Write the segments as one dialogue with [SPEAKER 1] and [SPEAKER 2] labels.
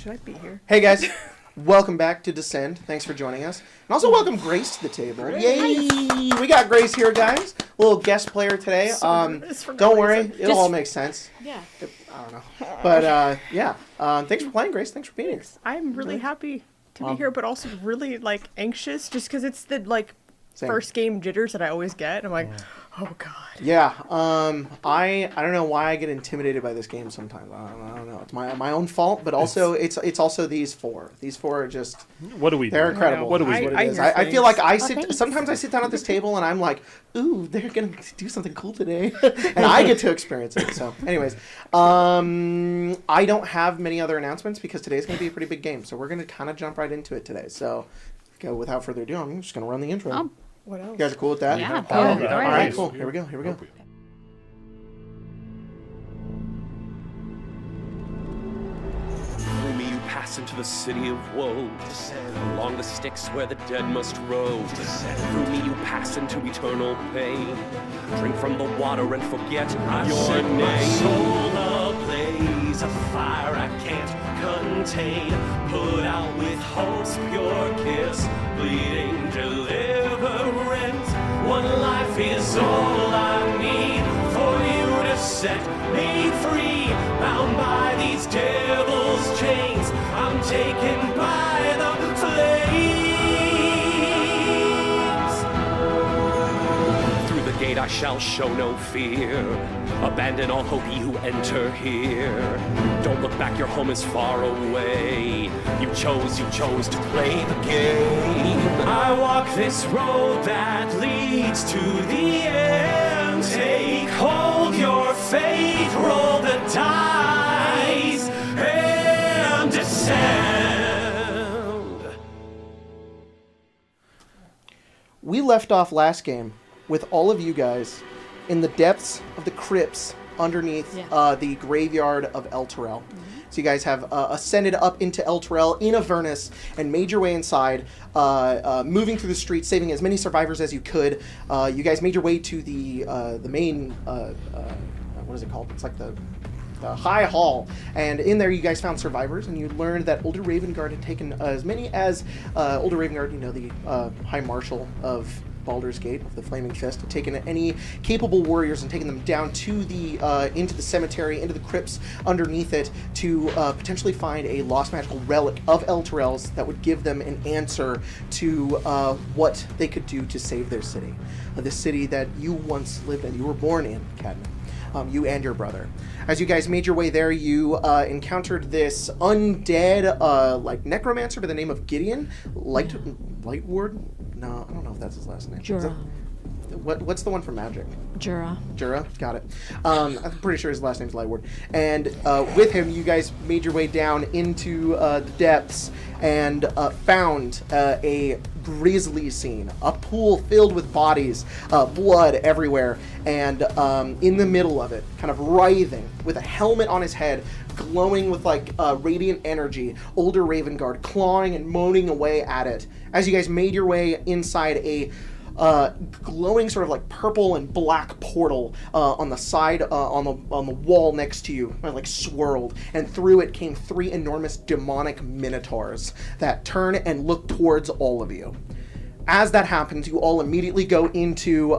[SPEAKER 1] Should I be here?
[SPEAKER 2] Hey guys, welcome back to Descend. Thanks for joining us. And also welcome Grace to the table.
[SPEAKER 1] Grace.
[SPEAKER 2] Yay! We got Grace here, guys. Little guest player today. Don't worry, it'll all make sense.
[SPEAKER 3] Yeah.
[SPEAKER 2] I don't know. But yeah, thanks for playing, Grace. Thanks for being here.
[SPEAKER 1] I'm really happy to be here, but also really anxious just because it's the
[SPEAKER 2] Same.
[SPEAKER 1] first game jitters that I always get. I'm like, oh god.
[SPEAKER 2] Yeah, I don't know why I get intimidated by this game sometimes. I don't know. It's my own fault, but also it's also these four. These four are just they're incredible.
[SPEAKER 1] What do we?
[SPEAKER 2] I feel like sometimes I sit down at this table and I'm like, ooh, they're gonna do something cool today, and I get to experience it. So, anyways, I don't have many other announcements because today's gonna be a pretty big game, so we're gonna kind of jump right into it today. So, without further ado, I'm just gonna run the intro.
[SPEAKER 1] What else?
[SPEAKER 2] You guys are cool with that?
[SPEAKER 3] Yeah.
[SPEAKER 2] All
[SPEAKER 3] Good.
[SPEAKER 2] right, cool. Here we go.
[SPEAKER 4] Through me you pass into the city of woe. Along the Styx where the dead must rove. Through me you pass into eternal pain. Drink from the water and forget your name. My soul ablaze, a fire I can't contain. Put out with hope's pure kiss, bleeding deliverance. One life is all I need for you to set me free. Bound by these devil's chains, I'm taken by the flames. Through the gate I shall show no fear. Abandon all hope, ye who enter here. Don't look back, your home is far away. You chose to play the game. I walk this road that leads to the end. Take hold your fate, roll the dice, and descend.
[SPEAKER 2] We left off last game with all of you guys in the depths of the crypts underneath the graveyard of El Terrell. So you guys have ascended up into El Terrell in Avernus and made your way inside, moving through the streets, saving as many survivors as you could. You guys made your way to the main, what is it called? It's like the High Hall, and in there you guys found survivors, and you learned that Older Ravengard had taken as many as Older Ravengard, the High Marshal of Baldur's Gate, of the Flaming Fist, had taken any capable warriors and taken them down to the into the cemetery, into the crypts underneath it, to potentially find a lost magical relic of El Terrell's that would give them an answer to what they could do to save their city, the city that you once lived in. You were born in, Cadman. You and your brother. As you guys made your way there, you encountered this undead, necromancer by the name of Gideon. Lightward? No, I don't know if that's his last name.
[SPEAKER 3] Jura.
[SPEAKER 2] What's the one from Magic?
[SPEAKER 3] Jura.
[SPEAKER 2] Jura, got it. I'm pretty sure his last name's Lightward. And with him, you guys made your way down into the depths and found a grisly scene. A pool filled with bodies, blood everywhere, and in the middle of it, kind of writhing, with a helmet on his head, glowing with radiant energy, Older Ravengard clawing and moaning away at it. As you guys made your way inside a glowing sort of purple and black portal on the side, on the wall next to you, swirled, and through it came three enormous demonic minotaurs that turn and look towards all of you. As that happens, you all immediately go into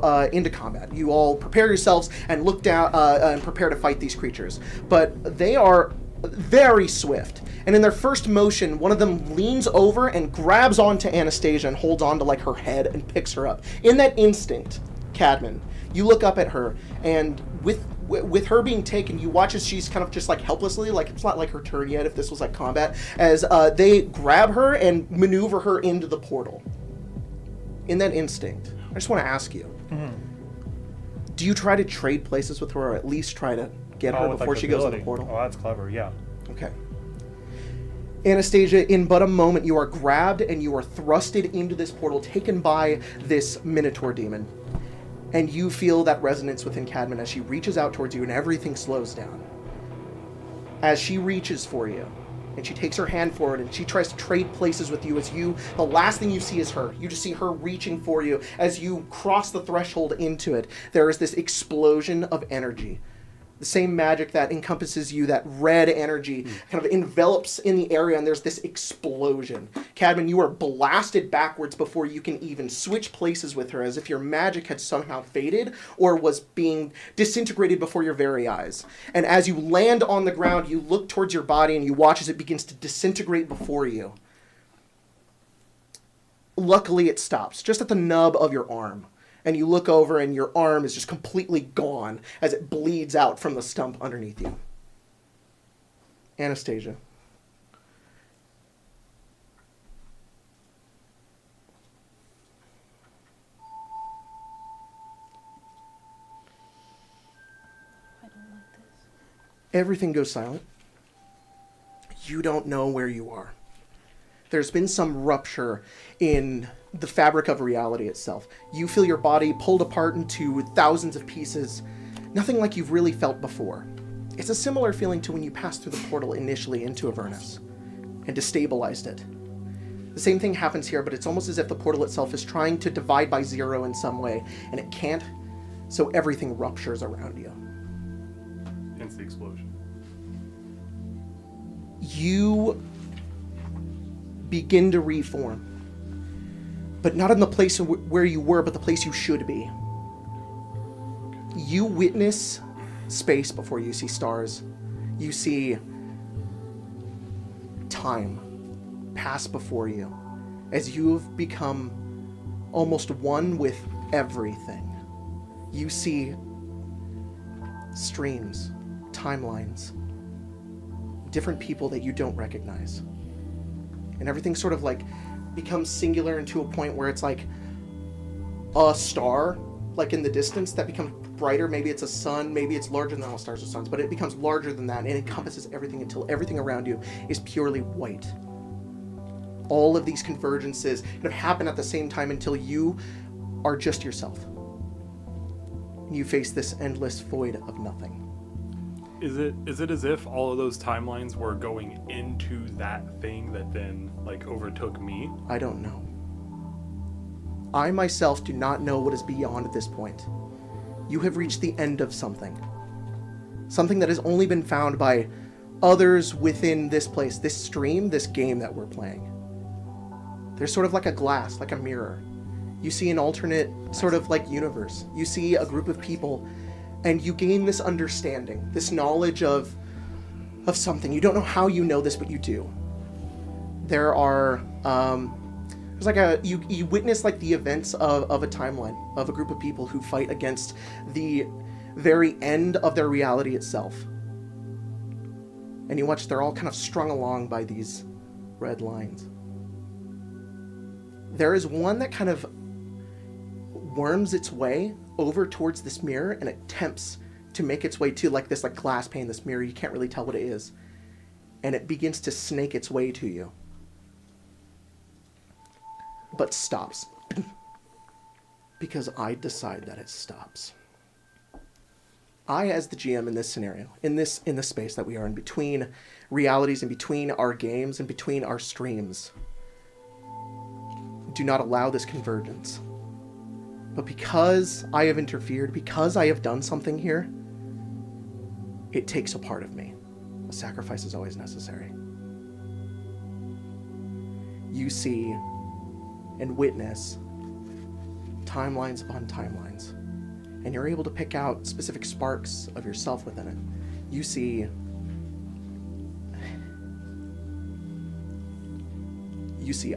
[SPEAKER 2] combat. You all prepare yourselves and look down and prepare to fight these creatures. But they are very swift, and in their first motion, one of them leans over and grabs onto Anastasia and holds on to her head and picks her up. In that instant, Cadman, you look up at her, and with her being taken, you watch as she's kind of just helplessly, it's not her turn yet if this was combat, as they grab her and maneuver her into the portal. In that instinct, I just want to ask you, do you try to trade places with her, or at least try to get her before she goes in the portal?
[SPEAKER 5] Oh, that's clever, yeah.
[SPEAKER 2] Okay. Anastasia, in but a moment, you are grabbed and you are thrusted into this portal, taken by this Minotaur demon. And you feel that resonance within Cadman as she reaches out towards you, and everything slows down. As she reaches for you, and she takes her hand forward, and she tries to trade places with you, the last thing you see is her. You just see her reaching for you. As you cross the threshold into it, there is this explosion of energy. The same magic that encompasses you, that red energy, kind of envelops in the area, and there's this explosion. Cadman, you are blasted backwards before you can even switch places with her, as if your magic had somehow faded or was being disintegrated before your very eyes. And as you land on the ground, you look towards your body and you watch as it begins to disintegrate before you. Luckily, it stops, just at the nub of your arm. And you look over and your arm is just completely gone as it bleeds out from the stump underneath you. Anastasia.
[SPEAKER 3] I don't like this.
[SPEAKER 2] Everything goes silent. You don't know where you are. There's been some rupture in the fabric of reality itself. You feel your body pulled apart into thousands of pieces, nothing like you've really felt before. It's a similar feeling to when you passed through the portal initially into Avernus and destabilized it. The same thing happens here, but it's almost as if the portal itself is trying to divide by zero in some way, and it can't, so everything ruptures around you.
[SPEAKER 5] Hence the explosion.
[SPEAKER 2] You begin to reform. But not in the place where you were, but the place you should be. You witness space before you see stars. You see time pass before you as you have become almost one with everything. You see streams, timelines, different people that you don't recognize. And everything sort of like becomes singular into a point where it's like a star, like in the distance, that becomes brighter. Maybe it's a sun, maybe it's larger than all stars or suns, but it becomes larger than that, and it encompasses everything until everything around you is purely white. All of these convergences kind of happen at the same time until you are just yourself. You face this endless void of nothing.
[SPEAKER 5] Is it as if all of those timelines were going into that thing that then like overtook me?
[SPEAKER 2] I don't know. I myself do not know what is beyond this point. You have reached the end of something. Something that has only been found by others within this place, this stream, this game that we're playing. There's sort of like a glass, like a mirror. You see an alternate sort of like universe. You see a group of people, and you gain this understanding, this knowledge of something. You don't know how you know this, but you do. There are, there's like you witness like the events of a timeline, of a group of people who fight against the very end of their reality itself. And you watch, they're all kind of strung along by these red lines. There is one that kind of worms its way over towards this mirror and attempts to make its way to like this like glass pane, this mirror. You can't really tell what it is. And it begins to snake its way to you. But stops. Because I decide that it stops. I, as the GM in this scenario, in this space that we are in, between realities and between our games and between our streams, do not allow this convergence. But because I have interfered, because I have done something here, it takes a part of me. A sacrifice is always necessary. You see and witness timelines upon timelines, and you're able to pick out specific sparks of yourself within it. You see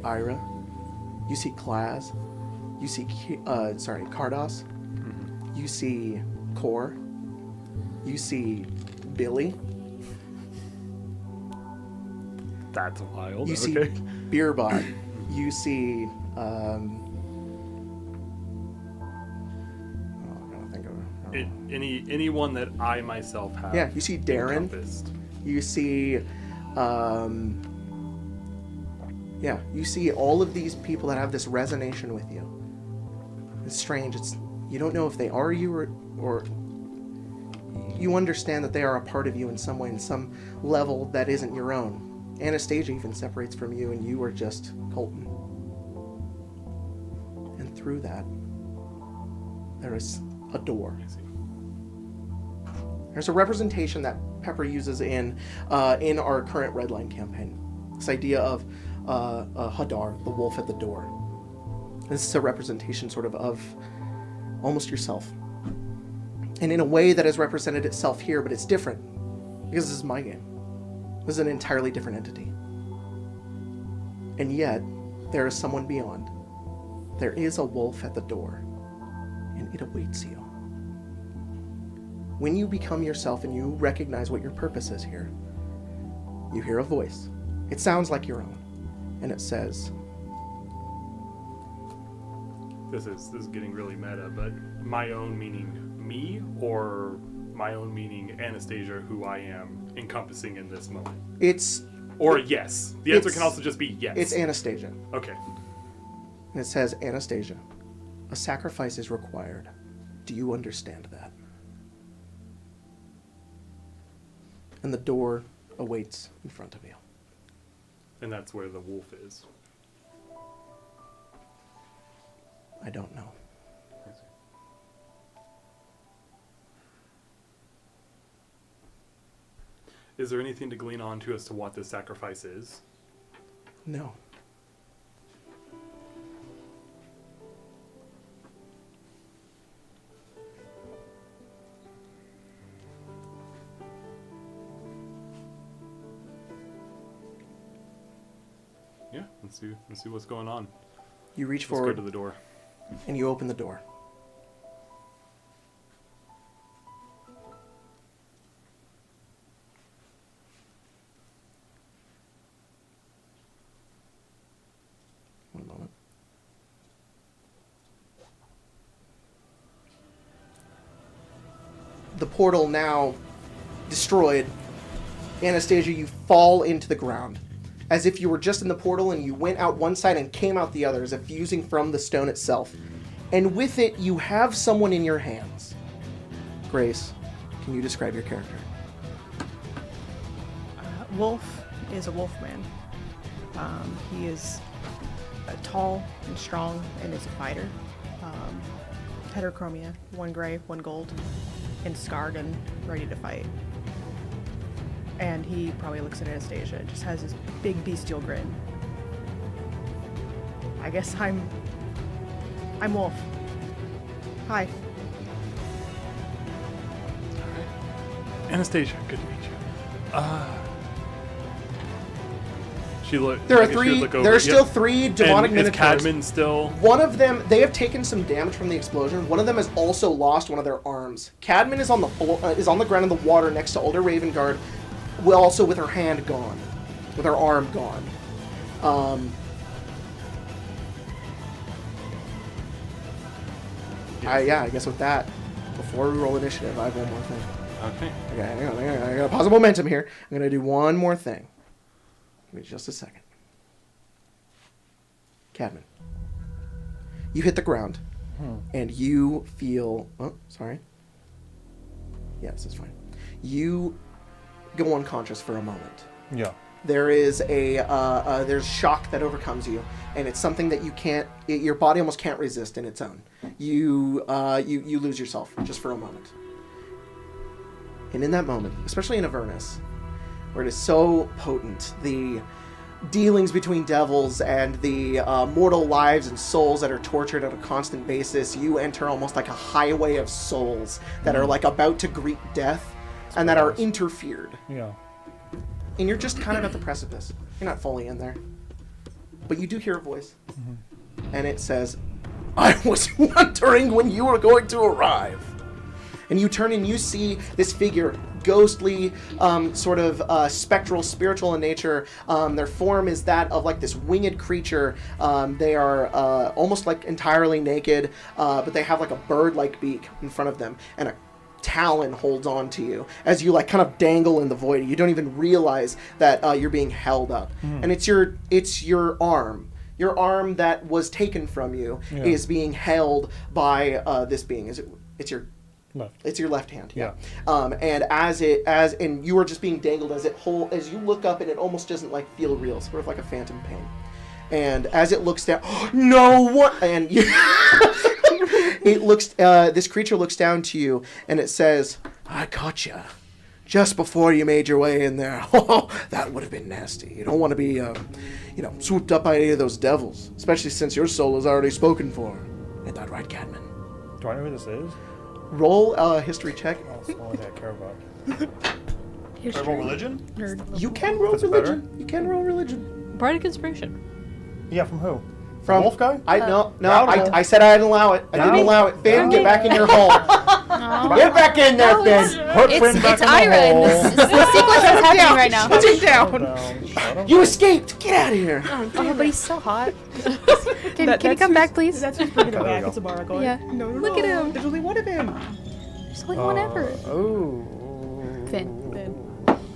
[SPEAKER 2] Ira, you see Klaz, you see Kardos,
[SPEAKER 5] Mm-hmm.
[SPEAKER 2] you see Kor, you see Billy,
[SPEAKER 5] That's wild.
[SPEAKER 2] you see
[SPEAKER 5] Okay.
[SPEAKER 2] Beerbot, you see
[SPEAKER 5] Anyone that I myself have.
[SPEAKER 2] Yeah, you see Darren.
[SPEAKER 5] encompassed.
[SPEAKER 2] You see, you see all of these people that have this resonation with you. It's strange. You don't know if they are you or you understand that they are a part of you in some way, in some level that isn't your own. Anastasia even separates from you, and you are just Colton. And through that, there is a door.
[SPEAKER 5] I see.
[SPEAKER 2] There's a representation that Pepper uses in our current Red Line campaign. This idea of Hadar, the wolf at the door. This is a representation sort of almost yourself. And in a way that has represented itself here, but it's different. Because this is my game. This is an entirely different entity. And yet, there is someone beyond. There is a wolf at the door. And it awaits you. When you become yourself and you recognize what your purpose is here, you hear a voice. It sounds like your own. And it says...
[SPEAKER 5] This is getting really meta, but my own meaning me, or my own meaning Anastasia, who I am encompassing in this moment?
[SPEAKER 2] It's...
[SPEAKER 5] Or yes. The answer can also just be yes.
[SPEAKER 2] It's Anastasia.
[SPEAKER 5] Okay.
[SPEAKER 2] And it says, Anastasia, a sacrifice is required. Do you understand that? And the door awaits in front of you.
[SPEAKER 5] And that's where the wolf is.
[SPEAKER 2] I don't know.
[SPEAKER 5] Is there anything to glean on to as to what this sacrifice is?
[SPEAKER 2] No.
[SPEAKER 5] Yeah, let's see what's going on.
[SPEAKER 2] You reach
[SPEAKER 5] Let's go
[SPEAKER 2] forward
[SPEAKER 5] to the door.
[SPEAKER 2] and you open the door. One moment. The portal now destroyed. Anastasia, you fall into the ground. As if you were just in the portal and you went out one side and came out the other, as if fusing from the stone itself. And with it, you have someone in your hands. Grace, can you describe your character?
[SPEAKER 1] Wolf is a wolf man. He is tall and strong and is a fighter. Heterochromia, 1 gray, 1 gold, and scarred and ready to fight. And he probably looks at Anastasia and just has his big bestial grin. I guess I'm Wolf. Hi.
[SPEAKER 5] Anastasia, good to meet you. She look.
[SPEAKER 2] There are
[SPEAKER 5] I guess she would
[SPEAKER 2] three.
[SPEAKER 5] look over.
[SPEAKER 2] There are still
[SPEAKER 5] Yep.
[SPEAKER 2] 3 demonic
[SPEAKER 5] And is
[SPEAKER 2] minotaurs.
[SPEAKER 5] Cadman still?
[SPEAKER 2] One of them, they have taken some damage from the explosion. One of them has also lost one of their arms. Cadman is on the floor, is on the ground in the water next to Older Ravengard, well, also with her hand gone, with her arm gone. I guess with that, before we roll initiative, I have one more thing.
[SPEAKER 5] Okay.
[SPEAKER 2] Okay, hang on. I got a positive momentum here. I'm gonna do one more thing. Give me just a second. Cadman, you hit the ground, and you feel. Oh, sorry. Yes, it's fine. You go unconscious for a moment.
[SPEAKER 6] Yeah.
[SPEAKER 2] There is there's shock that overcomes you, and it's something that you can't. Your body almost can't resist in its own. You lose yourself just for a moment. And in that moment, especially in Avernus, where it is so potent, the dealings between devils and the mortal lives and souls that are tortured on a constant basis, you enter almost like a highway of souls that are like about to greet death and that are interfered.
[SPEAKER 6] Yeah.
[SPEAKER 2] And you're just kind of at the precipice. You're not fully in there. But you do hear a voice. And it says, I was wondering when you were going to arrive. And you turn and you see this figure, ghostly, sort of spectral, spiritual in nature. Their form is that of like this winged creature. They are almost like entirely naked, but they have like a bird-like beak in front of them, and a talon holds on to you as you like kind of dangle in the void. You don't even realize that you're being held up. And it's your arm. Your arm that was taken from you is being held by this being. It's your
[SPEAKER 6] Left.
[SPEAKER 2] It's your left hand, yeah. And and you are just being dangled as as you look up, and it almost doesn't like feel real, sort of like a phantom pain. And as it looks down, no what? And it looks. This creature looks down to you, and it says, I caught you just before you made your way in there. Oh, that would have been nasty. You don't want to be, swooped up by any of those devils, especially since your soul is already spoken for. Ain't that right, Cadman?
[SPEAKER 6] Do I know who this is?
[SPEAKER 2] Roll a history check.
[SPEAKER 6] Oh, it's the only thing I care about. Can I roll religion?
[SPEAKER 1] Nerd.
[SPEAKER 2] You can roll
[SPEAKER 6] That's
[SPEAKER 2] religion.
[SPEAKER 6] better.
[SPEAKER 2] You can roll religion.
[SPEAKER 3] Bardic inspiration.
[SPEAKER 6] Yeah, from who?
[SPEAKER 2] From
[SPEAKER 6] Wolf guy?
[SPEAKER 2] No,
[SPEAKER 6] Down.
[SPEAKER 2] I said I didn't allow it. I didn't
[SPEAKER 6] Down.
[SPEAKER 2] allow it. Finn, get back in your hole. Get back in there, Finn.
[SPEAKER 6] Put Finn back
[SPEAKER 3] It's
[SPEAKER 6] in
[SPEAKER 3] Ira,
[SPEAKER 6] the
[SPEAKER 3] and
[SPEAKER 6] hole.
[SPEAKER 3] this is the sequence that's happening right now.
[SPEAKER 1] Put him down.
[SPEAKER 6] Shut him
[SPEAKER 2] You escaped. Get out of here.
[SPEAKER 3] Oh, but he's so hot. Can he
[SPEAKER 1] That's
[SPEAKER 3] come back,
[SPEAKER 1] who's-
[SPEAKER 3] please?
[SPEAKER 1] That's who's bringing him
[SPEAKER 6] There you
[SPEAKER 1] back.
[SPEAKER 6] go.
[SPEAKER 1] It's Amara going.
[SPEAKER 3] Yeah.
[SPEAKER 1] No, no,
[SPEAKER 3] Look at
[SPEAKER 1] no.
[SPEAKER 3] him.
[SPEAKER 1] There's only one of him.
[SPEAKER 3] There's only one ever.
[SPEAKER 6] Oh.
[SPEAKER 3] Finn.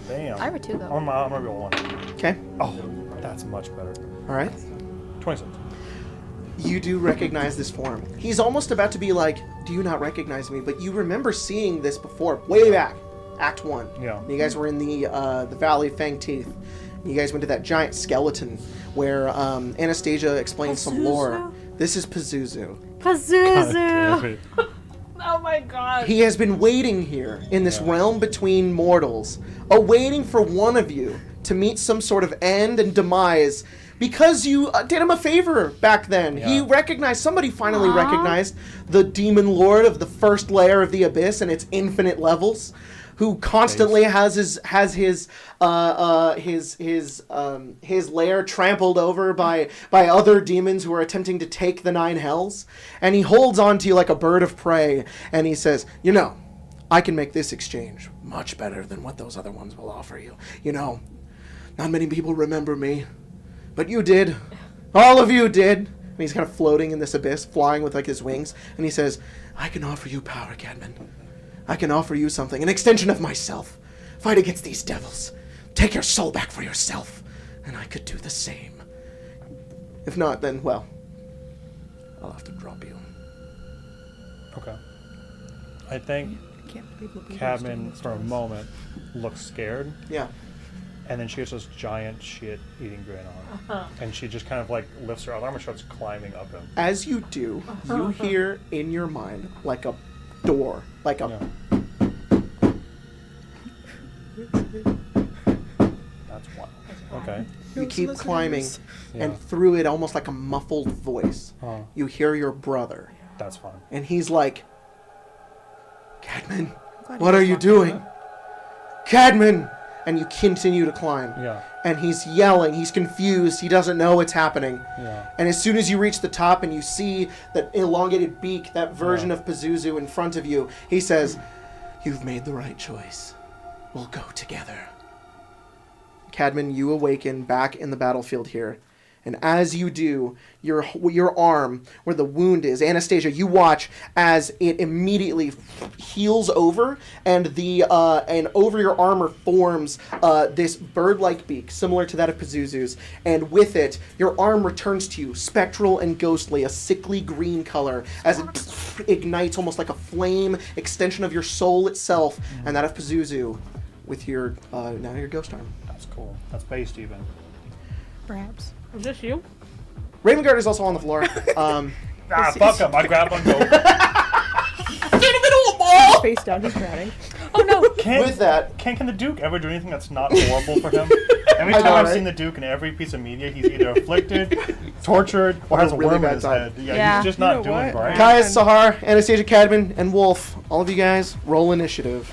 [SPEAKER 6] Damn.
[SPEAKER 3] Ira too, though.
[SPEAKER 6] I'm gonna roll one.
[SPEAKER 2] Okay.
[SPEAKER 6] Oh, that's much better.
[SPEAKER 2] All right.
[SPEAKER 6] 26.
[SPEAKER 2] You do recognize this form. He's almost about to be like, "Do you not recognize me?" But you remember seeing this before, way back, Act 1.
[SPEAKER 6] Yeah.
[SPEAKER 2] You guys were in the Valley of Fang Teeth. You guys went to that giant skeleton where Anastasia explained some lore. This is Pazuzu.
[SPEAKER 3] Pazuzu. Oh my god.
[SPEAKER 2] He has been waiting here in this realm between mortals, awaiting for one of you to meet some sort of end and demise because you did him a favor back then.
[SPEAKER 6] Yeah.
[SPEAKER 2] He recognized, somebody finally recognized the demon lord of the first layer of the abyss and its infinite levels, who constantly has his lair trampled over by other demons who are attempting to take the 9 hells, and he holds on to you like a bird of prey, and he says, I can make this exchange much better than what those other ones will offer you. Not many people remember me, but you did. All of you did. And he's kind of floating in this abyss, flying with like his wings, and he says, I can offer you power, Cadman. I can offer you something, an extension of myself. Fight against these devils. Take your soul back for yourself. And I could do the same. If not, then, well, I'll have to drop you.
[SPEAKER 6] Okay. I think
[SPEAKER 1] I can't believe what we were
[SPEAKER 6] Cadman,
[SPEAKER 1] doing
[SPEAKER 6] for a
[SPEAKER 1] this
[SPEAKER 6] moment, looks scared,
[SPEAKER 2] Yeah.
[SPEAKER 6] and then she has this giant shit-eating grin on. And she just kind of, like, lifts her arm and starts climbing up him.
[SPEAKER 2] As you do, you hear in your mind like a door, like a...
[SPEAKER 6] Yeah. That's wild. Okay.
[SPEAKER 2] You
[SPEAKER 1] Those
[SPEAKER 2] keep
[SPEAKER 1] listeners.
[SPEAKER 2] climbing,
[SPEAKER 6] Yeah.
[SPEAKER 2] and through it, almost like a muffled voice,
[SPEAKER 6] Huh.
[SPEAKER 2] you hear your brother.
[SPEAKER 6] That's fun.
[SPEAKER 2] And he's like, Cadman,
[SPEAKER 1] glad
[SPEAKER 2] what
[SPEAKER 1] you
[SPEAKER 2] are
[SPEAKER 1] guys
[SPEAKER 2] you
[SPEAKER 1] walked
[SPEAKER 2] doing? Cadman! And you continue to climb.
[SPEAKER 6] Yeah.
[SPEAKER 2] And he's yelling, he's confused, he doesn't know what's happening.
[SPEAKER 6] Yeah.
[SPEAKER 2] And as soon as you reach the top and you see that elongated beak, that version
[SPEAKER 6] Yeah.
[SPEAKER 2] of Pazuzu in front of you, he says, you've made the right choice. We'll go together. Cadman, you awaken back in the battlefield here. And as you do, your arm, where the wound is, Anastasia, you watch as it immediately heals over, and and over your armor forms this bird-like beak, similar to that of Pazuzu's. And with it, your arm returns to you, spectral and ghostly, a sickly green color, as it ignites almost like a flame extension of your soul itself, and that of Pazuzu, with your now your ghost arm.
[SPEAKER 6] That's cool. That's based even.
[SPEAKER 1] Perhaps.
[SPEAKER 3] Is this you?
[SPEAKER 2] Raven Guard is also on the floor.
[SPEAKER 6] Fuck him. I grab him and go.
[SPEAKER 1] Face down, he's drowning.
[SPEAKER 3] Oh no!
[SPEAKER 2] With that,
[SPEAKER 6] Can the Duke ever do anything that's not horrible for him? Every
[SPEAKER 2] I
[SPEAKER 6] time
[SPEAKER 2] know,
[SPEAKER 6] I've
[SPEAKER 2] right?
[SPEAKER 6] seen the Duke in every piece of media, he's either afflicted, tortured, or has a
[SPEAKER 2] really
[SPEAKER 6] worm in
[SPEAKER 2] bad
[SPEAKER 6] his
[SPEAKER 2] time.
[SPEAKER 6] head.
[SPEAKER 3] Yeah.
[SPEAKER 6] He's just
[SPEAKER 1] You
[SPEAKER 6] not
[SPEAKER 1] know
[SPEAKER 6] doing
[SPEAKER 1] what?
[SPEAKER 6] right.
[SPEAKER 2] Caius, Sahar, Anastasia Cadman, and Wolf, all of you guys, roll initiative.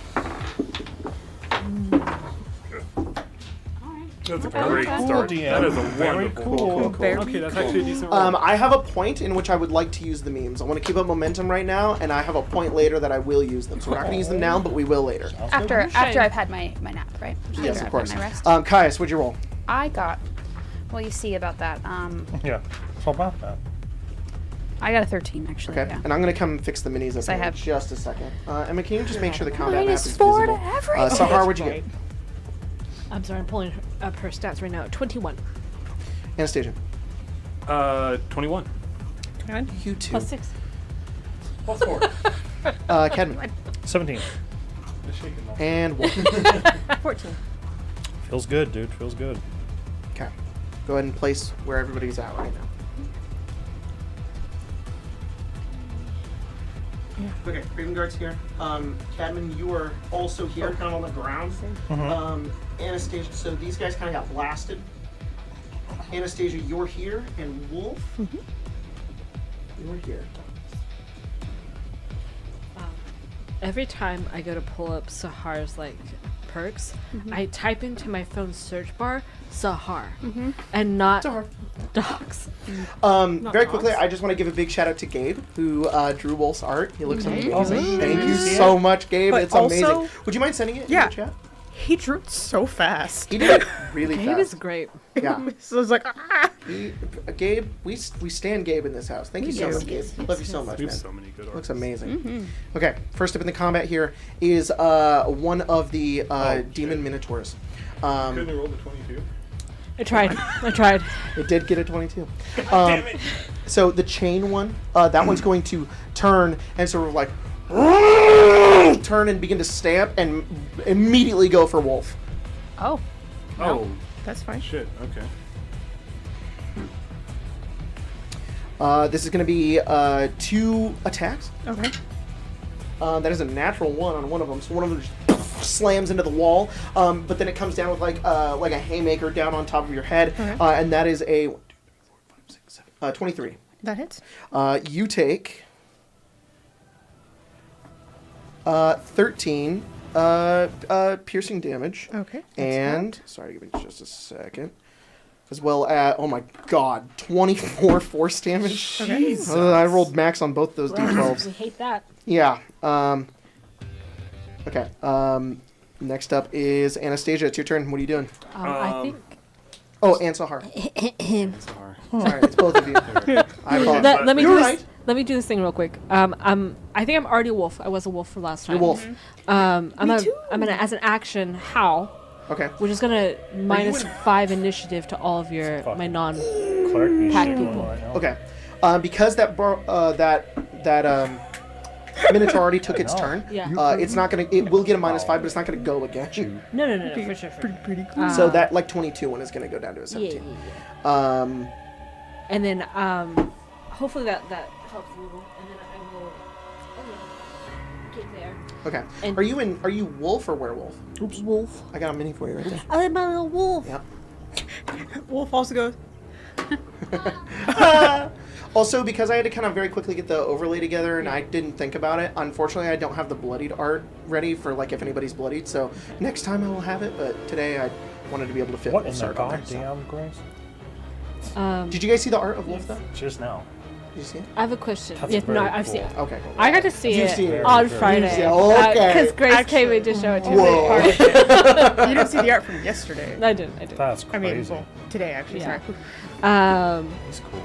[SPEAKER 5] That's a great
[SPEAKER 3] Cool,
[SPEAKER 5] start.
[SPEAKER 6] DM.
[SPEAKER 5] That is a
[SPEAKER 6] Very
[SPEAKER 5] wonderful.
[SPEAKER 6] cool.
[SPEAKER 1] Very
[SPEAKER 5] Okay, that's actually a decent roll.
[SPEAKER 2] I have a point in which I would like to use the memes. I want to keep up momentum right now, and I have a point later that I will use them. So we're not going to use them now, but we will later.
[SPEAKER 3] After I've had my nap, right?
[SPEAKER 2] Yes,
[SPEAKER 3] After
[SPEAKER 2] of
[SPEAKER 3] I've
[SPEAKER 2] course.
[SPEAKER 3] had my rest.
[SPEAKER 2] Caius, what'd you roll?
[SPEAKER 3] I got. Well, you see about that.
[SPEAKER 6] Yeah. So about that.
[SPEAKER 3] I got a 13 actually.
[SPEAKER 2] Okay,
[SPEAKER 3] Yeah.
[SPEAKER 2] and I'm going to come fix the minis up
[SPEAKER 3] I
[SPEAKER 2] in
[SPEAKER 3] have-
[SPEAKER 2] just a second. Emma, can you just make sure the countdown app is
[SPEAKER 3] -4 to
[SPEAKER 2] visible?
[SPEAKER 3] everything.
[SPEAKER 2] Sahar, what'd you get?
[SPEAKER 7] I'm sorry, I'm pulling up her stats right now. 21.
[SPEAKER 2] Anastasia.
[SPEAKER 5] 21.
[SPEAKER 2] You too.
[SPEAKER 7] Plus 6.
[SPEAKER 6] Plus 4.
[SPEAKER 2] Cadman.
[SPEAKER 6] 17.
[SPEAKER 2] And Wolf.
[SPEAKER 7] 14.
[SPEAKER 6] Feels good, dude. Feels good.
[SPEAKER 2] Okay. Go ahead and place where everybody's at right now. Okay, Raven Guard's here. Cadman, you are also here, kind of on the ground. Anastasia, so these guys kind of got blasted. Anastasia, you're here, and Wolf, you're here.
[SPEAKER 7] Every time I go to pull up Sahar's like perks, I type into my phone's search bar Sahar and not
[SPEAKER 2] Sahar.
[SPEAKER 7] dogs.
[SPEAKER 2] Very quickly, I just want to give a big shout out to Gabe, who drew Wolf's art. He looks amazing.
[SPEAKER 6] Amazing.
[SPEAKER 2] Thank you so much, Gabe.
[SPEAKER 1] But
[SPEAKER 2] It's amazing.
[SPEAKER 1] also-
[SPEAKER 2] Would you mind sending it
[SPEAKER 1] Yeah.
[SPEAKER 2] in the chat?
[SPEAKER 1] He drew it so fast.
[SPEAKER 2] He did it really
[SPEAKER 7] Gabe is
[SPEAKER 2] fast.
[SPEAKER 7] great.
[SPEAKER 2] Yeah.
[SPEAKER 1] So I was like, ah!
[SPEAKER 2] Gabe, we stand Gabe in this house. Thank you so much, Gabe. Love you so much,
[SPEAKER 5] We have
[SPEAKER 2] man.
[SPEAKER 5] so many good
[SPEAKER 2] Looks
[SPEAKER 5] artists.
[SPEAKER 2] amazing. Okay, first up in the combat here is one of the demon
[SPEAKER 5] shit.
[SPEAKER 2] minotaurs.
[SPEAKER 5] Couldn't you roll the 22?
[SPEAKER 7] I tried.
[SPEAKER 2] It did get a 22. So the chain one, that one's going to turn and sort of like turn and begin to stamp and immediately go for Wolf.
[SPEAKER 3] Oh.
[SPEAKER 5] Oh,
[SPEAKER 1] That's fine.
[SPEAKER 5] shit. Okay.
[SPEAKER 2] This is going to be 2 attacks.
[SPEAKER 1] Okay.
[SPEAKER 2] That is a natural 1 on one of them, so one of them just slams into the wall. But then it comes down with like a haymaker down on top of your head, and that is a 1, 2, 3, 4, 5, 6, 7, 23.
[SPEAKER 1] That hits.
[SPEAKER 2] You take 13 piercing damage.
[SPEAKER 1] Okay.
[SPEAKER 2] And sorry, give me just a second. As well as, oh my god, 24 force damage.
[SPEAKER 1] Okay.
[SPEAKER 2] I rolled max on both those d12s.
[SPEAKER 7] We hate that.
[SPEAKER 2] Yeah. Okay. Next up is Anastasia. It's your turn. What are you doing?
[SPEAKER 7] I think.
[SPEAKER 2] Oh, and Sahar.
[SPEAKER 5] Sorry.
[SPEAKER 2] Sorry, it's both of you. I apologize.
[SPEAKER 7] Let me
[SPEAKER 2] You're
[SPEAKER 7] do
[SPEAKER 2] right.
[SPEAKER 7] this. Let me do this thing real quick. I think I'm already a wolf. I was a wolf for last time.
[SPEAKER 2] You're Wolf.
[SPEAKER 7] I'm gonna, as an action, howl,
[SPEAKER 2] Okay.
[SPEAKER 7] which is gonna minus 5 initiative to all of your my non.
[SPEAKER 6] Cleric, you
[SPEAKER 7] Pack
[SPEAKER 6] should do
[SPEAKER 7] people.
[SPEAKER 6] one right now.
[SPEAKER 2] Okay. Because that Minotaur already took its turn.
[SPEAKER 7] Yeah.
[SPEAKER 2] It's not gonna. It will get a -5, but it's not gonna go again.
[SPEAKER 7] No, for sure.
[SPEAKER 1] Pretty cool.
[SPEAKER 2] So that like 22 one is gonna go down to a 17.
[SPEAKER 7] And then hopefully that helps a little, and then I will get there.
[SPEAKER 2] Okay.
[SPEAKER 7] And-
[SPEAKER 2] Are you wolf or werewolf?
[SPEAKER 7] Oops, wolf.
[SPEAKER 2] I got a mini for you right there.
[SPEAKER 7] I'm a little wolf.
[SPEAKER 2] Yep.
[SPEAKER 1] Wolf also goes,
[SPEAKER 2] Also, because I had to kind of very quickly get the overlay together and I didn't think about it, unfortunately I don't have the bloodied art ready for like if anybody's bloodied, so next time I will have it, but today I wanted to be able to fit
[SPEAKER 6] What in the
[SPEAKER 2] Sark on there, so.
[SPEAKER 6] goddamn Grace?
[SPEAKER 2] Did you guys see the art of Wolf though?
[SPEAKER 6] Just now.
[SPEAKER 2] Did you see it?
[SPEAKER 7] I have a question.
[SPEAKER 6] That's
[SPEAKER 7] Yes, no,
[SPEAKER 6] very
[SPEAKER 7] I've seen
[SPEAKER 6] cool.
[SPEAKER 7] it.
[SPEAKER 2] Okay, cool.
[SPEAKER 7] I got to see
[SPEAKER 2] You've
[SPEAKER 7] it
[SPEAKER 2] seen it.
[SPEAKER 7] on
[SPEAKER 6] Very
[SPEAKER 7] Friday.
[SPEAKER 2] You've seen it. Okay.
[SPEAKER 7] Because Grace came in to show it to me.
[SPEAKER 2] Whoa.
[SPEAKER 7] Part of it.
[SPEAKER 1] you didn't see the art from yesterday.
[SPEAKER 7] I did.
[SPEAKER 6] That's
[SPEAKER 1] I
[SPEAKER 6] crazy.
[SPEAKER 1] mean, well, today actually.
[SPEAKER 7] Yeah.
[SPEAKER 1] Sorry.
[SPEAKER 6] That's cool.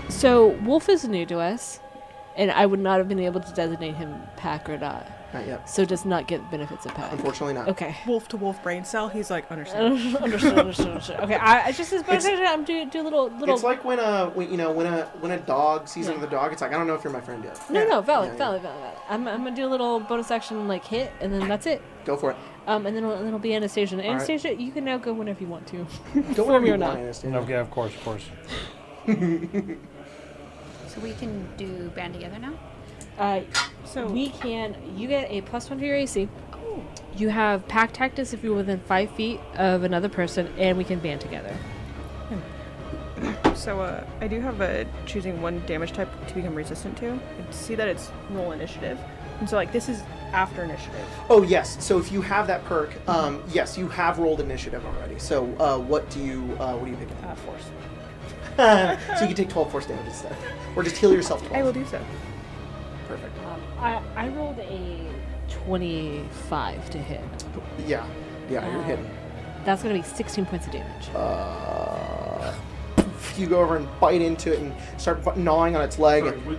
[SPEAKER 7] So Wolf is new to us, and I would not have been able to designate him pack or not.
[SPEAKER 2] Not yet.
[SPEAKER 7] So does not get benefits of pack.
[SPEAKER 2] Unfortunately not.
[SPEAKER 7] Okay.
[SPEAKER 1] Wolf to wolf brain cell. He's like, understand.
[SPEAKER 7] Understood. Okay, I just as I'm do little.
[SPEAKER 2] It's like when a dog sees another dog, it's like I don't know if you're my friend yet.
[SPEAKER 7] No, valid.
[SPEAKER 2] Yeah.
[SPEAKER 7] I'm gonna do a little bonus action like hit, and then that's it.
[SPEAKER 2] Go for it.
[SPEAKER 7] And then it'll be Anastasia. And
[SPEAKER 2] right.
[SPEAKER 7] Anastasia, you can now go whenever you want to.
[SPEAKER 2] Go
[SPEAKER 7] For me
[SPEAKER 2] wherever
[SPEAKER 7] or
[SPEAKER 2] you
[SPEAKER 7] not.
[SPEAKER 2] want, Anastasia.
[SPEAKER 6] No, yeah, of course.
[SPEAKER 3] So we can do band together now?
[SPEAKER 1] So
[SPEAKER 7] We can. You get a +1 to your AC. You have pack tactics if you're within 5 feet of another person, and we can band together.
[SPEAKER 1] So I do have a choosing one damage type to become resistant to. I see that it's roll initiative, and so like this is after initiative.
[SPEAKER 2] Oh yes. So if you have that perk, yes, you have rolled initiative already. So what do you picking?
[SPEAKER 1] Force.
[SPEAKER 2] So you can take 12 force damage instead, or just heal yourself 12.
[SPEAKER 1] I will do so.
[SPEAKER 2] Perfect.
[SPEAKER 7] I rolled a 25 to hit.
[SPEAKER 2] Yeah, you're hitting.
[SPEAKER 7] That's gonna be 16 points of damage.
[SPEAKER 2] You go over and bite into it and start gnawing on its leg.
[SPEAKER 5] Sorry, which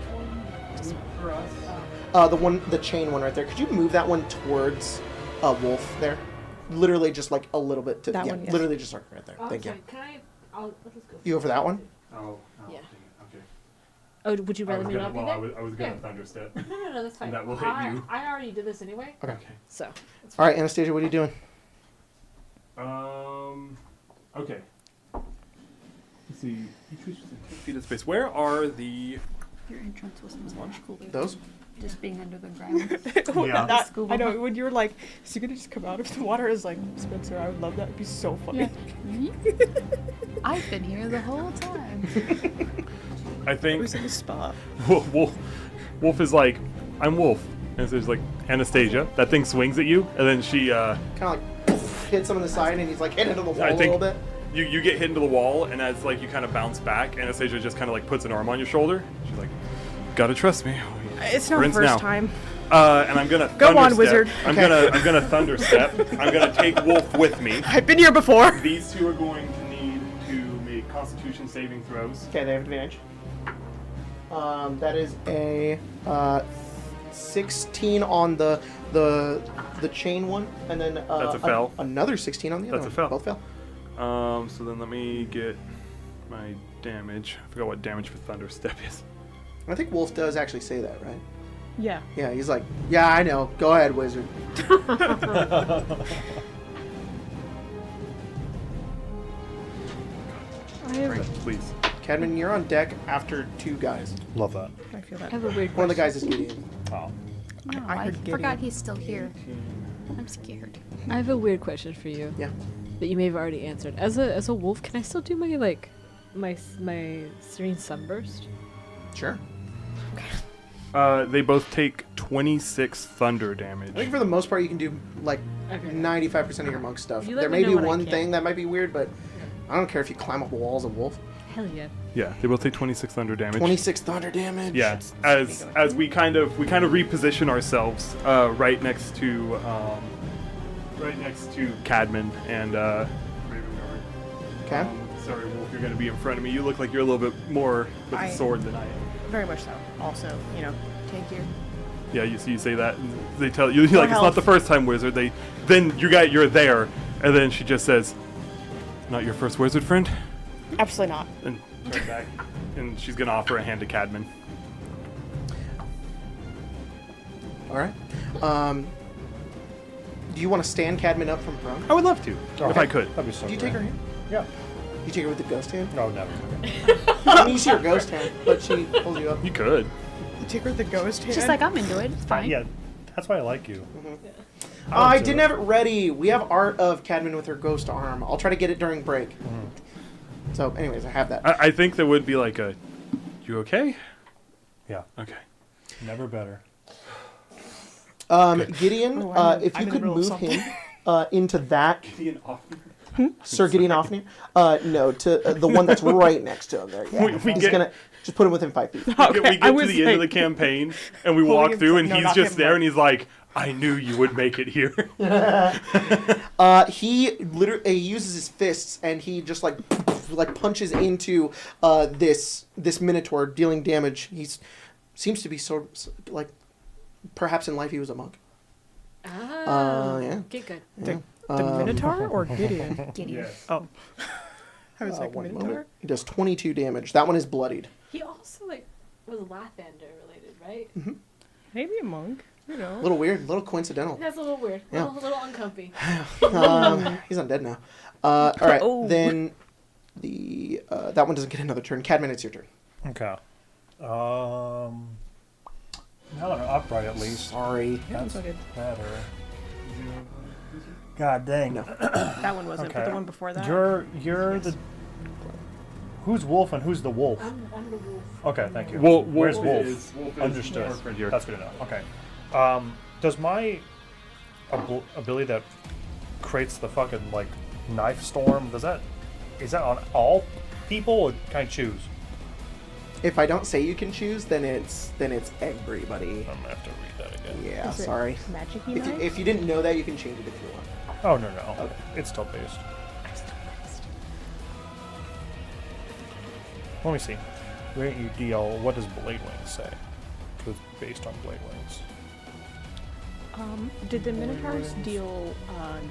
[SPEAKER 5] one?
[SPEAKER 2] The chain one right there. Could you move that one towards Wolf there? Literally just like a little bit to
[SPEAKER 1] That one, yes.
[SPEAKER 2] literally just like right there. Thank you.
[SPEAKER 7] Can I? Let's go.
[SPEAKER 2] You go for that one?
[SPEAKER 5] Oh,
[SPEAKER 7] Yeah.
[SPEAKER 5] dang it, okay.
[SPEAKER 7] Oh, would you
[SPEAKER 5] I
[SPEAKER 7] rather
[SPEAKER 5] was
[SPEAKER 7] me
[SPEAKER 5] gonna,
[SPEAKER 7] not be
[SPEAKER 5] well,
[SPEAKER 7] there?
[SPEAKER 5] I was gonna thunderstep.
[SPEAKER 7] No, that's fine.
[SPEAKER 5] That will hit you.
[SPEAKER 7] I already did this anyway,
[SPEAKER 2] Okay.
[SPEAKER 7] so.
[SPEAKER 2] All right, Anastasia, what are you doing?
[SPEAKER 5] Okay. Let's see. Each creature within 10 feet of space. Where are the
[SPEAKER 3] Your entrance was much cooler.
[SPEAKER 2] Those?
[SPEAKER 3] Just being under the ground.
[SPEAKER 6] Yeah.
[SPEAKER 1] That-
[SPEAKER 3] Scuba.
[SPEAKER 1] I know when you were like, "Is he gonna just come out of the water?" Is like, Spencer, I would love that. It'd be so funny.
[SPEAKER 3] I've been here the whole time.
[SPEAKER 5] I
[SPEAKER 1] It
[SPEAKER 5] think
[SPEAKER 1] was in the spa.
[SPEAKER 5] Wolf is like, I'm Wolf. And so there's like Anastasia. That thing swings at you, and then she,
[SPEAKER 2] Kind of like hits him on the side, and he's like hit into the wall
[SPEAKER 5] I
[SPEAKER 2] a
[SPEAKER 5] think
[SPEAKER 2] little bit.
[SPEAKER 5] you get hit into the wall, and as like you kind of bounce back, Anastasia just kind of like puts an arm on your shoulder. She's like, "Gotta trust me."
[SPEAKER 1] It's not
[SPEAKER 5] Rinse
[SPEAKER 1] first
[SPEAKER 5] now.
[SPEAKER 1] time.
[SPEAKER 5] And I'm gonna
[SPEAKER 1] Go on,
[SPEAKER 5] thunderstep.
[SPEAKER 1] wizard.
[SPEAKER 5] I'm
[SPEAKER 2] Okay.
[SPEAKER 5] gonna thunderstep. I'm gonna take Wolf with me.
[SPEAKER 1] I've been here before.
[SPEAKER 5] These two are going to need to make Constitution saving throws.
[SPEAKER 2] Okay, they have advantage. That is a 16 on the chain one, and then
[SPEAKER 5] That's a fail.
[SPEAKER 2] Another 16 on the other
[SPEAKER 5] That's a
[SPEAKER 2] one.
[SPEAKER 5] fail.
[SPEAKER 2] Both fail.
[SPEAKER 5] So then let me get my damage. I forgot what damage for thunderstep is.
[SPEAKER 2] I think Wolf does actually say that, right?
[SPEAKER 1] Yeah.
[SPEAKER 2] Yeah, he's like, yeah, I know. Go ahead, wizard.
[SPEAKER 5] Frank, please.
[SPEAKER 2] Cadman, you're on deck after 2 guys.
[SPEAKER 6] Love that.
[SPEAKER 1] I feel that.
[SPEAKER 7] I have a weird
[SPEAKER 2] One of the
[SPEAKER 7] question.
[SPEAKER 2] guys is Gideon.
[SPEAKER 6] Oh.
[SPEAKER 3] No,
[SPEAKER 1] I
[SPEAKER 3] I,
[SPEAKER 1] heard
[SPEAKER 3] forgot
[SPEAKER 1] Gideon.
[SPEAKER 3] he's still here. I'm scared.
[SPEAKER 7] I have a weird question for you
[SPEAKER 2] Yeah.
[SPEAKER 7] that you may have already answered. As a wolf, can I still do my my serene sunburst?
[SPEAKER 2] Sure.
[SPEAKER 5] They both take 26 thunder
[SPEAKER 2] I think
[SPEAKER 5] damage.
[SPEAKER 2] for the most part you can do like
[SPEAKER 7] Okay.
[SPEAKER 2] 95% of your monk stuff.
[SPEAKER 7] You let
[SPEAKER 2] There
[SPEAKER 7] me
[SPEAKER 2] may
[SPEAKER 7] know
[SPEAKER 2] be
[SPEAKER 7] when I
[SPEAKER 2] one
[SPEAKER 7] can.
[SPEAKER 2] thing that might be weird, but I don't care if you climb up walls of wolf.
[SPEAKER 7] Hell yeah.
[SPEAKER 5] Yeah, they both take 26 thunder damage.
[SPEAKER 2] 26 thunder damage.
[SPEAKER 5] Yeah, as we kind of reposition ourselves right next to Cadman and Ravenguard.
[SPEAKER 2] Okay.
[SPEAKER 5] Sorry, Wolf, you're gonna be in front of me. You look like you're a little bit more with
[SPEAKER 1] I-
[SPEAKER 5] the sword than I am.
[SPEAKER 1] Very much so. Also, tank gear.
[SPEAKER 5] Yeah, you say that, and they tell you like it's not
[SPEAKER 1] health.
[SPEAKER 5] the first time wizard. Then you're there, and then she just says, "Not your first wizard friend,"
[SPEAKER 1] Absolutely not.
[SPEAKER 5] and turn back, and she's gonna offer a hand to Cadman.
[SPEAKER 2] All right. Do you want to stand Cadman up from prone?
[SPEAKER 5] I would love to, if I could.
[SPEAKER 6] That'd be so
[SPEAKER 2] Do you
[SPEAKER 6] great.
[SPEAKER 2] take her hand?
[SPEAKER 6] Yeah.
[SPEAKER 2] You take her with the ghost hand?
[SPEAKER 6] No, never.
[SPEAKER 2] I mean, you see her ghost hand, but she pulls you up.
[SPEAKER 5] You could.
[SPEAKER 1] You take her the ghost hand.
[SPEAKER 3] Just like I'm into it. It's fine.
[SPEAKER 6] Yeah, that's why I like you.
[SPEAKER 2] I
[SPEAKER 6] do
[SPEAKER 2] didn't
[SPEAKER 6] it.
[SPEAKER 2] have it ready. We have art of Cadman with her ghost arm. I'll try to get it during break. So, anyways, I have that.
[SPEAKER 5] I think there would be like a, you okay?
[SPEAKER 6] Yeah,
[SPEAKER 5] Okay.
[SPEAKER 6] never better.
[SPEAKER 2] Gideon,
[SPEAKER 1] Oh, I'm
[SPEAKER 2] if
[SPEAKER 1] in
[SPEAKER 2] you
[SPEAKER 1] the
[SPEAKER 2] could
[SPEAKER 1] middle of
[SPEAKER 2] move him into that,
[SPEAKER 5] Gideon often.
[SPEAKER 2] Sir Gideon Offnir? No, to the one that's right next to him there. Yeah.
[SPEAKER 5] We
[SPEAKER 2] He's
[SPEAKER 5] get-
[SPEAKER 2] gonna just put him within 5 feet.
[SPEAKER 5] We
[SPEAKER 1] Okay,
[SPEAKER 5] get
[SPEAKER 1] I
[SPEAKER 5] to
[SPEAKER 1] was
[SPEAKER 5] the end of the
[SPEAKER 1] like-
[SPEAKER 5] campaign, and we
[SPEAKER 1] Pulling
[SPEAKER 5] walk
[SPEAKER 1] him
[SPEAKER 5] through,
[SPEAKER 1] to-
[SPEAKER 5] and
[SPEAKER 1] no,
[SPEAKER 5] he's
[SPEAKER 1] not
[SPEAKER 5] just
[SPEAKER 1] him,
[SPEAKER 5] there,
[SPEAKER 1] like-
[SPEAKER 5] and he's like, "I knew you would make it here."
[SPEAKER 2] He literally uses his fists and he just like punches into this minotaur, dealing damage. Seems to be so like perhaps in life he was a monk. Yeah.
[SPEAKER 7] Get good.
[SPEAKER 1] The Minotaur or Gideon?
[SPEAKER 3] Gideon.
[SPEAKER 1] Oh. I was like,
[SPEAKER 2] One
[SPEAKER 1] Minotaur?
[SPEAKER 2] moment. He does 22 damage. That one is bloodied.
[SPEAKER 7] He also was Lathander related, right?
[SPEAKER 1] Maybe a monk.
[SPEAKER 2] A little weird, a little coincidental.
[SPEAKER 7] That's a little weird.
[SPEAKER 2] Yeah.
[SPEAKER 7] A little uncomfy.
[SPEAKER 2] He's undead now. All right,
[SPEAKER 1] Oh.
[SPEAKER 2] then the that one doesn't get another turn. Cadman, it's your turn.
[SPEAKER 6] Okay. Now that I'm upright at least.
[SPEAKER 2] Sorry.
[SPEAKER 6] That's
[SPEAKER 1] okay.
[SPEAKER 6] better. God dang.
[SPEAKER 2] No.
[SPEAKER 1] That one wasn't, but
[SPEAKER 6] Okay.
[SPEAKER 1] the one before that.
[SPEAKER 6] You're the. Who's Wolf and who's the wolf?
[SPEAKER 7] I'm the wolf.
[SPEAKER 6] Okay, thank you.
[SPEAKER 5] Wolf
[SPEAKER 6] Where's Wolf?
[SPEAKER 5] is
[SPEAKER 6] Understood.
[SPEAKER 5] our friend here.
[SPEAKER 6] That's good enough. Okay. Does my ability that creates the fucking like knife storm? Is that on all people? Or can I choose?
[SPEAKER 2] If I don't say you can choose, then it's everybody.
[SPEAKER 6] I'm gonna have to read that again.
[SPEAKER 2] Yeah,
[SPEAKER 1] Is it
[SPEAKER 2] sorry.
[SPEAKER 1] Magic-y
[SPEAKER 2] If you,
[SPEAKER 1] knife?
[SPEAKER 2] if you didn't know that, you can change it if you want.
[SPEAKER 6] Oh no. It's still based. Let me see. Rate you deal. What does Blade Wings say? 'Cause it's based on Blade Wings.
[SPEAKER 1] Did the Minotaurs deal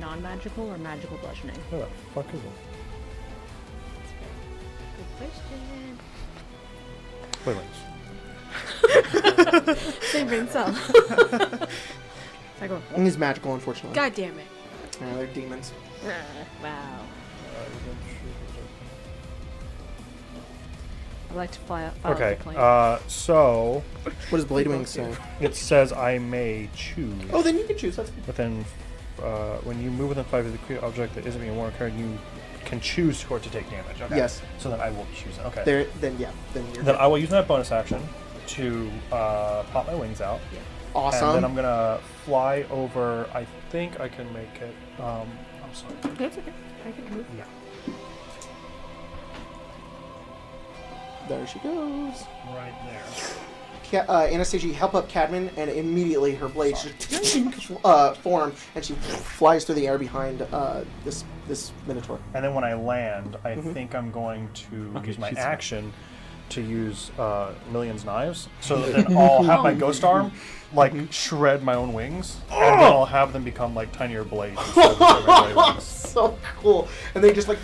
[SPEAKER 1] non-magical or magical bludgeoning?
[SPEAKER 6] Who the fuck is it?
[SPEAKER 7] Good question.
[SPEAKER 6] Blade Wings.
[SPEAKER 7] Same brain cell.
[SPEAKER 1] I go,
[SPEAKER 2] He's magical, unfortunately.
[SPEAKER 7] God damn it.
[SPEAKER 2] They're demons.
[SPEAKER 7] Wow. I like to fly out.
[SPEAKER 6] Okay.
[SPEAKER 7] The plane.
[SPEAKER 6] So
[SPEAKER 2] What does Blade Wing say?
[SPEAKER 6] it says I may choose
[SPEAKER 2] Oh, then you can choose. That's
[SPEAKER 6] within. When you move within 5 of the creature object that isn't being worn card, you can choose for it to take damage. Okay.
[SPEAKER 2] Yes.
[SPEAKER 6] So then I will choose it. Okay.
[SPEAKER 2] there. Then yeah. Then you're
[SPEAKER 6] Then
[SPEAKER 2] good.
[SPEAKER 6] I will use that bonus action to pop my wings out.
[SPEAKER 2] Awesome.
[SPEAKER 6] And then I'm gonna fly over. I think I can make it. I'm sorry.
[SPEAKER 1] That's okay. I can move.
[SPEAKER 6] Yeah.
[SPEAKER 2] There she goes.
[SPEAKER 6] Right there.
[SPEAKER 2] Anastasia, you help up Cadman, and immediately her blades just form, and she flies through the air behind this Minotaur.
[SPEAKER 6] And then when I land, I
[SPEAKER 2] Mm-hmm.
[SPEAKER 6] think I'm going to
[SPEAKER 5] Okay,
[SPEAKER 6] use my
[SPEAKER 5] she's-
[SPEAKER 6] action to use Million's knives. So that then I'll have my ghost arm like shred my own wings, and then I'll have them become like tinier blades instead of regular wings.
[SPEAKER 2] So cool. And they just like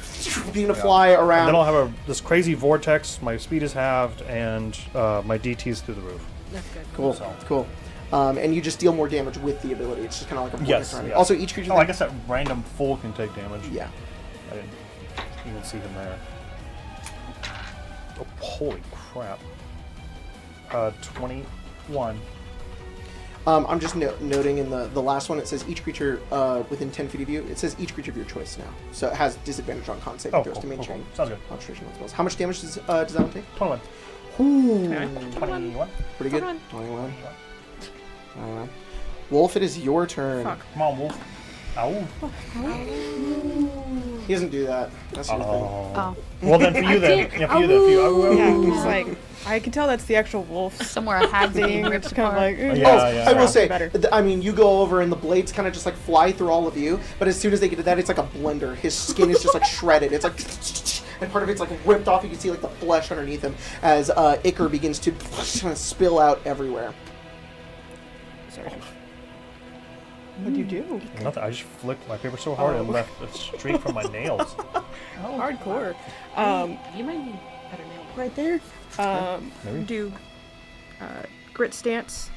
[SPEAKER 2] begin to fly around.
[SPEAKER 6] And then I'll have this crazy vortex. My speed is halved, and my DT is through the roof.
[SPEAKER 7] That's good.
[SPEAKER 2] Cool.
[SPEAKER 6] So-
[SPEAKER 2] Cool. And you just deal more damage with the ability. It's just kind of like a vortex
[SPEAKER 6] Yes.
[SPEAKER 2] around it.
[SPEAKER 6] yes.
[SPEAKER 2] Also, each creature.
[SPEAKER 6] Oh, I guess that random fool can take damage.
[SPEAKER 2] Yeah.
[SPEAKER 6] I didn't even see him there. Oh, holy crap. 21.
[SPEAKER 2] I'm just noting in the last one, it says each creature within 10 feet of you. It says each creature of your choice now. So it has disadvantage on con saving
[SPEAKER 6] Oh,
[SPEAKER 2] throws
[SPEAKER 6] cool,
[SPEAKER 2] to
[SPEAKER 6] cool,
[SPEAKER 2] maintain
[SPEAKER 6] cool. Sounds good.
[SPEAKER 2] concentration on spells. How much damage does that one take?
[SPEAKER 6] 21.
[SPEAKER 2] Ooh,
[SPEAKER 6] 21.
[SPEAKER 2] pretty good.
[SPEAKER 7] 21.
[SPEAKER 2] 21. 21. Wolf, it is your turn.
[SPEAKER 1] Fuck.
[SPEAKER 6] Come on, Wolf. Ow.
[SPEAKER 2] He doesn't do that. That's your thing.
[SPEAKER 6] Oh. Well, then for you then. Yeah, for you then. For you.
[SPEAKER 1] Yeah, it's like I can tell that's the actual wolf
[SPEAKER 3] Somewhere a hag's being
[SPEAKER 1] thing.
[SPEAKER 3] ripped
[SPEAKER 1] It's kind of
[SPEAKER 3] apart.
[SPEAKER 1] like
[SPEAKER 6] Yeah,
[SPEAKER 2] I will say,
[SPEAKER 1] better.
[SPEAKER 2] I mean, you go over and the blades kind of just like fly through all of you, but as soon as they get to that, it's like a blender. His skin is just like shredded. It's like, and part of it's like ripped off. You can see like the flesh underneath him as ichor begins to kind of spill out everywhere.
[SPEAKER 1] Sorry. What do you do?
[SPEAKER 6] Nothing. I just flicked my paper so hard and left a streak from my nails.
[SPEAKER 1] Hardcore.
[SPEAKER 7] You might need better nails.
[SPEAKER 1] Right there.
[SPEAKER 6] Maybe.
[SPEAKER 1] Do grit stance.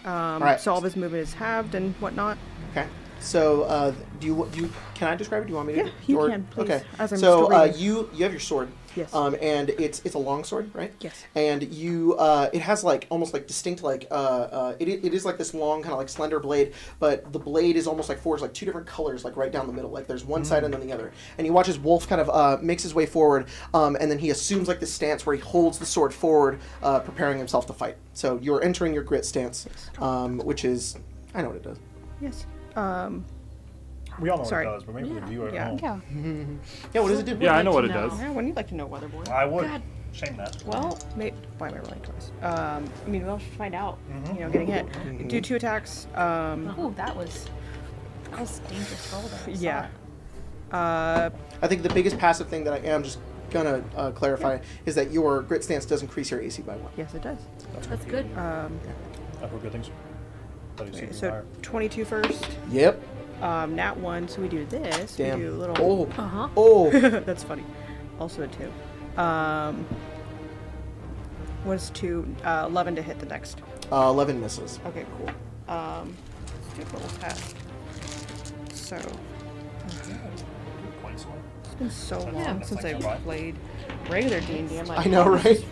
[SPEAKER 2] Right.
[SPEAKER 1] So all of his movement is halved and whatnot.
[SPEAKER 2] Okay. So, do you? Can I describe it? Do you want me to?
[SPEAKER 1] Yeah, you
[SPEAKER 2] Or-
[SPEAKER 1] can, please,
[SPEAKER 2] Okay.
[SPEAKER 1] as I'm
[SPEAKER 2] So,
[SPEAKER 1] still reading.
[SPEAKER 2] you have your sword.
[SPEAKER 1] Yes.
[SPEAKER 2] And it's a long sword, right?
[SPEAKER 1] Yes.
[SPEAKER 2] And you, it has like almost like distinct like it is like this long kind of like slender blade, but the blade is almost like forged like two different colors like right down the middle. Like there's one side and then the other. And you watch as Wolf kind of makes his way forward, and then he assumes like this stance where he holds the sword forward, preparing himself to fight. So you're entering your grit stance, which is I know what it does.
[SPEAKER 1] Yes.
[SPEAKER 6] We all know
[SPEAKER 1] Sorry.
[SPEAKER 6] what it does, but maybe the viewer at
[SPEAKER 1] Yeah.
[SPEAKER 6] home.
[SPEAKER 3] Yeah.
[SPEAKER 2] Yeah, what does it do?
[SPEAKER 5] Yeah, I
[SPEAKER 7] like
[SPEAKER 5] know
[SPEAKER 7] to
[SPEAKER 5] what it
[SPEAKER 7] know.
[SPEAKER 5] does.
[SPEAKER 1] Yeah, when you'd like to know, weather boy.
[SPEAKER 6] I would.
[SPEAKER 7] God.
[SPEAKER 6] Shame that.
[SPEAKER 1] Well, why am I rolling twice? I mean, we'll find out. You know, getting hit. Do 2 attacks.
[SPEAKER 3] Ooh, that was a dangerous roll there. I saw
[SPEAKER 1] Yeah.
[SPEAKER 3] it.
[SPEAKER 2] I think the biggest passive thing that I am just gonna clarify is that your grit stance does increase your AC by 1.
[SPEAKER 1] Yes, it does.
[SPEAKER 7] That's good.
[SPEAKER 6] I've heard good things. Thought you said
[SPEAKER 1] Okay,
[SPEAKER 6] you
[SPEAKER 1] so
[SPEAKER 6] higher.
[SPEAKER 1] 22 first.
[SPEAKER 2] Yep.
[SPEAKER 1] Nat 1. So we do this.
[SPEAKER 2] Damn.
[SPEAKER 1] We do a little.
[SPEAKER 2] Oh.
[SPEAKER 7] Uh-huh.
[SPEAKER 2] Oh.
[SPEAKER 1] That's funny. Also a 2. Was 2 11 to hit the next.
[SPEAKER 2] 11 misses.
[SPEAKER 1] Okay, cool. Let's do a little test. So
[SPEAKER 6] Quite slow.
[SPEAKER 1] it's been so long
[SPEAKER 6] Yeah,
[SPEAKER 1] since
[SPEAKER 6] that's like
[SPEAKER 1] I
[SPEAKER 6] survive.
[SPEAKER 1] played regular D&D. I'm like,
[SPEAKER 2] I know, right?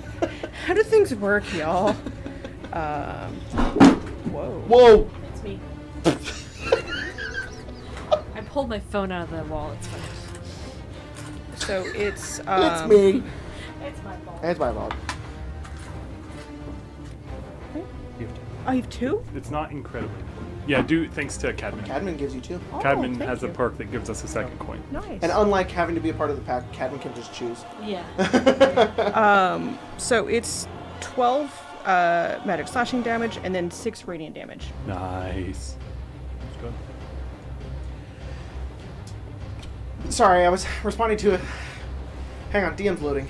[SPEAKER 1] how do things work, y'all? Whoa.
[SPEAKER 2] Whoa!
[SPEAKER 7] It's me. I pulled my phone out of the wall. It's fine.
[SPEAKER 1] So it's
[SPEAKER 2] It's me.
[SPEAKER 7] It's my fault.
[SPEAKER 2] It's my fault.
[SPEAKER 6] You have to.
[SPEAKER 1] I have 2.
[SPEAKER 5] It's not incredibly important. Yeah, thanks to Cadman.
[SPEAKER 2] Cadman gives you 2.
[SPEAKER 1] Oh,
[SPEAKER 5] Cadman
[SPEAKER 1] thank
[SPEAKER 5] has a
[SPEAKER 1] you.
[SPEAKER 5] perk that gives us a second coin.
[SPEAKER 1] Nice.
[SPEAKER 2] And unlike having to be a part of the pack, Cadman can just choose.
[SPEAKER 7] Yeah.
[SPEAKER 1] So it's 12 magic slashing damage and then 6 radiant damage.
[SPEAKER 5] Nice.
[SPEAKER 6] That's good.
[SPEAKER 2] Sorry, I was responding to a... Hang on, DM's loading.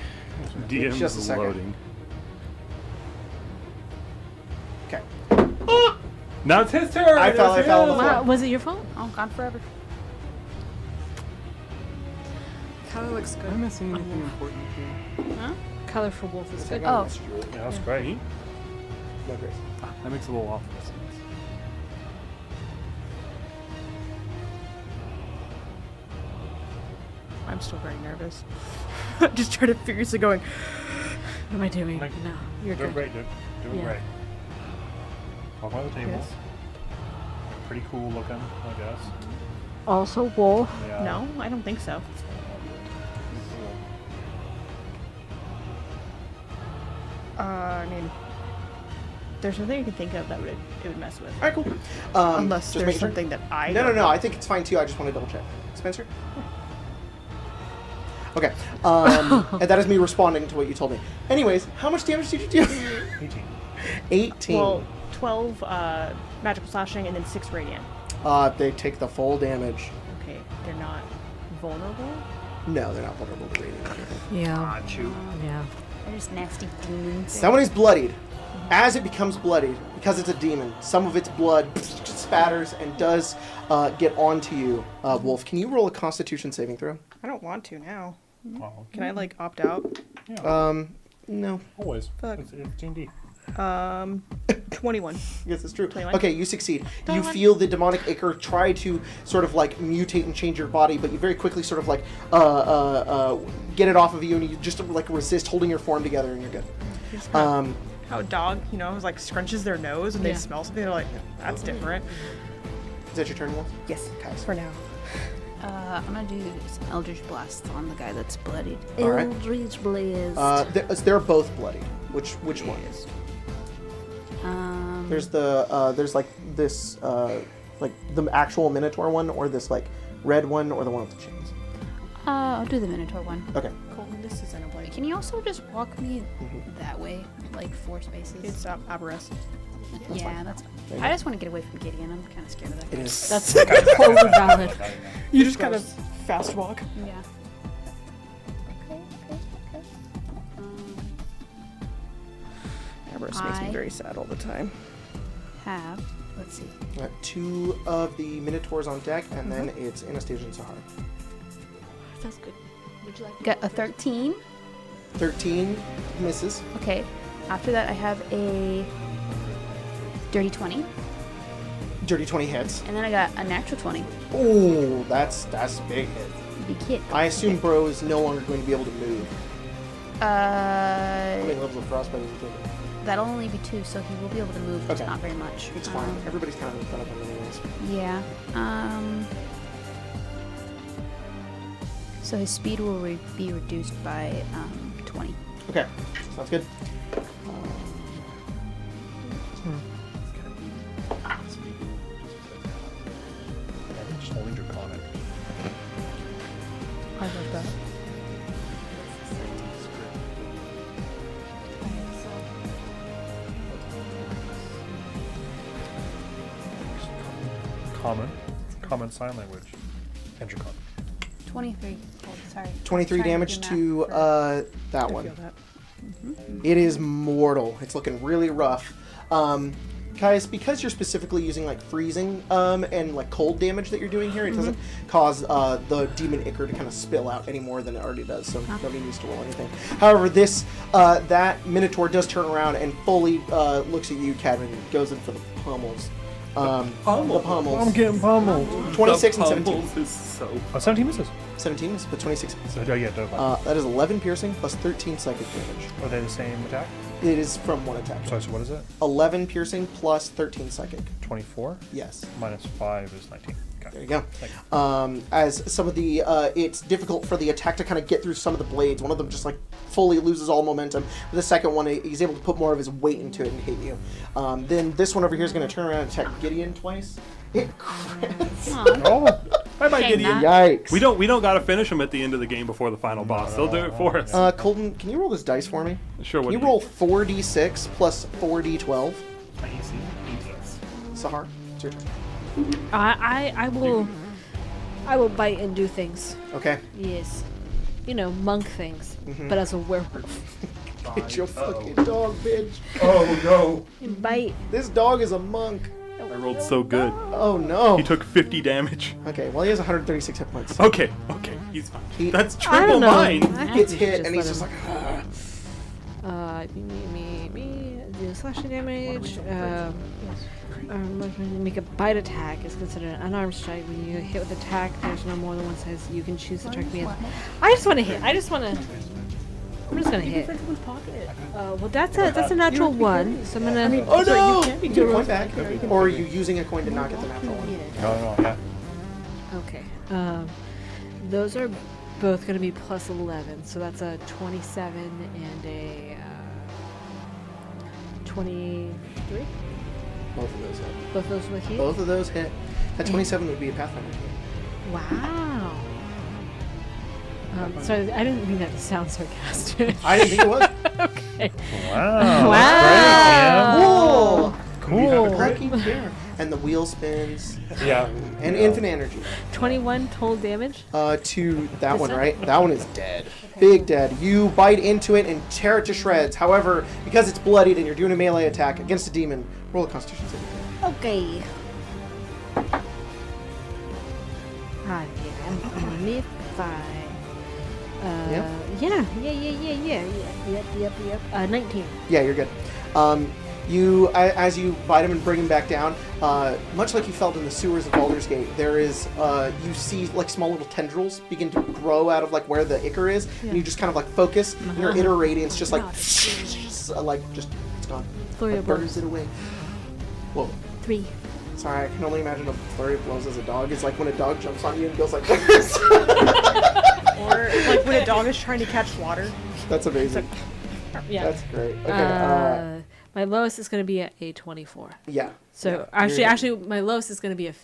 [SPEAKER 5] DM's
[SPEAKER 2] Just a second.
[SPEAKER 5] loading.
[SPEAKER 2] Okay.
[SPEAKER 5] Now it's his turn.
[SPEAKER 2] I fell on the
[SPEAKER 7] Wow,
[SPEAKER 2] floor.
[SPEAKER 7] was it your fault?
[SPEAKER 3] Oh, gone forever.
[SPEAKER 7] Color looks
[SPEAKER 5] Am I
[SPEAKER 7] good.
[SPEAKER 5] missing anything important here?
[SPEAKER 7] Color for wolf is good.
[SPEAKER 3] Oh.
[SPEAKER 6] Yeah, that's great.
[SPEAKER 2] No, Grace.
[SPEAKER 5] Ah, that makes a little awful.
[SPEAKER 1] I'm still very nervous. Just trying to furiously going.
[SPEAKER 7] What am I doing?
[SPEAKER 6] Like,
[SPEAKER 7] No, you're
[SPEAKER 6] Doing
[SPEAKER 7] good.
[SPEAKER 6] great, dude. Doing
[SPEAKER 7] Yeah.
[SPEAKER 6] great. Walk by the table.
[SPEAKER 1] Yes.
[SPEAKER 6] Pretty cool looking, I guess.
[SPEAKER 7] Also, wolf.
[SPEAKER 6] Yeah.
[SPEAKER 1] No, I don't think so. I mean, there's nothing you can think of that it would mess with.
[SPEAKER 2] All right, cool.
[SPEAKER 1] Unless
[SPEAKER 2] just
[SPEAKER 1] there's
[SPEAKER 2] making sure.
[SPEAKER 1] something that I
[SPEAKER 2] No,
[SPEAKER 1] don't
[SPEAKER 2] no.
[SPEAKER 1] know.
[SPEAKER 2] I think it's fine too. I just want to double check. Spencer. Okay. And that is me responding to what you told me. Anyways, how much damage did you do?
[SPEAKER 6] 18.
[SPEAKER 2] 18.
[SPEAKER 1] Well, 12 magical slashing and then 6 radiant.
[SPEAKER 2] They take the full damage.
[SPEAKER 1] Okay, they're not vulnerable.
[SPEAKER 2] No, they're not vulnerable to radiant.
[SPEAKER 7] Yeah. Yeah.
[SPEAKER 3] They're just nasty demons.
[SPEAKER 2] Someone is bloodied. As it becomes bloodied, because it's a demon, some of its blood spatters and does get onto you, Wolf. Can you roll a Constitution saving throw?
[SPEAKER 1] I don't want to now.
[SPEAKER 6] Oh,
[SPEAKER 1] Can I like opt out?
[SPEAKER 6] yeah.
[SPEAKER 2] No.
[SPEAKER 6] Always.
[SPEAKER 1] Fuck.
[SPEAKER 6] It's D&D.
[SPEAKER 1] 21.
[SPEAKER 2] Yes, it's true.
[SPEAKER 1] 21.
[SPEAKER 2] Okay, you succeed. You
[SPEAKER 1] 21.
[SPEAKER 2] feel the demonic ichor try to sort of like mutate and change your body, but you very quickly sort of like get it off of you, and you just like resist, holding your form together, and you're good.
[SPEAKER 1] Just kinda how a dog, like scrunches their nose and
[SPEAKER 7] Yeah.
[SPEAKER 1] they smell something. They're like, that's different.
[SPEAKER 2] Is that your turn, Wolf?
[SPEAKER 1] Yes,
[SPEAKER 2] Okay.
[SPEAKER 1] for now.
[SPEAKER 3] I'm gonna do some Eldritch Blast on the guy that's bloodied.
[SPEAKER 2] All right.
[SPEAKER 7] Eldritch Blaze.
[SPEAKER 2] They're both bloody. Which one? There's there's like this like the actual Minotaur one, or this like red one, or the one with the chains.
[SPEAKER 3] I'll do the Minotaur one.
[SPEAKER 2] Okay.
[SPEAKER 1] Colton, this isn't a blade.
[SPEAKER 3] Can you also just walk me that way, like 4 spaces?
[SPEAKER 1] It's Aberrest.
[SPEAKER 3] yeah, that's
[SPEAKER 2] There
[SPEAKER 3] fine.
[SPEAKER 2] you
[SPEAKER 3] I
[SPEAKER 2] go.
[SPEAKER 3] just want to get away from Gideon. I'm kind of scared of that.
[SPEAKER 2] It is.
[SPEAKER 7] That's totally valid.
[SPEAKER 1] You just kind of fast walk.
[SPEAKER 3] Yeah.
[SPEAKER 1] Aberrest makes me
[SPEAKER 3] I-
[SPEAKER 1] very sad all the time.
[SPEAKER 3] Let's see.
[SPEAKER 2] Got 2 of the Minotaurs on deck, and then it's Anastasia and Sahara.
[SPEAKER 7] That's good. Would you like
[SPEAKER 3] Got a 13.
[SPEAKER 2] 13 misses.
[SPEAKER 3] Okay. After that, I have a dirty 20,
[SPEAKER 2] Dirty 20 hits.
[SPEAKER 3] and then I got a natural 20.
[SPEAKER 2] Ooh, that's a big hit.
[SPEAKER 3] Big hit.
[SPEAKER 2] I assume Bro is no longer going to be able to move. How many
[SPEAKER 3] Uh,
[SPEAKER 2] levels of frostbite is he taking?
[SPEAKER 3] that'll only be 2, so he will be able to move, just
[SPEAKER 2] Okay.
[SPEAKER 3] not very much.
[SPEAKER 2] It's fine. Everybody's kind of in front of him anyways.
[SPEAKER 3] Yeah. So his speed will be reduced by 20.
[SPEAKER 2] Okay, sounds good.
[SPEAKER 6] Just holding draconic.
[SPEAKER 1] I love that.
[SPEAKER 6] Common sign language. And draconic.
[SPEAKER 3] 23. Oh, sorry.
[SPEAKER 2] 23
[SPEAKER 3] Trying
[SPEAKER 2] damage
[SPEAKER 3] do
[SPEAKER 2] to
[SPEAKER 3] math for-
[SPEAKER 2] that
[SPEAKER 1] I
[SPEAKER 2] one.
[SPEAKER 1] feel that.
[SPEAKER 2] It is mortal. It's looking really rough. Caius, because you're specifically using like freezing and like cold damage that you're doing here, it doesn't cause the demon ichor to kind of spill out any more than it already does, so nobody needs to roll anything. However, this that Minotaur does turn around and fully looks at you, Cadman, and goes in for the pummels. The pummels.
[SPEAKER 6] getting pummeled.
[SPEAKER 2] 26
[SPEAKER 4] The
[SPEAKER 2] and 17.
[SPEAKER 4] pummels is so.
[SPEAKER 6] 17 misses.
[SPEAKER 2] 17 is, but 26 hits.
[SPEAKER 6] So, yeah, no,
[SPEAKER 2] That is 11 piercing plus 13 psychic damage.
[SPEAKER 6] Are they the same attack?
[SPEAKER 2] It is from one attack.
[SPEAKER 6] Sorry, so what is it?
[SPEAKER 2] 11 piercing plus 13 psychic.
[SPEAKER 6] 24
[SPEAKER 2] Yes.
[SPEAKER 6] minus 5 is 19.
[SPEAKER 2] There
[SPEAKER 6] Okay.
[SPEAKER 2] you go.
[SPEAKER 6] Thank
[SPEAKER 2] As some of the, it's difficult for the attack to kind of get through some of the blades. One of them just like fully loses all momentum. The second one, he's able to put more of his weight into it and hit you. Then this one over here is going to turn around and attack Gideon twice. It crits.
[SPEAKER 6] Oh,
[SPEAKER 5] Bye bye,
[SPEAKER 3] Shame
[SPEAKER 5] Gideon.
[SPEAKER 3] that.
[SPEAKER 2] Yikes.
[SPEAKER 5] We don't gotta finish him at the end of the game before the final boss. They'll do it for us.
[SPEAKER 2] Colton, can you roll this dice for me?
[SPEAKER 5] Sure.
[SPEAKER 2] Can
[SPEAKER 5] What
[SPEAKER 2] you
[SPEAKER 5] do
[SPEAKER 2] roll 4d6 plus 4d12?
[SPEAKER 5] Yes.
[SPEAKER 2] Sahar, it's your turn.
[SPEAKER 7] I will bite and do things.
[SPEAKER 2] Okay.
[SPEAKER 7] Yes. You know, monk things. But as a werewolf.
[SPEAKER 2] It's your fucking dog, bitch.
[SPEAKER 5] Oh no!
[SPEAKER 7] Bite.
[SPEAKER 2] This dog is a monk.
[SPEAKER 5] I rolled so good.
[SPEAKER 2] Oh no.
[SPEAKER 5] He took 50 damage.
[SPEAKER 2] Okay, well he has 136 hit points.
[SPEAKER 5] Okay, he's fine.
[SPEAKER 2] He-
[SPEAKER 5] That's
[SPEAKER 7] I
[SPEAKER 5] triple
[SPEAKER 7] don't know.
[SPEAKER 5] mine.
[SPEAKER 7] I
[SPEAKER 2] Gets
[SPEAKER 7] think we should
[SPEAKER 2] hit and he's just
[SPEAKER 7] let
[SPEAKER 2] like,
[SPEAKER 7] him- me, do slashing damage. Make a bite attack is considered an unarmed strike. When you hit with attack, there's no more than one size. You can choose to target me. I just want to hit. I just want to.
[SPEAKER 3] What?
[SPEAKER 7] I just want to.
[SPEAKER 3] What?
[SPEAKER 7] I just want to. I'm just gonna hit.
[SPEAKER 1] someone's pocket.
[SPEAKER 7] Well, that's a natural one. So I'm gonna.
[SPEAKER 2] Oh no!
[SPEAKER 1] you can be
[SPEAKER 2] You get a
[SPEAKER 1] doing
[SPEAKER 2] coin back, or are you using a coin to not get the natural one?
[SPEAKER 6] No, yeah.
[SPEAKER 7] Okay. Those are both gonna be plus 11. So that's a 27 and a 23.
[SPEAKER 2] Both of those hit.
[SPEAKER 7] Both of those with you.
[SPEAKER 2] Both of those hit. That 27 would be a Pathfinder.
[SPEAKER 7] Wow. So I didn't mean that to sound sarcastic.
[SPEAKER 2] I didn't think it was.
[SPEAKER 7] Okay.
[SPEAKER 6] Wow.
[SPEAKER 7] Wow.
[SPEAKER 6] That's great, yeah.
[SPEAKER 2] Cool. Lucky chair. And the wheel spins.
[SPEAKER 6] Yeah.
[SPEAKER 2] And infinite energy.
[SPEAKER 7] 21 total damage.
[SPEAKER 2] To that one, right? That one is dead. Big dead. You bite into it and tear it to shreds. However, because it's bloodied and you're doing a melee attack against a demon, roll a Constitution saving throw.
[SPEAKER 3] Okay.
[SPEAKER 7] Ah, yeah. I'm mid 5.
[SPEAKER 2] Yep.
[SPEAKER 7] Yeah. 19.
[SPEAKER 2] Yeah, you're good. You, as you bite him and bring him back down, much like you felt in the sewers of Baldur's Gate, there is, you see like small little tendrils begin to grow out of like where the ichor is, and you just kind of like focus, and your inner radiance just like, it's gone.
[SPEAKER 7] Flurry
[SPEAKER 2] Like,
[SPEAKER 7] of blows.
[SPEAKER 2] burns it away. Whoa.
[SPEAKER 7] 3.
[SPEAKER 2] Sorry, I can only imagine a flurry of blows as a dog. It's like when a dog jumps on you and goes like this.
[SPEAKER 1] Or like when a dog is trying to catch water.
[SPEAKER 2] That's amazing.
[SPEAKER 7] Yeah.
[SPEAKER 2] That's great. Okay.
[SPEAKER 7] My lowest is going to be a 24.
[SPEAKER 2] Yeah.
[SPEAKER 7] So
[SPEAKER 2] yeah, you're
[SPEAKER 7] actually, my lowest is going to be a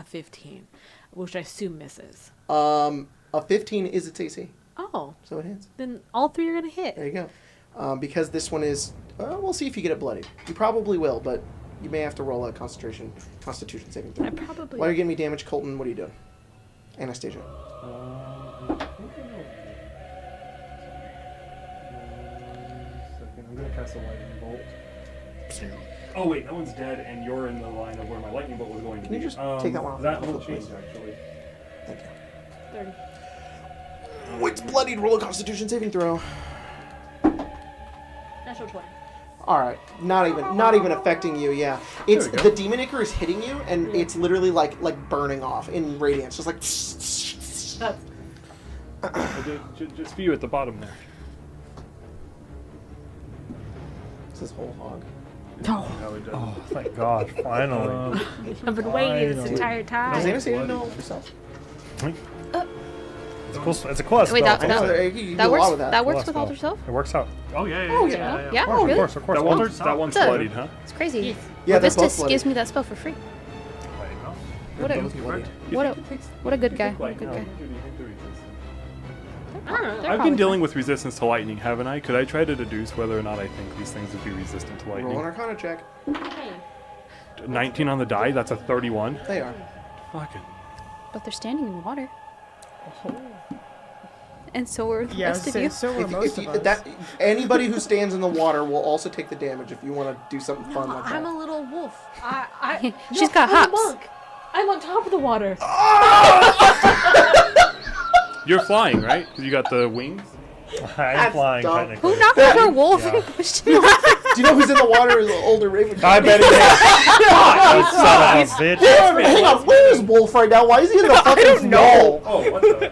[SPEAKER 7] 15, which I assume misses.
[SPEAKER 2] A 15 is its AC,
[SPEAKER 7] Oh,
[SPEAKER 2] so it hits.
[SPEAKER 7] then all 3 are going to hit.
[SPEAKER 2] There you go. Because this one is, we'll see if you get it bloodied. You probably will, but you may have to roll a Constitution saving throw.
[SPEAKER 7] I probably.
[SPEAKER 2] While you're giving me damage, Colton, what are you doing? Anastasia.
[SPEAKER 5] I'm gonna cast a lightning bolt. Oh wait, that one's dead, and you're in the line of where my lightning bolt was going to
[SPEAKER 2] Can you
[SPEAKER 5] be.
[SPEAKER 2] just take that one off?
[SPEAKER 5] That won't change actually.
[SPEAKER 2] Thank you.
[SPEAKER 7] 30.
[SPEAKER 2] Oh, it's bloodied. Roll a Constitution saving throw.
[SPEAKER 7] Natural 20.
[SPEAKER 2] All right, not even affecting you. Yeah, it's
[SPEAKER 5] There we go.
[SPEAKER 2] the demon ichor is hitting you, and it's literally like burning off in radiance, just like.
[SPEAKER 5] Just for you at the bottom there.
[SPEAKER 2] It's this whole hog.
[SPEAKER 7] Oh,
[SPEAKER 5] How it does.
[SPEAKER 6] Oh, thank God, finally.
[SPEAKER 7] I've been waiting this
[SPEAKER 6] Finally.
[SPEAKER 7] entire
[SPEAKER 2] Does
[SPEAKER 7] time.
[SPEAKER 2] Anastasia know herself?
[SPEAKER 6] It's a cool. It's a cool spell.
[SPEAKER 3] Wait,
[SPEAKER 2] I know you can do a lot with that.
[SPEAKER 3] That works
[SPEAKER 6] Cool
[SPEAKER 3] with
[SPEAKER 6] spell.
[SPEAKER 3] Alter Self?
[SPEAKER 6] It works out.
[SPEAKER 5] Oh yeah,
[SPEAKER 2] Oh,
[SPEAKER 5] yeah.
[SPEAKER 2] yeah.
[SPEAKER 3] Yeah?
[SPEAKER 6] Of
[SPEAKER 3] Really?
[SPEAKER 6] course, of course.
[SPEAKER 5] That one's
[SPEAKER 3] It's a-
[SPEAKER 5] bloodied, huh?
[SPEAKER 3] It's crazy.
[SPEAKER 2] Yeah, they're both
[SPEAKER 3] Vistus
[SPEAKER 2] bloodied.
[SPEAKER 3] gives me that spell for free.
[SPEAKER 6] There you go.
[SPEAKER 3] What a,
[SPEAKER 2] Both bloodied.
[SPEAKER 3] what a good guy. What a good guy. They're
[SPEAKER 5] I've
[SPEAKER 3] probably
[SPEAKER 5] been dealing with resistance to lightning, haven't I? Could I try to deduce whether or not I think these things would be resistant to
[SPEAKER 2] Roll an
[SPEAKER 5] lightning?
[SPEAKER 2] Arcana check.
[SPEAKER 5] 19 on the die, that's a 31.
[SPEAKER 2] They are.
[SPEAKER 5] Fucking.
[SPEAKER 3] But they're standing in the water. And so are the
[SPEAKER 1] Yeah,
[SPEAKER 3] rest of you.
[SPEAKER 1] so were most of us.
[SPEAKER 2] That anybody who stands in the water will also take the damage if you want to do something fun like
[SPEAKER 7] I'm
[SPEAKER 2] that.
[SPEAKER 7] a little wolf.
[SPEAKER 3] She's got
[SPEAKER 7] I'm a
[SPEAKER 3] hops.
[SPEAKER 7] monk. I'm on top of the water.
[SPEAKER 5] You're flying, right? 'Cause you got the wings.
[SPEAKER 6] I'm flying
[SPEAKER 2] dumb.
[SPEAKER 6] technically.
[SPEAKER 3] Who knocked over a wolf
[SPEAKER 6] Yeah.
[SPEAKER 3] and pushed him off?
[SPEAKER 2] Do you know who's in the water? Is the older Raven.
[SPEAKER 6] I bet it is. You son of a bitch.
[SPEAKER 2] Hang on, where is Wolf right now? Why is he in the fucking snow?
[SPEAKER 5] Oh, what the?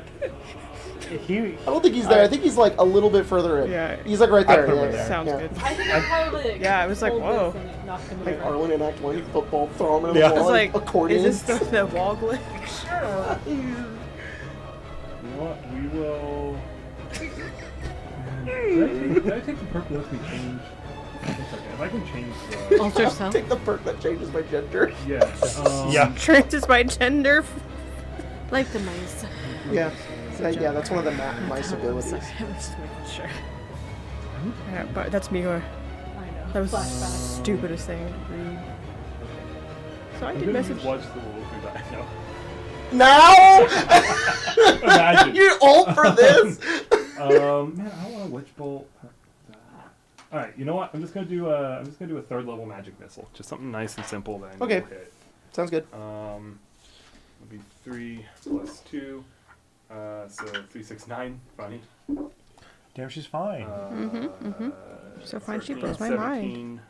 [SPEAKER 6] He,
[SPEAKER 2] I don't think he's there. I think he's like a little bit further in.
[SPEAKER 1] Yeah.
[SPEAKER 2] He's like right
[SPEAKER 6] I
[SPEAKER 2] there.
[SPEAKER 6] put him
[SPEAKER 2] Yeah,
[SPEAKER 6] in there.
[SPEAKER 1] Sounds
[SPEAKER 2] yeah.
[SPEAKER 1] good.
[SPEAKER 7] I think I probably.
[SPEAKER 1] Yeah, I was like,
[SPEAKER 7] pulled
[SPEAKER 1] whoa.
[SPEAKER 7] this and knocked him
[SPEAKER 2] Like
[SPEAKER 7] over.
[SPEAKER 2] Arlen in Act 1, football, throw him in the
[SPEAKER 6] Yeah.
[SPEAKER 1] I
[SPEAKER 2] wall,
[SPEAKER 1] was like,
[SPEAKER 2] accordion.
[SPEAKER 1] is this the wall glitch?
[SPEAKER 5] You know what? We will. Did I take the perk that lets me change? If I can change the.
[SPEAKER 7] Alter self.
[SPEAKER 2] Take the perk that changes my gender.
[SPEAKER 5] Yeah.
[SPEAKER 6] yeah.
[SPEAKER 1] Trans is my gender.
[SPEAKER 7] Like the mice.
[SPEAKER 2] Yeah. Yeah, that's one of the mice abilities.
[SPEAKER 7] I was just making sure.
[SPEAKER 1] Yeah, but that's me.
[SPEAKER 7] I know.
[SPEAKER 1] That was the
[SPEAKER 7] Flashback.
[SPEAKER 1] stupidest thing to read. So I
[SPEAKER 5] I'm
[SPEAKER 1] did
[SPEAKER 5] gonna
[SPEAKER 1] message.
[SPEAKER 5] watch the wolf who died. No.
[SPEAKER 2] Now!
[SPEAKER 5] Imagine.
[SPEAKER 2] You're old for this!
[SPEAKER 5] Man, I want a witch bolt. All right, you know what? I'm just gonna do a third level magic missile, just something nice and simple that I know
[SPEAKER 2] Okay.
[SPEAKER 5] will hit.
[SPEAKER 2] Sounds good.
[SPEAKER 5] It'll be 3 plus 2, so 3, 6, 9. Funny.
[SPEAKER 6] Damn, she's fine.
[SPEAKER 1] So fine, she
[SPEAKER 5] 13,
[SPEAKER 1] blows my mind.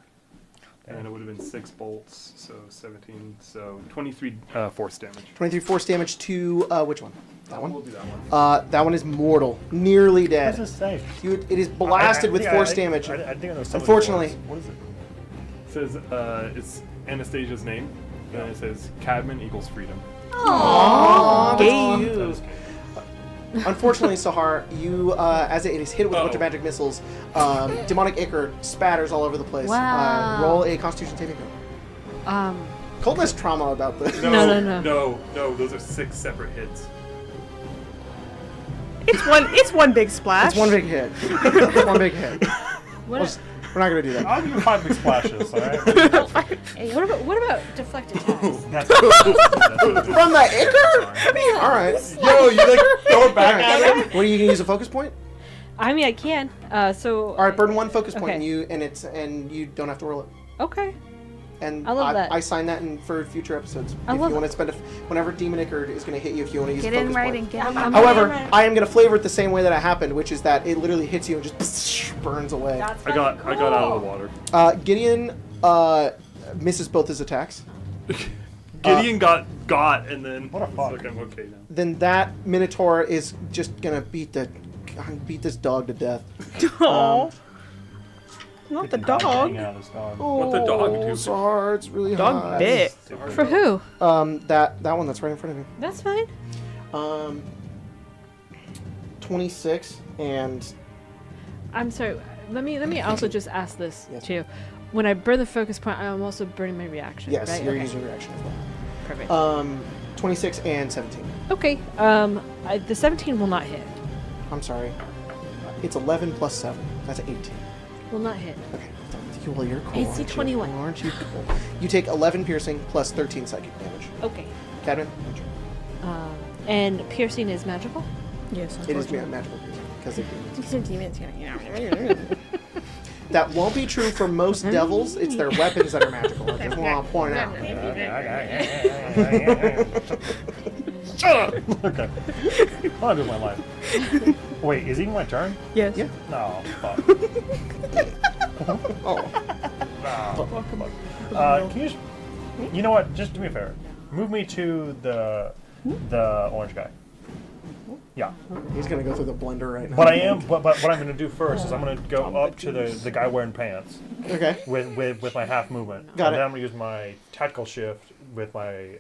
[SPEAKER 5] 17, And then it would have been 6 bolts, so 17, so 23 force damage.
[SPEAKER 2] 23 force damage to which one? That one?
[SPEAKER 5] We'll do that one.
[SPEAKER 2] That one is mortal. Nearly
[SPEAKER 6] What
[SPEAKER 2] dead.
[SPEAKER 6] does this say?
[SPEAKER 2] It is blasted with force damage.
[SPEAKER 6] I think I know some of the
[SPEAKER 2] Unfortunately.
[SPEAKER 6] words. What is it?
[SPEAKER 5] It says it's Anastasia's name, and then it says Cadman equals freedom.
[SPEAKER 2] Aww,
[SPEAKER 1] Gay.
[SPEAKER 2] that's
[SPEAKER 5] That
[SPEAKER 2] cute.
[SPEAKER 5] is gay.
[SPEAKER 2] Unfortunately, Sahar, you as it is hit with a bunch of magic missiles, demonic ichor spatters all over the place.
[SPEAKER 3] Wow.
[SPEAKER 2] Roll a Constitution saving throw. Colt has trauma about this.
[SPEAKER 5] No, those are 6 separate hits.
[SPEAKER 1] It's one big splash.
[SPEAKER 2] It's one big hit. It's one big hit.
[SPEAKER 7] What,
[SPEAKER 2] We're not gonna do that.
[SPEAKER 6] I'll give you 5 big splashes, alright?
[SPEAKER 7] hey, what about deflect attacks?
[SPEAKER 6] That's
[SPEAKER 2] From the ichor? All right.
[SPEAKER 5] Yo, you like throw it back at him?
[SPEAKER 2] What are you gonna use a focus point?
[SPEAKER 8] I mean, I can. So.
[SPEAKER 2] All right, burn 1 focus point,
[SPEAKER 8] Okay.
[SPEAKER 2] and you don't have to roll it.
[SPEAKER 8] Okay.
[SPEAKER 2] And
[SPEAKER 8] I love that.
[SPEAKER 2] I sign that in for future episodes.
[SPEAKER 8] I
[SPEAKER 2] If
[SPEAKER 8] love
[SPEAKER 2] you want
[SPEAKER 8] it.
[SPEAKER 2] to spend whenever demon ichor is going to hit you, if you want to use
[SPEAKER 3] Get
[SPEAKER 2] a
[SPEAKER 3] in
[SPEAKER 2] focus
[SPEAKER 3] writing.
[SPEAKER 2] point.
[SPEAKER 3] Get in
[SPEAKER 8] I'm-
[SPEAKER 3] writing.
[SPEAKER 2] However,
[SPEAKER 8] Right.
[SPEAKER 2] I am going to flavor it the same way that it happened, which is that it literally hits you and just burns away.
[SPEAKER 7] That's
[SPEAKER 5] I got out of the water.
[SPEAKER 2] Gideon misses both his attacks.
[SPEAKER 5] Gideon got, and then
[SPEAKER 6] What a fuck.
[SPEAKER 5] it's like, I'm okay now.
[SPEAKER 2] Then that Minotaur is just going to beat this dog to death.
[SPEAKER 1] Aw. Not the dog.
[SPEAKER 6] Hanging out of this dog.
[SPEAKER 5] What the dog do?
[SPEAKER 2] Sorry, it's really
[SPEAKER 1] Dog
[SPEAKER 2] hot.
[SPEAKER 1] bit.
[SPEAKER 8] For who?
[SPEAKER 2] That one that's right in front of
[SPEAKER 8] That's fine.
[SPEAKER 2] you. 26 and
[SPEAKER 7] I'm sorry. Let me also just ask this
[SPEAKER 2] Yes.
[SPEAKER 7] too. When I burn the focus point, I'm also burning my reaction.
[SPEAKER 2] yes,
[SPEAKER 7] right?
[SPEAKER 2] you're
[SPEAKER 7] Okay.
[SPEAKER 2] using reaction as well.
[SPEAKER 7] Perfect.
[SPEAKER 2] 26 and 17.
[SPEAKER 7] Okay. The 17 will not hit.
[SPEAKER 2] I'm sorry. It's 11 plus 7. That's 18.
[SPEAKER 7] Will not hit.
[SPEAKER 2] Okay. Well, you're cool.
[SPEAKER 8] AC
[SPEAKER 2] aren't you?
[SPEAKER 8] 21.
[SPEAKER 2] Aren't you cool? You take 11 piercing plus 13 psychic damage.
[SPEAKER 8] Okay.
[SPEAKER 2] Cadman?
[SPEAKER 8] And piercing is magical?
[SPEAKER 1] Yes.
[SPEAKER 2] It is magical piercing because of demons.
[SPEAKER 1] Demons.
[SPEAKER 2] That won't be true for most devils. It's their weapons that are magical. I just want to point out.
[SPEAKER 6] Shut up! Okay. I'll do my life. Wait, is it even my turn?
[SPEAKER 1] Yes.
[SPEAKER 2] Yeah.
[SPEAKER 6] No, fuck.
[SPEAKER 2] Oh.
[SPEAKER 6] No. Come on. Can you just, you know what? Just do me a favor. Move me to the orange guy. Yeah.
[SPEAKER 2] He's gonna go through the blender right now.
[SPEAKER 6] But what I'm gonna do first is I'm gonna go up to the guy wearing pants
[SPEAKER 2] Okay.
[SPEAKER 6] with my half movement.
[SPEAKER 2] Got
[SPEAKER 6] and
[SPEAKER 2] it.
[SPEAKER 6] then I'm gonna use my tactical shift with my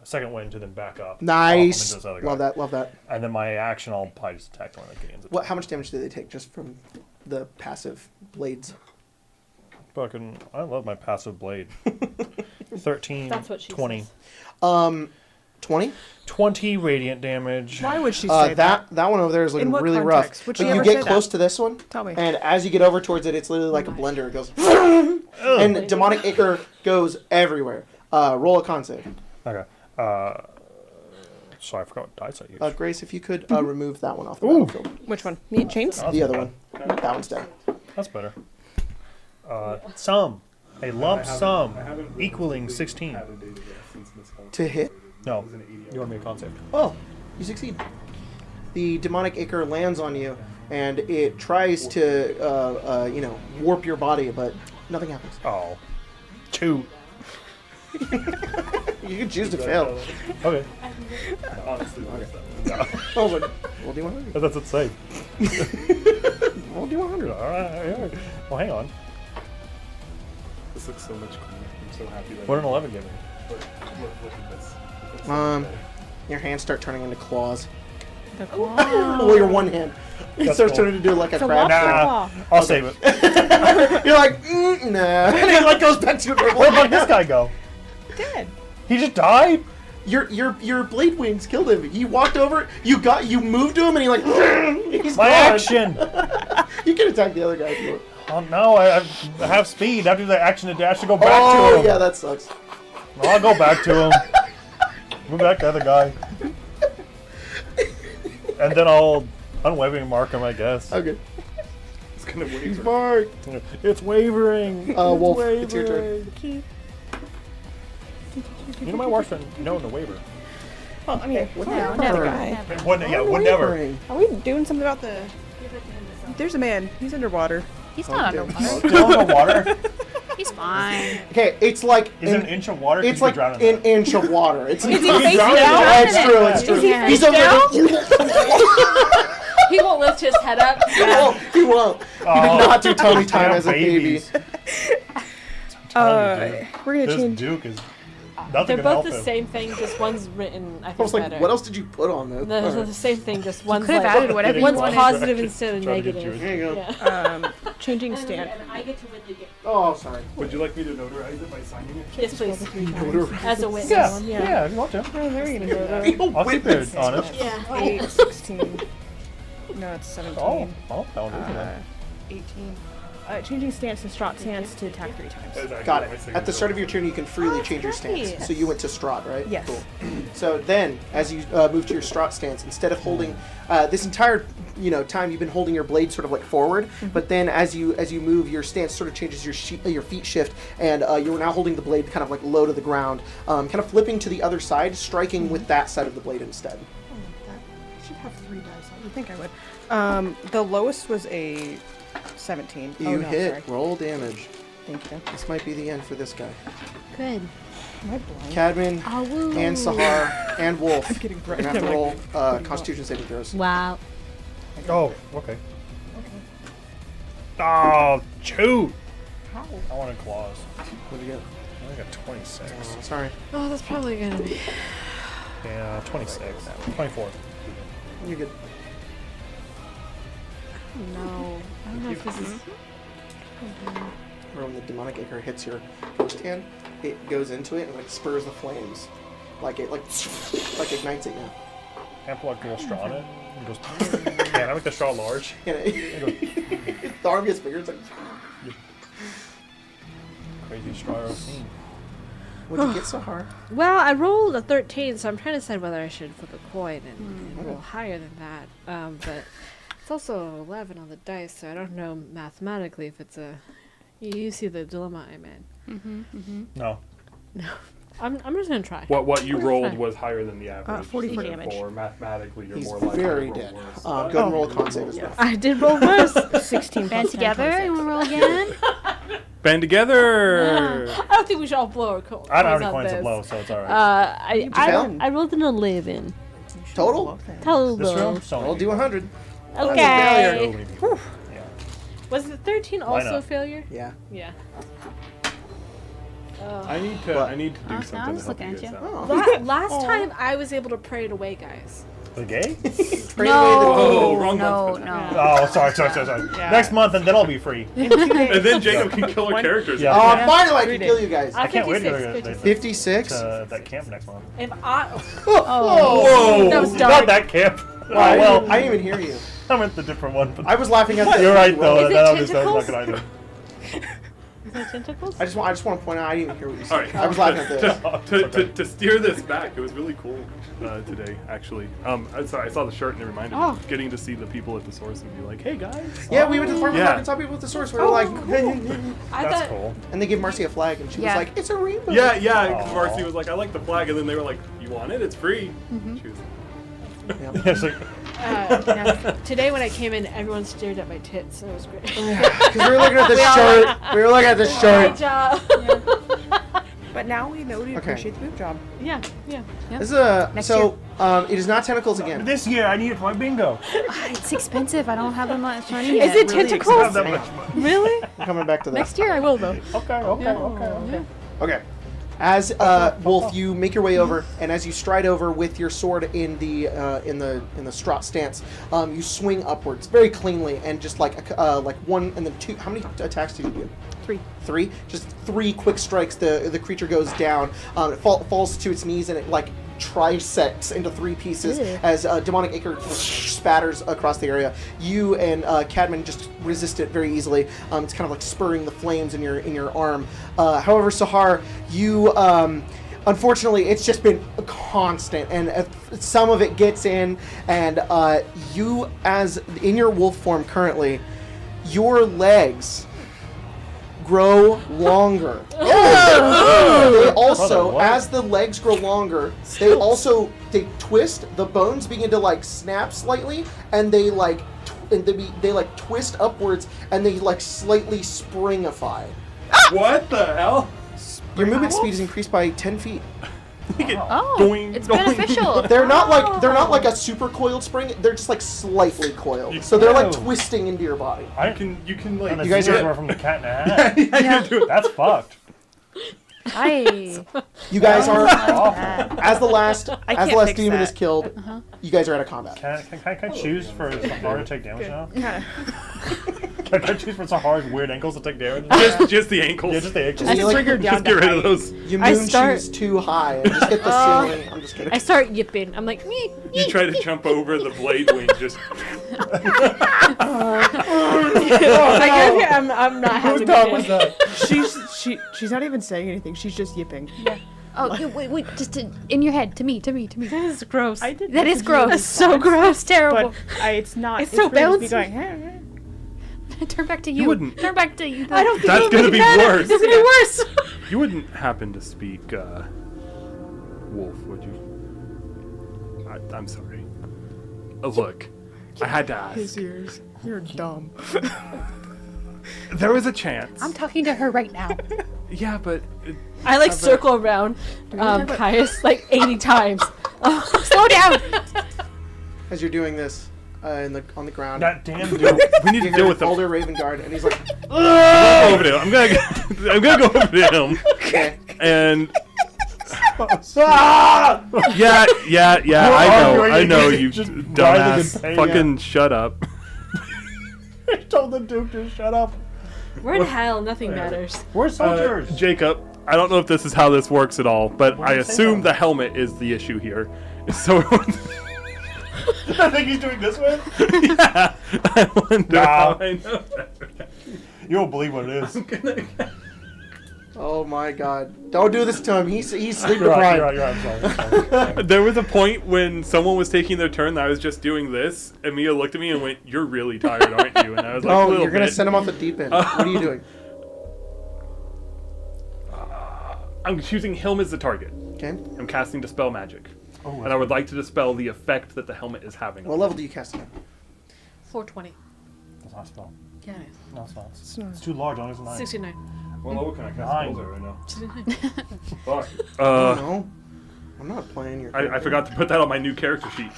[SPEAKER 6] second wind to then back up.
[SPEAKER 2] Nice.
[SPEAKER 6] Into this other guy.
[SPEAKER 2] Love that. Love that.
[SPEAKER 6] And then my action, I'll probably just attack one of the Gideons.
[SPEAKER 2] What? How much damage do they take just from the passive blades?
[SPEAKER 6] Fucking, I love my passive blade. 13,
[SPEAKER 8] That's what she
[SPEAKER 6] 20.
[SPEAKER 8] says.
[SPEAKER 2] 20.
[SPEAKER 6] 20 radiant damage.
[SPEAKER 1] Why would she say
[SPEAKER 2] That one over there is looking
[SPEAKER 1] In what
[SPEAKER 2] really
[SPEAKER 1] context?
[SPEAKER 2] rough.
[SPEAKER 1] Would
[SPEAKER 2] But
[SPEAKER 1] she
[SPEAKER 2] you
[SPEAKER 1] ever
[SPEAKER 2] get
[SPEAKER 1] say
[SPEAKER 2] close
[SPEAKER 1] that?
[SPEAKER 2] to this one,
[SPEAKER 1] Tell me.
[SPEAKER 2] and as you get over towards it, it's literally like a blender. It goes, and demonic ichor goes everywhere. Roll a con save.
[SPEAKER 6] Okay. Sorry, I forgot what dice I used.
[SPEAKER 2] Grace, if you could remove that one off the battlefield.
[SPEAKER 1] Which one? Me and chains?
[SPEAKER 2] The other one. That one's dead.
[SPEAKER 6] That's better. Sum. A lump sum
[SPEAKER 5] I haven't really
[SPEAKER 6] equaling 16.
[SPEAKER 5] had a day to rest since Miss Hall.
[SPEAKER 2] To hit.
[SPEAKER 6] No,
[SPEAKER 5] It was an 80
[SPEAKER 6] you want me to con save?
[SPEAKER 2] Oh, you succeed. The demonic ichor lands on you, and it tries to, warp your body, but nothing happens.
[SPEAKER 6] Oh. 2.
[SPEAKER 2] You can choose to fail.
[SPEAKER 6] Okay.
[SPEAKER 5] Honestly,
[SPEAKER 2] I was like, roll D100.
[SPEAKER 6] That's what it say.
[SPEAKER 2] Roll D100.
[SPEAKER 6] Alright. Well, hang on.
[SPEAKER 5] this looks so much cooler. I'm so happy that.
[SPEAKER 6] What an 11 give me?
[SPEAKER 5] Look at this. It looks so
[SPEAKER 2] Your hands start turning into claws.
[SPEAKER 1] The claw.
[SPEAKER 2] Well, your one hand. It
[SPEAKER 6] That's
[SPEAKER 2] starts
[SPEAKER 6] cool.
[SPEAKER 2] turning into like a
[SPEAKER 1] It's a
[SPEAKER 2] crab.
[SPEAKER 6] Nah, I'll save it.
[SPEAKER 2] You're like, nah. And it like goes back to your normal
[SPEAKER 6] Where did
[SPEAKER 2] hand.
[SPEAKER 6] this guy go?
[SPEAKER 1] Dead.
[SPEAKER 6] He just died?
[SPEAKER 2] Your blade wings killed him. He walked over, you moved to him, and he like, he's
[SPEAKER 6] My
[SPEAKER 2] gone.
[SPEAKER 6] action!
[SPEAKER 2] You can attack the other guy if you want.
[SPEAKER 6] Oh no, I have speed. After the action to dash to go back
[SPEAKER 2] Oh,
[SPEAKER 6] to him.
[SPEAKER 2] yeah, that sucks.
[SPEAKER 6] I'll go back to him. Move back to the other guy. And then I'll unwavering mark him, I guess.
[SPEAKER 2] Okay.
[SPEAKER 5] It's gonna waver.
[SPEAKER 2] He's marked.
[SPEAKER 6] It's wavering.
[SPEAKER 2] Wolf, it's your turn.
[SPEAKER 6] You know my worst friend? No, the waiver.
[SPEAKER 1] Well, I mean,
[SPEAKER 3] No,
[SPEAKER 1] the
[SPEAKER 3] never.
[SPEAKER 1] guy.
[SPEAKER 6] Would never.
[SPEAKER 2] Wavering.
[SPEAKER 1] Are we doing something about the... There's a man. He's underwater.
[SPEAKER 3] He's not
[SPEAKER 2] Okay.
[SPEAKER 3] underwater.
[SPEAKER 6] Still in the water.
[SPEAKER 3] He's fine.
[SPEAKER 2] Okay, it's like
[SPEAKER 6] Is it an inch of water?
[SPEAKER 2] It's
[SPEAKER 6] You
[SPEAKER 2] like
[SPEAKER 6] could drown in
[SPEAKER 2] an
[SPEAKER 6] that.
[SPEAKER 2] inch of water. It's
[SPEAKER 3] Is he
[SPEAKER 2] it's
[SPEAKER 3] face
[SPEAKER 2] drowning.
[SPEAKER 3] down?
[SPEAKER 2] Yeah, it's true. It's true.
[SPEAKER 3] Yeah.
[SPEAKER 2] He's over
[SPEAKER 7] He won't lift his head up.
[SPEAKER 2] He won't. He did not do tummy time as a baby.
[SPEAKER 1] We're gonna
[SPEAKER 6] This
[SPEAKER 1] change.
[SPEAKER 6] Duke is nothing
[SPEAKER 7] They're
[SPEAKER 6] can
[SPEAKER 7] both
[SPEAKER 6] help
[SPEAKER 7] the
[SPEAKER 6] him.
[SPEAKER 7] same thing, just one's written, I
[SPEAKER 2] I was
[SPEAKER 7] think,
[SPEAKER 2] like,
[SPEAKER 7] better.
[SPEAKER 2] what else did you put on this?
[SPEAKER 7] No, they're the same thing, just one's
[SPEAKER 3] could have
[SPEAKER 7] like,
[SPEAKER 3] added whatever you
[SPEAKER 7] one's
[SPEAKER 3] wanted.
[SPEAKER 7] positive instead of
[SPEAKER 6] Trying to get
[SPEAKER 7] negative.
[SPEAKER 2] There you go.
[SPEAKER 7] Yeah.
[SPEAKER 1] Changing stand.
[SPEAKER 7] I get to win the game.
[SPEAKER 2] Oh, sorry.
[SPEAKER 5] Would you like me to notarize it by signing it?
[SPEAKER 7] Yes, please.
[SPEAKER 2] Notarize.
[SPEAKER 7] As a witness.
[SPEAKER 6] Yeah,
[SPEAKER 1] Yeah.
[SPEAKER 6] yeah, if you want to.
[SPEAKER 1] Oh, there you go.
[SPEAKER 2] People
[SPEAKER 6] I'll keep
[SPEAKER 2] witness.
[SPEAKER 6] it honest.
[SPEAKER 7] Yeah.
[SPEAKER 1] 8, 16. No, it's 17.
[SPEAKER 6] Oh, that one is it.
[SPEAKER 1] 18. Changing stance to strut stance to attack 3 times.
[SPEAKER 5] That's actually
[SPEAKER 2] Got
[SPEAKER 5] my
[SPEAKER 2] it.
[SPEAKER 5] signature.
[SPEAKER 2] At the start of your turn, you can freely change your stance.
[SPEAKER 7] nice.
[SPEAKER 2] So you went to Strahd, right?
[SPEAKER 1] Yes.
[SPEAKER 2] Cool. So then, as you move to your Strahd stance, instead of holding this entire time, you've been holding your blade sort of like forward. But then, as you move, your stance sort of changes. Your feet shift, and you're now holding the blade kind of like low to the ground, kind of flipping to the other side, striking with that side of the blade instead.
[SPEAKER 1] I should have 3 dice. I would think I would. The lowest was a 17.
[SPEAKER 2] You
[SPEAKER 1] no,
[SPEAKER 2] hit.
[SPEAKER 1] Sorry.
[SPEAKER 2] Roll damage.
[SPEAKER 1] Thank you.
[SPEAKER 2] This might be the end for this guy.
[SPEAKER 3] Good.
[SPEAKER 1] Am I blind?
[SPEAKER 2] Cadman
[SPEAKER 3] Oh, woo.
[SPEAKER 2] and Sahar and Wolf.
[SPEAKER 1] I'm getting
[SPEAKER 2] You're gonna have to roll Constitution saving throws.
[SPEAKER 3] Wow.
[SPEAKER 6] Oh, okay. Oh, shoot!
[SPEAKER 1] How?
[SPEAKER 6] I wanted claws.
[SPEAKER 2] What do you get?
[SPEAKER 6] I only got 26.
[SPEAKER 2] Oh, sorry.
[SPEAKER 7] Oh, that's probably gonna be.
[SPEAKER 6] Yeah, 26. 24.
[SPEAKER 2] You're good.
[SPEAKER 7] No. I don't know if this is.
[SPEAKER 2] When the demonic acre hits your first hand, it goes into it and like spurs the flames, like it ignites it. Yeah.
[SPEAKER 6] Can't put like a little straw in it. It goes. Can I make the straw large?
[SPEAKER 2] And the arm gets bigger. It's like,
[SPEAKER 6] Crazy straw I've seen.
[SPEAKER 2] what'd you get, Sahar?
[SPEAKER 7] Well, I rolled a 13, so I'm trying to decide whether I should flip a coin and roll higher than that. But it's also 11 on the dice, so I don't know mathematically if it's a. You see the dilemma I'm in.
[SPEAKER 6] No.
[SPEAKER 7] I'm just gonna try.
[SPEAKER 5] What you rolled
[SPEAKER 7] fine.
[SPEAKER 5] was higher than the average.
[SPEAKER 1] 44
[SPEAKER 5] so
[SPEAKER 1] damage.
[SPEAKER 5] therefore, mathematically, you're
[SPEAKER 2] He's
[SPEAKER 5] more likely
[SPEAKER 2] very
[SPEAKER 5] to roll
[SPEAKER 2] dead.
[SPEAKER 5] worse.
[SPEAKER 2] Go ahead and roll a con save as well.
[SPEAKER 7] I did roll worse.
[SPEAKER 1] 16
[SPEAKER 3] Band
[SPEAKER 1] plus 10,
[SPEAKER 3] together. You
[SPEAKER 1] 26.
[SPEAKER 3] want to roll again?
[SPEAKER 5] Band together.
[SPEAKER 7] I don't think we should all blow our coins.
[SPEAKER 6] I don't have any
[SPEAKER 7] on
[SPEAKER 6] coins to
[SPEAKER 7] this.
[SPEAKER 6] blow, so it's alright.
[SPEAKER 2] fail?
[SPEAKER 8] I rolled an 11.
[SPEAKER 2] Total?
[SPEAKER 8] Total.
[SPEAKER 6] this room? So
[SPEAKER 2] I'll do 100.
[SPEAKER 8] Okay.
[SPEAKER 6] So many people. Yeah.
[SPEAKER 7] Was the 13
[SPEAKER 6] Why
[SPEAKER 7] also
[SPEAKER 6] not?
[SPEAKER 7] a failure?
[SPEAKER 2] Yeah.
[SPEAKER 7] Yeah.
[SPEAKER 5] I need to.
[SPEAKER 2] What?
[SPEAKER 5] I need to do
[SPEAKER 3] I
[SPEAKER 5] something
[SPEAKER 3] was
[SPEAKER 5] to help
[SPEAKER 3] looking
[SPEAKER 5] you
[SPEAKER 3] at
[SPEAKER 5] guys
[SPEAKER 3] you.
[SPEAKER 5] out.
[SPEAKER 7] Last time I was able to pray it away, guys.
[SPEAKER 6] The gay?
[SPEAKER 2] Pray away
[SPEAKER 5] Whoa, wrong
[SPEAKER 3] no,
[SPEAKER 5] month.
[SPEAKER 3] no.
[SPEAKER 6] Oh, sorry. Next month, and then I'll be free.
[SPEAKER 5] And then Jacob can kill our characters.
[SPEAKER 6] Yeah.
[SPEAKER 2] Finally, I
[SPEAKER 1] 3
[SPEAKER 2] can kill you guys.
[SPEAKER 6] I can't wait to
[SPEAKER 7] 56,
[SPEAKER 6] go to
[SPEAKER 2] 56.
[SPEAKER 6] that camp next month.
[SPEAKER 7] If I,
[SPEAKER 2] Whoa!
[SPEAKER 7] that was
[SPEAKER 6] Not
[SPEAKER 7] dark.
[SPEAKER 6] that camp.
[SPEAKER 2] I
[SPEAKER 6] Oh, well,
[SPEAKER 2] didn't even hear you.
[SPEAKER 6] I meant the different one. But
[SPEAKER 2] I was laughing at the.
[SPEAKER 6] you're right, though.
[SPEAKER 7] Is it
[SPEAKER 6] That was not
[SPEAKER 7] tentacles?
[SPEAKER 6] good either.
[SPEAKER 7] Is that tentacles?
[SPEAKER 2] I just want to point out I didn't even hear what you said.
[SPEAKER 5] All right.
[SPEAKER 2] I was laughing at this.
[SPEAKER 5] To steer this back, it was really cool today, actually. I saw the shirt and it reminded me of getting to see the people at the source and be like, "Hey guys."
[SPEAKER 2] Yeah, we went to the farmer's
[SPEAKER 5] Yeah.
[SPEAKER 2] market and saw people at the source. We were like,
[SPEAKER 7] I
[SPEAKER 6] That's
[SPEAKER 7] thought.
[SPEAKER 6] cool.
[SPEAKER 2] and they gave Marcy a flag, and she was
[SPEAKER 3] Yeah.
[SPEAKER 2] like, "It's a rainbow."
[SPEAKER 5] Yeah, because
[SPEAKER 6] Aw.
[SPEAKER 5] Marcy was like, "I like the flag," and then they were like, "You want it? It's free." She was
[SPEAKER 6] It's like,
[SPEAKER 7] Today when I came in, everyone stared at my tits. So it was great.
[SPEAKER 2] Because we were looking at this shirt. We were looking at this
[SPEAKER 7] Good
[SPEAKER 2] shirt.
[SPEAKER 7] job.
[SPEAKER 1] But now we know to
[SPEAKER 2] Okay.
[SPEAKER 1] appreciate the boob job.
[SPEAKER 7] Yeah, yeah.
[SPEAKER 2] This is a
[SPEAKER 3] Next
[SPEAKER 2] so. It is not tentacles again.
[SPEAKER 6] this year, I need it for my bingo.
[SPEAKER 3] It's expensive. I don't have that much money
[SPEAKER 7] Is
[SPEAKER 3] yet.
[SPEAKER 7] it
[SPEAKER 6] I don't
[SPEAKER 7] tentacles?
[SPEAKER 6] have that much money.
[SPEAKER 7] Really?
[SPEAKER 2] I'm coming back to that.
[SPEAKER 7] Next year I will though.
[SPEAKER 6] Okay.
[SPEAKER 2] Okay. As Wolf, you make your way over, and as you stride over with your sword in the Strahd stance, you swing upwards very cleanly, and just like one and then two. How many attacks did you do?
[SPEAKER 1] 3.
[SPEAKER 2] 3. Just 3 quick strikes. The creature goes down. It falls to its knees, and it like trisects into 3 pieces as demonic acre spatters across the area. You and Cadman just resist it very easily. It's kind of like spurring the flames in your arm. However, Sahar, you unfortunately it's just been constant, and some of it gets in, and you, as in your wolf form currently, your legs grow longer. They also,
[SPEAKER 6] Brother, what?
[SPEAKER 2] as the legs grow longer, they twist. The bones begin to like snap slightly, and they like twist upwards, and they like slightly springify.
[SPEAKER 5] What the hell?
[SPEAKER 2] Your movement speed is increased by 10 feet.
[SPEAKER 3] Oh,
[SPEAKER 5] Doing-
[SPEAKER 3] it's
[SPEAKER 5] doing-
[SPEAKER 3] beneficial.
[SPEAKER 2] They're not like a super coiled spring. They're just like slightly coiled. So they're like twisting into your body.
[SPEAKER 5] You can like.
[SPEAKER 6] And the
[SPEAKER 2] You guys
[SPEAKER 6] seers
[SPEAKER 2] are-
[SPEAKER 6] were from the Cat in the Hat.
[SPEAKER 3] Yeah.
[SPEAKER 6] That's fucked.
[SPEAKER 2] You guys are
[SPEAKER 6] Awful.
[SPEAKER 2] as the last
[SPEAKER 1] can't fix
[SPEAKER 2] demon
[SPEAKER 1] that.
[SPEAKER 2] is killed. You guys are out of combat.
[SPEAKER 6] Can I choose for Sahara to take damage now?
[SPEAKER 1] Kinda.
[SPEAKER 6] Can I choose for Sahara's weird ankles to take damage?
[SPEAKER 5] just the ankles.
[SPEAKER 6] Yeah, just the ankles.
[SPEAKER 1] Just bring her down
[SPEAKER 5] Just get
[SPEAKER 1] to
[SPEAKER 5] rid of
[SPEAKER 1] height.
[SPEAKER 5] those.
[SPEAKER 2] You
[SPEAKER 7] I
[SPEAKER 2] moon
[SPEAKER 7] start-
[SPEAKER 2] shoes too high and just hit the ceiling. I'm just kidding.
[SPEAKER 7] I start yipping. I'm like, me.
[SPEAKER 5] You try to jump over the blade wing, just
[SPEAKER 7] I give you, I'm not having a good day.
[SPEAKER 1] She's not even saying anything. She's just yipping.
[SPEAKER 3] Oh, wait, just in your head, to me.
[SPEAKER 7] That is gross.
[SPEAKER 1] I did.
[SPEAKER 3] That is
[SPEAKER 1] message you in
[SPEAKER 3] gross.
[SPEAKER 7] So gross, terrible.
[SPEAKER 1] But it's not.
[SPEAKER 7] It's so
[SPEAKER 1] really just me
[SPEAKER 7] bouncy.
[SPEAKER 1] going,
[SPEAKER 3] Turn back to you.
[SPEAKER 5] wouldn't-
[SPEAKER 3] Turn back to you.
[SPEAKER 7] I don't think
[SPEAKER 5] That's
[SPEAKER 7] it
[SPEAKER 5] gonna
[SPEAKER 7] would
[SPEAKER 5] be
[SPEAKER 7] better.
[SPEAKER 5] worse.
[SPEAKER 7] It's gonna be worse.
[SPEAKER 5] You wouldn't happen to speak wolf, would you? I'm sorry. Look, I had to
[SPEAKER 1] His
[SPEAKER 5] ask.
[SPEAKER 1] ears. You're dumb.
[SPEAKER 5] There was a chance.
[SPEAKER 3] I'm talking to her right now.
[SPEAKER 5] Yeah, but
[SPEAKER 7] I like circle around Caius like 80 times.
[SPEAKER 3] Slow down.
[SPEAKER 2] As you're doing this on the ground,
[SPEAKER 6] That damn dude.
[SPEAKER 5] we need
[SPEAKER 2] you
[SPEAKER 5] to
[SPEAKER 2] hear
[SPEAKER 5] deal with him.
[SPEAKER 2] Older Raven Guard, and he's like,
[SPEAKER 5] Go over to him. I'm gonna go over to him.
[SPEAKER 2] okay.
[SPEAKER 5] And
[SPEAKER 6] Ah!
[SPEAKER 5] yeah,
[SPEAKER 6] arguing
[SPEAKER 5] I know,
[SPEAKER 6] again,
[SPEAKER 5] you
[SPEAKER 6] just writhing
[SPEAKER 5] dumbass.
[SPEAKER 6] in pain,
[SPEAKER 5] Fucking shut up.
[SPEAKER 6] I told the dude to shut up.
[SPEAKER 7] We're in hell. Nothing matters.
[SPEAKER 6] We're soldiers.
[SPEAKER 5] Jacob, I don't know if this is how this works at all, but
[SPEAKER 6] Why
[SPEAKER 5] I
[SPEAKER 6] do you say
[SPEAKER 5] assume
[SPEAKER 6] that?
[SPEAKER 5] the helmet is the issue here. So
[SPEAKER 6] I think he's doing this way.
[SPEAKER 5] yeah, I wonder
[SPEAKER 6] Nah.
[SPEAKER 5] how I know that.
[SPEAKER 6] You won't believe what it is.
[SPEAKER 2] Oh my God! Don't do this to him. He's sleep
[SPEAKER 6] You're right.
[SPEAKER 2] deprived.
[SPEAKER 6] You're right. I'm sorry.
[SPEAKER 5] There was a point when someone was taking their turn that I was just doing this, and Mia looked at me and went, "You're really tired, aren't you?" And I was like, "A
[SPEAKER 2] Oh,
[SPEAKER 5] little
[SPEAKER 2] you're gonna
[SPEAKER 5] bit."
[SPEAKER 2] send him off the deep end. What are you doing?
[SPEAKER 5] I'm choosing him as the target.
[SPEAKER 2] Okay.
[SPEAKER 5] I'm casting Dispel Magic.
[SPEAKER 6] Oh,
[SPEAKER 5] And I would like to dispel the effect that the helmet is having.
[SPEAKER 2] What level do you cast it at?
[SPEAKER 7] 420.
[SPEAKER 6] That's not a spell.
[SPEAKER 7] Yeah.
[SPEAKER 6] No, it's not. It's too large. Only 9.
[SPEAKER 7] 69.
[SPEAKER 5] What level can I cast
[SPEAKER 6] Nine.
[SPEAKER 5] spells at right now?
[SPEAKER 7] 69.
[SPEAKER 5] Fuck.
[SPEAKER 2] No, I'm not playing your.
[SPEAKER 5] I forgot to put that on my new character sheet.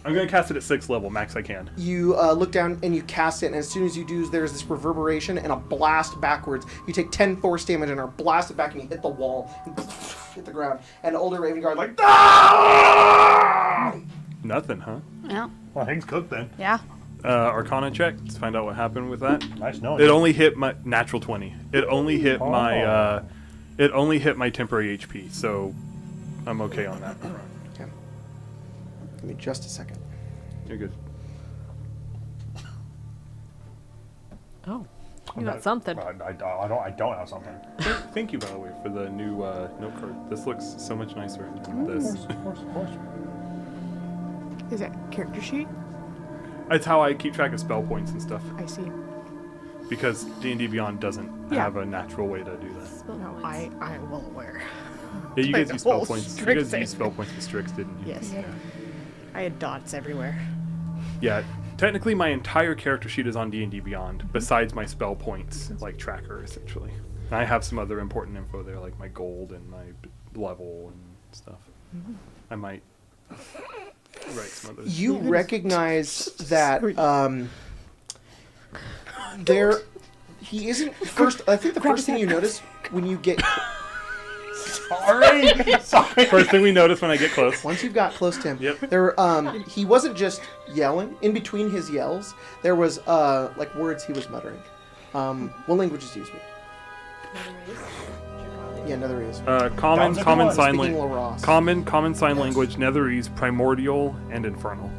[SPEAKER 5] I'm gonna cast it at 6th level, max I can.
[SPEAKER 2] You look down and you cast it, and as soon as you do, there's this reverberation and a blast backwards. You take 10 force damage and are blasted back, and you hit the wall and hit the ground. And older Raven Guard like, ah!
[SPEAKER 5] Nothing, huh?
[SPEAKER 3] Well,
[SPEAKER 6] Well, things cooked then.
[SPEAKER 3] yeah.
[SPEAKER 5] Arcana check to find out what happened with that.
[SPEAKER 6] Nice knowing.
[SPEAKER 5] It only hit my natural 20. It only hit
[SPEAKER 6] Oh.
[SPEAKER 5] my. It only hit my temporary HP, so I'm okay on that.
[SPEAKER 2] Okay. Give me just a second.
[SPEAKER 5] You're good.
[SPEAKER 7] Oh. You got something.
[SPEAKER 6] I don't have something.
[SPEAKER 5] Thank you, by the way, for the new note card. This looks so much nicer than this.
[SPEAKER 6] Of course.
[SPEAKER 1] Is that character sheet?
[SPEAKER 5] It's how I keep track of spell points and stuff,
[SPEAKER 1] I see.
[SPEAKER 5] because D&D Beyond doesn't
[SPEAKER 1] Yeah.
[SPEAKER 5] have a natural way to do that.
[SPEAKER 1] No, I'm well aware.
[SPEAKER 5] Yeah, you
[SPEAKER 1] Like
[SPEAKER 5] guys
[SPEAKER 1] the
[SPEAKER 5] use spell
[SPEAKER 1] whole
[SPEAKER 5] points. You
[SPEAKER 1] Strix
[SPEAKER 5] guys
[SPEAKER 1] thing.
[SPEAKER 5] use spell points with Strix, didn't you?
[SPEAKER 1] Yes. I had dots everywhere.
[SPEAKER 5] Yeah. Technically, my entire character sheet is on D&D Beyond, besides my spell points, like tracker, essentially. And I have some other important info there, like my gold and my level and stuff. I might write some other.
[SPEAKER 2] You recognize that there. He isn't first. I think the first thing you notice when you get
[SPEAKER 6] Sorry.
[SPEAKER 5] First thing we notice when I get close.
[SPEAKER 2] once you've got close to him,
[SPEAKER 5] Yep.
[SPEAKER 2] there he wasn't just yelling. In between his yells, there was like words he was muttering. What languages do you speak? Yeah, Netherese.
[SPEAKER 5] Common,
[SPEAKER 6] Sounds like
[SPEAKER 5] common
[SPEAKER 6] one.
[SPEAKER 5] sign
[SPEAKER 2] Speaking
[SPEAKER 5] language.
[SPEAKER 2] Laros.
[SPEAKER 5] Common sign language, Netherese, Primordial, and Infernal.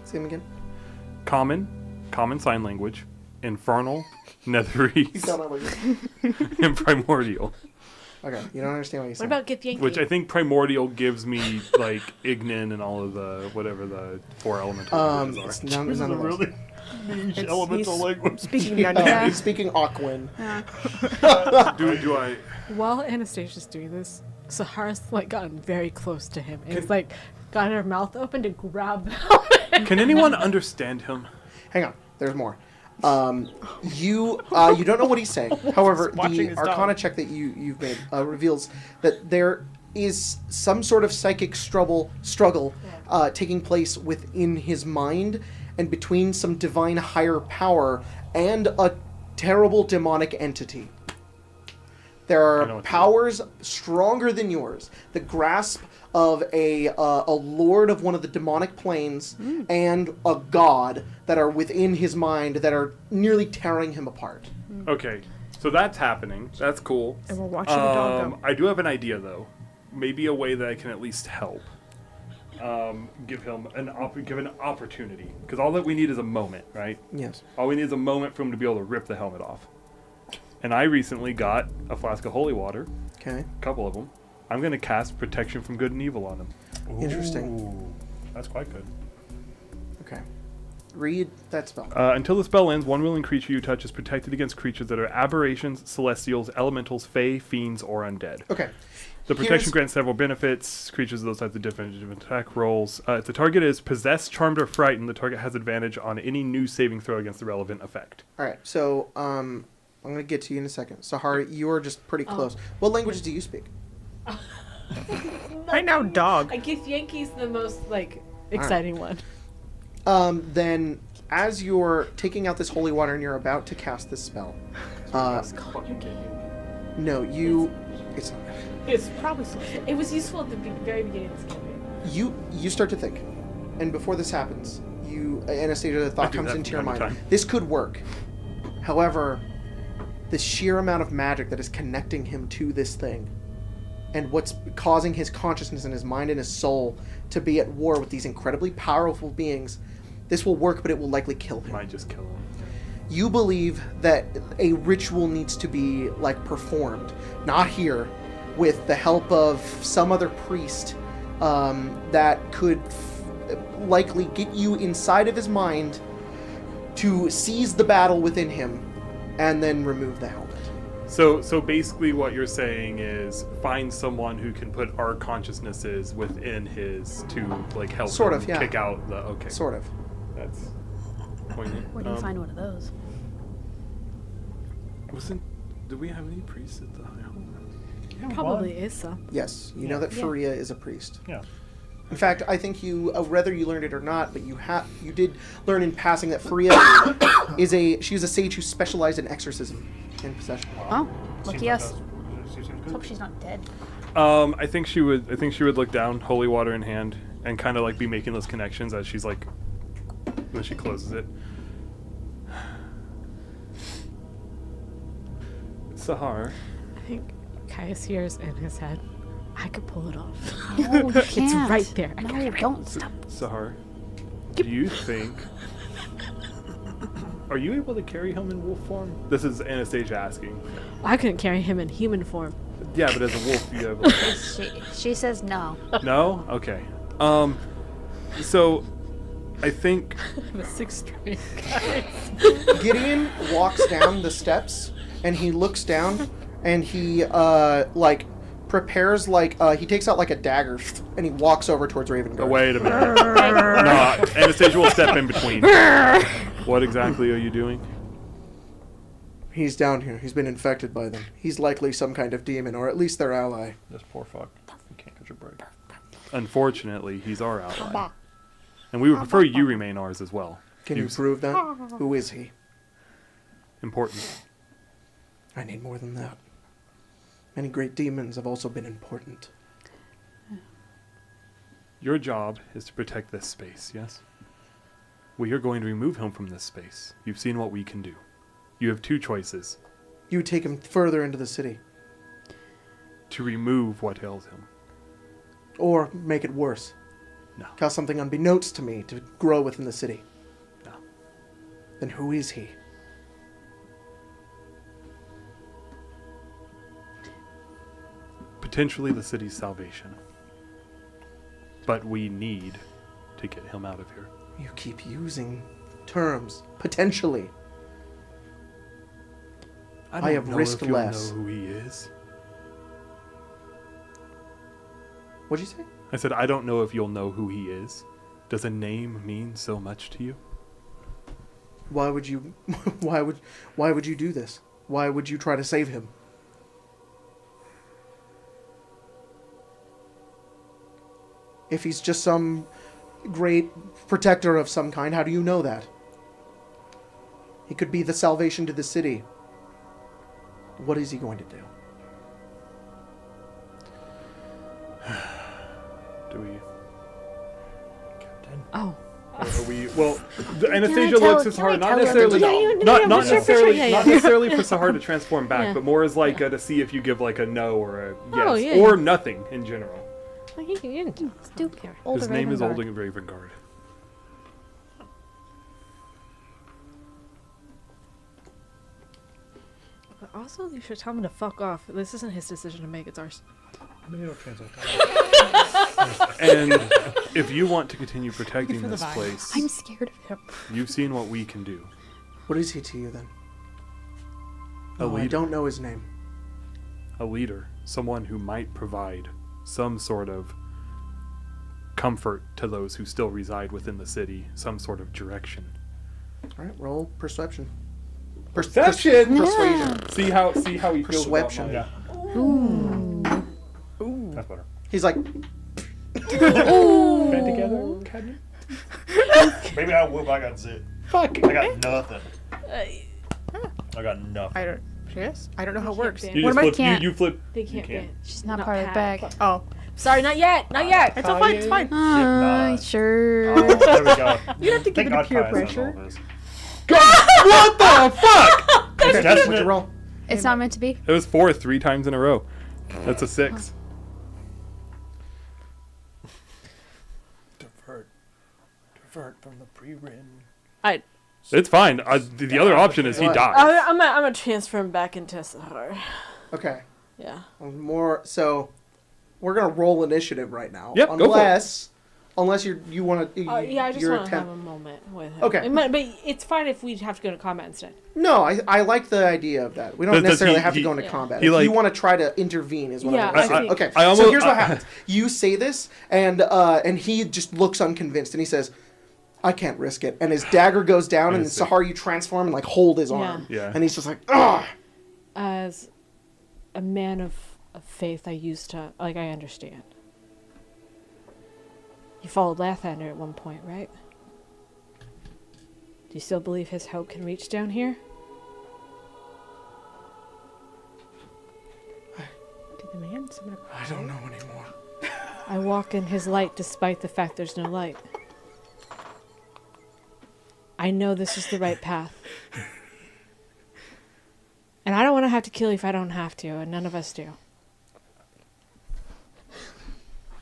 [SPEAKER 2] Say him again.
[SPEAKER 5] Common sign language, Infernal,
[SPEAKER 2] You don't
[SPEAKER 5] Netherese,
[SPEAKER 2] know what you're
[SPEAKER 5] and Primordial.
[SPEAKER 2] Okay, you don't understand what he's
[SPEAKER 7] What
[SPEAKER 2] saying.
[SPEAKER 7] about Githyanki?
[SPEAKER 5] Which I think Primordial gives me like Ignin and all of the whatever the 4 elemental languages are.
[SPEAKER 2] It's
[SPEAKER 6] This
[SPEAKER 2] none
[SPEAKER 6] is
[SPEAKER 2] of
[SPEAKER 6] a
[SPEAKER 2] those.
[SPEAKER 6] really niche
[SPEAKER 1] It's-
[SPEAKER 6] elemental
[SPEAKER 1] he's
[SPEAKER 6] language.
[SPEAKER 1] Speaking
[SPEAKER 2] Yeah,
[SPEAKER 1] none.
[SPEAKER 2] he's speaking Aquin.
[SPEAKER 5] Do I?
[SPEAKER 7] While Anastasia's doing this, Sahara's like gotten very close to him. And it's like got her mouth open to grab the helmet.
[SPEAKER 5] Can anyone understand him?
[SPEAKER 2] Hang on, there's more. You don't know what he's saying. However,
[SPEAKER 6] Watching
[SPEAKER 2] the
[SPEAKER 6] his
[SPEAKER 2] Arcana
[SPEAKER 6] dog.
[SPEAKER 2] check that you've made reveals that there is some sort of psychic struggle taking place within his mind and between some divine higher power and a terrible demonic entity. There
[SPEAKER 5] I know
[SPEAKER 2] are
[SPEAKER 5] what to do.
[SPEAKER 2] powers stronger than yours. The grasp of a lord of one of the demonic planes and a god that are within his mind that are nearly tearing him apart.
[SPEAKER 5] Okay, so that's happening. That's cool.
[SPEAKER 1] And we're watching the dog go.
[SPEAKER 5] I do have an idea, though. Maybe a way that I can at least help. Give him an opportunity. Because all that we need is a moment, right?
[SPEAKER 2] Yes.
[SPEAKER 5] All we need is a moment for him to be able to rip the helmet off. And I recently got a flask of holy water,
[SPEAKER 2] Okay.
[SPEAKER 5] a couple of them. I'm going to cast Protection from Good and Evil on him.
[SPEAKER 2] Interesting.
[SPEAKER 6] Ooh, that's quite good.
[SPEAKER 2] Okay. Read that spell.
[SPEAKER 5] Until the spell ends, one willing creature you touch is protected against creatures that are aberrations, celestials, elementals, fae, fiends, or undead.
[SPEAKER 2] Okay.
[SPEAKER 5] The protection
[SPEAKER 2] Here's-
[SPEAKER 5] grants several benefits. Creatures of those types of different attack rolls. If the target is possessed, charmed, or frightened, the target has advantage on any new saving throw against the relevant effect.
[SPEAKER 2] All right. So I'm going to get to you in a second. Sahara, you're just pretty close. What languages do you speak?
[SPEAKER 1] Right now, dog.
[SPEAKER 7] I guess Yankee's the most exciting one.
[SPEAKER 2] Then, as you're taking out this holy water and you're about to cast this spell, no, you. It's not.
[SPEAKER 7] It's probably so. It was useful at the very beginning of this campaign.
[SPEAKER 2] You start to think, and before this happens, Anastasia, the
[SPEAKER 5] I
[SPEAKER 2] thought
[SPEAKER 5] do
[SPEAKER 2] comes
[SPEAKER 5] that
[SPEAKER 2] into
[SPEAKER 5] from
[SPEAKER 2] your
[SPEAKER 5] time to
[SPEAKER 2] mind.
[SPEAKER 5] time.
[SPEAKER 2] This could work. However, the sheer amount of magic that is connecting him to this thing, and what's causing his consciousness and his mind and his soul to be at war with these incredibly powerful beings, this will work, but it will likely kill him.
[SPEAKER 5] Might just kill him.
[SPEAKER 2] You believe that a ritual needs to be performed, not here, with the help of some other priest that could likely get you inside of his mind to seize the battle within him and then remove the helmet.
[SPEAKER 5] So basically what you're saying is find someone who can put our consciousnesses within his to help
[SPEAKER 2] Sort
[SPEAKER 5] him
[SPEAKER 2] of, yeah.
[SPEAKER 5] kick out the okay.
[SPEAKER 2] Sort of.
[SPEAKER 5] That's poignant.
[SPEAKER 3] Where do you find one of those?
[SPEAKER 5] Do we have any priests at the High Home?
[SPEAKER 7] Probably is some.
[SPEAKER 2] Yes, you know that Faria is a priest.
[SPEAKER 6] Yeah.
[SPEAKER 2] In fact, I think you, whether you learned it or not, but you did learn in passing that Faria she's a sage who specialized in exorcism and possession.
[SPEAKER 3] Oh, lucky us.
[SPEAKER 6] Seems good.
[SPEAKER 3] Hope she's not dead.
[SPEAKER 5] I think she would look down, holy water in hand, and kind of be making those connections as she's when she closes it. Sahar,
[SPEAKER 7] I think Caius hears in his head, I could pull it off.
[SPEAKER 3] No, you can't.
[SPEAKER 7] It's right there.
[SPEAKER 3] No, don't stop.
[SPEAKER 5] Sahar, do you think? Are you able to carry him in wolf form? This is Anastasia asking.
[SPEAKER 7] I couldn't carry him in human form.
[SPEAKER 5] Yeah, but as a wolf, you have.
[SPEAKER 3] She says no.
[SPEAKER 5] No? Okay. So, I think.
[SPEAKER 7] I'm a 6th strength guy.
[SPEAKER 2] Gideon walks down the steps and he looks down and he prepares he takes out a dagger and he walks over towards Ravenguard.
[SPEAKER 5] Oh, wait a minute. No, Anastasia will step in between. What exactly are you doing?
[SPEAKER 2] He's down here. He's been infected by them. He's likely some kind of demon, or at least their ally.
[SPEAKER 6] This poor fuck. You can't catch a break.
[SPEAKER 5] Unfortunately, he's our ally. And we would prefer you remain ours as well.
[SPEAKER 2] Can you prove that? Who is he?
[SPEAKER 5] Important.
[SPEAKER 2] I need more than that. Many great demons have also been important.
[SPEAKER 5] Your job is to protect this space, yes? We are going to remove him from this space. You've seen what we can do. You have two choices.
[SPEAKER 2] You take him further into the city.
[SPEAKER 5] To remove what ails him.
[SPEAKER 2] Or make it worse.
[SPEAKER 5] No.
[SPEAKER 2] Cause something unbeknownst to me to grow within the city.
[SPEAKER 5] No.
[SPEAKER 2] Then who is he?
[SPEAKER 5] Potentially the city's salvation. But we need to get him out of here.
[SPEAKER 2] You keep using terms. Potentially. I have
[SPEAKER 5] don't know
[SPEAKER 2] risked
[SPEAKER 5] if you'll
[SPEAKER 2] less.
[SPEAKER 5] know who he is.
[SPEAKER 2] What'd you say?
[SPEAKER 5] I said, I don't know if you'll know who he is. Does a name mean so much to you?
[SPEAKER 2] Why would you why would you do this? Why would you try to save him? If he's just some great protector of some kind, how do you know that? He could be the salvation to the city. What is he going to do?
[SPEAKER 5] Do we?
[SPEAKER 6] Captain.
[SPEAKER 7] Oh.
[SPEAKER 5] Are we? Well, Anastasia
[SPEAKER 3] tell-
[SPEAKER 5] looks as
[SPEAKER 3] can
[SPEAKER 5] hard,
[SPEAKER 3] I
[SPEAKER 5] not
[SPEAKER 3] tell
[SPEAKER 5] necessarily,
[SPEAKER 3] them?
[SPEAKER 5] not
[SPEAKER 7] for sure,
[SPEAKER 5] necessarily,
[SPEAKER 7] yeah,
[SPEAKER 5] not
[SPEAKER 7] yeah.
[SPEAKER 5] necessarily for Sahar to transform back,
[SPEAKER 7] Yeah.
[SPEAKER 5] but more as like to see if you give like a no or a yes
[SPEAKER 7] Oh, yeah,
[SPEAKER 5] or
[SPEAKER 7] yeah.
[SPEAKER 5] nothing in general.
[SPEAKER 7] Well, he can.
[SPEAKER 3] Stupid.
[SPEAKER 5] His name is Olding Ravengard.
[SPEAKER 7] But also, you should tell him to fuck off. This isn't his decision to make. It's ours.
[SPEAKER 6] Maybe it'll translate.
[SPEAKER 5] And if you want to continue protecting
[SPEAKER 1] for the
[SPEAKER 5] this
[SPEAKER 1] vibe.
[SPEAKER 5] place,
[SPEAKER 3] I'm scared of him.
[SPEAKER 5] you've seen what we can do.
[SPEAKER 2] What is he to you then?
[SPEAKER 5] A
[SPEAKER 2] Oh, I
[SPEAKER 5] leader.
[SPEAKER 2] don't know his name.
[SPEAKER 5] A leader, someone who might provide some sort of comfort to those who still reside within the city, some sort of direction.
[SPEAKER 2] All right, roll perception.
[SPEAKER 5] Perception?
[SPEAKER 2] Persuasion.
[SPEAKER 5] See how he feels about
[SPEAKER 2] Perception.
[SPEAKER 5] my-
[SPEAKER 6] Yeah.
[SPEAKER 1] Ooh.
[SPEAKER 6] That's better.
[SPEAKER 2] He's like,
[SPEAKER 5] Band together, Cadmium?
[SPEAKER 6] Maybe I will, but I got zit.
[SPEAKER 5] Fuck.
[SPEAKER 6] I got nothing. I got nothing.
[SPEAKER 1] I don't. Yes. I don't know how it works.
[SPEAKER 7] can't
[SPEAKER 5] You
[SPEAKER 1] What
[SPEAKER 5] just
[SPEAKER 1] am I?
[SPEAKER 5] flip.
[SPEAKER 3] can't.
[SPEAKER 5] You flip.
[SPEAKER 7] They can't
[SPEAKER 5] can't.
[SPEAKER 7] get.
[SPEAKER 3] She's not
[SPEAKER 7] Not
[SPEAKER 3] part of the
[SPEAKER 7] Pat.
[SPEAKER 3] bag.
[SPEAKER 1] Oh,
[SPEAKER 7] Sorry, not yet. Not yet.
[SPEAKER 1] it's all fine. It's fine.
[SPEAKER 6] not.
[SPEAKER 3] Sure.
[SPEAKER 6] Oh, there we go.
[SPEAKER 1] You don't have to give
[SPEAKER 6] Thank
[SPEAKER 1] it
[SPEAKER 6] God
[SPEAKER 1] a peer
[SPEAKER 6] Kaya says
[SPEAKER 1] pressure.
[SPEAKER 6] all this.
[SPEAKER 5] What the fuck?
[SPEAKER 2] what'd
[SPEAKER 6] Desperate.
[SPEAKER 2] you roll?
[SPEAKER 3] It's not meant to be.
[SPEAKER 5] It was 4 3 times in a row. That's a 6.
[SPEAKER 6] Divert from the pre-written.
[SPEAKER 5] It's fine. The other option is he
[SPEAKER 2] What?
[SPEAKER 5] dies.
[SPEAKER 7] I'm gonna transfer him back into Sahar.
[SPEAKER 2] Okay.
[SPEAKER 7] Yeah.
[SPEAKER 2] More so, we're gonna roll initiative right now.
[SPEAKER 5] Yep, go for it.
[SPEAKER 2] Unless you want to.
[SPEAKER 7] Yeah, I just
[SPEAKER 2] your
[SPEAKER 7] want to have
[SPEAKER 2] attempt.
[SPEAKER 7] a moment with him.
[SPEAKER 2] Okay.
[SPEAKER 7] But it's fine if we have to go to combat instead.
[SPEAKER 2] No, I like the idea of that. We don't
[SPEAKER 5] Does
[SPEAKER 2] necessarily
[SPEAKER 5] he-
[SPEAKER 2] have to
[SPEAKER 5] he-
[SPEAKER 2] go into
[SPEAKER 7] Yeah.
[SPEAKER 2] combat.
[SPEAKER 5] he
[SPEAKER 2] If
[SPEAKER 5] like-
[SPEAKER 2] you want to try to intervene, is what
[SPEAKER 7] Yeah,
[SPEAKER 2] I'm
[SPEAKER 7] I
[SPEAKER 2] saying.
[SPEAKER 7] think-
[SPEAKER 2] Okay.
[SPEAKER 5] I
[SPEAKER 2] So
[SPEAKER 5] almost-
[SPEAKER 2] here's what happens. You say this, and he just looks unconvinced, and he says, "I can't risk it." And his dagger goes down, and
[SPEAKER 5] I see.
[SPEAKER 2] Sahar, you transform and like hold his
[SPEAKER 7] Yeah.
[SPEAKER 2] arm.
[SPEAKER 5] Yeah.
[SPEAKER 2] And he's just like, "Ugh."
[SPEAKER 7] As a man of faith, I used to I understand. You followed Lathander at one point, right? Do you still believe his hope can reach down here?
[SPEAKER 1] Did the man summon a
[SPEAKER 2] I don't know anymore.
[SPEAKER 7] I walk in his light despite the fact there's no light. I know this is the right path. And I don't want to have to kill you if I don't have to, and none of us do.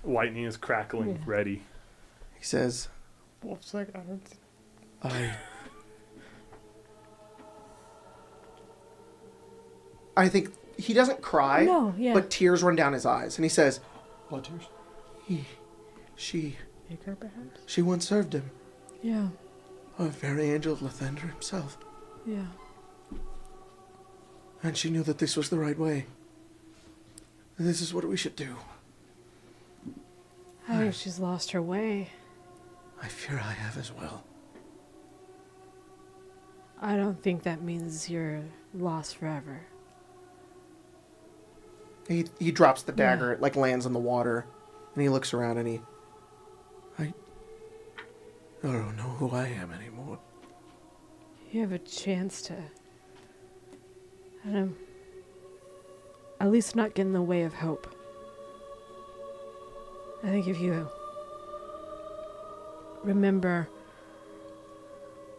[SPEAKER 5] Lightning is crackling,
[SPEAKER 7] Yeah.
[SPEAKER 5] ready.
[SPEAKER 2] He says,
[SPEAKER 1] wolf's like, I don't.
[SPEAKER 2] I think he doesn't cry,
[SPEAKER 7] No, yeah.
[SPEAKER 2] but tears run down his eyes, and he says,
[SPEAKER 6] Blood tears.
[SPEAKER 2] She
[SPEAKER 1] Acre, perhaps?
[SPEAKER 2] she once served him,
[SPEAKER 7] Yeah,
[SPEAKER 2] a very angel of Lathander himself,
[SPEAKER 7] yeah.
[SPEAKER 2] and she knew that this was the right way. This is what we should do.
[SPEAKER 7] I think she's lost her way.
[SPEAKER 2] I fear I have as well.
[SPEAKER 7] I don't think that means you're lost forever.
[SPEAKER 2] He drops the dagger, it like lands in the water, and he looks around and I don't know who I am anymore.
[SPEAKER 7] You have a chance to, I don't know, at least not get in the way of hope. I think if you remember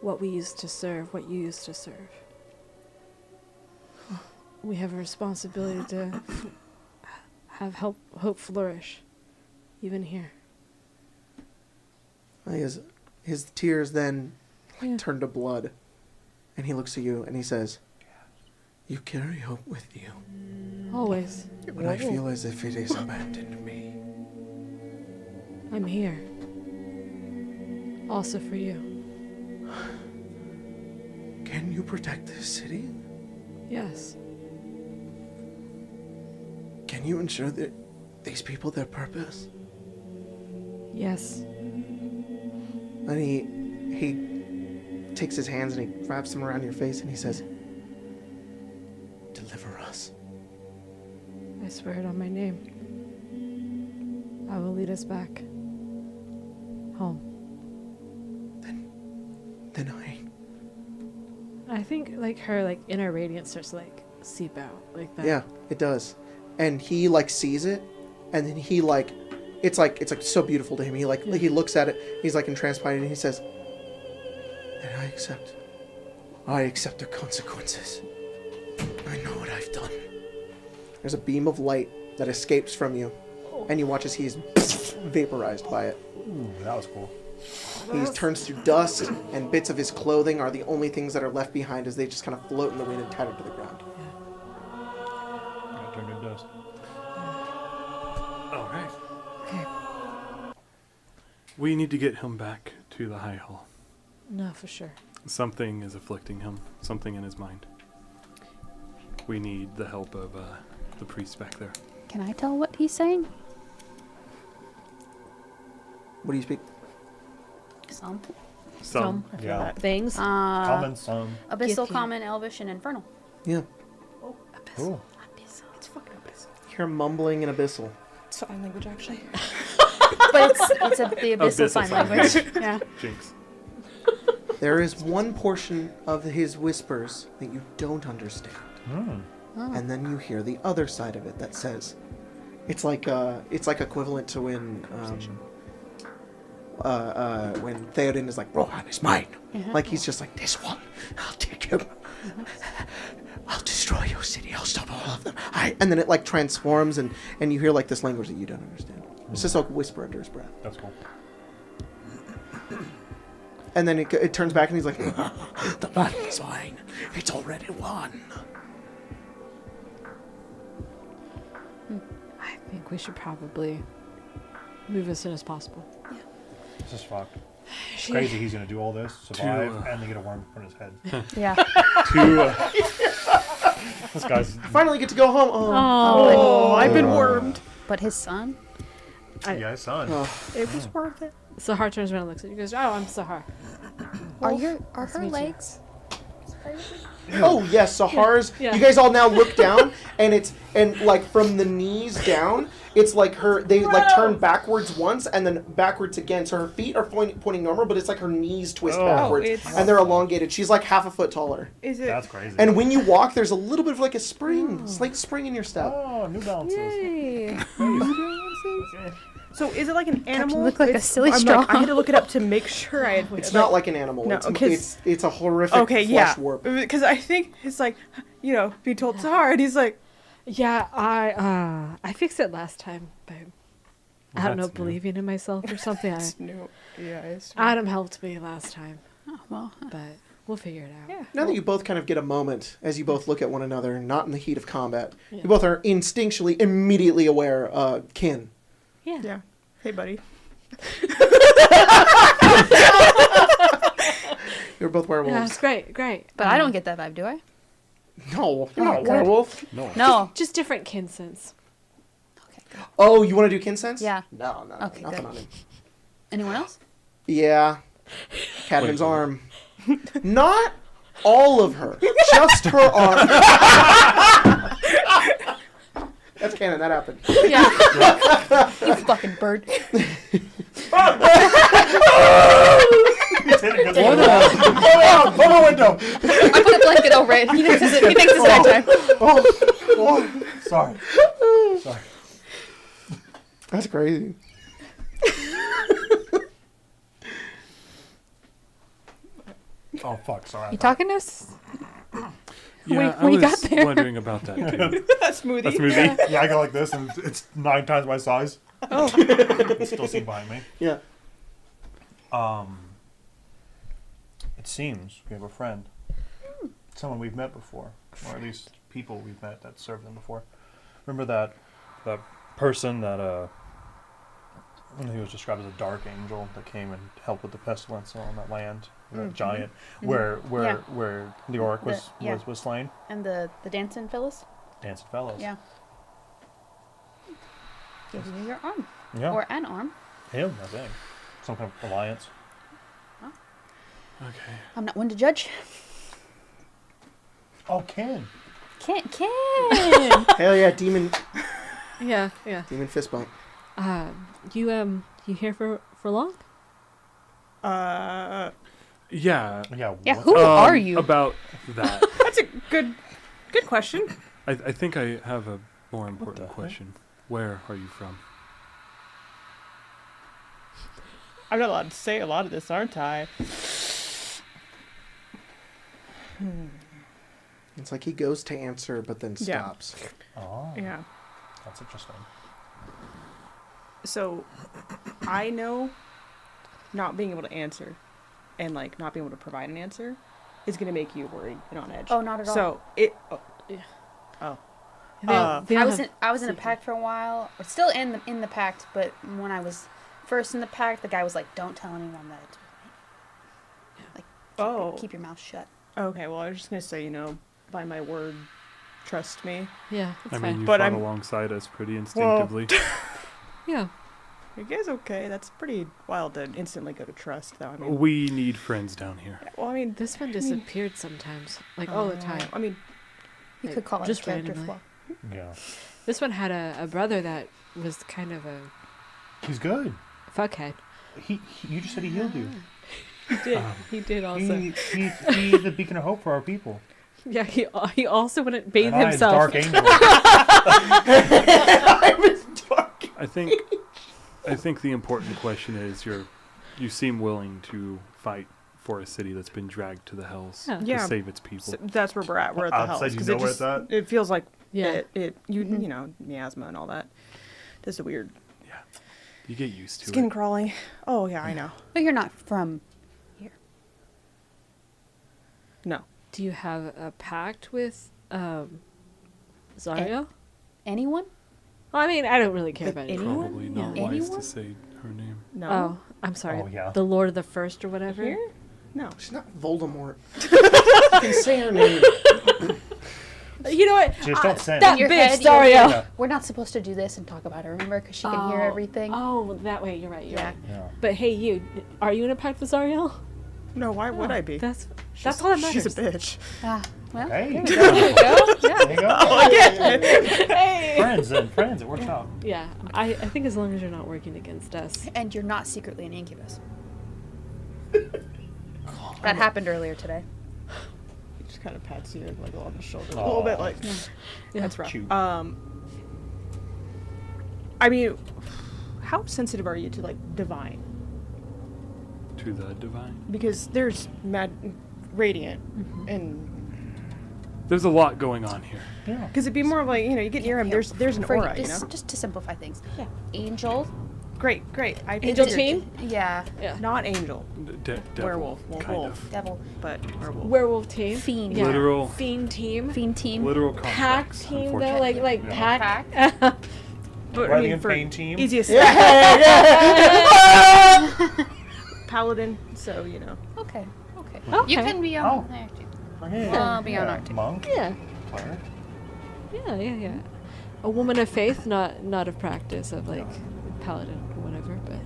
[SPEAKER 7] what we used to serve, what you used to serve, we have a responsibility to have hope flourish, even here.
[SPEAKER 2] His tears then
[SPEAKER 7] Yeah.
[SPEAKER 2] turn to blood, and he looks at you and he says, "You carry hope with you,
[SPEAKER 7] Always,
[SPEAKER 2] but I feel as if it has abandoned me."
[SPEAKER 7] I'm here. Also for you.
[SPEAKER 2] Can you protect this city?
[SPEAKER 7] Yes.
[SPEAKER 2] Can you ensure that these people their purpose?
[SPEAKER 7] Yes.
[SPEAKER 2] And he takes his hands and he wraps them around your face and he says, "Deliver us."
[SPEAKER 7] I swear it on my name. I will lead us back home.
[SPEAKER 2] Then
[SPEAKER 7] I think like her like inner radiance starts to like seep out like that.
[SPEAKER 2] Yeah, it does. And he like sees it, and then he like, it's like so beautiful to him. He like he looks at it. He's like entranced by it, and he says, "Then I accept the consequences. I know what I've done." There's a beam of light that escapes from you, and you watch as he's vaporized by it.
[SPEAKER 6] Ooh, that was cool.
[SPEAKER 2] He turns to dust, and bits of his clothing are the only things that are left behind as they just kind of float in the wind and tatter to the ground.
[SPEAKER 6] Got turned into dust.
[SPEAKER 5] All right.
[SPEAKER 7] Okay.
[SPEAKER 5] We need to get him back to the High Hall.
[SPEAKER 7] No, for sure.
[SPEAKER 5] Something is afflicting him. Something in his mind. We need the help of the priest back there.
[SPEAKER 3] Can I tell what he's saying?
[SPEAKER 2] What do you speak?
[SPEAKER 3] Some.
[SPEAKER 5] Some.
[SPEAKER 1] I feel
[SPEAKER 6] Yeah.
[SPEAKER 1] that.
[SPEAKER 7] Things.
[SPEAKER 6] Common, some.
[SPEAKER 3] Abyssal,
[SPEAKER 7] Githyanki.
[SPEAKER 3] Common, Elvish, and Infernal.
[SPEAKER 2] Yeah.
[SPEAKER 6] Cool.
[SPEAKER 1] It's fucking abyssal.
[SPEAKER 2] You hear mumbling in Abyssal.
[SPEAKER 1] Sign language, actually.
[SPEAKER 3] But it's the Abyssal
[SPEAKER 5] Abyssal
[SPEAKER 3] sign
[SPEAKER 5] sign
[SPEAKER 3] language.
[SPEAKER 5] language.
[SPEAKER 3] Yeah.
[SPEAKER 5] Jinx.
[SPEAKER 2] There is one portion of his whispers that you don't understand. And then you hear the other side of it that says, it's like equivalent to when Theoden is like, "Rohan is mine." Like he's just like, "This one, I'll take him. I'll destroy your city. I'll stop all of them." And then it like transforms, and you hear like this language that you don't understand. It's just like whisper under his breath.
[SPEAKER 6] That's cool.
[SPEAKER 2] And then it turns back, and he's like, "The battle is mine. It's already won."
[SPEAKER 7] I think we should probably move as soon as possible.
[SPEAKER 6] This is fucked. It's crazy he's gonna do all this, survive, and then get a worm put in his head.
[SPEAKER 3] Yeah.
[SPEAKER 6] This guy's...
[SPEAKER 2] Finally get to go home.
[SPEAKER 1] Oh, I've been wormed.
[SPEAKER 3] But his son?
[SPEAKER 6] Yeah, his son.
[SPEAKER 1] It was worth it.
[SPEAKER 7] Sahar turns around and looks at you and goes, "Oh, I'm Sahar."
[SPEAKER 3] Are
[SPEAKER 7] Nice
[SPEAKER 3] her
[SPEAKER 7] to meet you.
[SPEAKER 3] legs?
[SPEAKER 2] Oh yes, Sahar's.
[SPEAKER 7] Yeah.
[SPEAKER 2] You guys all now look down, and like from the knees down, it's like they like turn backwards once and then backwards again. So her feet are pointing normal, but it's like her knees twist backwards,
[SPEAKER 1] it's-
[SPEAKER 2] and they're elongated. She's like half a foot taller.
[SPEAKER 1] Is it?
[SPEAKER 6] That's crazy.
[SPEAKER 2] And when you walk, there's a little bit of like a spring, slight spring in your step.
[SPEAKER 6] Oh, New Balances.
[SPEAKER 7] Yay.
[SPEAKER 1] So is it like an animal?
[SPEAKER 3] look like a silly
[SPEAKER 1] I'm
[SPEAKER 3] straw.
[SPEAKER 1] Like, I had to look it up to make sure I had.
[SPEAKER 2] It's not like an animal.
[SPEAKER 1] No, 'cause-
[SPEAKER 2] it's a horrific
[SPEAKER 1] Okay,
[SPEAKER 2] flesh
[SPEAKER 1] yeah.
[SPEAKER 2] warp.
[SPEAKER 1] Because I think it's like, be told Sahar, and he's like,
[SPEAKER 7] Yeah, I fixed it last time, babe. I don't know,
[SPEAKER 5] That's new.
[SPEAKER 7] believing in myself or something.
[SPEAKER 1] no, yeah, it's
[SPEAKER 7] Adam helped me last time,
[SPEAKER 3] Oh, well.
[SPEAKER 7] but we'll figure it out.
[SPEAKER 1] yeah.
[SPEAKER 2] Now that you both kind of get a moment as you both look at one another, not in the heat of combat,
[SPEAKER 7] Yeah.
[SPEAKER 2] you both are instinctually, immediately aware, kin.
[SPEAKER 7] Yeah.
[SPEAKER 1] Yeah. Hey, buddy.
[SPEAKER 2] You're both
[SPEAKER 7] Yeah,
[SPEAKER 2] werewolves.
[SPEAKER 7] it's great.
[SPEAKER 3] But I don't get that vibe, do I?
[SPEAKER 2] No, you're not a
[SPEAKER 3] good.
[SPEAKER 2] werewolf.
[SPEAKER 3] No.
[SPEAKER 7] Just different kin sense.
[SPEAKER 3] Okay, good.
[SPEAKER 2] Oh, you want to do kin sense?
[SPEAKER 3] Yeah.
[SPEAKER 2] No,
[SPEAKER 3] Okay,
[SPEAKER 2] nothing
[SPEAKER 3] good.
[SPEAKER 2] on him.
[SPEAKER 3] Anyone else?
[SPEAKER 2] Yeah. Cadman's arm. Not all of her. Just her arm. That's canon. That happened.
[SPEAKER 3] Yeah. You fucking bird.
[SPEAKER 2] Open the window.
[SPEAKER 3] I put a blanket over it. He thinks it's nighttime.
[SPEAKER 2] Oh,
[SPEAKER 6] Sorry. Sorry.
[SPEAKER 2] that's crazy.
[SPEAKER 6] Oh, fuck. Sorry.
[SPEAKER 3] You talking to us?
[SPEAKER 5] Yeah,
[SPEAKER 3] when
[SPEAKER 5] I
[SPEAKER 3] you got
[SPEAKER 5] was
[SPEAKER 3] there.
[SPEAKER 5] wondering about that too.
[SPEAKER 1] That's smoothie.
[SPEAKER 5] That's smoothie.
[SPEAKER 6] Yeah, I go like this, and it's 9 times my size.
[SPEAKER 1] Oh.
[SPEAKER 6] It's still seen behind me.
[SPEAKER 2] Yeah.
[SPEAKER 6] It seems we have a friend. Someone we've met before, or at least people we've met that served them before. Remember that person that he was described as a dark angel that came and helped with the pestilence on that land, that giant, where the orc was slain.
[SPEAKER 3] And the dancing fellas?
[SPEAKER 6] Dancing fellows.
[SPEAKER 3] Yeah. Give me your arm.
[SPEAKER 6] Yeah.
[SPEAKER 3] Or an arm.
[SPEAKER 6] Him, I think. Some kind of alliance.
[SPEAKER 5] Okay.
[SPEAKER 3] I'm not one to judge.
[SPEAKER 6] Oh, Ken.
[SPEAKER 3] Ken.
[SPEAKER 2] Hell yeah, demon
[SPEAKER 7] Yeah.
[SPEAKER 2] fist bump.
[SPEAKER 7] You here for long?
[SPEAKER 5] Yeah.
[SPEAKER 6] Yeah.
[SPEAKER 3] Yeah,
[SPEAKER 6] what-
[SPEAKER 3] who are you?
[SPEAKER 5] About that.
[SPEAKER 1] That's a good question.
[SPEAKER 5] I think I have a more important
[SPEAKER 6] the heck?
[SPEAKER 5] question. Where are you from?
[SPEAKER 1] I'm not allowed to say a lot of this, aren't I?
[SPEAKER 2] It's like he goes to answer, but then
[SPEAKER 1] Yeah.
[SPEAKER 2] stops.
[SPEAKER 6] Oh,
[SPEAKER 1] Yeah.
[SPEAKER 6] that's interesting.
[SPEAKER 1] So, I know not being able to answer and like not being able to provide an answer is going to make you worried and on edge.
[SPEAKER 3] Oh, not at all.
[SPEAKER 1] So it. Oh.
[SPEAKER 7] Yeah.
[SPEAKER 1] Oh.
[SPEAKER 7] They
[SPEAKER 3] I
[SPEAKER 7] all
[SPEAKER 3] was
[SPEAKER 7] have-
[SPEAKER 3] in a pact for a while, or still in the pact. But when I was first in the pact, the guy was like, "Don't tell anyone that it's like keep your mouth shut."
[SPEAKER 1] Okay. Well, I was just going to say, by my word, trust me.
[SPEAKER 7] Yeah, that's
[SPEAKER 5] I
[SPEAKER 7] fine.
[SPEAKER 5] mean, you
[SPEAKER 1] But
[SPEAKER 5] fought
[SPEAKER 1] I'm-
[SPEAKER 5] alongside us pretty instinctively.
[SPEAKER 7] Yeah.
[SPEAKER 1] You guys okay? That's pretty wild to instantly go to trust, though. I mean,
[SPEAKER 5] We need friends down here.
[SPEAKER 1] well, I mean,
[SPEAKER 7] This one disappeared sometimes, like all the time.
[SPEAKER 1] I mean,
[SPEAKER 3] You
[SPEAKER 7] Like,
[SPEAKER 3] could call it
[SPEAKER 7] just
[SPEAKER 3] a character
[SPEAKER 7] randomly.
[SPEAKER 3] flaw.
[SPEAKER 6] Yeah.
[SPEAKER 7] This one had a brother that was kind of a
[SPEAKER 6] He's good.
[SPEAKER 7] fuckhead.
[SPEAKER 6] You just said he healed you.
[SPEAKER 7] He did. He did also.
[SPEAKER 6] He's the beacon of hope for our people.
[SPEAKER 7] Yeah. He also wouldn't bathe
[SPEAKER 6] And I,
[SPEAKER 7] himself.
[SPEAKER 6] Dark Angel.
[SPEAKER 5] I think the important question is you seem willing to fight for a city that's been dragged to the hells
[SPEAKER 7] Yeah.
[SPEAKER 5] to
[SPEAKER 1] Yeah.
[SPEAKER 5] save its people.
[SPEAKER 1] so that's where we're at. We're at the
[SPEAKER 6] Outside,
[SPEAKER 1] hells.
[SPEAKER 6] you
[SPEAKER 1] 'Cause
[SPEAKER 6] know
[SPEAKER 1] it
[SPEAKER 6] where
[SPEAKER 1] just,
[SPEAKER 6] it's at?
[SPEAKER 1] it feels like
[SPEAKER 7] Yeah.
[SPEAKER 1] you know, miasma and all that. That's a weird
[SPEAKER 5] You get used to
[SPEAKER 1] skin
[SPEAKER 5] it.
[SPEAKER 1] crawling. Oh, yeah, I know.
[SPEAKER 3] But you're not from here.
[SPEAKER 1] No.
[SPEAKER 7] Do you have a pact with Zario?
[SPEAKER 3] Anyone?
[SPEAKER 7] Well, I mean, I don't really care about
[SPEAKER 3] anyone?
[SPEAKER 7] anyone.
[SPEAKER 5] Probably not
[SPEAKER 3] Yeah.
[SPEAKER 5] wise
[SPEAKER 3] Anyone?
[SPEAKER 5] to say her name.
[SPEAKER 1] No.
[SPEAKER 7] Oh, I'm sorry.
[SPEAKER 6] Oh, yeah.
[SPEAKER 7] The Lord of the First or whatever.
[SPEAKER 1] Here? No.
[SPEAKER 2] She's not Voldemort. You can say her name.
[SPEAKER 7] You know what?
[SPEAKER 6] Just don't say
[SPEAKER 7] That
[SPEAKER 6] it.
[SPEAKER 3] Your
[SPEAKER 7] bitch,
[SPEAKER 3] head, you're
[SPEAKER 7] Zario.
[SPEAKER 3] like,
[SPEAKER 6] Yeah.
[SPEAKER 3] We're not supposed to do this and talk about her, remember? Because she can hear everything.
[SPEAKER 7] Oh, that way. You're right. You're
[SPEAKER 3] Yeah.
[SPEAKER 7] right.
[SPEAKER 6] Yeah.
[SPEAKER 7] But hey, you, are you in a pact with Zariel?
[SPEAKER 1] No, why would I be?
[SPEAKER 7] That's all that matters.
[SPEAKER 1] She's a bitch.
[SPEAKER 3] Ah, well,
[SPEAKER 6] Hey.
[SPEAKER 3] there you go. Yeah.
[SPEAKER 6] There you go.
[SPEAKER 7] Hey.
[SPEAKER 6] Friends then. Friends. It works out.
[SPEAKER 7] Yeah, I think as long as you're not working against us.
[SPEAKER 3] And you're not secretly an incubus. That happened earlier today.
[SPEAKER 1] He just kind of pats you like on the shoulder a little bit, like that's rough.
[SPEAKER 6] Cute.
[SPEAKER 1] I mean, how sensitive are you to like divine?
[SPEAKER 5] To the divine.
[SPEAKER 1] Because there's radiant, and
[SPEAKER 5] There's a lot going on here.
[SPEAKER 6] Yeah.
[SPEAKER 1] because it'd be more of like you get near him. There's an
[SPEAKER 3] For-
[SPEAKER 1] aura,
[SPEAKER 3] just to simplify things.
[SPEAKER 7] Yeah.
[SPEAKER 3] Angel.
[SPEAKER 1] Great. I
[SPEAKER 7] Angel
[SPEAKER 1] figured-
[SPEAKER 7] team?
[SPEAKER 3] Yeah.
[SPEAKER 7] Yeah.
[SPEAKER 1] not angel,
[SPEAKER 5] Devil,
[SPEAKER 1] werewolf,
[SPEAKER 5] kind
[SPEAKER 1] wolf,
[SPEAKER 5] of.
[SPEAKER 3] Devil.
[SPEAKER 1] but werewolf.
[SPEAKER 7] Werewolf team.
[SPEAKER 3] Fiend.
[SPEAKER 7] Yeah.
[SPEAKER 5] Literal.
[SPEAKER 7] Fiend team.
[SPEAKER 3] Fiend team.
[SPEAKER 5] Literal
[SPEAKER 7] Pack
[SPEAKER 5] contracts,
[SPEAKER 7] team though,
[SPEAKER 5] unfortunately.
[SPEAKER 7] like
[SPEAKER 6] Yeah.
[SPEAKER 7] pack.
[SPEAKER 1] But
[SPEAKER 6] Riding and Pain team.
[SPEAKER 1] easiest paladin. So
[SPEAKER 3] Okay.
[SPEAKER 7] Okay.
[SPEAKER 3] You can be on
[SPEAKER 6] Oh.
[SPEAKER 3] there too.
[SPEAKER 6] Okay.
[SPEAKER 3] I'll be on art too.
[SPEAKER 6] Monk.
[SPEAKER 7] Yeah.
[SPEAKER 6] Cleric.
[SPEAKER 7] Yeah. A woman of faith, not of practice, of like paladin or whatever, but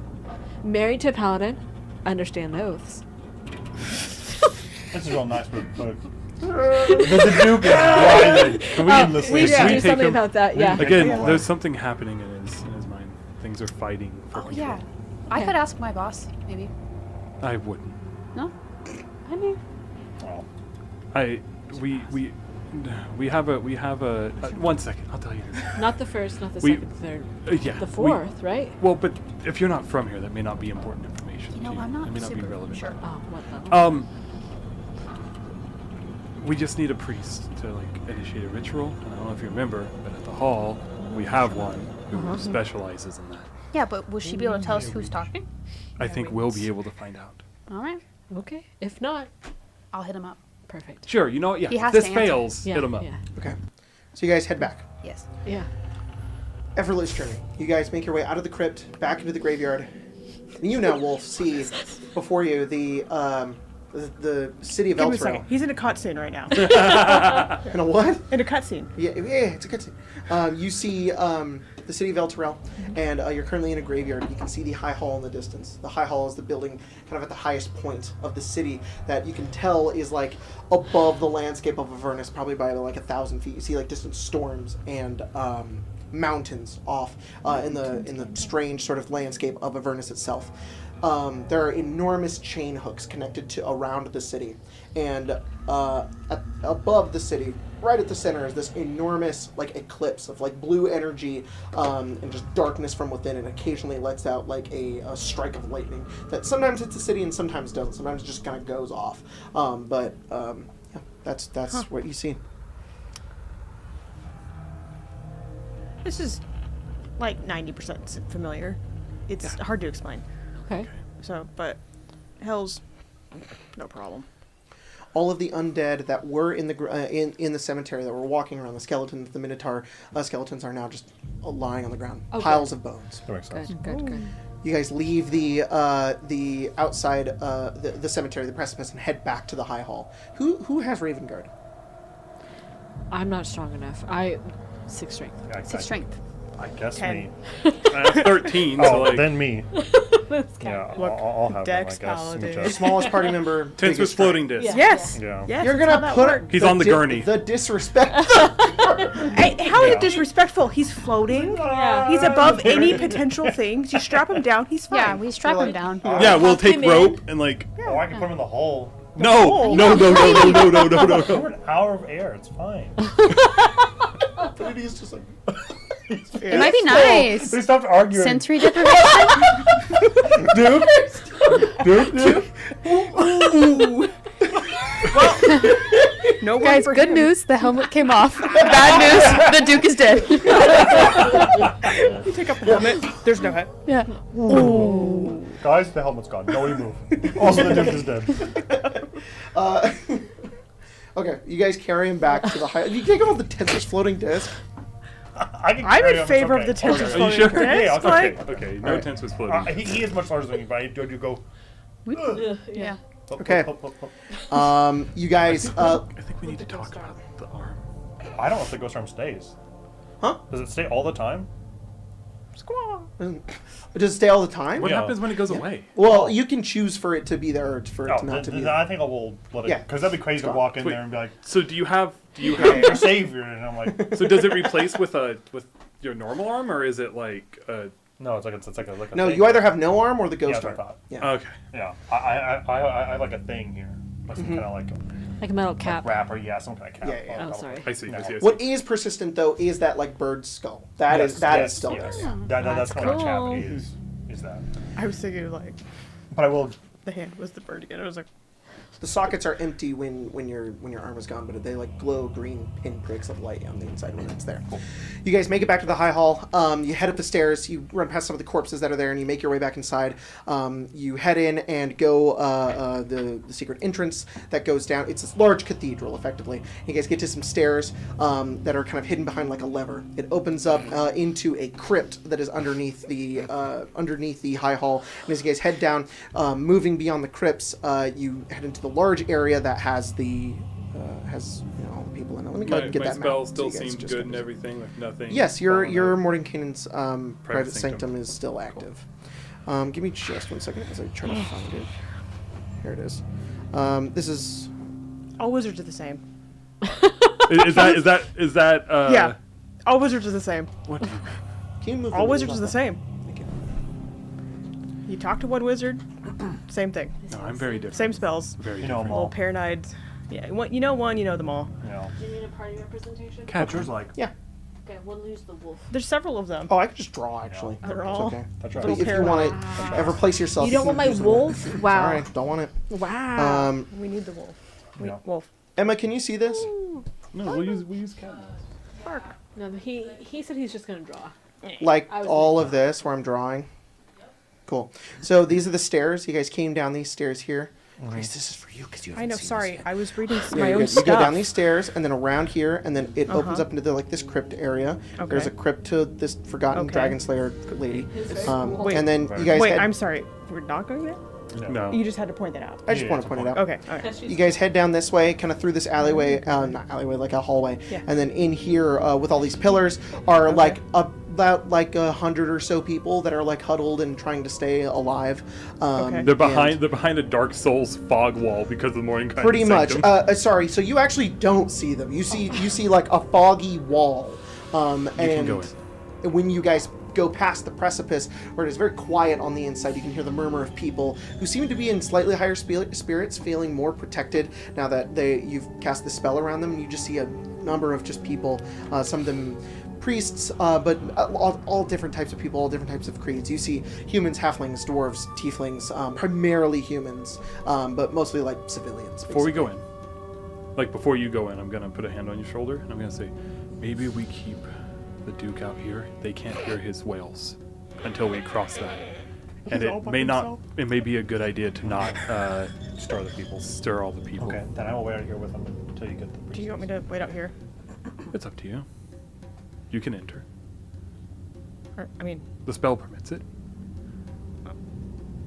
[SPEAKER 7] married to a paladin, understand the oaths.
[SPEAKER 6] This is all nice, but the Duke is blinded.
[SPEAKER 5] Can we,
[SPEAKER 6] endlessly.
[SPEAKER 7] We should
[SPEAKER 5] can we
[SPEAKER 7] do
[SPEAKER 5] take
[SPEAKER 7] something
[SPEAKER 5] him-
[SPEAKER 7] about that. Yeah.
[SPEAKER 5] Again,
[SPEAKER 6] Yeah.
[SPEAKER 5] there's something happening in his mind. Things are fighting for
[SPEAKER 3] Oh
[SPEAKER 5] control.
[SPEAKER 3] yeah. I could ask my boss, maybe.
[SPEAKER 5] I wouldn't.
[SPEAKER 3] No?
[SPEAKER 7] I mean,
[SPEAKER 6] Oh.
[SPEAKER 5] We have a 1 second. I'll tell you.
[SPEAKER 7] not the first, not the
[SPEAKER 5] We-
[SPEAKER 7] second, the third,
[SPEAKER 5] Yeah.
[SPEAKER 7] the fourth, right?
[SPEAKER 5] Well, but if you're not from here, that may not be important information.
[SPEAKER 3] You know,
[SPEAKER 5] to you.
[SPEAKER 3] I'm not
[SPEAKER 5] It may not be
[SPEAKER 3] super
[SPEAKER 5] relevant.
[SPEAKER 3] sure.
[SPEAKER 7] Oh, what level?
[SPEAKER 5] We just need a priest to like initiate a ritual. And I don't know if you remember, but at the hall we have one who specializes in that.
[SPEAKER 3] Yeah, but will she be able to tell us who's talking?
[SPEAKER 5] I think we'll be able to find out.
[SPEAKER 3] All right.
[SPEAKER 7] Okay. If not,
[SPEAKER 3] I'll hit him up.
[SPEAKER 7] perfect.
[SPEAKER 5] Sure. You know what? Yeah.
[SPEAKER 3] He
[SPEAKER 5] If
[SPEAKER 3] has
[SPEAKER 5] this
[SPEAKER 3] to answer.
[SPEAKER 5] fails,
[SPEAKER 7] Yeah.
[SPEAKER 5] hit him up.
[SPEAKER 7] Yeah.
[SPEAKER 2] Okay. So you guys head back.
[SPEAKER 3] Yes.
[SPEAKER 7] Yeah.
[SPEAKER 2] Effortless journey. You guys make your way out of the crypt, back into the graveyard. And you now, Wolf, see before you the the city of
[SPEAKER 1] Give me a
[SPEAKER 2] Elturel.
[SPEAKER 1] second. He's in a cutscene right now.
[SPEAKER 2] In a what?
[SPEAKER 1] In a cutscene.
[SPEAKER 2] Yeah, it's a good scene. You see the city of Elturel, and you're currently in a graveyard. You can see the High Hall in the distance. The High Hall is the building kind of at the highest point of the city that you can tell is like above the landscape of Avernus, probably by like 1,000 feet. You see like distant storms and mountains off in the strange sort of landscape of Avernus itself. There are enormous chain hooks connected to around the city, and above the city, right at the center, is this enormous like eclipse of like blue energy and just darkness from within, and occasionally lets out like a strike of lightning that sometimes hits the city and sometimes doesn't. Sometimes it just kind of goes off. Yeah, that's what you see.
[SPEAKER 1] This is like 90% familiar. It's hard to explain.
[SPEAKER 7] Okay.
[SPEAKER 1] So, but Hell's no problem.
[SPEAKER 2] All of the undead that were in the cemetery that were walking around, the skeletons, the Minotaur skeletons, are now just lying on the ground, piles of bones.
[SPEAKER 6] That makes sense.
[SPEAKER 7] Good.
[SPEAKER 2] You guys leave the outside the cemetery, the precipice, and head back to the High Hall. Who has Raven Guard?
[SPEAKER 7] I'm not strong enough. 6 strength.
[SPEAKER 6] Yeah,
[SPEAKER 3] 6 strength.
[SPEAKER 6] I guess
[SPEAKER 1] 10.
[SPEAKER 6] me.
[SPEAKER 5] I have 13, so
[SPEAKER 6] Oh,
[SPEAKER 5] like
[SPEAKER 6] then me. Yeah,
[SPEAKER 1] Look,
[SPEAKER 6] I'll have
[SPEAKER 1] Dex
[SPEAKER 6] them, I guess.
[SPEAKER 1] Paladin.
[SPEAKER 6] Which
[SPEAKER 2] Smallest party member.
[SPEAKER 5] Tense
[SPEAKER 2] biggest
[SPEAKER 5] with floating
[SPEAKER 2] strength.
[SPEAKER 5] disc.
[SPEAKER 1] Yes.
[SPEAKER 6] Yeah.
[SPEAKER 1] Yes.
[SPEAKER 2] You're
[SPEAKER 1] that's how
[SPEAKER 2] gonna
[SPEAKER 1] that
[SPEAKER 2] put
[SPEAKER 1] works.
[SPEAKER 5] He's on the gurney.
[SPEAKER 2] The disrespect.
[SPEAKER 1] Hey, how is
[SPEAKER 6] Yeah.
[SPEAKER 1] it disrespectful? He's floating. He's above any potential things. You strap him down. He's fine.
[SPEAKER 3] Yeah, we strap him down.
[SPEAKER 5] Yeah, we'll
[SPEAKER 7] Lock
[SPEAKER 5] take
[SPEAKER 7] him in.
[SPEAKER 5] rope and like.
[SPEAKER 6] Oh, I can put him in the hole.
[SPEAKER 5] No.
[SPEAKER 6] For an hour of air, it's fine.
[SPEAKER 2] But he's just like.
[SPEAKER 3] It might be nice.
[SPEAKER 6] They stopped arguing.
[SPEAKER 3] Sensory deprivation.
[SPEAKER 6] Dude.
[SPEAKER 1] No one
[SPEAKER 3] Guys,
[SPEAKER 1] for
[SPEAKER 3] good
[SPEAKER 1] him.
[SPEAKER 3] news. The helmet came off. Bad news. The Duke is dead.
[SPEAKER 1] You take up the helmet. There's no head.
[SPEAKER 3] Yeah.
[SPEAKER 6] Guys, the helmet's gone. Nobody move. Also, the Duke is dead.
[SPEAKER 2] Okay, you guys carry him back to the high. You take him off the tensest floating disc.
[SPEAKER 6] I can
[SPEAKER 1] I'm
[SPEAKER 6] carry
[SPEAKER 1] in
[SPEAKER 6] him,
[SPEAKER 1] favor
[SPEAKER 6] it's
[SPEAKER 1] of the
[SPEAKER 6] okay.
[SPEAKER 1] tensest
[SPEAKER 5] Are you
[SPEAKER 1] floating
[SPEAKER 5] sure?
[SPEAKER 6] Yeah,
[SPEAKER 1] disc.
[SPEAKER 6] okay.
[SPEAKER 1] Like,
[SPEAKER 5] Okay, no
[SPEAKER 2] Alright.
[SPEAKER 5] tense was floating.
[SPEAKER 6] He is much larger than me, but I do go.
[SPEAKER 3] Yeah.
[SPEAKER 2] Okay. You guys.
[SPEAKER 5] I think we need to talk about the arm.
[SPEAKER 6] I don't know if the ghost arm stays.
[SPEAKER 2] Huh?
[SPEAKER 6] Does it stay all the time?
[SPEAKER 2] Does it stay all the time?
[SPEAKER 5] What
[SPEAKER 6] Yeah.
[SPEAKER 5] happens when it goes away?
[SPEAKER 2] Well, you can choose for it to be there or for it to not to be
[SPEAKER 6] then
[SPEAKER 2] there.
[SPEAKER 6] I think I will let it.
[SPEAKER 2] Yeah.
[SPEAKER 6] Because that'd be crazy to
[SPEAKER 2] Gone.
[SPEAKER 6] walk in
[SPEAKER 5] Wait.
[SPEAKER 6] there and be like,
[SPEAKER 5] So do you have
[SPEAKER 6] "Your savior," and I'm like,
[SPEAKER 5] so does it replace with your normal arm, or is it like
[SPEAKER 6] no, it's like a
[SPEAKER 2] No,
[SPEAKER 6] thing.
[SPEAKER 2] you either have no arm or the
[SPEAKER 6] Yeah,
[SPEAKER 2] ghost
[SPEAKER 6] that's what I
[SPEAKER 2] arm.
[SPEAKER 6] thought.
[SPEAKER 2] Yeah.
[SPEAKER 5] okay?
[SPEAKER 6] Yeah, I have like a thing here, like some kind of
[SPEAKER 7] Like a metal cap.
[SPEAKER 6] wrapper. Yeah, some kind of cap.
[SPEAKER 2] Yeah, yeah.
[SPEAKER 7] Oh, sorry.
[SPEAKER 5] I see. I see.
[SPEAKER 2] What is persistent though is that like bird skull. That is still
[SPEAKER 6] yes.
[SPEAKER 2] there.
[SPEAKER 6] That's kind of
[SPEAKER 7] cool.
[SPEAKER 6] cavity is that.
[SPEAKER 1] I was thinking like
[SPEAKER 6] But I will.
[SPEAKER 1] the hand was the bird again. I was like,
[SPEAKER 2] The sockets are empty when your arm is gone, but they like glow green pinpricks of light on the inside when it's there. You guys make it back to the High Hall. You head up the stairs. You run past some of the corpses that are there, and you make your way back inside. You head in and go the secret entrance that goes down. It's this large cathedral, effectively. You guys get to some stairs that are kind of hidden behind like a lever. It opens up into a crypt that is underneath the High Hall. And as you guys head down, moving beyond the crypts, you head into the large area that has all the people in it. Let me go ahead and get
[SPEAKER 5] my
[SPEAKER 2] that
[SPEAKER 5] spell
[SPEAKER 2] map. so
[SPEAKER 5] still
[SPEAKER 2] you guys
[SPEAKER 5] seems
[SPEAKER 2] just
[SPEAKER 5] good
[SPEAKER 2] kind
[SPEAKER 5] and
[SPEAKER 2] of-
[SPEAKER 5] everything, like nothing.
[SPEAKER 2] Yes, your
[SPEAKER 5] falling out.
[SPEAKER 2] Mordenkainen's private sanctum
[SPEAKER 5] sanctum.
[SPEAKER 2] is still active. Give me just 1 second as I try to find it. Here it is. This is
[SPEAKER 1] all wizards are the same.
[SPEAKER 5] Is that?
[SPEAKER 1] Yeah, all wizards are the same.
[SPEAKER 5] What?
[SPEAKER 2] can you move
[SPEAKER 1] All
[SPEAKER 2] the
[SPEAKER 1] wizards are
[SPEAKER 2] rules
[SPEAKER 1] the
[SPEAKER 2] up?
[SPEAKER 1] same.
[SPEAKER 2] Thank you.
[SPEAKER 1] You talk to one wizard, same thing.
[SPEAKER 5] No, I'm very different.
[SPEAKER 1] Same spells.
[SPEAKER 5] Very
[SPEAKER 6] You know
[SPEAKER 5] different.
[SPEAKER 6] them all.
[SPEAKER 1] Little paranoid. Yeah, you know one, you know them all.
[SPEAKER 6] You know.
[SPEAKER 7] Do you need a party representation?
[SPEAKER 6] What's yours like?
[SPEAKER 2] Yeah.
[SPEAKER 7] Okay, we'll lose the wolf.
[SPEAKER 1] There's several of them.
[SPEAKER 2] Oh, I could just draw actually.
[SPEAKER 1] They're
[SPEAKER 2] It's
[SPEAKER 1] all
[SPEAKER 2] okay.
[SPEAKER 6] That's
[SPEAKER 2] But
[SPEAKER 6] right.
[SPEAKER 2] if you want to ever place yourself,
[SPEAKER 7] You don't
[SPEAKER 2] can
[SPEAKER 7] want my
[SPEAKER 2] use the
[SPEAKER 7] wolf? Wow.
[SPEAKER 2] All right, don't want it.
[SPEAKER 7] Wow.
[SPEAKER 1] We need the wolf.
[SPEAKER 6] Yeah.
[SPEAKER 1] Wolf.
[SPEAKER 2] Emma, can you see this?
[SPEAKER 5] No, we'll use cat.
[SPEAKER 1] Bark.
[SPEAKER 7] No, he said he's just gonna draw.
[SPEAKER 2] Like
[SPEAKER 7] I was
[SPEAKER 2] all
[SPEAKER 7] gonna
[SPEAKER 2] of this where I'm drawing. Cool. So these are the stairs. You guys came down these stairs here. Grace, this is for you because you haven't
[SPEAKER 1] I know.
[SPEAKER 2] seen
[SPEAKER 1] Sorry,
[SPEAKER 2] this yet.
[SPEAKER 1] I was reading
[SPEAKER 2] Yeah,
[SPEAKER 1] my
[SPEAKER 2] you,
[SPEAKER 1] own
[SPEAKER 2] go,
[SPEAKER 1] stuff.
[SPEAKER 2] you go down these stairs and then around here, and then it opens up into the, like this crypt area. There's a
[SPEAKER 1] Okay.
[SPEAKER 2] crypt to this forgotten
[SPEAKER 1] Okay.
[SPEAKER 2] Dragon Slayer lady.
[SPEAKER 1] Wait.
[SPEAKER 2] And then you guys
[SPEAKER 1] Wait,
[SPEAKER 2] head,
[SPEAKER 1] I'm sorry. We're not going there.
[SPEAKER 5] No.
[SPEAKER 1] You just had to point that out.
[SPEAKER 2] I just
[SPEAKER 6] Yeah,
[SPEAKER 2] want
[SPEAKER 6] it's
[SPEAKER 2] to
[SPEAKER 6] a
[SPEAKER 2] point it
[SPEAKER 6] point.
[SPEAKER 2] out.
[SPEAKER 1] Okay. Okay.
[SPEAKER 2] You guys head down this way, kind of through this alleyway, not alleyway, like a hallway,
[SPEAKER 1] Yeah.
[SPEAKER 2] and then in here with all these pillars are like about like 100 or so people that are like huddled and trying to stay alive.
[SPEAKER 1] Okay.
[SPEAKER 5] They're behind a Dark Souls fog wall because of the Mordenkainen
[SPEAKER 2] Pretty much.
[SPEAKER 5] Sanctum.
[SPEAKER 2] Sorry. So you actually don't see them. You see like a foggy wall. And
[SPEAKER 5] can go
[SPEAKER 2] when you guys go past the precipice, where it is very quiet on the inside, you can hear the murmur of people who seem to be in slightly higher spirits, feeling more protected now that you've cast the spell around them. You just see a number of just people, some of them priests, but all different types of people, all different types of creeds. You see humans, halflings, dwarves, tieflings, primarily humans, but mostly like civilians.
[SPEAKER 5] Before we
[SPEAKER 2] basically.
[SPEAKER 5] go in, before you go in, I'm gonna put a hand on your shoulder and I'm gonna say, maybe we keep the Duke out here. They can't hear his wails until we cross that. And it may be a good idea to not
[SPEAKER 6] Stir the people.
[SPEAKER 5] stir all the people.
[SPEAKER 6] Okay, then I will wait out here with them until you get the priest.
[SPEAKER 1] Do you want me to wait out here?
[SPEAKER 5] It's up to you. You can enter.
[SPEAKER 1] Or, I mean,
[SPEAKER 5] The spell permits it.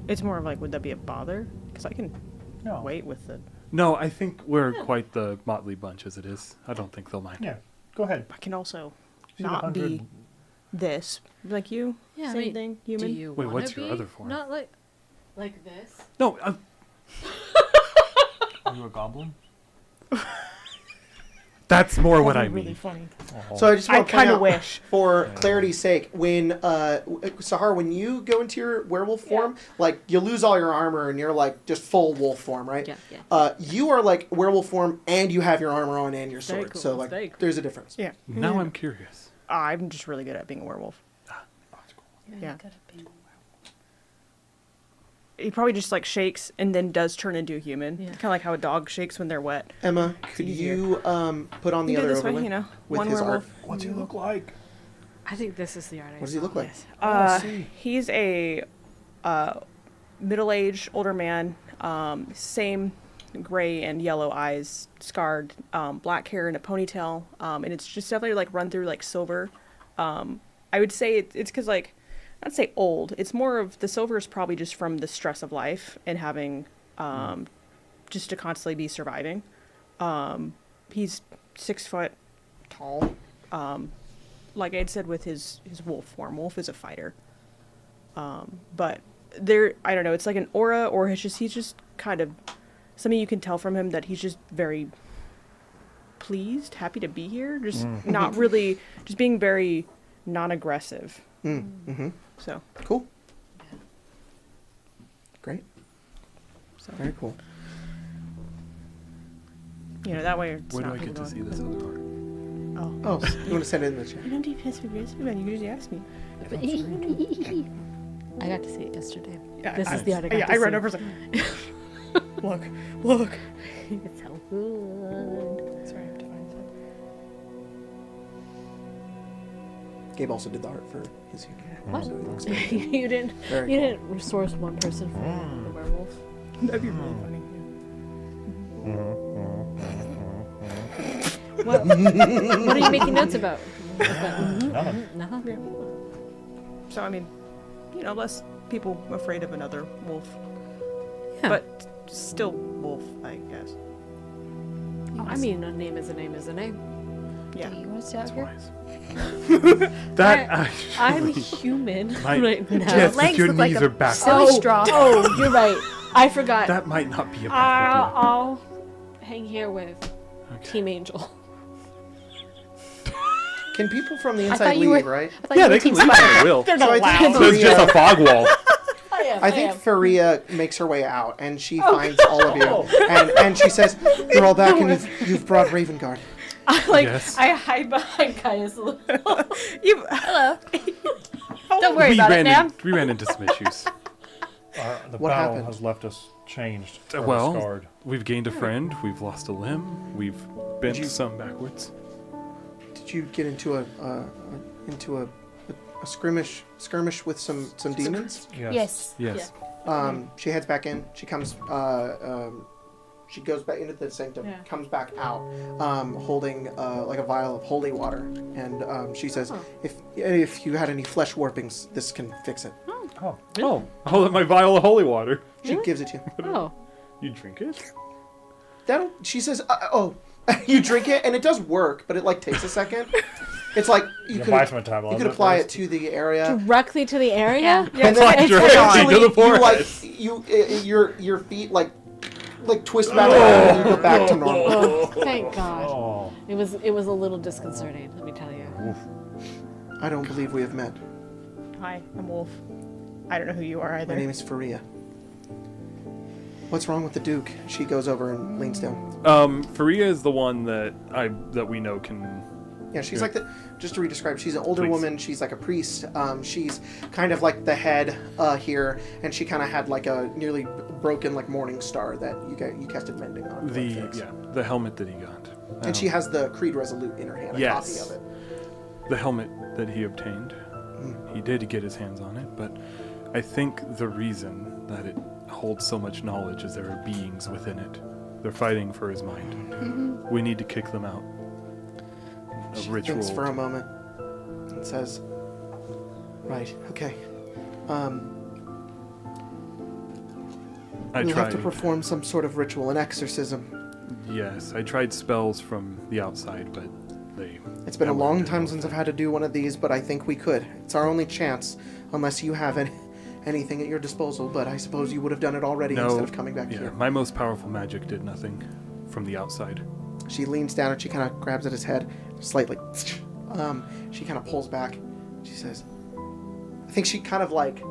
[SPEAKER 1] it's more of like, would that be a bother? Because I can
[SPEAKER 6] No.
[SPEAKER 1] wait with the.
[SPEAKER 5] No, I think we're quite the motley bunch as it is. I don't think they'll mind.
[SPEAKER 6] Yeah, go ahead.
[SPEAKER 1] I can also
[SPEAKER 6] See the
[SPEAKER 1] not
[SPEAKER 6] 100
[SPEAKER 1] be this. Like you?
[SPEAKER 7] Yeah, I
[SPEAKER 1] Same
[SPEAKER 7] mean,
[SPEAKER 1] thing? Human?
[SPEAKER 7] Do you
[SPEAKER 5] Wait,
[SPEAKER 7] wanna
[SPEAKER 5] what's your
[SPEAKER 7] be?
[SPEAKER 5] other form?
[SPEAKER 7] Not like this.
[SPEAKER 5] No,
[SPEAKER 6] Are you a goblin?
[SPEAKER 5] that's more what I
[SPEAKER 1] That'd be
[SPEAKER 5] mean.
[SPEAKER 1] really funny.
[SPEAKER 2] So I just want
[SPEAKER 1] I
[SPEAKER 2] to point
[SPEAKER 1] kinda
[SPEAKER 2] out,
[SPEAKER 1] wish.
[SPEAKER 2] for clarity's sake, when Sahar, when you go into your werewolf form, like you lose all your armor and you're like just full wolf form, right?
[SPEAKER 7] Yeah, yeah.
[SPEAKER 2] You are like werewolf form and you have your armor on and your
[SPEAKER 7] Very
[SPEAKER 2] sword.
[SPEAKER 7] cool,
[SPEAKER 2] So
[SPEAKER 7] that's
[SPEAKER 2] like
[SPEAKER 7] very cool.
[SPEAKER 2] there's a difference.
[SPEAKER 1] Yeah.
[SPEAKER 5] Now I'm curious.
[SPEAKER 1] I'm just really good at being a werewolf. Yeah. He probably just like shakes and then does turn into a human.
[SPEAKER 7] Yeah.
[SPEAKER 1] Kind of like how a dog shakes when they're wet.
[SPEAKER 2] Emma, could
[SPEAKER 1] easier.
[SPEAKER 2] you put on the
[SPEAKER 1] You do
[SPEAKER 2] other
[SPEAKER 1] this way,
[SPEAKER 2] overlay
[SPEAKER 1] you know,
[SPEAKER 2] with
[SPEAKER 1] one
[SPEAKER 2] his
[SPEAKER 1] werewolf.
[SPEAKER 2] art?
[SPEAKER 6] What's he look like?
[SPEAKER 7] I think this is the art.
[SPEAKER 2] What does he look like?
[SPEAKER 6] see.
[SPEAKER 1] He's a middle-aged older man, same gray and yellow eyes, scarred, black hair and a ponytail, and it's just definitely like run through like silver. I would say it's because like, I'd say old. It's more of the silver is probably just from the stress of life and having just to constantly be surviving. He's 6 foot tall. Like I had said with his wolf form. Wolf is a fighter. But there, I don't know, it's like an aura, or he's just kind of, something you can tell from him that he's just very pleased, happy to be here, just not really, just being very non-aggressive.
[SPEAKER 2] Mm-hmm.
[SPEAKER 1] So,
[SPEAKER 2] Cool. Great.
[SPEAKER 1] so
[SPEAKER 2] Very cool.
[SPEAKER 1] you know, that way it's
[SPEAKER 5] Where do
[SPEAKER 1] not
[SPEAKER 5] I get
[SPEAKER 1] people
[SPEAKER 5] to see
[SPEAKER 1] going,
[SPEAKER 5] this other art?
[SPEAKER 1] oh.
[SPEAKER 2] Oh, you want to send it in the chat?
[SPEAKER 1] I don't do passive aggressive, man. You usually ask me.
[SPEAKER 8] I got to see it yesterday.
[SPEAKER 1] Yeah,
[SPEAKER 8] This is the art I got
[SPEAKER 1] yeah,
[SPEAKER 8] to
[SPEAKER 1] I run
[SPEAKER 8] see.
[SPEAKER 1] over look, look.
[SPEAKER 8] It's so good.
[SPEAKER 1] Sorry, I have to find some.
[SPEAKER 2] Gabe also did the art for his human.
[SPEAKER 8] What?
[SPEAKER 2] So it looks very good.
[SPEAKER 8] you didn't.
[SPEAKER 2] Very
[SPEAKER 8] You
[SPEAKER 2] cool.
[SPEAKER 8] didn't resource one person for the werewolf.
[SPEAKER 1] That'd be really funny.
[SPEAKER 7] What?
[SPEAKER 8] What are you making notes about?
[SPEAKER 6] Nothing.
[SPEAKER 8] Nothing.
[SPEAKER 1] So I mean, you know, less people afraid of another wolf,
[SPEAKER 8] Yeah.
[SPEAKER 1] but still wolf, I guess.
[SPEAKER 8] I mean, a name is a name is a name.
[SPEAKER 1] Yeah.
[SPEAKER 3] Do you want to stay out here?
[SPEAKER 5] Wise. That
[SPEAKER 8] I'm
[SPEAKER 5] actually
[SPEAKER 8] human
[SPEAKER 5] might,
[SPEAKER 8] right now.
[SPEAKER 5] yes, but
[SPEAKER 3] legs
[SPEAKER 5] your
[SPEAKER 3] look like
[SPEAKER 5] knees
[SPEAKER 3] a
[SPEAKER 5] are backwards.
[SPEAKER 3] silly straw.
[SPEAKER 8] Oh, you're right. I forgot.
[SPEAKER 5] That might not be a bad idea.
[SPEAKER 8] I'll hang here with
[SPEAKER 5] Okay.
[SPEAKER 8] Team Angel.
[SPEAKER 2] Can people from the
[SPEAKER 3] I
[SPEAKER 2] inside
[SPEAKER 3] thought you
[SPEAKER 2] leave,
[SPEAKER 3] were-
[SPEAKER 2] right?
[SPEAKER 3] I thought
[SPEAKER 5] Yeah,
[SPEAKER 3] you were
[SPEAKER 5] they can
[SPEAKER 3] Team
[SPEAKER 5] leave
[SPEAKER 3] Spider.
[SPEAKER 5] if they will.
[SPEAKER 1] They're
[SPEAKER 2] So I
[SPEAKER 1] not
[SPEAKER 2] think
[SPEAKER 1] loud.
[SPEAKER 5] So it's just a fog wall.
[SPEAKER 2] I think Faria makes her way out, and she finds all of you, and she says, "You're all back, and you've brought Ravengard."
[SPEAKER 5] Yes.
[SPEAKER 8] I hide behind Caius a little.
[SPEAKER 3] Hello. Don't worry about it, ma'am.
[SPEAKER 5] We ran into some issues.
[SPEAKER 6] The
[SPEAKER 2] What
[SPEAKER 6] battle
[SPEAKER 2] happened?
[SPEAKER 6] has left us changed. or
[SPEAKER 5] Well,
[SPEAKER 6] scarred.
[SPEAKER 5] we've gained a friend. We've lost a limb. We've bent
[SPEAKER 2] you-
[SPEAKER 5] some backwards.
[SPEAKER 2] Did you get into a skirmish with some demons?
[SPEAKER 6] Yes.
[SPEAKER 5] Yes.
[SPEAKER 2] She heads back in. She comes. She goes back into the sanctum.
[SPEAKER 8] Yeah.
[SPEAKER 2] Comes back out, holding like a vial of holy water, and she says, "If you had any flesh warpings, this can fix it."
[SPEAKER 8] Oh,
[SPEAKER 6] Oh,
[SPEAKER 5] Oh, I'll let my vial of holy water.
[SPEAKER 2] She gives it to you.
[SPEAKER 7] Oh.
[SPEAKER 5] You drink it?
[SPEAKER 2] She says, oh, you drink it, and it does work, but it like takes a second. It's like
[SPEAKER 6] you can buy some time.
[SPEAKER 2] you could apply it to the area.
[SPEAKER 7] Directly to the area?
[SPEAKER 3] Yeah.
[SPEAKER 2] And then
[SPEAKER 5] Apply directly to the forehead.
[SPEAKER 2] your feet like twist back around and you go back to normal.
[SPEAKER 7] Oh, thank God.
[SPEAKER 6] Oh.
[SPEAKER 7] It was a little disconcerting, let me tell you.
[SPEAKER 2] I don't believe we have met.
[SPEAKER 1] Hi, I'm Wolf. I don't know who you are either.
[SPEAKER 2] My name is Faria. What's wrong with the Duke? She goes over and leans down.
[SPEAKER 5] Faria is the one that we know can.
[SPEAKER 2] Yeah, she's like just to re-describe, she's an older
[SPEAKER 5] Please.
[SPEAKER 2] woman. She's like a priest. She's kind of like the head here, and she kind of had like a nearly broken like morning star that you casted mending on.
[SPEAKER 5] The helmet that he got.
[SPEAKER 2] And she has the Creed Resolute in her hand, a copy of it.
[SPEAKER 5] The helmet that he obtained. He did get his hands on it, but I think the reason that it holds so much knowledge is there are beings within it. They're fighting for his mind. We need to kick them out.
[SPEAKER 2] She
[SPEAKER 5] Ritual.
[SPEAKER 2] thinks for a moment and says, "Right, okay.
[SPEAKER 5] I
[SPEAKER 2] We'll have
[SPEAKER 5] tried.
[SPEAKER 2] to perform some sort of ritual, an exorcism.
[SPEAKER 5] Yes, I tried spells from the outside, but they.
[SPEAKER 2] It's been a
[SPEAKER 5] that
[SPEAKER 2] long
[SPEAKER 5] worked
[SPEAKER 2] time
[SPEAKER 5] out.
[SPEAKER 2] since I've had to do one of these, but I think we could. It's our only chance, unless you have anything at your disposal, but I suppose you would have done it already
[SPEAKER 5] No,
[SPEAKER 2] instead of coming back
[SPEAKER 5] yeah,
[SPEAKER 2] here."
[SPEAKER 5] my most powerful magic did nothing from the outside.
[SPEAKER 2] She leans down and she kind of grabs at his head, slightly. She kind of pulls back. She says, I think she kind of like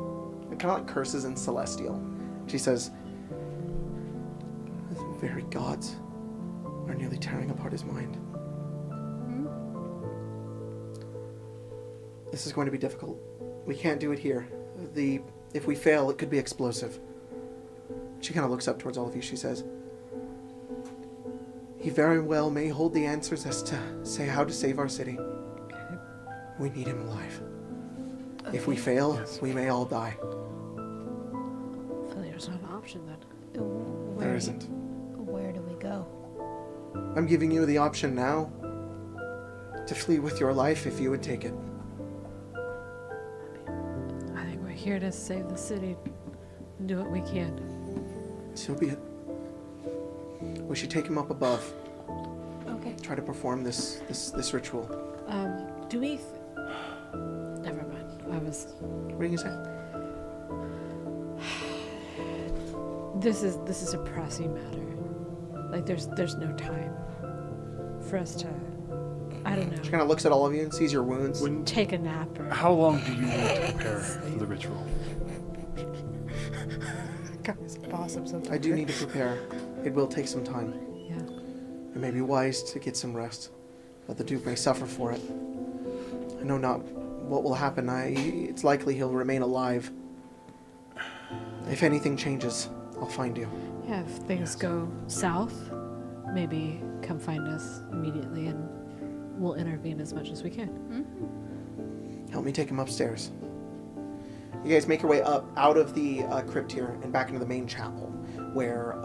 [SPEAKER 2] curses in Celestial. She says, "The very gods are nearly tearing apart his mind. This is going to be difficult. We can't do it here. If we fail, it could be explosive." She kind of looks up towards all of you. She says, "He very well may hold the answers as to say how to save our city. We need him alive. If we fail,
[SPEAKER 5] Yes.
[SPEAKER 2] we may all die."
[SPEAKER 7] Failure's not an option then.
[SPEAKER 2] There isn't.
[SPEAKER 3] Where do we go?
[SPEAKER 2] I'm giving you the option now to flee with your life if you would take it.
[SPEAKER 7] I think we're here to save the city and do what we can.
[SPEAKER 2] So be it. We should take him up above.
[SPEAKER 3] Okay.
[SPEAKER 2] Try to perform this ritual.
[SPEAKER 7] Do we... Never mind. I was...
[SPEAKER 2] What are you gonna say?
[SPEAKER 7] This is a pressing matter. Like, there's no time for us to... I don't
[SPEAKER 2] She
[SPEAKER 7] know.
[SPEAKER 2] kind of looks at all of you and sees your wounds.
[SPEAKER 7] Take a nap or...
[SPEAKER 5] How long do you need to prepare for the ritual?
[SPEAKER 1] Guys, boss up something.
[SPEAKER 2] I do need to prepare. It will take some time.
[SPEAKER 7] Yeah.
[SPEAKER 2] It may be wise to get some rest, but the Duke may suffer for it. I know not what will happen. It's likely he'll remain alive. If anything changes, I'll find you.
[SPEAKER 7] Yeah, if things go south, maybe come find us immediately and we'll intervene as much as we can.
[SPEAKER 2] Help me take him upstairs. You guys make your way up out of the crypt here and back into the main chapel, where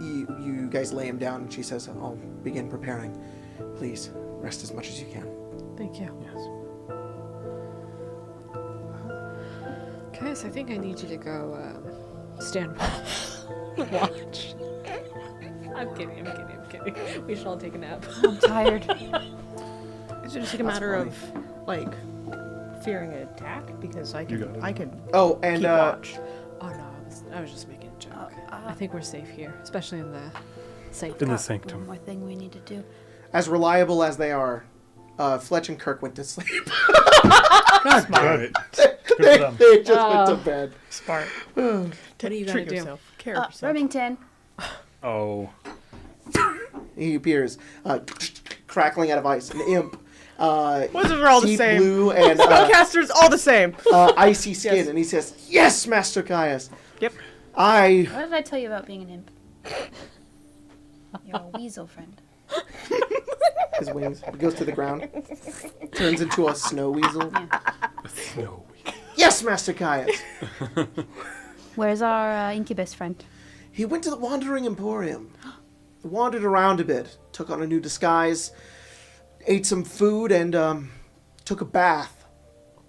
[SPEAKER 2] you guys lay him down, and she says, "I'll begin preparing. Please rest as much as you can."
[SPEAKER 7] Thank you.
[SPEAKER 5] Yes.
[SPEAKER 7] Guys, I think I need you to go stand watch. I'm kidding. We should all take a nap.
[SPEAKER 3] I'm tired.
[SPEAKER 1] Is it just like a
[SPEAKER 2] That's
[SPEAKER 1] matter
[SPEAKER 2] funny.
[SPEAKER 1] of like fearing an attack? Because I
[SPEAKER 5] You
[SPEAKER 1] could,
[SPEAKER 5] got it.
[SPEAKER 1] I could
[SPEAKER 2] Oh, and
[SPEAKER 1] keep watch.
[SPEAKER 7] Oh no, I was just making a joke. I think we're safe here, especially in the sanctum.
[SPEAKER 5] In the
[SPEAKER 3] One
[SPEAKER 5] sanctum.
[SPEAKER 3] more thing we need to do.
[SPEAKER 2] as reliable as they are, Fletch and Kirk went to sleep.
[SPEAKER 5] God damn it.
[SPEAKER 6] Good for them.
[SPEAKER 2] They just went to bed.
[SPEAKER 1] Smart.
[SPEAKER 7] What do you gotta
[SPEAKER 1] Treat
[SPEAKER 7] do?
[SPEAKER 1] yourself. Care of yourself.
[SPEAKER 3] Remington.
[SPEAKER 5] Oh.
[SPEAKER 2] He appears, crackling out of ice, an imp.
[SPEAKER 1] Wizards are all the
[SPEAKER 2] Deep
[SPEAKER 1] same.
[SPEAKER 2] blue and
[SPEAKER 1] Spellcasters all the same.
[SPEAKER 2] icy skin,
[SPEAKER 1] Yes.
[SPEAKER 2] and he says, "Yes, Master Caius.
[SPEAKER 1] Yep.
[SPEAKER 3] What did I tell you about being an imp? You're a weasel friend.
[SPEAKER 2] His wings. He goes to the ground, turns into a snow weasel.
[SPEAKER 5] No.
[SPEAKER 2] "Yes, Master Caius."
[SPEAKER 3] Where's our incubus friend?
[SPEAKER 2] He went to the Wandering Emporium, wandered around a bit, took on a new disguise, ate some food, and took a bath.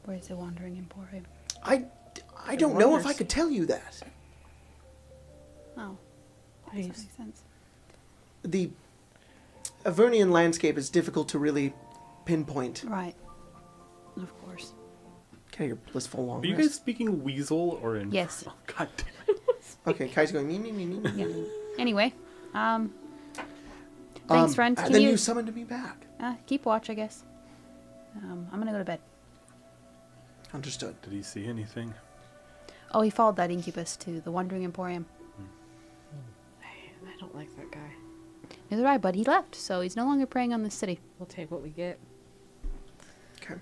[SPEAKER 3] Where's the wandering emporium?
[SPEAKER 2] I don't know if I
[SPEAKER 1] wonders.
[SPEAKER 2] could tell you that.
[SPEAKER 3] Oh, that
[SPEAKER 7] Nice.
[SPEAKER 3] makes sense.
[SPEAKER 2] The Avernian landscape is difficult to really pinpoint.
[SPEAKER 3] Right. Of course.
[SPEAKER 2] Can I hear blissful long
[SPEAKER 5] Are you
[SPEAKER 2] rest?
[SPEAKER 5] guys speaking weasel or in?
[SPEAKER 3] Yes.
[SPEAKER 5] Oh, God damn it.
[SPEAKER 2] Okay, Kai's going me.
[SPEAKER 3] Yeah. Anyway, thanks, friend.
[SPEAKER 2] And
[SPEAKER 3] Can
[SPEAKER 2] then
[SPEAKER 3] you
[SPEAKER 2] you summoned me back.
[SPEAKER 3] keep watch, I guess. I'm gonna go to bed.
[SPEAKER 2] Understood.
[SPEAKER 5] Did he see anything?
[SPEAKER 3] Oh, he followed that incubus to the Wandering Emporium.
[SPEAKER 7] I don't like that guy.
[SPEAKER 3] Neither do I, but he left, so he's no longer preying on the city.
[SPEAKER 7] We'll take what we get.
[SPEAKER 2] Okay.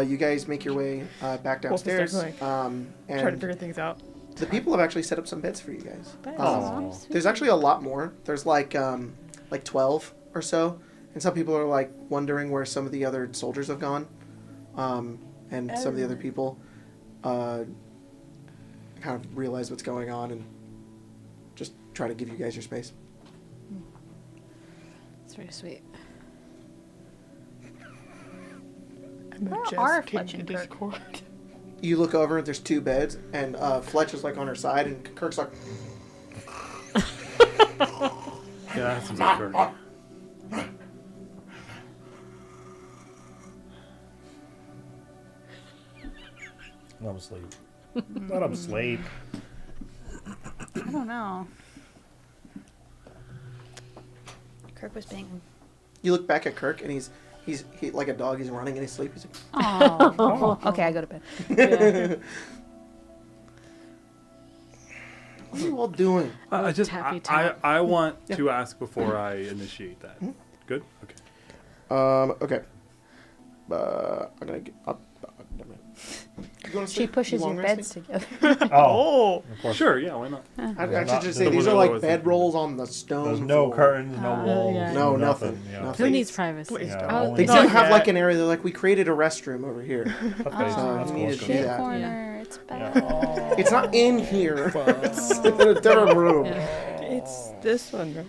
[SPEAKER 2] You guys make your way back
[SPEAKER 1] Wolf is
[SPEAKER 2] downstairs.
[SPEAKER 1] definitely trying to
[SPEAKER 2] And
[SPEAKER 1] figure things out.
[SPEAKER 2] the people have actually set up some beds for you guys.
[SPEAKER 5] Oh.
[SPEAKER 2] There's actually a lot more. There's like 12 or so. And some people are like wondering where some of the other soldiers have gone. And some of the other people kind of realize what's going on and just try to give you guys your space.
[SPEAKER 7] It's very sweet.
[SPEAKER 3] Where are Fletch and Kirk?
[SPEAKER 2] You look over and there's 2 beds and Fletch is like on her side and Kirk's like,
[SPEAKER 5] Yeah, that's a Kirk.
[SPEAKER 6] Let him sleep. Let him sleep.
[SPEAKER 3] I don't know. Kirk was being.
[SPEAKER 2] you look back at Kirk and he's like a dog, he's running in his sleep. He's like,
[SPEAKER 3] Oh. Okay, I go to bed.
[SPEAKER 7] Yeah.
[SPEAKER 2] what are you all doing?
[SPEAKER 5] I just
[SPEAKER 7] Tappy tap.
[SPEAKER 5] I want to ask before I initiate that. Good. Okay.
[SPEAKER 2] Okay. I'm gonna get up. Never mind. You going to
[SPEAKER 3] She
[SPEAKER 2] sleep?
[SPEAKER 3] pushes
[SPEAKER 2] You
[SPEAKER 3] your
[SPEAKER 2] long
[SPEAKER 3] beds
[SPEAKER 2] resting?
[SPEAKER 3] together.
[SPEAKER 5] Oh,
[SPEAKER 6] Of course.
[SPEAKER 5] sure. Yeah. Why not?
[SPEAKER 2] I should just say
[SPEAKER 5] the
[SPEAKER 2] these
[SPEAKER 5] one
[SPEAKER 2] are
[SPEAKER 5] I
[SPEAKER 2] like
[SPEAKER 5] was
[SPEAKER 2] bed
[SPEAKER 5] thinking.
[SPEAKER 2] rolls on the stone.
[SPEAKER 6] There's no
[SPEAKER 2] floor.
[SPEAKER 6] curtains, no walls.
[SPEAKER 7] yeah.
[SPEAKER 2] No, nothing.
[SPEAKER 6] Yeah.
[SPEAKER 2] Nothing.
[SPEAKER 7] Who needs privacy?
[SPEAKER 1] Please
[SPEAKER 6] Yeah,
[SPEAKER 1] don't.
[SPEAKER 7] Oh,
[SPEAKER 6] only-
[SPEAKER 2] They
[SPEAKER 1] Not
[SPEAKER 2] do have like
[SPEAKER 1] yet.
[SPEAKER 2] an area. They're like, we created a restroom over here.
[SPEAKER 6] Okay,
[SPEAKER 3] Oh,
[SPEAKER 6] that's
[SPEAKER 2] you
[SPEAKER 6] cool.
[SPEAKER 2] need
[SPEAKER 6] That's
[SPEAKER 2] to
[SPEAKER 6] cool.
[SPEAKER 2] do that.
[SPEAKER 3] corner. It's bad.
[SPEAKER 6] Yeah.
[SPEAKER 2] It's not in here. It's in a different room.
[SPEAKER 7] Yeah.
[SPEAKER 1] It's this one, right?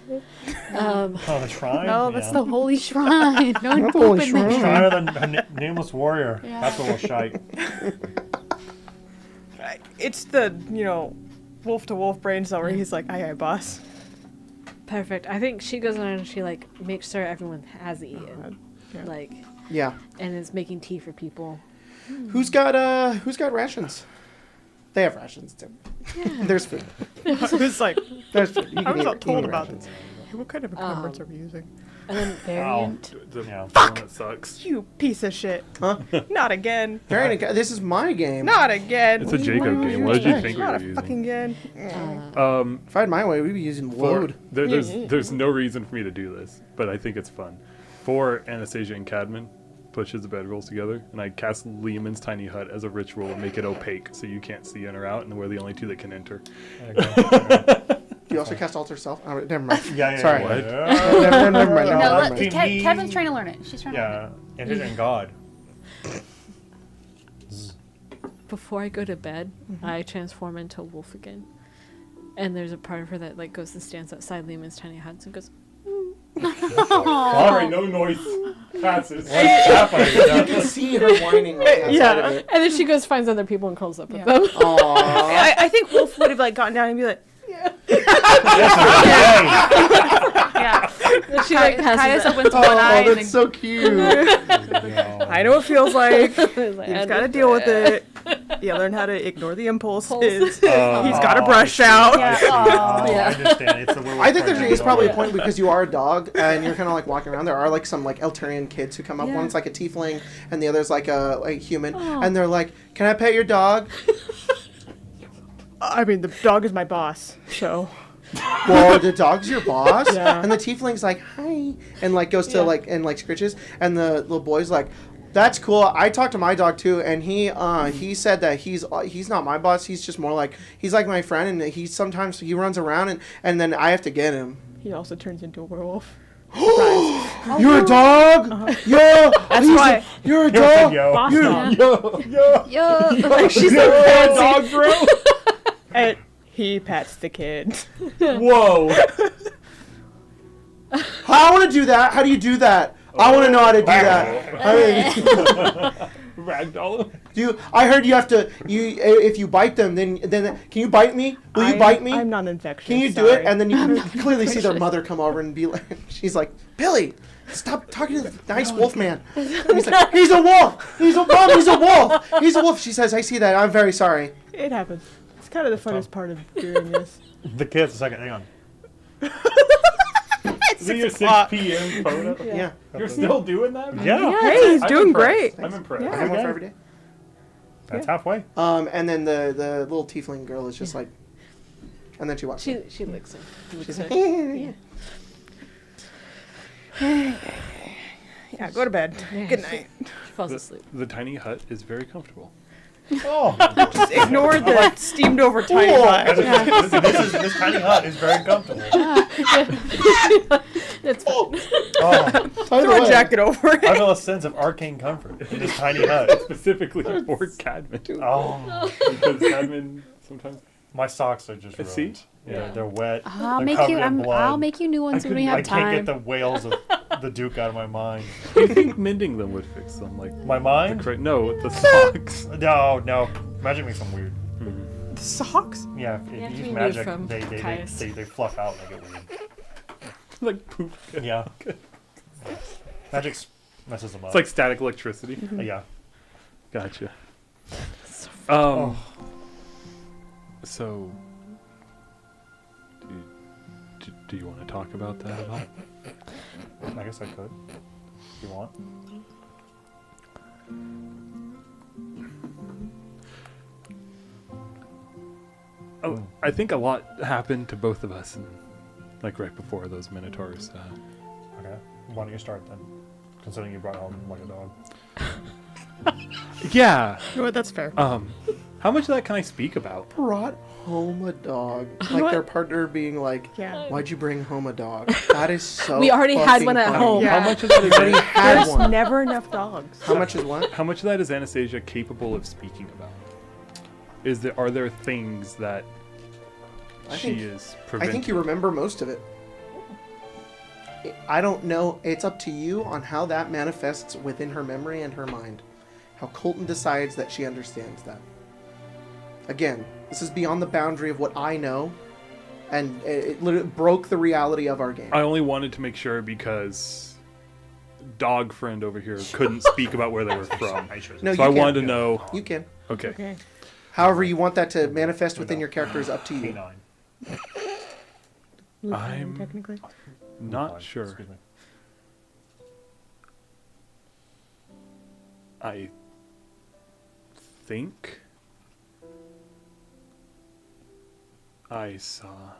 [SPEAKER 7] Um,
[SPEAKER 6] Oh, the shrine?
[SPEAKER 3] No, that's
[SPEAKER 6] Yeah.
[SPEAKER 3] the holy shrine. No one
[SPEAKER 2] Not the holy
[SPEAKER 3] poop in there.
[SPEAKER 2] shrine.
[SPEAKER 6] Shrine of the Nameless Warrior.
[SPEAKER 3] Yeah.
[SPEAKER 6] That's a little shite.
[SPEAKER 1] It's the, wolf to wolf brain cell where he's like, aye, boss.
[SPEAKER 7] perfect. I think she goes in and she like makes sure everyone has eaten,
[SPEAKER 1] Yeah.
[SPEAKER 7] like,
[SPEAKER 2] Yeah.
[SPEAKER 7] and is making tea for people.
[SPEAKER 2] Who's got rations? They have rations too. There's food.
[SPEAKER 1] I was like,
[SPEAKER 2] There's food. You
[SPEAKER 1] I
[SPEAKER 2] can
[SPEAKER 1] was
[SPEAKER 2] eat-
[SPEAKER 1] not told
[SPEAKER 2] eat
[SPEAKER 1] about
[SPEAKER 2] rations.
[SPEAKER 1] this. Hey, what kind of encumbrance are we using?
[SPEAKER 7] And then
[SPEAKER 3] Variant.
[SPEAKER 5] The
[SPEAKER 6] Yeah.
[SPEAKER 5] one that sucks.
[SPEAKER 1] You piece of shit.
[SPEAKER 2] Huh?
[SPEAKER 1] Not again.
[SPEAKER 2] This is my game.
[SPEAKER 1] Not again.
[SPEAKER 5] It's a Jacob game. What did you think we
[SPEAKER 1] Not
[SPEAKER 5] were
[SPEAKER 1] a fucking
[SPEAKER 5] using?
[SPEAKER 1] again.
[SPEAKER 2] If I had my way, we'd be using
[SPEAKER 5] For,
[SPEAKER 2] load.
[SPEAKER 5] there's no reason for me to do this, but I think it's fun. For Anastasia and Cadman, pushes the bedrolls together, and I cast Lehman's tiny hut as a ritual and make it opaque so you can't see in or out, and we're the only 2 that can enter.
[SPEAKER 6] There you go.
[SPEAKER 2] You also cast alter self. Oh, never mind.
[SPEAKER 6] Yeah, yeah,
[SPEAKER 2] Sorry.
[SPEAKER 6] yeah.
[SPEAKER 2] Never mind.
[SPEAKER 3] No,
[SPEAKER 2] Never
[SPEAKER 3] let,
[SPEAKER 2] mind.
[SPEAKER 3] Kevin's trying to learn it. She's trying to learn
[SPEAKER 6] Yeah, it isn't God.
[SPEAKER 7] before I go to bed, I transform into a wolf again. And there's a part of her that like goes and stands outside Lehman's tiny hut and goes,
[SPEAKER 5] Sorry, no noise passes.
[SPEAKER 2] You can see her whining on the outside of it.
[SPEAKER 7] and then she goes finds other people and curls up with
[SPEAKER 3] Yeah.
[SPEAKER 7] them.
[SPEAKER 2] Aww.
[SPEAKER 1] I think Wolf would have like gotten down and be like,
[SPEAKER 3] Yeah.
[SPEAKER 7] And she like
[SPEAKER 3] Caius
[SPEAKER 7] passes out.
[SPEAKER 3] opens one eye
[SPEAKER 2] Oh,
[SPEAKER 3] and
[SPEAKER 2] that's so cute.
[SPEAKER 1] I know what it feels like. You
[SPEAKER 7] Like,
[SPEAKER 1] just gotta deal with it. You learn how to ignore the impulses. He's
[SPEAKER 6] He's
[SPEAKER 1] got to brush out.
[SPEAKER 3] yeah.
[SPEAKER 6] Oh,
[SPEAKER 3] Aw.
[SPEAKER 6] I understand. It's a werewolf
[SPEAKER 2] I think there
[SPEAKER 6] right
[SPEAKER 2] is
[SPEAKER 6] now.
[SPEAKER 2] probably a point because you are a dog and you're kind of like walking around. There are like some like Eltarian kids who come up.
[SPEAKER 7] Yeah.
[SPEAKER 2] One's like a tiefling and the other's like a human. And they're like, "Can I pet your dog?"
[SPEAKER 1] I mean, the dog is my boss, so.
[SPEAKER 2] Well, the dog's your boss.
[SPEAKER 1] Yeah.
[SPEAKER 2] And the tiefling's like, "Hi," and like goes to like and like scritches. And the little boy's like, "That's cool. I talked to my dog too, and he said that he's not my boss. He's just more like he's like my friend, and he sometimes he runs around and then I have to get him."
[SPEAKER 1] He also turns into a werewolf.
[SPEAKER 2] You're a dog? Yo,
[SPEAKER 1] That's why.
[SPEAKER 2] you're a
[SPEAKER 6] Yo,
[SPEAKER 2] dog.
[SPEAKER 6] yo.
[SPEAKER 1] Boss
[SPEAKER 2] You-
[SPEAKER 1] dog.
[SPEAKER 3] Yo.
[SPEAKER 1] Like, she's so fancy.
[SPEAKER 5] bro.
[SPEAKER 1] And he pets the kid.
[SPEAKER 5] Whoa.
[SPEAKER 2] I want to do that. How do you do that? I want to know how to do that. I mean,
[SPEAKER 5] Ragdoll.
[SPEAKER 2] I heard you have to. If you bite them, then can you bite me? Will you bite me?
[SPEAKER 1] I'm not infectious.
[SPEAKER 2] Can you do it? And then you can clearly see their mother come over and be like, she's like, Billy, stop talking to the nice wolf man. And he's like, he's a wolf. Mom, he's a wolf. He's a wolf. She says, I see that. I'm very sorry.
[SPEAKER 1] It happens. It's kind of the funnest part of doing this.
[SPEAKER 6] The kids, a second, hang on.
[SPEAKER 5] Is it your 6 p.m. photo?
[SPEAKER 2] Yeah.
[SPEAKER 5] You're still doing that?
[SPEAKER 6] Yeah.
[SPEAKER 1] Hey, he's
[SPEAKER 5] I'm
[SPEAKER 1] doing
[SPEAKER 5] impressed.
[SPEAKER 1] great.
[SPEAKER 5] I'm impressed.
[SPEAKER 1] Yeah.
[SPEAKER 2] I have one for every day.
[SPEAKER 6] That's halfway.
[SPEAKER 2] And then the little tiefling girl is just like, and then she walks.
[SPEAKER 7] She licks him.
[SPEAKER 2] She's like,
[SPEAKER 1] Yeah, go to bed. Good night.
[SPEAKER 7] She falls asleep.
[SPEAKER 5] The tiny hut is very comfortable.
[SPEAKER 6] Oh.
[SPEAKER 1] Just ignore the steamed over tiny hut.
[SPEAKER 6] This tiny hut is very comfortable.
[SPEAKER 7] It's fine.
[SPEAKER 6] Oh,
[SPEAKER 1] Throw a jacket over
[SPEAKER 6] I
[SPEAKER 1] it.
[SPEAKER 6] feel a sense of arcane comfort in this tiny hut.
[SPEAKER 5] Specifically for Cadman.
[SPEAKER 6] Oh,
[SPEAKER 5] Because Cadman sometimes...
[SPEAKER 6] my socks are just
[SPEAKER 5] See?
[SPEAKER 6] ruined. Yeah, they're wet.
[SPEAKER 3] I'll
[SPEAKER 6] they're
[SPEAKER 3] make
[SPEAKER 6] covered
[SPEAKER 3] you.
[SPEAKER 6] in blood.
[SPEAKER 3] I'll make you new ones when we
[SPEAKER 6] I
[SPEAKER 3] have
[SPEAKER 6] can't get
[SPEAKER 3] time.
[SPEAKER 6] the wails of the Duke out of my mind.
[SPEAKER 5] Do you think mending them would fix them? Like
[SPEAKER 6] My mind?
[SPEAKER 5] No, the socks.
[SPEAKER 6] No. Magic makes them weird.
[SPEAKER 1] The socks?
[SPEAKER 6] Yeah, if
[SPEAKER 7] have
[SPEAKER 6] you
[SPEAKER 7] to
[SPEAKER 6] use
[SPEAKER 7] be new
[SPEAKER 6] magic,
[SPEAKER 7] from
[SPEAKER 6] they
[SPEAKER 7] Caius.
[SPEAKER 6] fluff out and they get weird.
[SPEAKER 5] Like poop.
[SPEAKER 6] Yeah. Magic messes them up.
[SPEAKER 5] It's like static electricity.
[SPEAKER 6] Yeah.
[SPEAKER 5] Gotcha.
[SPEAKER 6] Oh.
[SPEAKER 5] So, do you want to talk about that at all?
[SPEAKER 6] I guess I could. If you want.
[SPEAKER 5] Oh, I think a lot happened to both of us, like right before those minotaurs.
[SPEAKER 6] Okay. Why don't you start then? Considering you brought home like a dog.
[SPEAKER 5] Yeah.
[SPEAKER 1] You know what? That's fair.
[SPEAKER 5] How much of that can I speak about?
[SPEAKER 2] brought home a dog. Like their partner being like,
[SPEAKER 1] Yeah.
[SPEAKER 2] why'd you bring home a dog? That is so
[SPEAKER 7] We already had
[SPEAKER 2] fucking
[SPEAKER 7] one at
[SPEAKER 2] funny.
[SPEAKER 7] home.
[SPEAKER 1] Yeah.
[SPEAKER 5] How much of that is
[SPEAKER 2] Already had
[SPEAKER 1] There's
[SPEAKER 2] one.
[SPEAKER 1] never enough dogs.
[SPEAKER 2] How much is what?
[SPEAKER 5] How much of that is Anastasia capable of speaking about? Are there things that
[SPEAKER 2] I
[SPEAKER 5] she
[SPEAKER 2] think-
[SPEAKER 5] is
[SPEAKER 2] I
[SPEAKER 5] preventing?
[SPEAKER 2] think you remember most of it. I don't know. It's up to you on how that manifests within her memory and her mind. How Colton decides that she understands that. Again, this is beyond the boundary of what I know, and it literally broke the reality of our game.
[SPEAKER 5] I only wanted to make sure because dog friend over here couldn't speak about where they were from.
[SPEAKER 2] No,
[SPEAKER 5] So
[SPEAKER 2] you
[SPEAKER 5] I
[SPEAKER 2] can.
[SPEAKER 5] wanted to know.
[SPEAKER 2] You can.
[SPEAKER 5] Okay.
[SPEAKER 1] Okay.
[SPEAKER 2] However you want that to manifest within your character is up to you.
[SPEAKER 6] Canine.
[SPEAKER 5] I'm-
[SPEAKER 1] technically.
[SPEAKER 5] Not
[SPEAKER 6] Fine.
[SPEAKER 5] sure.
[SPEAKER 6] Excuse me.
[SPEAKER 5] I think I saw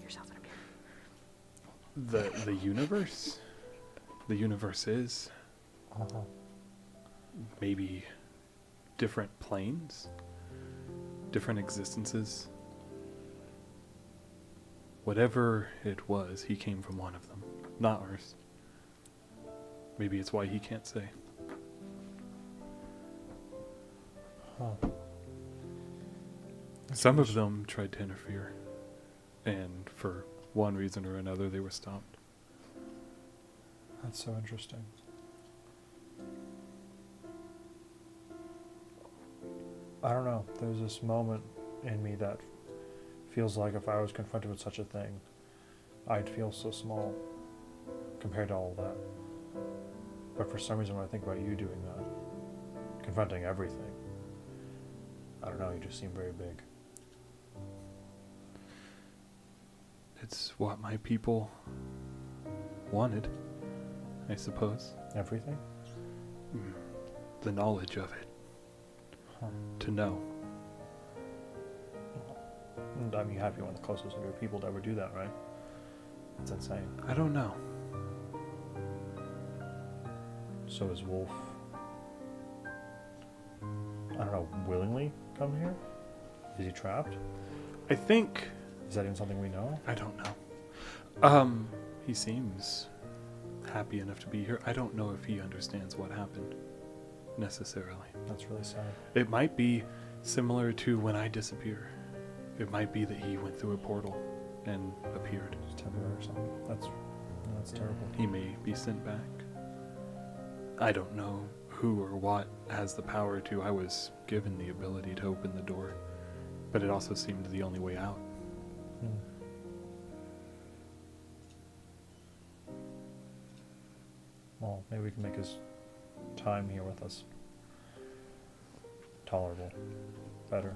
[SPEAKER 1] Yourself in a mirror.
[SPEAKER 5] the universe. The universe is maybe different planes, different existences. Whatever it was, he came from one of them, not ours. Maybe it's why he can't say.
[SPEAKER 6] Huh.
[SPEAKER 5] Some of them tried to interfere, and for one reason or another, they were stopped.
[SPEAKER 6] That's so interesting. I don't know. There's this moment in me that feels like if I was confronted with such a thing, I'd feel so small compared to all of that. But for some reason, when I think about you doing that, confronting everything, I don't know, you just seem very big.
[SPEAKER 5] It's what my people wanted, I suppose.
[SPEAKER 6] Everything?
[SPEAKER 5] The knowledge of it.
[SPEAKER 6] Huh.
[SPEAKER 5] To know.
[SPEAKER 6] And I mean, you have to be one of the closest of your people to ever do that, right? That's insane.
[SPEAKER 5] I don't know.
[SPEAKER 6] So is Wolf, I don't know, willingly come here? Is he trapped?
[SPEAKER 5] I think...
[SPEAKER 6] Is that even something we know?
[SPEAKER 5] I don't know. He seems happy enough to be here. I don't know if he understands what happened, necessarily.
[SPEAKER 6] That's really sad.
[SPEAKER 5] It might be similar to when I disappear. It might be that he went through a portal and appeared.
[SPEAKER 6] It's temporary or something. That's terrible.
[SPEAKER 5] He may be sent back. I don't know who or what has the power to. I was given the ability to open the door, but it also seemed the only way out.
[SPEAKER 6] Well, maybe we can make his time here with us tolerable, better.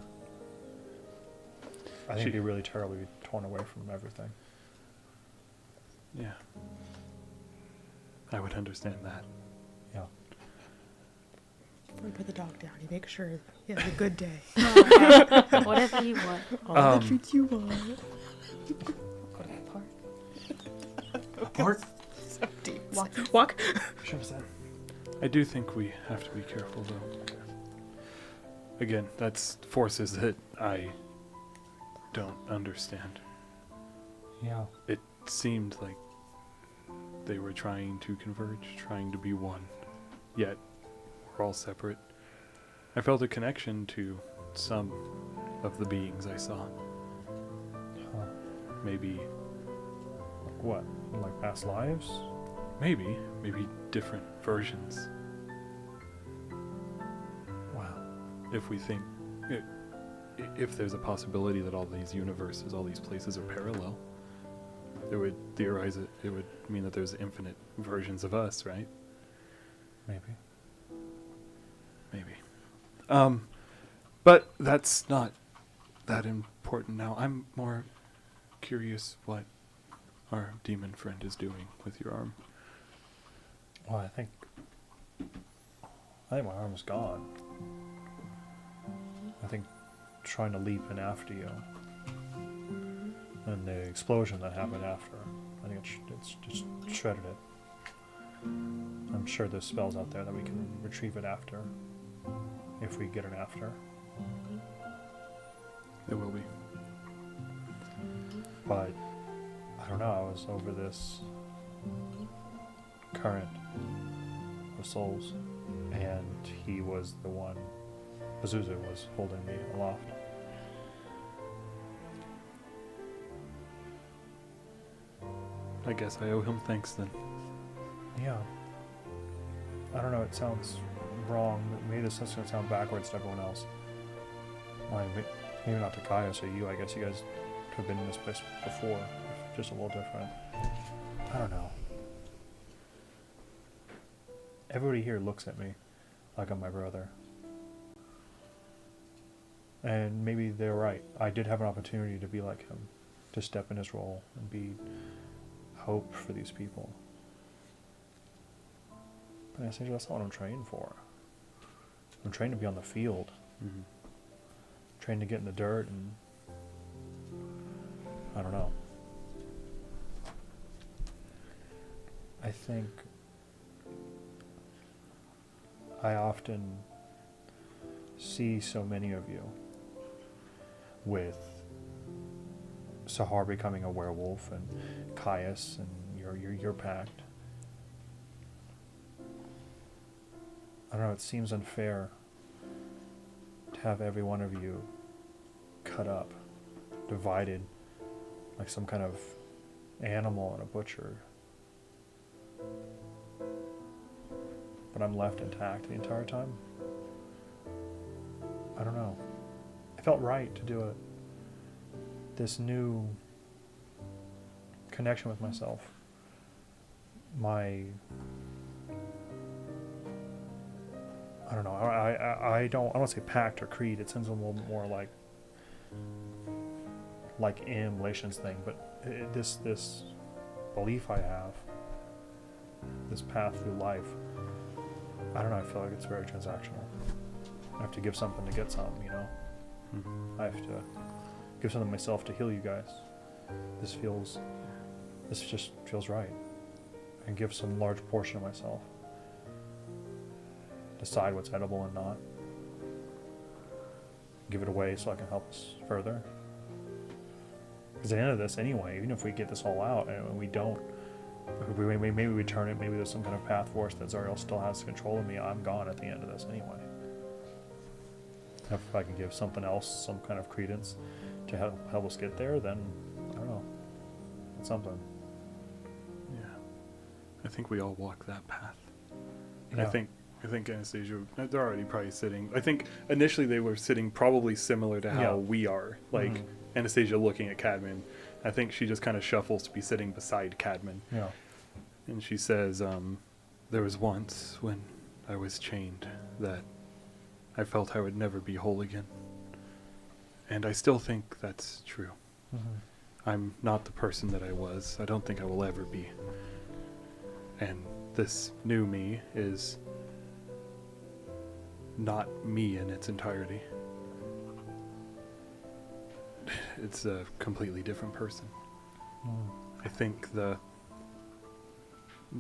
[SPEAKER 6] I think it'd be really terrible to be torn away from everything.
[SPEAKER 5] Yeah. I would understand that.
[SPEAKER 6] Yeah.
[SPEAKER 1] Before we put the dog down, you make sure he has a good day.
[SPEAKER 3] Whatever you want.
[SPEAKER 1] All the treats you want.
[SPEAKER 3] Go to the park.
[SPEAKER 6] Mark?
[SPEAKER 1] So deep. Walk.
[SPEAKER 6] Should have said.
[SPEAKER 5] I do think we have to be careful, though. Again, that's forces that I don't understand.
[SPEAKER 6] Yeah.
[SPEAKER 5] It seemed like they were trying to converge, trying to be one, yet we're all separate. I felt a connection to some of the beings I saw.
[SPEAKER 6] Huh.
[SPEAKER 5] Maybe,
[SPEAKER 6] Like what? Like past lives?
[SPEAKER 5] maybe different versions.
[SPEAKER 6] Wow.
[SPEAKER 5] If we think, if there's a possibility that all these universes, all these places are parallel, it would theorize it would mean that there's infinite versions of us, right?
[SPEAKER 6] Maybe.
[SPEAKER 5] Maybe. But that's not that important now. I'm more curious what our demon friend is doing with your arm.
[SPEAKER 6] Well, I think my arm's gone. I think trying to leap in after you, and the explosion that happened after, I think it's just shredded it. I'm sure there's spells out there that we can retrieve it after, if we get it after.
[SPEAKER 5] There will be.
[SPEAKER 6] But I don't know. I was over this current of souls, and he was the one. Azusa was holding me aloft.
[SPEAKER 5] I guess I owe him thanks then.
[SPEAKER 6] Yeah. I don't know. It sounds wrong. Maybe this is going to sound backwards to everyone else. Maybe not to Caius or you. I guess you guys could have been in this place before, just a little different. I don't know. Everybody here looks at me like I'm my brother. And maybe they're right. I did have an opportunity to be like him, to step in his role and be hope for these people. But essentially, that's not what I'm trained for. I'm trained to be on the field.
[SPEAKER 5] Mm-hmm.
[SPEAKER 6] Trained to get in the dirt and I don't know. I think I often see so many of you with Sahar becoming a werewolf and Caius and your pact. I don't know, it seems unfair to have every one of you cut up, divided, like some kind of animal and a butcher. But I'm left intact the entire time. I don't know. It felt right to do it. This new connection with myself. I don't know. I don't want to say pact or creed. It sounds a little bit more like immolations thing. But this belief I have, this path through life, I don't know. I feel like it's very transactional. I have to give something to get something, you know.
[SPEAKER 5] Mm-hmm.
[SPEAKER 6] I have to give something myself to heal you guys. This just feels right. And give some large portion of myself. Decide what's edible and not. Give it away so I can help us further. Because at the end of this, anyway, even if we get this all out and we don't, maybe we turn it, maybe there's some kind of path for us that Zariel still has control of me, I'm gone at the end of this anyway. If I can give something else some kind of credence to help us get there, then, I don't know, it's something.
[SPEAKER 5] Yeah. I think we all walk that path. I think Anastasia, they're already probably sitting. I think initially they were sitting probably similar to how we are. Like Anastasia looking at Cadman. I think she just kind of shuffles to be sitting beside Cadman.
[SPEAKER 6] Yeah.
[SPEAKER 5] And she says, there was once when I was chained that I felt I would never be whole again. And I still think that's true. I'm not the person that I was. I don't think I will ever be. And this new me is not me in its entirety. It's a completely different person. I think the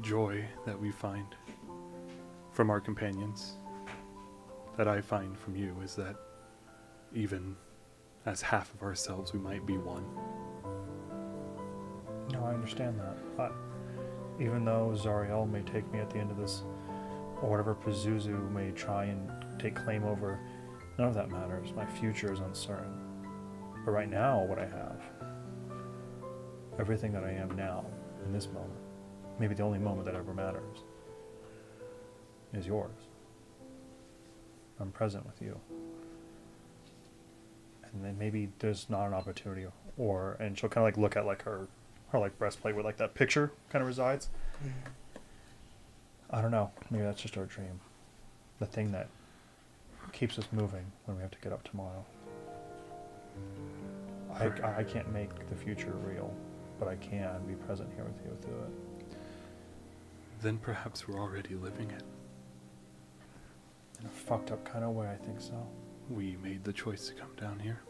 [SPEAKER 5] joy that we find from our companions, that I find from you, is that even as half of ourselves, we might be one.
[SPEAKER 6] No, I understand that. But even though Zariel may take me at the end of this, or whatever Pazuzu may try and take claim over, none of that matters. My future is uncertain. But right now, what I have, everything that I am now, in this moment, maybe the only moment that ever matters, is yours. I'm present with you. And then maybe there's not an opportunity, and she'll kind of like look at like her like breastplate where like that picture kind of resides. I don't know. Maybe that's just our dream. The thing that keeps us moving when we have to get up tomorrow. I can't make the future real, but I can be present here with you through it.
[SPEAKER 5] Then perhaps we're already living it.
[SPEAKER 6] In a fucked up kind of way, I think so.
[SPEAKER 5] We made the choice to come down here.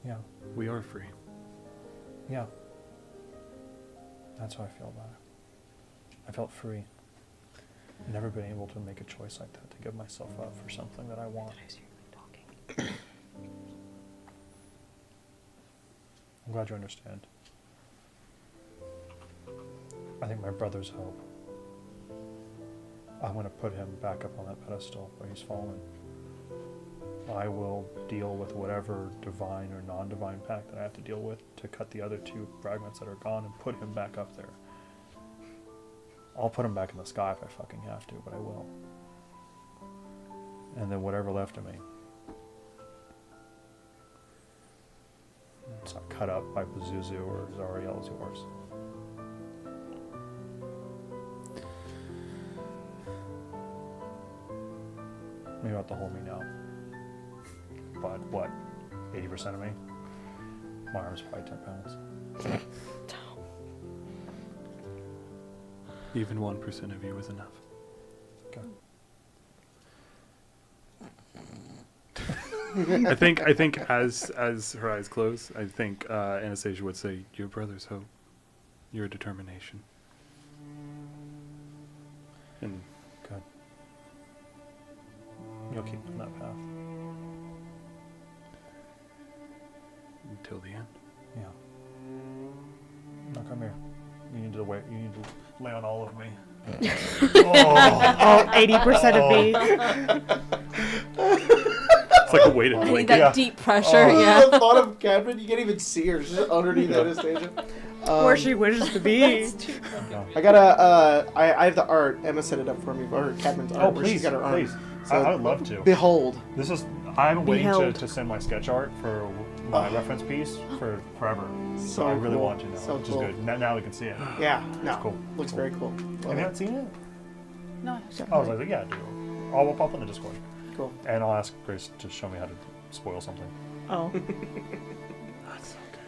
[SPEAKER 6] Yeah.
[SPEAKER 5] We are free.
[SPEAKER 6] Yeah. That's how I feel about it. I felt free. Never been able to make a choice like that, to give myself up for something that I want. I'm glad you understand. I think my brother's hope. I'm going to put him back up on that pedestal where he's fallen. I will deal with whatever divine or non-divine pact that I have to deal with to cut the other two fragments that are gone and put him back up there. I'll put him back in the sky if I fucking have to, but I will. And then whatever left of me, it's not cut up by Pazuzu or Zariel is yours. Maybe not the whole me now. But what? 80% of me? My arm's probably 10 pounds.
[SPEAKER 5] Even 1% of you is enough.
[SPEAKER 6] Okay.
[SPEAKER 5] I think as her eyes close, I think Anastasia would say, "Your brother's hope, your determination." And
[SPEAKER 6] Good. You'll keep on that path.
[SPEAKER 5] until the end.
[SPEAKER 6] Yeah. Now come here. You need to wait. You need to lay on all of me.
[SPEAKER 1] Oh, 80% of me.
[SPEAKER 5] It's like a weighted blanket.
[SPEAKER 7] That
[SPEAKER 6] Yeah.
[SPEAKER 7] deep pressure,
[SPEAKER 2] Oh,
[SPEAKER 7] yeah.
[SPEAKER 2] the thought of Catherine, you can't even see her. She's just underneath Anastasia.
[SPEAKER 1] Where she wishes to be.
[SPEAKER 6] No.
[SPEAKER 2] I gotta, I have the art. Emma set it up for me, or Cadman's art,
[SPEAKER 6] Oh,
[SPEAKER 2] where she's
[SPEAKER 6] please,
[SPEAKER 2] got her arm.
[SPEAKER 6] please.
[SPEAKER 2] So,
[SPEAKER 6] I would love to.
[SPEAKER 2] Behold.
[SPEAKER 6] This is. I've been waiting
[SPEAKER 1] Beheld.
[SPEAKER 6] to send my sketch art for my reference piece for forever.
[SPEAKER 2] So
[SPEAKER 6] I really
[SPEAKER 2] cool.
[SPEAKER 6] want to know,
[SPEAKER 2] So
[SPEAKER 6] which
[SPEAKER 2] cool.
[SPEAKER 6] is good. Now we can see it.
[SPEAKER 2] Yeah, no.
[SPEAKER 6] Cool.
[SPEAKER 2] Looks very cool.
[SPEAKER 6] Have
[SPEAKER 2] Love
[SPEAKER 6] you
[SPEAKER 2] it.
[SPEAKER 6] not seen it?
[SPEAKER 3] No.
[SPEAKER 6] I was like, yeah, dude. I'll pop in the Discord.
[SPEAKER 2] Cool.
[SPEAKER 6] And I'll ask Grace to show me how to spoil something.
[SPEAKER 1] Oh.
[SPEAKER 5] That's so good.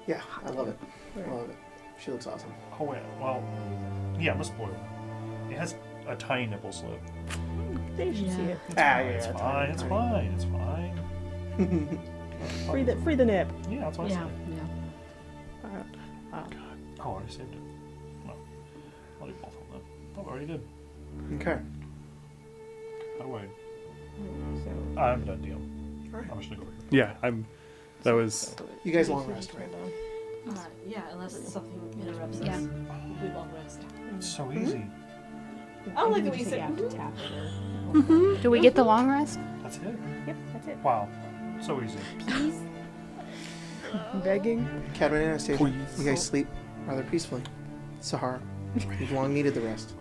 [SPEAKER 2] Yeah, I love it. I love it. She looks awesome.
[SPEAKER 6] Oh, wait. Well, yeah, let's spoil it. It has a tiny nipple slip.
[SPEAKER 1] They should see it.
[SPEAKER 6] It's fine. It's fine. It's fine.
[SPEAKER 1] Free the nip.
[SPEAKER 6] Yeah, that's what I
[SPEAKER 7] Yeah,
[SPEAKER 6] said.
[SPEAKER 7] yeah.
[SPEAKER 6] Oh, I already saved it. No. I'll do both of them. Oh, I already did.
[SPEAKER 2] Okay.
[SPEAKER 6] Oh, wait.
[SPEAKER 1] So,
[SPEAKER 6] I'm done deal. I'm just gonna go over here.
[SPEAKER 5] Yeah, that was.
[SPEAKER 2] You guys long rest, right?
[SPEAKER 8] Yeah, unless something interrupts us.
[SPEAKER 3] Yeah.
[SPEAKER 8] We won't rest.
[SPEAKER 6] It's so easy.
[SPEAKER 8] I like the way you said.
[SPEAKER 3] Do we get the long rest?
[SPEAKER 6] That's it.
[SPEAKER 1] yep, that's it.
[SPEAKER 6] Wow. So easy.
[SPEAKER 1] Begging.
[SPEAKER 2] Cadman and Anastasia,
[SPEAKER 5] Please.
[SPEAKER 2] you guys sleep rather peacefully. Sahara, you've long needed the rest.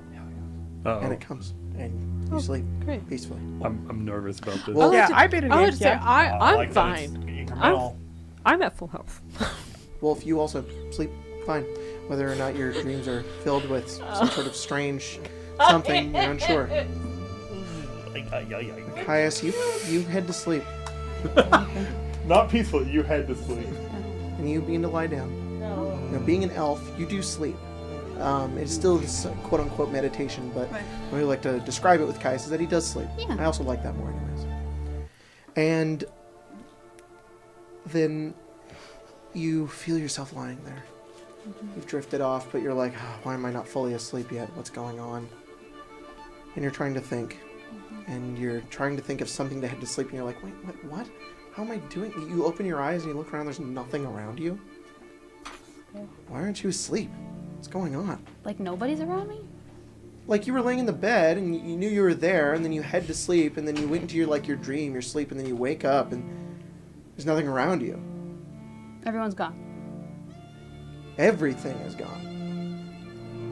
[SPEAKER 5] Uh-oh.
[SPEAKER 2] and it comes, and you sleep
[SPEAKER 7] Great.
[SPEAKER 2] peacefully.
[SPEAKER 5] I'm nervous about this.
[SPEAKER 2] Well,
[SPEAKER 1] Yeah, I've been in
[SPEAKER 7] I
[SPEAKER 1] it.
[SPEAKER 7] would say
[SPEAKER 1] Yeah.
[SPEAKER 6] I
[SPEAKER 7] I'm
[SPEAKER 6] like that it's
[SPEAKER 7] fine.
[SPEAKER 6] incremental.
[SPEAKER 7] I'm at full health.
[SPEAKER 2] Wolf, you also sleep fine, whether or not your dreams are filled with some sort of strange something. You're unsure. Caius, you head to sleep,
[SPEAKER 6] Not peaceful. You had to sleep.
[SPEAKER 2] and you begin to lie down. Now, being an elf, you do sleep. It's still this quote-unquote meditation, but
[SPEAKER 3] Right.
[SPEAKER 2] the way I like to describe it with Caius is that he does sleep.
[SPEAKER 3] Yeah.
[SPEAKER 2] I also like that more anyways. And then you feel yourself lying there. You've drifted off, but you're like, "Ah, why am I not fully asleep yet? What's going on?" And you're trying to think. And you're trying to think of something to head to sleep, and you're like, wait, what? How am I doing? You open your eyes and you look around, there's nothing around you. Why aren't you asleep? What's going on?
[SPEAKER 3] Like nobody's around me?
[SPEAKER 2] Like you were laying in the bed and you knew you were there, and then you head to sleep, and then you went into your dream, your sleep, and then you wake up and there's nothing around you.
[SPEAKER 3] Everyone's gone.
[SPEAKER 2] Everything is gone.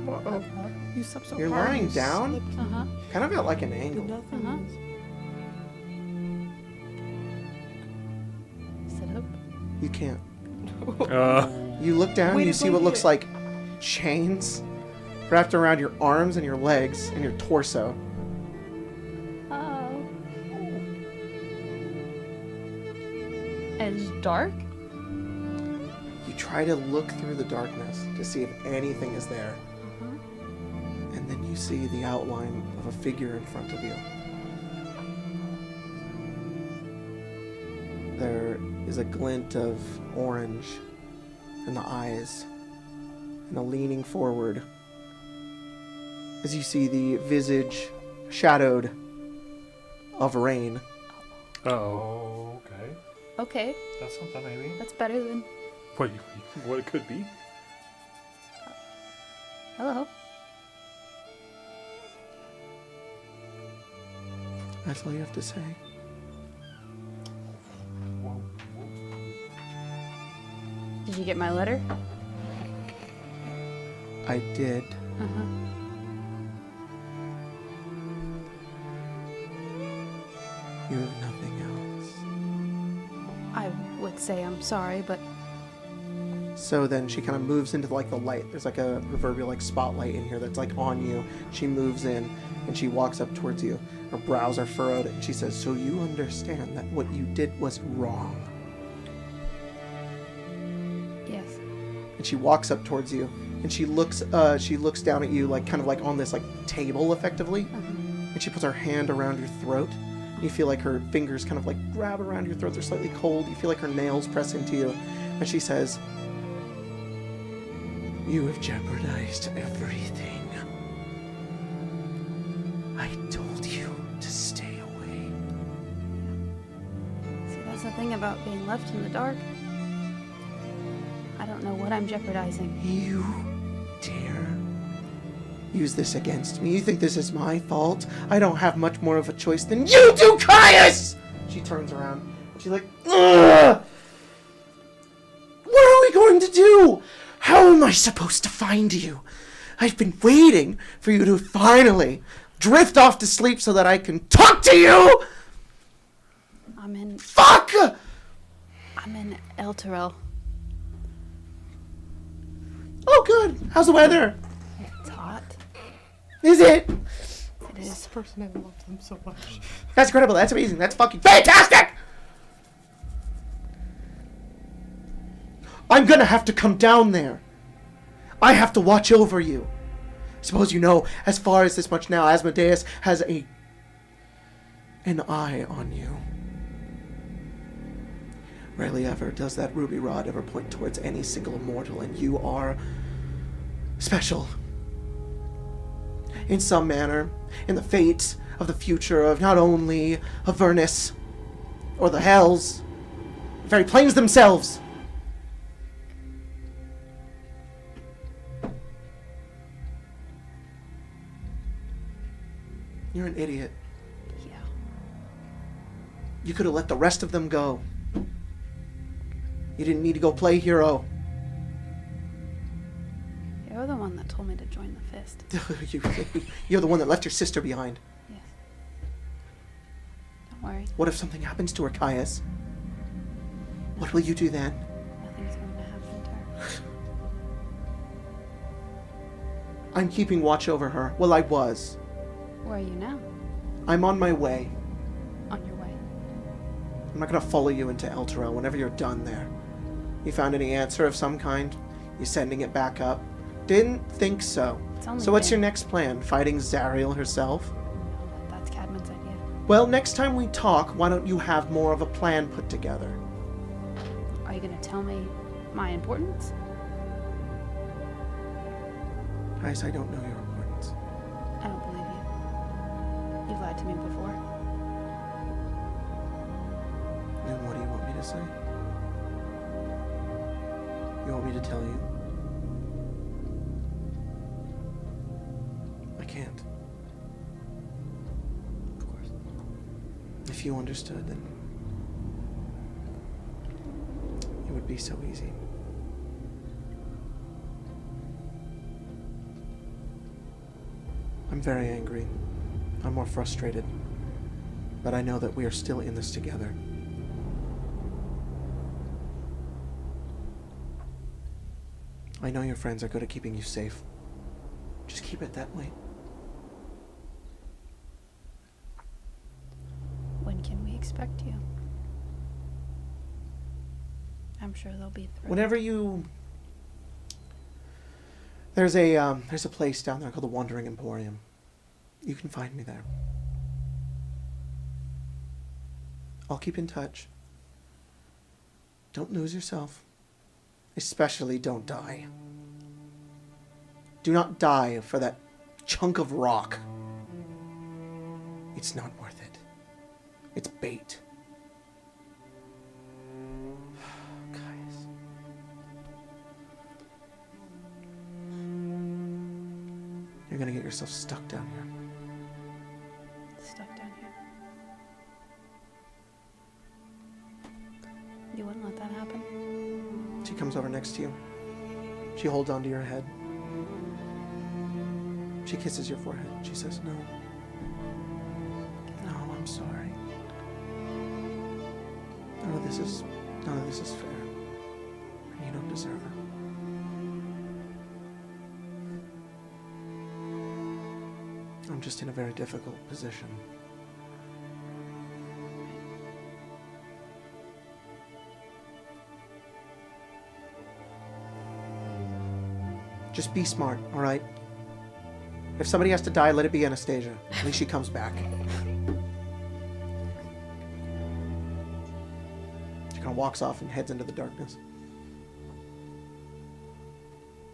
[SPEAKER 1] Uh-oh. You slept so
[SPEAKER 2] You're
[SPEAKER 1] hard.
[SPEAKER 2] lying
[SPEAKER 1] You
[SPEAKER 2] down,
[SPEAKER 3] Uh-huh.
[SPEAKER 2] kind of at like an angle.
[SPEAKER 3] Uh-huh. Sit up.
[SPEAKER 2] You can't.
[SPEAKER 5] Uh,
[SPEAKER 2] You look down and
[SPEAKER 1] Way
[SPEAKER 2] you
[SPEAKER 1] to
[SPEAKER 2] see what looks
[SPEAKER 1] blanket.
[SPEAKER 2] like chains wrapped around your arms and your legs and your torso.
[SPEAKER 3] Oh. And it's dark?
[SPEAKER 2] You try to look through the darkness to see if anything is there. And then you see the outline of a figure in front of you. There is a glint of orange in the eyes and a leaning forward as you see the visage shadowed of Rain.
[SPEAKER 5] uh-oh.
[SPEAKER 6] Okay.
[SPEAKER 3] Okay,
[SPEAKER 6] That's something, maybe.
[SPEAKER 3] that's better than
[SPEAKER 5] What it could be?
[SPEAKER 3] hello.
[SPEAKER 2] That's all you have to say.
[SPEAKER 3] Did you get my letter?
[SPEAKER 2] I did.
[SPEAKER 3] Uh-huh.
[SPEAKER 2] You have nothing else.
[SPEAKER 3] I would say I'm sorry, but
[SPEAKER 2] So then she kind of moves into like the light. There's like a proverbial like spotlight in here that's like on you. She moves in and she walks up towards you. Her brows are furrowed and she says, "So you understand that what you did was wrong."
[SPEAKER 3] yes.
[SPEAKER 2] And she walks up towards you and she looks down at you like kind of like on this like table effectively. And she puts her hand around your throat. You feel like her fingers kind of like grab around your throat. They're slightly cold. You feel like her nails press into you. And she says, "You have jeopardized everything. I told you to stay away."
[SPEAKER 3] See, that's the thing about being left in the dark. I don't know what I'm jeopardizing.
[SPEAKER 2] You dare use this against me? You think this is my fault? I don't have much more of a choice than you do, Caius! She turns around and she's like, "Ugh! What are we going to do? How am I supposed to find you? I've been waiting for you to finally drift off to sleep so that I can talk to you! Fuck!
[SPEAKER 3] I'm in El Terrell.
[SPEAKER 2] Oh, good. How's the weather?
[SPEAKER 3] It's hot.
[SPEAKER 2] Is it?
[SPEAKER 3] It is.
[SPEAKER 1] Person, I love them so much.
[SPEAKER 2] That's incredible. That's amazing. That's fucking fantastic! I'm gonna have to come down there. I have to watch over you. Suppose you know, as far as this much now, Asmodeus has an eye on you. Rarely ever does that ruby rod ever point towards any single mortal, and you are special. In some manner, in the fate of the future of not only Avernus, or the Hells, the very planes themselves. You're an idiot.
[SPEAKER 3] Yeah.
[SPEAKER 2] You could have let the rest of them go. You didn't need to go play hero.
[SPEAKER 3] You're the one that told told me to join the fist.
[SPEAKER 2] You're the one that left your sister behind.
[SPEAKER 3] Yes. Don't worry.
[SPEAKER 2] What if something happens to her, Caius? What will you do then?
[SPEAKER 3] Nothing's going to happen to her.
[SPEAKER 2] I'm keeping watch over her. Well, I was.
[SPEAKER 3] Where are you now?
[SPEAKER 2] I'm on my way.
[SPEAKER 3] On your way.
[SPEAKER 2] I'm not gonna follow you into Elturel whenever you're done there. You found any answer of some kind? You sending it back up? Didn't think so.
[SPEAKER 3] It's only
[SPEAKER 2] So what's your
[SPEAKER 3] been-
[SPEAKER 2] next plan? Fighting Zariel herself?
[SPEAKER 3] No, that's Cadman's idea.
[SPEAKER 2] Well, next time we talk, why don't you have more of a plan put together?
[SPEAKER 3] Are you going to tell me my importance?
[SPEAKER 2] Guys, I don't know your importance.
[SPEAKER 3] I don't believe you. You've lied to me before.
[SPEAKER 2] Then what do you want me to say? You want me to tell you? I can't.
[SPEAKER 3] Of course.
[SPEAKER 2] If you understood, then it would be so easy. I'm very angry. I'm more frustrated. But I know that we are still in this together. I know your friends are good at keeping you safe. Just keep it that way.
[SPEAKER 3] When can we expect you? I'm sure they'll be thrilled.
[SPEAKER 2] Whenever you... There's a place down there called the Wandering Emporium. You can find me there. I'll keep in touch. Don't lose yourself. Especially don't die. Do not die for that chunk of rock. It's not worth it. It's bait. Guys. You're gonna get yourself stuck down here.
[SPEAKER 3] Stuck down here. You wouldn't let that happen?
[SPEAKER 2] She comes over next to you. She holds onto your head. She kisses your forehead. She says, "No. No, I'm sorry. None of this is fair. And you don't deserve it." I'm just in a very difficult position. Just be smart, all right? If somebody has to die, let it be Anastasia. At least she comes back. She kind of walks off and heads into the darkness.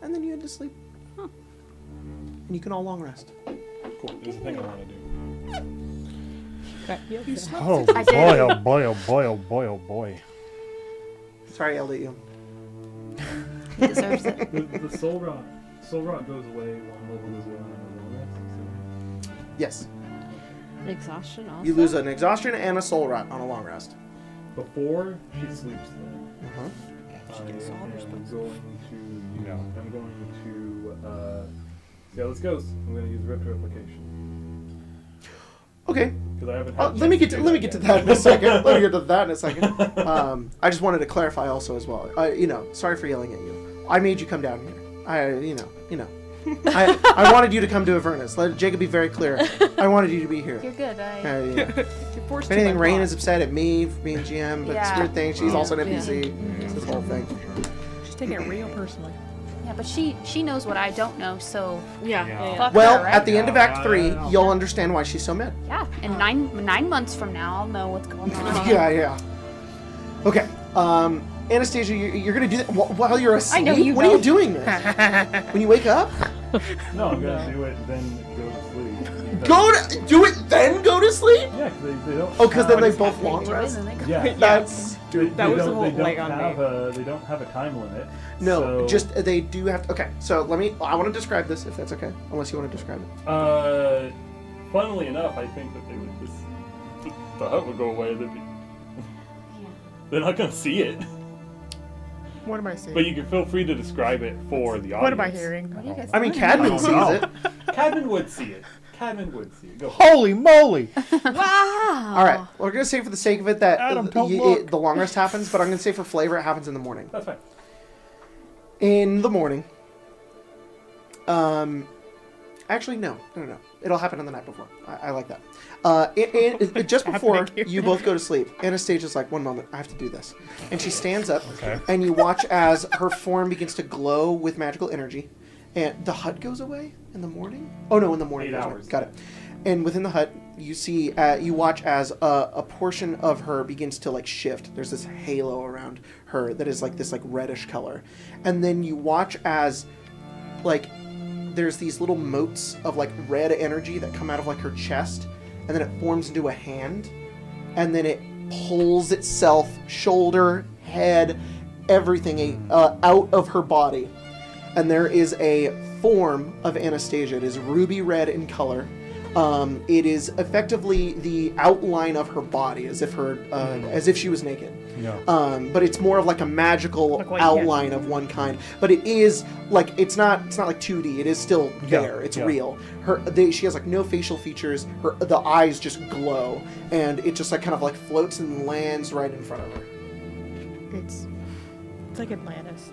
[SPEAKER 2] And then you head to sleep.
[SPEAKER 3] Huh.
[SPEAKER 2] And you can all long rest.
[SPEAKER 5] Cool. There's a thing I want to do.
[SPEAKER 1] You slept
[SPEAKER 6] Oh
[SPEAKER 3] I did.
[SPEAKER 6] boy, oh boy, oh boy, oh boy, oh boy.
[SPEAKER 2] Sorry I yelled at you.
[SPEAKER 3] He deserves it.
[SPEAKER 5] The soul rot goes away. One level goes away. Another level.
[SPEAKER 2] Yes.
[SPEAKER 7] Exhaustion also.
[SPEAKER 2] You lose an exhaustion and a soul rot on a long rest.
[SPEAKER 5] Before she sleeps, though,
[SPEAKER 2] Uh-huh.
[SPEAKER 5] I'm going to. See how this goes. I'm going to use rift replication
[SPEAKER 2] Okay.
[SPEAKER 5] because I haven't. Had
[SPEAKER 2] Let me get to that in a second. Let me get to that in a second. I just wanted to clarify also as well. Sorry for yelling at you. I made you come down here. I wanted you to come to Avernus. Let Jacob be very clear. I wanted you to be here.
[SPEAKER 3] You're good.
[SPEAKER 1] You're forced
[SPEAKER 2] If
[SPEAKER 1] to
[SPEAKER 2] anything,
[SPEAKER 1] by
[SPEAKER 2] Rain
[SPEAKER 1] plot.
[SPEAKER 2] is upset at me for being GM, but it's a
[SPEAKER 3] Yeah.
[SPEAKER 2] weird thing. She's also an
[SPEAKER 7] Yeah.
[SPEAKER 2] NPC. It's this whole thing.
[SPEAKER 1] She's taking it real personally.
[SPEAKER 3] Yeah, but she knows what I don't know, so
[SPEAKER 7] Yeah.
[SPEAKER 3] fuck
[SPEAKER 2] Well,
[SPEAKER 3] her, right?
[SPEAKER 2] at the end of Act
[SPEAKER 6] Yeah,
[SPEAKER 2] 3,
[SPEAKER 6] yeah.
[SPEAKER 2] you'll understand why she's so mad.
[SPEAKER 3] Yeah, and 9 months from now, I'll know what's going on.
[SPEAKER 2] Yeah. Okay. Anastasia, you're gonna do that while you're asleep?
[SPEAKER 3] I know you
[SPEAKER 2] When are you
[SPEAKER 3] don't.
[SPEAKER 2] doing this? When you wake up?
[SPEAKER 5] No, I'm going to do it, then go to sleep.
[SPEAKER 2] Do it, then go to sleep?
[SPEAKER 5] Yeah, because they don't.
[SPEAKER 2] Oh, because then they
[SPEAKER 5] have-
[SPEAKER 2] both
[SPEAKER 3] They
[SPEAKER 2] long
[SPEAKER 3] do it
[SPEAKER 2] rest?
[SPEAKER 3] and they go-
[SPEAKER 5] Yeah.
[SPEAKER 2] That's...
[SPEAKER 1] That was the whole
[SPEAKER 5] they don't
[SPEAKER 1] leg on me.
[SPEAKER 5] They don't have a time limit.
[SPEAKER 2] No,
[SPEAKER 5] so,
[SPEAKER 2] just they do have to... Okay, so I want to describe this, if that's okay. Unless you want to describe it.
[SPEAKER 5] Funnily enough, I think that they would just. The hut would go away. They're not going to see it.
[SPEAKER 1] What am I seeing?
[SPEAKER 5] But you can feel free to describe it for the audience.
[SPEAKER 1] What am I hearing?
[SPEAKER 3] What do you guys
[SPEAKER 2] I mean,
[SPEAKER 3] doing?
[SPEAKER 2] Cadman sees it.
[SPEAKER 5] Cadman would see it. Cadman would see it. Go.
[SPEAKER 6] Holy moly!
[SPEAKER 3] Wow.
[SPEAKER 2] All right, we're gonna say for the sake of it that
[SPEAKER 6] Adam, don't look.
[SPEAKER 2] the long rest happens, but I'm gonna say for flavor it happens in the morning.
[SPEAKER 5] That's fine.
[SPEAKER 2] In the morning. Actually, no. It'll happen on the night before. I like that. Just before you both go to sleep, Anastasia's like, one moment, I have to do this. And she stands up, and you watch as her form begins to glow with magical energy. And the hut goes away in the morning? Oh, no, in the morning.
[SPEAKER 5] 8 hours.
[SPEAKER 2] Got it. And within the hut, you see, you watch as a portion of her begins to, like, shift. There's this halo around her that is, like, this, like, reddish color. And then you watch as, like, there's these little motes of like red energy that come out of like her chest, and then it forms into a hand, and then it pulls itself, shoulder, head, everything out of her body. And there is a form of Anastasia. It is ruby red in color. It is effectively the outline of her body, as if she was naked.
[SPEAKER 6] Yeah.
[SPEAKER 2] But it's more of like a magical
[SPEAKER 1] Like what you
[SPEAKER 2] outline of one kind. But it is like it's not like 2D. It is still there. It's real. She has like no facial features. The eyes just glow, and it just like kind of like floats and lands right in front of her.
[SPEAKER 1] It's like Atlantis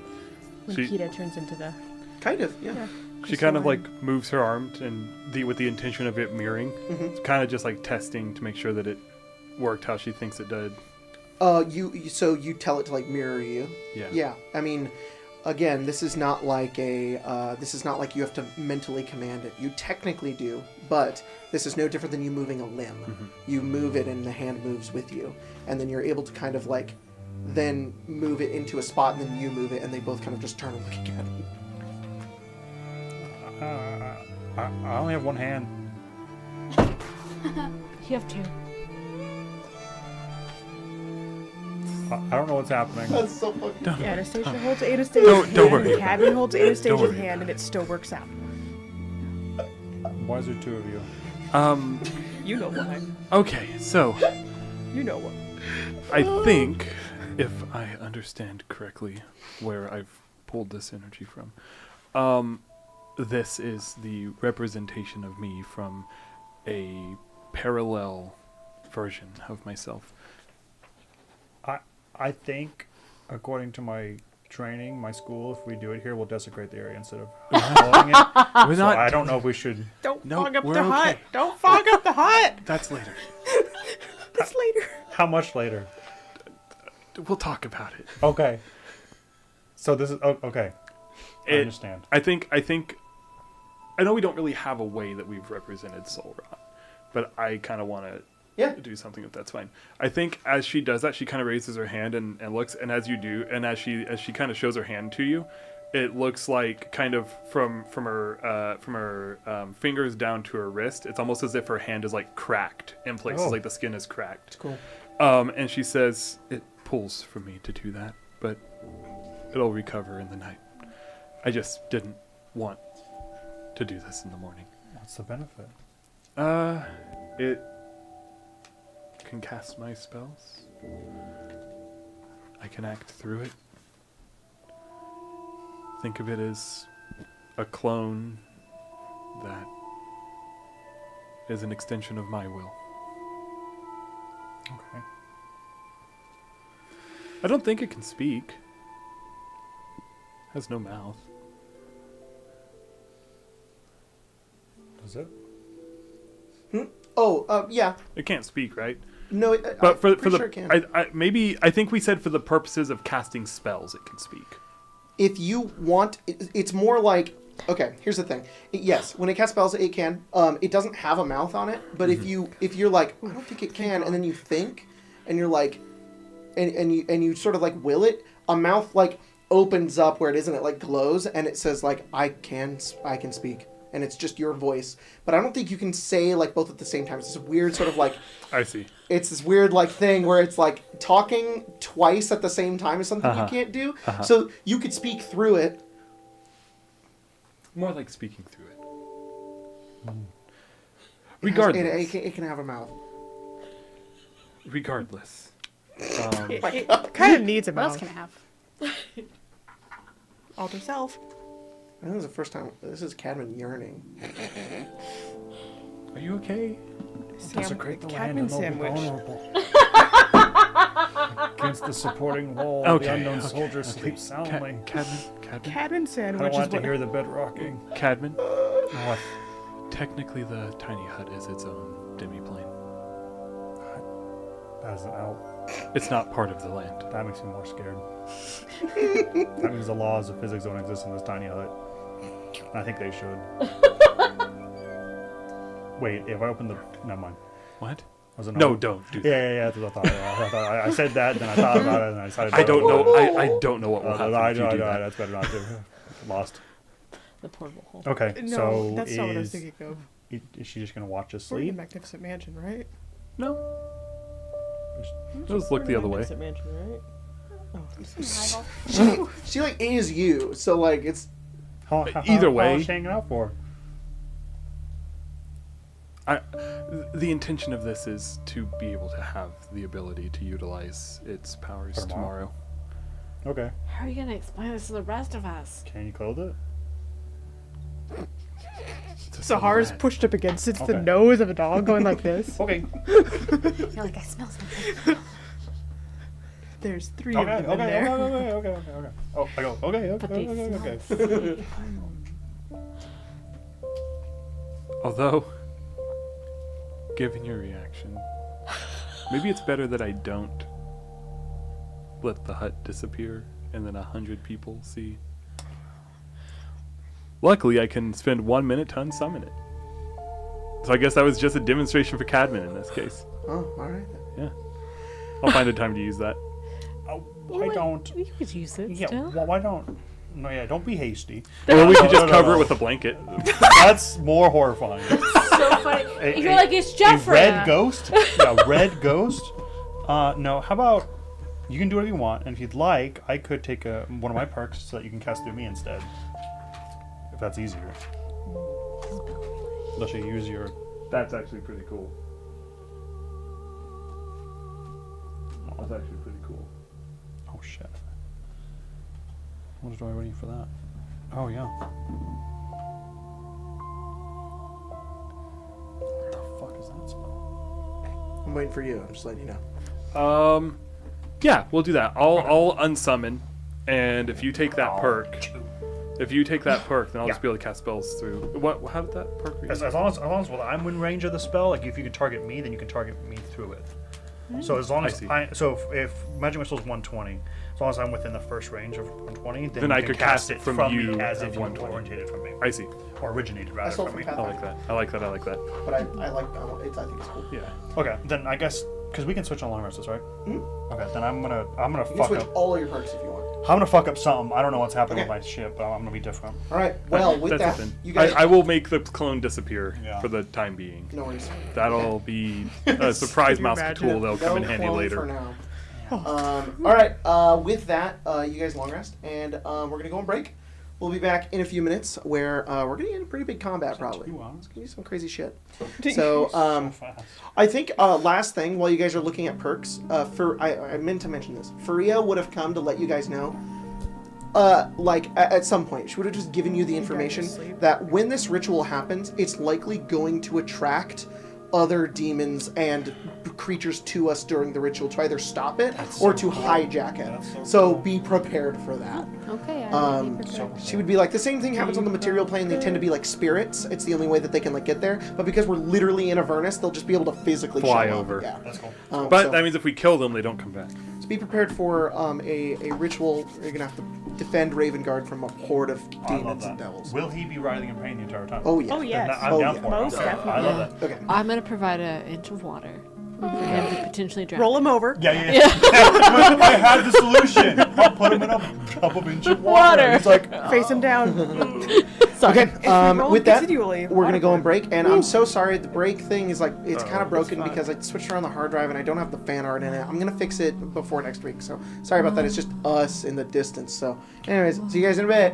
[SPEAKER 1] when
[SPEAKER 5] She-
[SPEAKER 1] Kida turns into the.
[SPEAKER 2] Kind of, yeah.
[SPEAKER 5] She kind of like moves her arm with the intention of it mirroring.
[SPEAKER 2] Mm-hmm.
[SPEAKER 5] It's kind of just like testing to make sure that it worked how she thinks it did.
[SPEAKER 2] So you tell it to like mirror you.
[SPEAKER 5] Yeah.
[SPEAKER 2] Yeah. I mean, again, this is not like you have to mentally command it. You technically do, but this is no different than you moving a limb.
[SPEAKER 5] Mm-hmm.
[SPEAKER 2] You move it and the hand moves with you, and then you're able to kind of like then move it into a spot, and then you move it, and they both kind of just turn and look again.
[SPEAKER 6] I only have one hand.
[SPEAKER 7] You have two.
[SPEAKER 6] I don't know what's happening.
[SPEAKER 2] That's so fucking.
[SPEAKER 1] Yeah, Anastasia holds Anastasia's hand,
[SPEAKER 5] don't worry
[SPEAKER 1] and Cadman holds Anastasia's
[SPEAKER 5] worry
[SPEAKER 1] hand, and it still works out.
[SPEAKER 6] Why is there two of you?
[SPEAKER 1] You know why.
[SPEAKER 5] Okay, so
[SPEAKER 1] You know what.
[SPEAKER 5] I think, if I understand correctly where I've pulled this energy from, this is the representation of me from a parallel version of myself.
[SPEAKER 6] I think, according to my training, my school, if we do it here, we'll desecrate the area instead of following it.
[SPEAKER 5] We're
[SPEAKER 6] So
[SPEAKER 5] not.
[SPEAKER 6] I don't know if we should.
[SPEAKER 1] Don't
[SPEAKER 5] No,
[SPEAKER 1] fog up
[SPEAKER 5] we're
[SPEAKER 1] the hut.
[SPEAKER 5] okay.
[SPEAKER 1] Don't fog up the hut.
[SPEAKER 5] That's later.
[SPEAKER 1] That's later.
[SPEAKER 6] How much later?
[SPEAKER 5] We'll talk about it.
[SPEAKER 6] Okay. So this is okay. I
[SPEAKER 5] It-
[SPEAKER 6] understand.
[SPEAKER 5] I think. I know we don't really have a way that we've represented Soul Rot, but I kind of want to do something if that's fine. I think as she does that, she kind of raises her hand and looks, and as you do, and as she kind of shows her hand to you, it looks like kind of from her fingers down to her wrist. It's almost as if her hand is like cracked in places,
[SPEAKER 6] Oh.
[SPEAKER 5] like the skin is cracked.
[SPEAKER 2] Cool.
[SPEAKER 5] And she says, "It pulls for me to do that, but it'll recover in the night. I just didn't want to do this in the morning."
[SPEAKER 6] What's the benefit?
[SPEAKER 5] It can cast my spells. I can act through it. Think of it as a clone that is an extension of my will.
[SPEAKER 6] Okay.
[SPEAKER 5] I don't think it can speak. Has no mouth.
[SPEAKER 6] Does it?
[SPEAKER 2] Oh, yeah.
[SPEAKER 5] It can't speak, right?
[SPEAKER 2] No,
[SPEAKER 5] But for
[SPEAKER 2] I'm pretty
[SPEAKER 5] the
[SPEAKER 2] sure it can.
[SPEAKER 5] I think we said for the purposes of casting spells, it can speak.
[SPEAKER 2] If you want, it's more like, okay, here's the thing. Yes, when it casts spells, it can. It doesn't have a mouth on it, but if you're like, I don't think it can, and then you think, and you're like, and you sort of like will it, a mouth like opens up where it isn't, it like glows, and it says like, I can speak. And it's just your voice. But I don't think you can say like both at the same time. It's this weird sort of like,
[SPEAKER 5] I see.
[SPEAKER 2] it's this weird like thing where it's like talking twice at the same time is something you can't do. So you could speak through it.
[SPEAKER 5] More like speaking through it. Regardless.
[SPEAKER 2] It can have a mouth.
[SPEAKER 5] Regardless.
[SPEAKER 1] It kind of needs a
[SPEAKER 3] What else
[SPEAKER 1] mouth.
[SPEAKER 3] can I have?
[SPEAKER 1] alter self.
[SPEAKER 2] I think this is the first time. This is Cadman yearning.
[SPEAKER 5] Are you okay?
[SPEAKER 6] Desecrate the land
[SPEAKER 1] Cadman
[SPEAKER 6] and they'll be
[SPEAKER 1] sandwich.
[SPEAKER 6] vulnerable. Against the supporting wall, the
[SPEAKER 5] Okay,
[SPEAKER 6] unknown
[SPEAKER 5] okay,
[SPEAKER 6] soldier
[SPEAKER 5] okay.
[SPEAKER 6] sleeps soundly.
[SPEAKER 5] Cadman?
[SPEAKER 1] Cadman
[SPEAKER 6] I
[SPEAKER 1] sandwich
[SPEAKER 6] don't
[SPEAKER 1] is
[SPEAKER 6] want to
[SPEAKER 1] what.
[SPEAKER 6] hear the bed rocking.
[SPEAKER 5] Cadman?
[SPEAKER 6] What?
[SPEAKER 5] Technically, the tiny hut is its own demi-plane.
[SPEAKER 6] That is out.
[SPEAKER 5] It's not part of the land.
[SPEAKER 6] That makes me more scared. That means the laws of physics don't exist in this tiny hut. I think they should. Wait, if I open the... Never mind.
[SPEAKER 5] What?
[SPEAKER 6] Was it
[SPEAKER 5] No,
[SPEAKER 6] not?
[SPEAKER 5] don't do
[SPEAKER 6] Yeah,
[SPEAKER 5] that.
[SPEAKER 6] yeah, that's what I thought. Yeah, I said that, then I thought about it, and I decided...
[SPEAKER 5] I don't know. I don't know what will happen
[SPEAKER 6] I
[SPEAKER 5] if you
[SPEAKER 6] know,
[SPEAKER 5] do that.
[SPEAKER 6] that's better not to. Lost.
[SPEAKER 7] The portable hole.
[SPEAKER 6] Okay,
[SPEAKER 1] No,
[SPEAKER 6] so
[SPEAKER 1] that's not what I was
[SPEAKER 6] is,
[SPEAKER 1] thinking of.
[SPEAKER 6] is she just going to watch us
[SPEAKER 1] We're in
[SPEAKER 6] sleep?
[SPEAKER 1] the Magnificent Mansion, right?
[SPEAKER 5] No. Just look the other way.
[SPEAKER 1] Magnificent Mansion, right?
[SPEAKER 2] She like is you, so like it's.
[SPEAKER 5] Either way.
[SPEAKER 6] How is she hanging out for?
[SPEAKER 5] The intention of this is to be able to have the ability to utilize its powers
[SPEAKER 6] For tomorrow.
[SPEAKER 5] tomorrow.
[SPEAKER 6] Okay.
[SPEAKER 7] How are you gonna explain this to the rest of us?
[SPEAKER 6] Can you clothe it?
[SPEAKER 5] It's a
[SPEAKER 1] Sahara's
[SPEAKER 5] silhouette.
[SPEAKER 1] pushed up against it's the
[SPEAKER 6] Okay.
[SPEAKER 1] nose of a dog going like this.
[SPEAKER 6] Okay.
[SPEAKER 3] You're like, I smell something.
[SPEAKER 1] There's three
[SPEAKER 6] Okay,
[SPEAKER 1] of them in
[SPEAKER 6] okay,
[SPEAKER 1] there.
[SPEAKER 6] okay. Oh, I go, okay,
[SPEAKER 7] But
[SPEAKER 6] okay,
[SPEAKER 7] they
[SPEAKER 6] okay.
[SPEAKER 7] smell
[SPEAKER 5] Although, given your reaction, maybe it's better that I don't let the hut disappear and then 100 people see. Luckily, I can spend 1 minute to unsummon it. So I guess that was just a demonstration for Cadman in this case.
[SPEAKER 2] Oh, all right. Then.
[SPEAKER 5] Yeah. I'll find a time to use that.
[SPEAKER 6] Why don't?
[SPEAKER 7] You could use it
[SPEAKER 6] Yeah,
[SPEAKER 7] still.
[SPEAKER 6] why don't? No, yeah, don't be hasty.
[SPEAKER 5] Or we could just
[SPEAKER 6] No,
[SPEAKER 5] cover
[SPEAKER 6] no.
[SPEAKER 5] it with a blanket.
[SPEAKER 6] That's more horrifying.
[SPEAKER 7] So funny.
[SPEAKER 6] A-
[SPEAKER 7] You're
[SPEAKER 6] a-
[SPEAKER 7] like, it's Jeffrey.
[SPEAKER 6] A red ghost? Yeah, red ghost? No, how about you can do whatever you want, and if you'd like, I could take one of my perks so that you can cast through me instead. If that's easier. Unless you use your...
[SPEAKER 5] That's actually pretty cool. That's actually pretty cool.
[SPEAKER 6] Oh, shit. What do I need for that? Oh, yeah. What the fuck is that spell?
[SPEAKER 2] I'm waiting for you. I'm just letting you know.
[SPEAKER 5] Yeah, we'll do that. I'll unsummon, and if you take that perk, then I'll just be able to cast spells through. What? How did that perk read?
[SPEAKER 6] As long as well, I'm in range of the spell, like if you can target me, then you can target me through it. So as long
[SPEAKER 5] I
[SPEAKER 6] as
[SPEAKER 5] see.
[SPEAKER 6] if Magic Missile is 120, as long as I'm within the first range of 120, then
[SPEAKER 5] Then
[SPEAKER 6] you
[SPEAKER 5] I
[SPEAKER 6] can
[SPEAKER 5] could cast it from you
[SPEAKER 6] me as
[SPEAKER 5] at
[SPEAKER 6] if you
[SPEAKER 5] 120.
[SPEAKER 6] originated from me,
[SPEAKER 5] I see.
[SPEAKER 6] or originated
[SPEAKER 2] I
[SPEAKER 6] rather
[SPEAKER 2] stole
[SPEAKER 6] from
[SPEAKER 2] from
[SPEAKER 6] me.
[SPEAKER 2] Pathfinder.
[SPEAKER 5] I like that. I like that. I like that.
[SPEAKER 2] But I like it's I think it's cool.
[SPEAKER 5] Yeah.
[SPEAKER 6] Okay, then I guess because we can switch on long rests, right?
[SPEAKER 2] Mm-hmm.
[SPEAKER 6] Okay, then I'm gonna
[SPEAKER 2] You can
[SPEAKER 6] fuck
[SPEAKER 2] switch
[SPEAKER 6] up.
[SPEAKER 2] all of your perks if you want.
[SPEAKER 6] I'm gonna fuck up something. I don't know what's happening
[SPEAKER 2] Okay.
[SPEAKER 6] with my ship, but I'm gonna be different.
[SPEAKER 2] All right. Well, with
[SPEAKER 5] That's
[SPEAKER 2] that,
[SPEAKER 5] it then.
[SPEAKER 2] you guys.
[SPEAKER 5] I will make the clone disappear
[SPEAKER 6] Yeah.
[SPEAKER 5] for the time being.
[SPEAKER 2] No worries.
[SPEAKER 5] That'll be a surprise
[SPEAKER 1] Can you
[SPEAKER 5] mouse
[SPEAKER 1] imagine?
[SPEAKER 5] tool that'll come in
[SPEAKER 2] No
[SPEAKER 5] handy
[SPEAKER 2] clone
[SPEAKER 5] later.
[SPEAKER 2] For now. All right. With that, you guys long rest, and we're gonna go on break. We'll be back in a few minutes, where we're gonna get in pretty big combat probably.
[SPEAKER 6] 2 hours?
[SPEAKER 2] It's gonna be some crazy shit. So,
[SPEAKER 6] So fast.
[SPEAKER 2] I think last thing while you guys are looking at perks, I meant to mention this. Faria would have come to let you guys know. At some point, she would have just given you the information
[SPEAKER 1] asleep.
[SPEAKER 2] that when this ritual happens, it's likely going to attract other demons and creatures to us during the ritual to either stop it or to hijack it.
[SPEAKER 6] That's
[SPEAKER 2] So be prepared for that.
[SPEAKER 3] Okay,
[SPEAKER 2] She would be like, the same thing happens on the material plane. They tend to be like spirits. It's the only way that they can like get there. But because we're literally in Avernus, they'll just be able to physically
[SPEAKER 5] Fly
[SPEAKER 2] show
[SPEAKER 5] over.
[SPEAKER 2] Up. Yeah.
[SPEAKER 6] That's cool.
[SPEAKER 5] But
[SPEAKER 2] So-
[SPEAKER 5] that means if we kill them, they don't come back.
[SPEAKER 2] So be prepared for a ritual. You're gonna have to defend Ravengard from a horde of
[SPEAKER 6] I love
[SPEAKER 2] demons
[SPEAKER 6] that.
[SPEAKER 2] and devils.
[SPEAKER 6] Will he be writhing in pain the entire time?
[SPEAKER 2] Oh yeah.
[SPEAKER 1] Oh, yes.
[SPEAKER 6] I'm
[SPEAKER 2] Oh,
[SPEAKER 6] down
[SPEAKER 2] yeah.
[SPEAKER 6] for
[SPEAKER 1] Most
[SPEAKER 6] it. Okay. I
[SPEAKER 1] definitely.
[SPEAKER 6] love that.
[SPEAKER 2] Okay.
[SPEAKER 7] I'm gonna provide an inch of water for him to potentially drown.
[SPEAKER 1] Roll him over.
[SPEAKER 6] Yeah. I had the solution. I'll put him in a cup of inch water. He's like,
[SPEAKER 1] Face him down.
[SPEAKER 2] Okay.
[SPEAKER 1] If we roll
[SPEAKER 2] With that,
[SPEAKER 1] continually,
[SPEAKER 2] we're gonna go on
[SPEAKER 1] waterboard.
[SPEAKER 2] break, and I'm so sorry. The break thing is like it's kind of broken
[SPEAKER 1] fine.
[SPEAKER 2] because I switched around the hard drive and I don't have the fan art in it. I'm gonna fix it before next week. So sorry about that. It's just us in the distance. So, anyways, see you guys in a bit.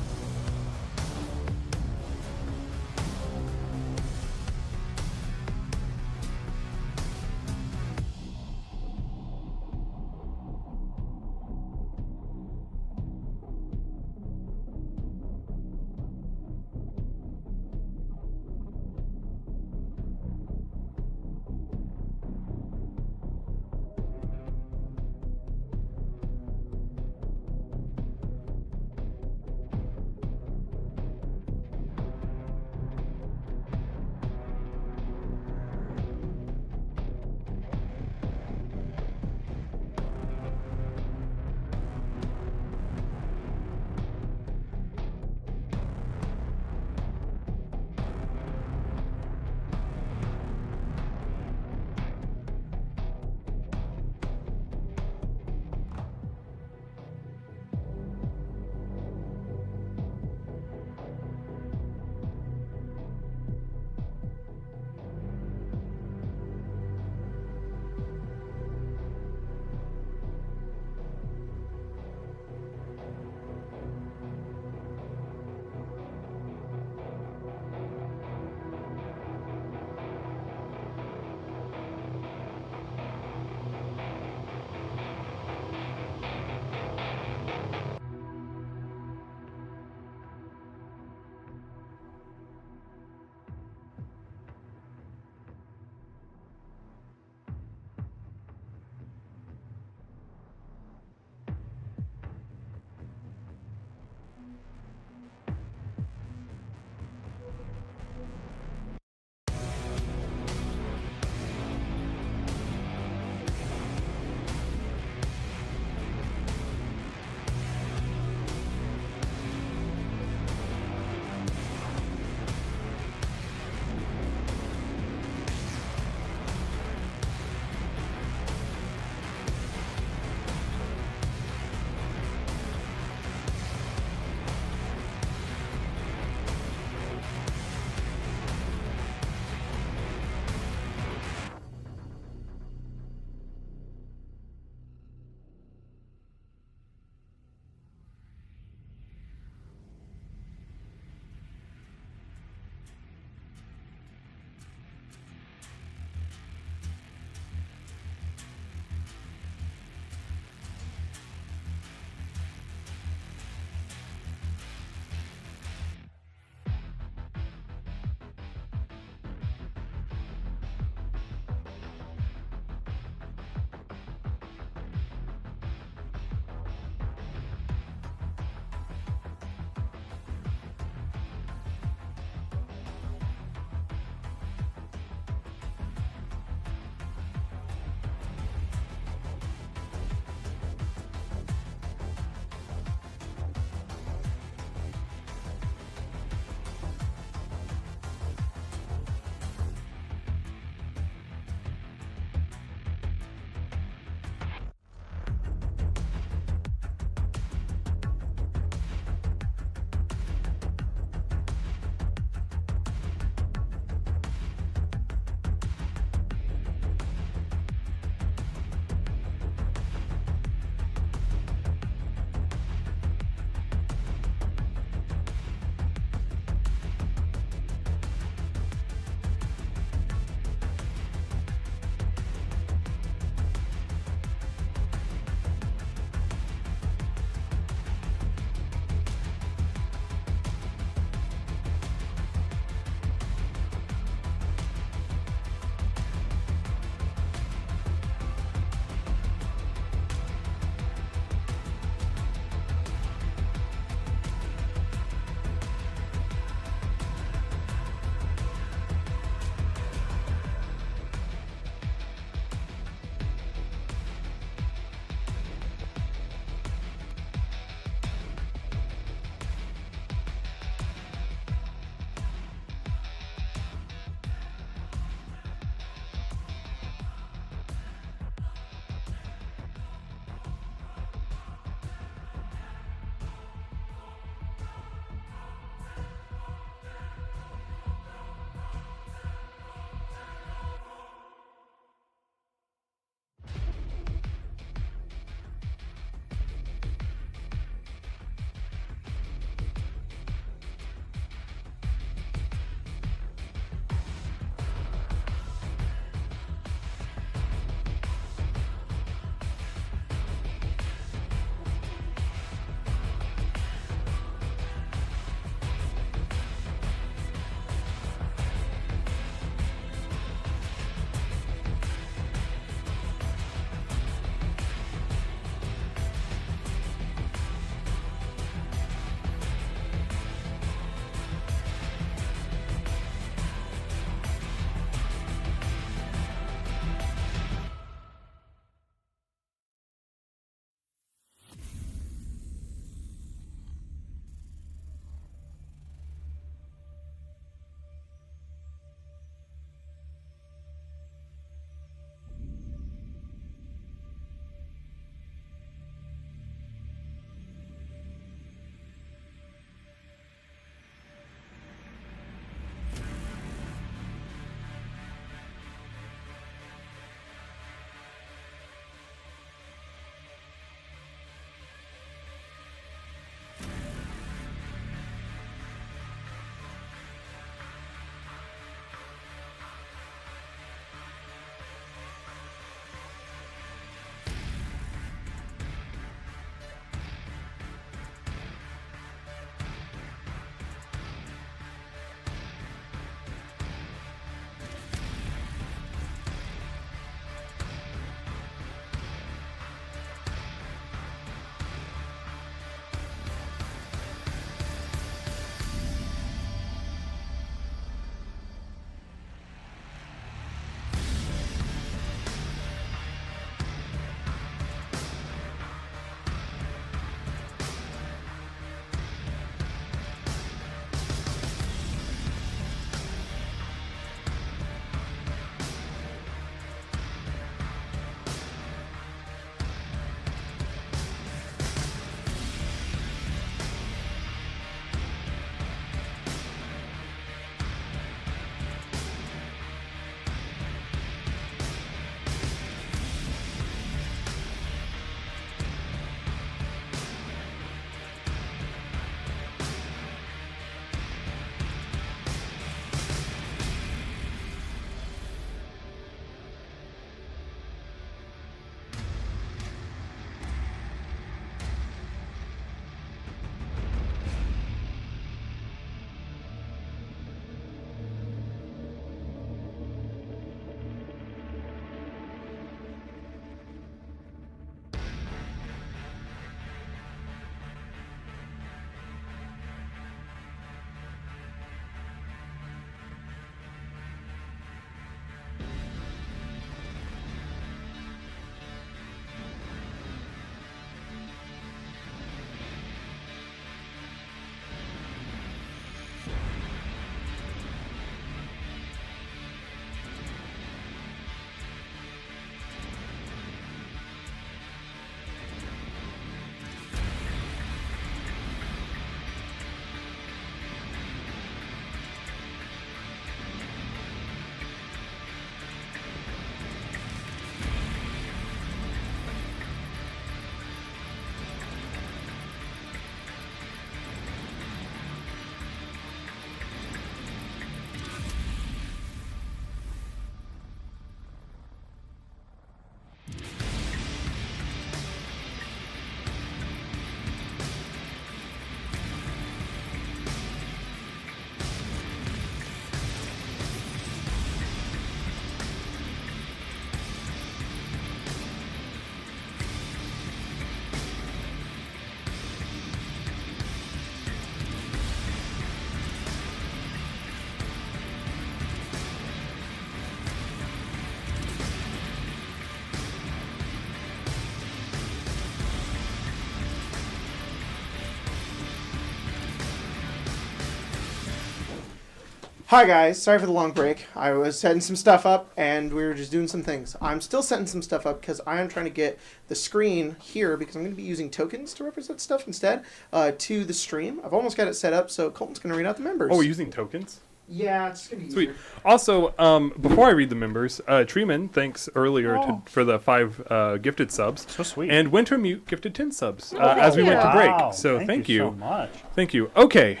[SPEAKER 2] Hi guys, sorry for the long break. I was setting some stuff up and we were just doing some things. I'm still setting some stuff up because I am trying to get the screen here because I'm going to be using tokens to represent stuff instead to the stream. I've almost got it set up, so Colton's going to read out the members.
[SPEAKER 5] Oh, we're using tokens?
[SPEAKER 2] Yeah, it's going to be
[SPEAKER 5] Sweet.
[SPEAKER 2] easier.
[SPEAKER 5] Also, before I read the members, Treeman, thanks earlier for the 5 gifted subs.
[SPEAKER 6] So sweet.
[SPEAKER 5] And Wintermute gifted 10 subs
[SPEAKER 7] Oh,
[SPEAKER 5] as we went to break.
[SPEAKER 6] Wow,
[SPEAKER 5] So thank you.
[SPEAKER 6] so much.
[SPEAKER 5] Thank you. Okay.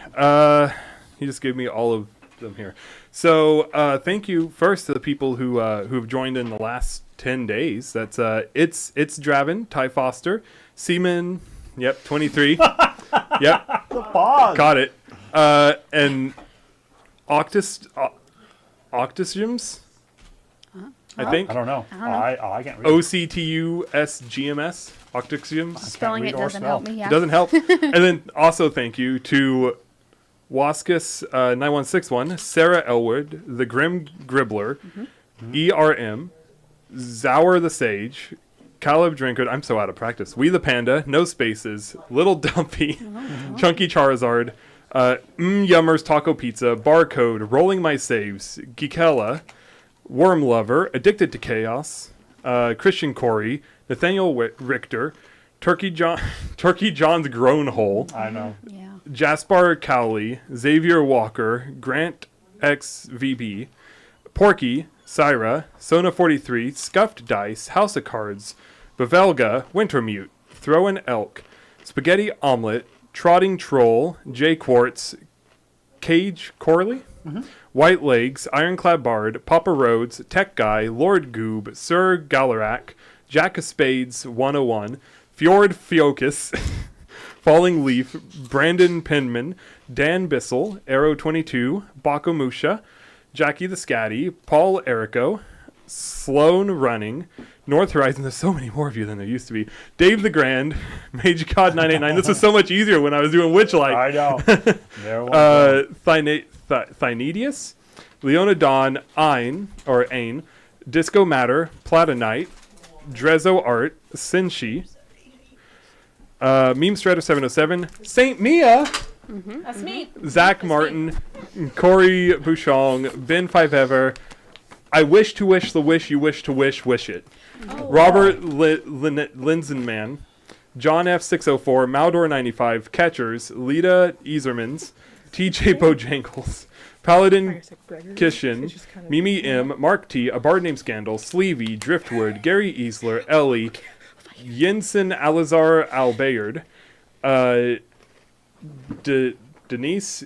[SPEAKER 5] He just gave me all of them here. So thank you first to the people who have joined in the last 10 days. That's it's Draven, Ty Foster, Seaman, yep, 23. Yep.
[SPEAKER 6] The pause.
[SPEAKER 5] Got it. And Octasiums, I think.
[SPEAKER 6] I don't know.
[SPEAKER 3] I don't know.
[SPEAKER 6] I can't read.
[SPEAKER 5] OCTUSGMS. Octasiums.
[SPEAKER 3] Spelling
[SPEAKER 6] read
[SPEAKER 3] it
[SPEAKER 6] or
[SPEAKER 3] doesn't
[SPEAKER 6] spell.
[SPEAKER 3] help me. Yeah.
[SPEAKER 5] It doesn't help. And then also thank you to Waskus 9161, Sarah Elwood, The Grim Gribbler, ERM, Zower the Sage, Caleb Drinkard, I'm so out of practice, We the Panda, No Spaces, Little Dumpy, Chunky Charizard, Yummers Taco Pizza, Barcode, Rolling My Saves, Geekella, Worm Lover, Addicted to Chaos, Christian Corey, Nathaniel Richter, Turkey John's Grown Hole,
[SPEAKER 6] I know.
[SPEAKER 3] Yeah.
[SPEAKER 5] Jaspar Cowley, Xavier Walker, Grant XVB, Porky, Syra, Sona43, Scuffed Dice, House of Cards, Bavelga, Wintermute, Throwin' Elk, Spaghetti Omelet, Trotting Troll, J Quartz, Cage Corley, White Legs, Ironclad Bard, Papa Rhodes, Tech Guy, Lord Goob, Sir Galarak, Jack of Spades 101, Fjord Fiokus, Falling Leaf, Brandon Penman, Dan Bissell, Arrow 22, Bakomusha, Jackie the Scatty, Paul Erico, Sloan Running, North Horizon. There's so many more of you than there used to be. Dave the Grand, Mage God 989. This was so much easier when I was doing Witchlight.
[SPEAKER 6] I know. There one goes.
[SPEAKER 5] Thynedius, Leona Dawn, Ain, Disco Matter, Platonite, Drezzo Art, Sinshi, Meme Strider 707, Saint Mia,
[SPEAKER 7] That's me.
[SPEAKER 5] Zach Martin, Corey Bouchong, Ben Five Ever. I wish to wish the wish you wish to wish it. Robert Linsenman, John F604, Maldor 95, Catchers, Lita Easermans, TJ Bojangles, Paladin Kishin, Mimi M, Mark T, A Bard Named Scandal, Sleevey, Driftwood, Gary Easler, Ellie, Jensen Alazar Albayard, Denise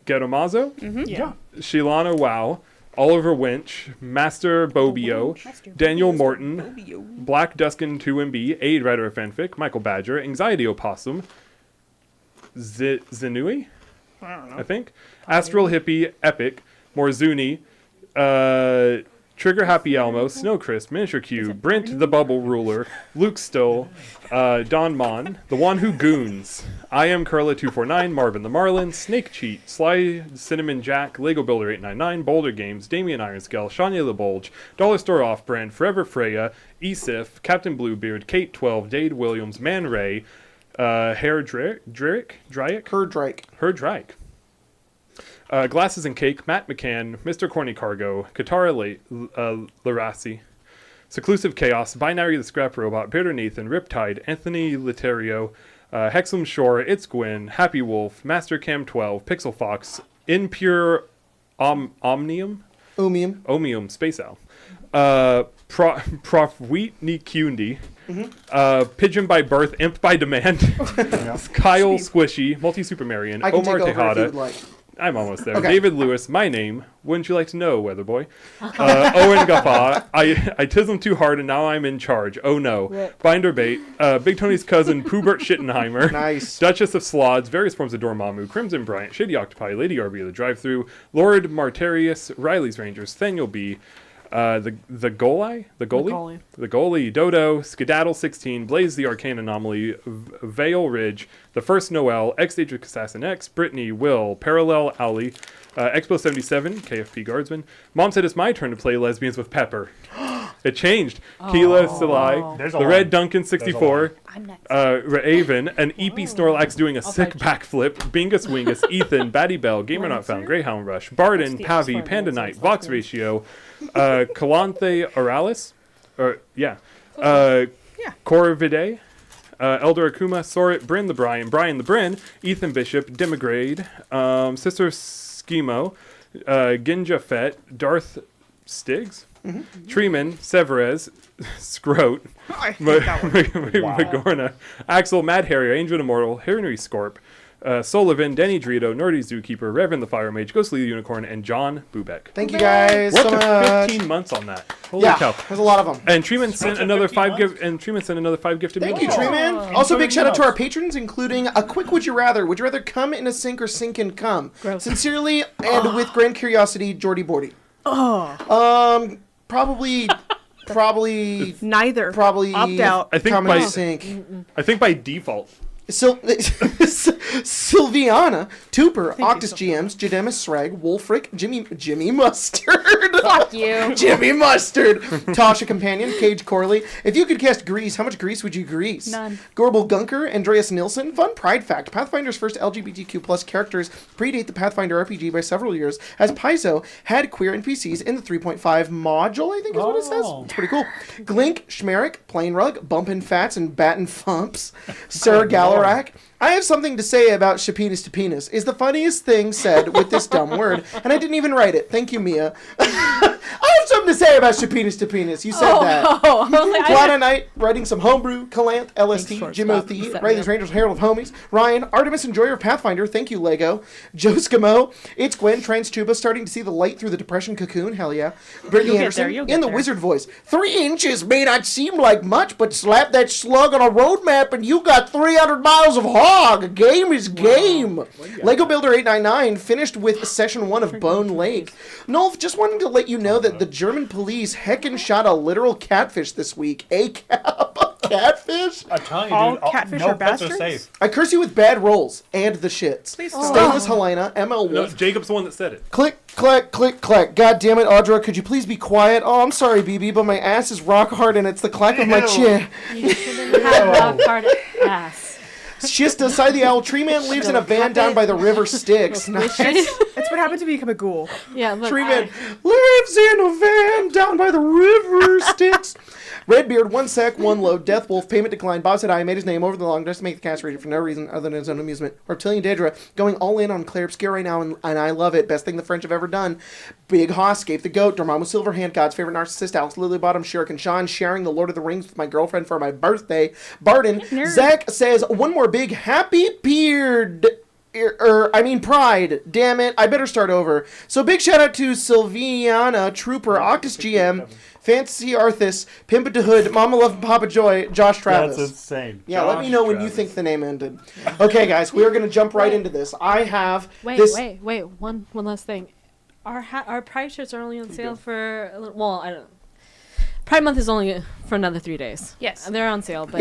[SPEAKER 5] Garomazo,
[SPEAKER 1] Yeah.
[SPEAKER 5] Shilana Wow, Oliver Winch, Master Bobio, Daniel Morton, Black Duskin 2MB, Aid Writer of Fanfic, Michael Badger, Anxiety Opossum, Zenui, I think, Astral Hippie, Epic, Morzuni, Trigger Happy Elmo, Snowcrisp, Miniature Q, Brent the Bubble Ruler, Luke Stoll, Don Mon, The One Who Goons, I Am Curla249, Marvin the Marlin, Snake Cheat, Sly Cinnamon Jack, Lego Builder 899, Boulder Games, Damian Ironscale, Shania the Bulge, Dollar Store Off Brand, Forever Freya, Esif, Captain Bluebeard, Kate 12, Dade Williams, Man Ray, Hair Drake,
[SPEAKER 2] Her Drake.
[SPEAKER 5] Glasses and Cake, Matt McCann, Mr. Corny Cargo, Katara Larassi, Seclusive Chaos, Binary the Scrap Robot, Bitter Nathan, Riptide, Anthony Literio, Hexum Shore, It's Gwen, Happy Wolf, Master Cam 12, Pixel Fox, Impure Omnium, Space Owl, Prof Wheat Nikundi, Pigeon by Birth, Imp by Demand, Kyle Squishy, Multi Supermarian,
[SPEAKER 2] I can
[SPEAKER 5] Omar
[SPEAKER 2] take over if you
[SPEAKER 5] Tejada.
[SPEAKER 2] would like.
[SPEAKER 5] I'm almost there.
[SPEAKER 2] Okay.
[SPEAKER 5] David Lewis, my name. Wouldn't you like to know, Weatherboy? Owen Guffaw, I tism too hard and now I'm in charge. Oh no. Binder Bait, Big Tony's cousin, Poobert Schittenheimer.
[SPEAKER 2] Nice.
[SPEAKER 5] Duchess of Slods, various forms of Dormammu, Crimson Bryant, Shady Octopi, Lady Arby of the Drive-Thru, Lord Martarius, Riley's Rangers, Thaniel B, the goalie, Dodo, Skedaddle 16, Blaze the Arcane Anomaly, Vale Ridge, The First Noel, X-Daedric Assassin X, Brittany, Will, Parallel Owlie, Expo 77, KFP Guardsman. Mom said it's my turn to play Lesbians with Pepper. It changed. Keela Salai,
[SPEAKER 6] There's a
[SPEAKER 5] the
[SPEAKER 6] line.
[SPEAKER 5] Red Duncan 64,
[SPEAKER 3] I'm next.
[SPEAKER 5] Raven, and EP Snorlax doing a sick backflip, Bingus Wingus, Ethan, Batty Bell, Gamer Not Found, Greyhound Rush, Barden, Pavi, Panda Knight, Vox Ratio, Calanthe Oralis, Corvide, Elder Akuma, Sorit, Bryn the Brian the Bryn, Ethan Bishop, Demigrade, Sister Schemo, Ginja Fett, Darth Stiggs, Treeman, Severez, Scroat, Magorna, Axel, Mad Harrier, Angel Immortal, Henry Scorp, Sullivan, Denny Drito, Nerdy Zookeeper, Revan the Fire Mage, Ghostly the Unicorn, and John Bubeck.
[SPEAKER 2] Thank you guys
[SPEAKER 5] We're
[SPEAKER 2] so
[SPEAKER 5] up to
[SPEAKER 2] much.
[SPEAKER 5] 15 months on that. Holy
[SPEAKER 2] Yeah,
[SPEAKER 5] cow.
[SPEAKER 2] there's a lot of them.
[SPEAKER 5] And Treeman sent
[SPEAKER 6] to
[SPEAKER 5] another
[SPEAKER 6] 15
[SPEAKER 5] 5 gifted
[SPEAKER 2] Thank you,
[SPEAKER 5] meals.
[SPEAKER 2] Tree Man.
[SPEAKER 6] Oh.
[SPEAKER 2] Also, big
[SPEAKER 6] Including
[SPEAKER 2] shout out to our
[SPEAKER 6] notes.
[SPEAKER 2] patrons, including a quick Would You Rather. Would you rather come in a sink or sink and come?
[SPEAKER 7] Gross.
[SPEAKER 2] Sincerely and with grand curiosity, Jordy Bordy.
[SPEAKER 1] Oh,
[SPEAKER 2] Probably
[SPEAKER 1] neither.
[SPEAKER 2] probably
[SPEAKER 1] Opt out.
[SPEAKER 5] I think
[SPEAKER 2] come in
[SPEAKER 5] by
[SPEAKER 2] a sink.
[SPEAKER 5] I think by default.
[SPEAKER 2] Sylviana, Tooper,
[SPEAKER 1] you,
[SPEAKER 2] Octus GMs, Jademus Srag, Wolfric, Jimmy Mustard.
[SPEAKER 3] Fuck you.
[SPEAKER 2] Jimmy Mustard, Tasha Companion, Cage Corley. If you could cast grease, how much grease would you grease?
[SPEAKER 3] None.
[SPEAKER 2] Gorble Gunker, Andreas Nilsson. Fun pride fact: Pathfinder's first LGBTQ plus characters predate the Pathfinder RPG by several years, as Paizo had queer NPCs in the 3.5 module. I think is what it says.
[SPEAKER 6] Oh.
[SPEAKER 2] It's pretty cool. Glink, Schmerick, Plain Rug, Bumpin' Fats, and Batten Fumps. Sir Galarak. I have something to say about Shapinas to Penis. Is the funniest thing said with this dumb word, and I didn't even write it. Thank you, Mia. I have something to say about Shapinas to Penis. You said that.
[SPEAKER 7] Oh, I was like,
[SPEAKER 2] Plata Knight, writing some homebrew, Calant, LST,
[SPEAKER 7] Thanks,
[SPEAKER 2] Jimothy,
[SPEAKER 7] Shortstop.
[SPEAKER 2] Riley's Rangers, Herald of Homies, Ryan, Artemis Enjoyer of Pathfinder, thank you, Lego, Joe Skimo, It's Gwen, Trans Tuba, starting to see the light through the depression cocoon, hell yeah, Brittany
[SPEAKER 1] You'll get
[SPEAKER 2] Anderson,
[SPEAKER 1] there, you'll
[SPEAKER 2] in
[SPEAKER 1] get
[SPEAKER 2] the
[SPEAKER 1] there.
[SPEAKER 2] wizard voice, 3 inches may not seem like much, but slap that slug on a road map and you got 300 miles of hog. Game is game. Lego Builder 899 finished with session 1 of Bone Lake. Nolf, just wanted to let you know that the German police heckin' shot a literal catfish this week. A catfish?
[SPEAKER 6] I'm telling you,
[SPEAKER 1] All
[SPEAKER 6] dude.
[SPEAKER 1] catfish
[SPEAKER 6] no
[SPEAKER 1] are
[SPEAKER 6] pets
[SPEAKER 1] bastards?
[SPEAKER 6] are safe.
[SPEAKER 2] I curse you with bad rolls and the shits.
[SPEAKER 1] Please stop.
[SPEAKER 2] Stainless Helena, ML
[SPEAKER 5] No,
[SPEAKER 2] Wolf.
[SPEAKER 5] Jacob's the one that said it.
[SPEAKER 2] Click, clack, click, clack. God damn it, Audra, could you please be quiet? Oh, I'm sorry, BB, but my ass is rock hard and it's the clack of my
[SPEAKER 6] Ew.
[SPEAKER 2] chin.
[SPEAKER 7] You shouldn't have rock hard ass.
[SPEAKER 2] Shista, Side the Owl, Tree Man lives in a van down by the river Styx. Nice.
[SPEAKER 1] It's what happens to become a ghoul.
[SPEAKER 7] Yeah, look.
[SPEAKER 2] Tree Man lives in a van down by the river Styx. Redbeard, 1 sec, 1 load, Death Wolf, payment declined. Bob said I made his name over the long just to make the cast rated for no reason other than his own amusement. Reptilian Daedra, going all in on Claire Obscure right now, and I love it. Best thing the French have ever done. Big Hoss, Scape the Goat, Dormammu Silverhand, God's favorite narcissist, Alex Lilybottom, Shuriken Sean, sharing the Lord of the Rings with my girlfriend for my birthday. Barden,
[SPEAKER 1] Nerd.
[SPEAKER 2] Zach says, one more big happy beard. Pride. Damn it. I better start over. So big shout out to Sylviana, Trooper, Octus GM, Fantasy Arthas, Pimpa de Hood, Mama Love and Papa Joy, Josh Travis.
[SPEAKER 6] That's insane.
[SPEAKER 2] Yeah, let me know when you think the name ended. Okay, guys, we are going to jump right into this. I have this.
[SPEAKER 7] Wait. One last thing. Our Pride shirts are only on sale for I don't. Pride Month is only for another 3 days.
[SPEAKER 3] Yes.
[SPEAKER 7] They're on sale, but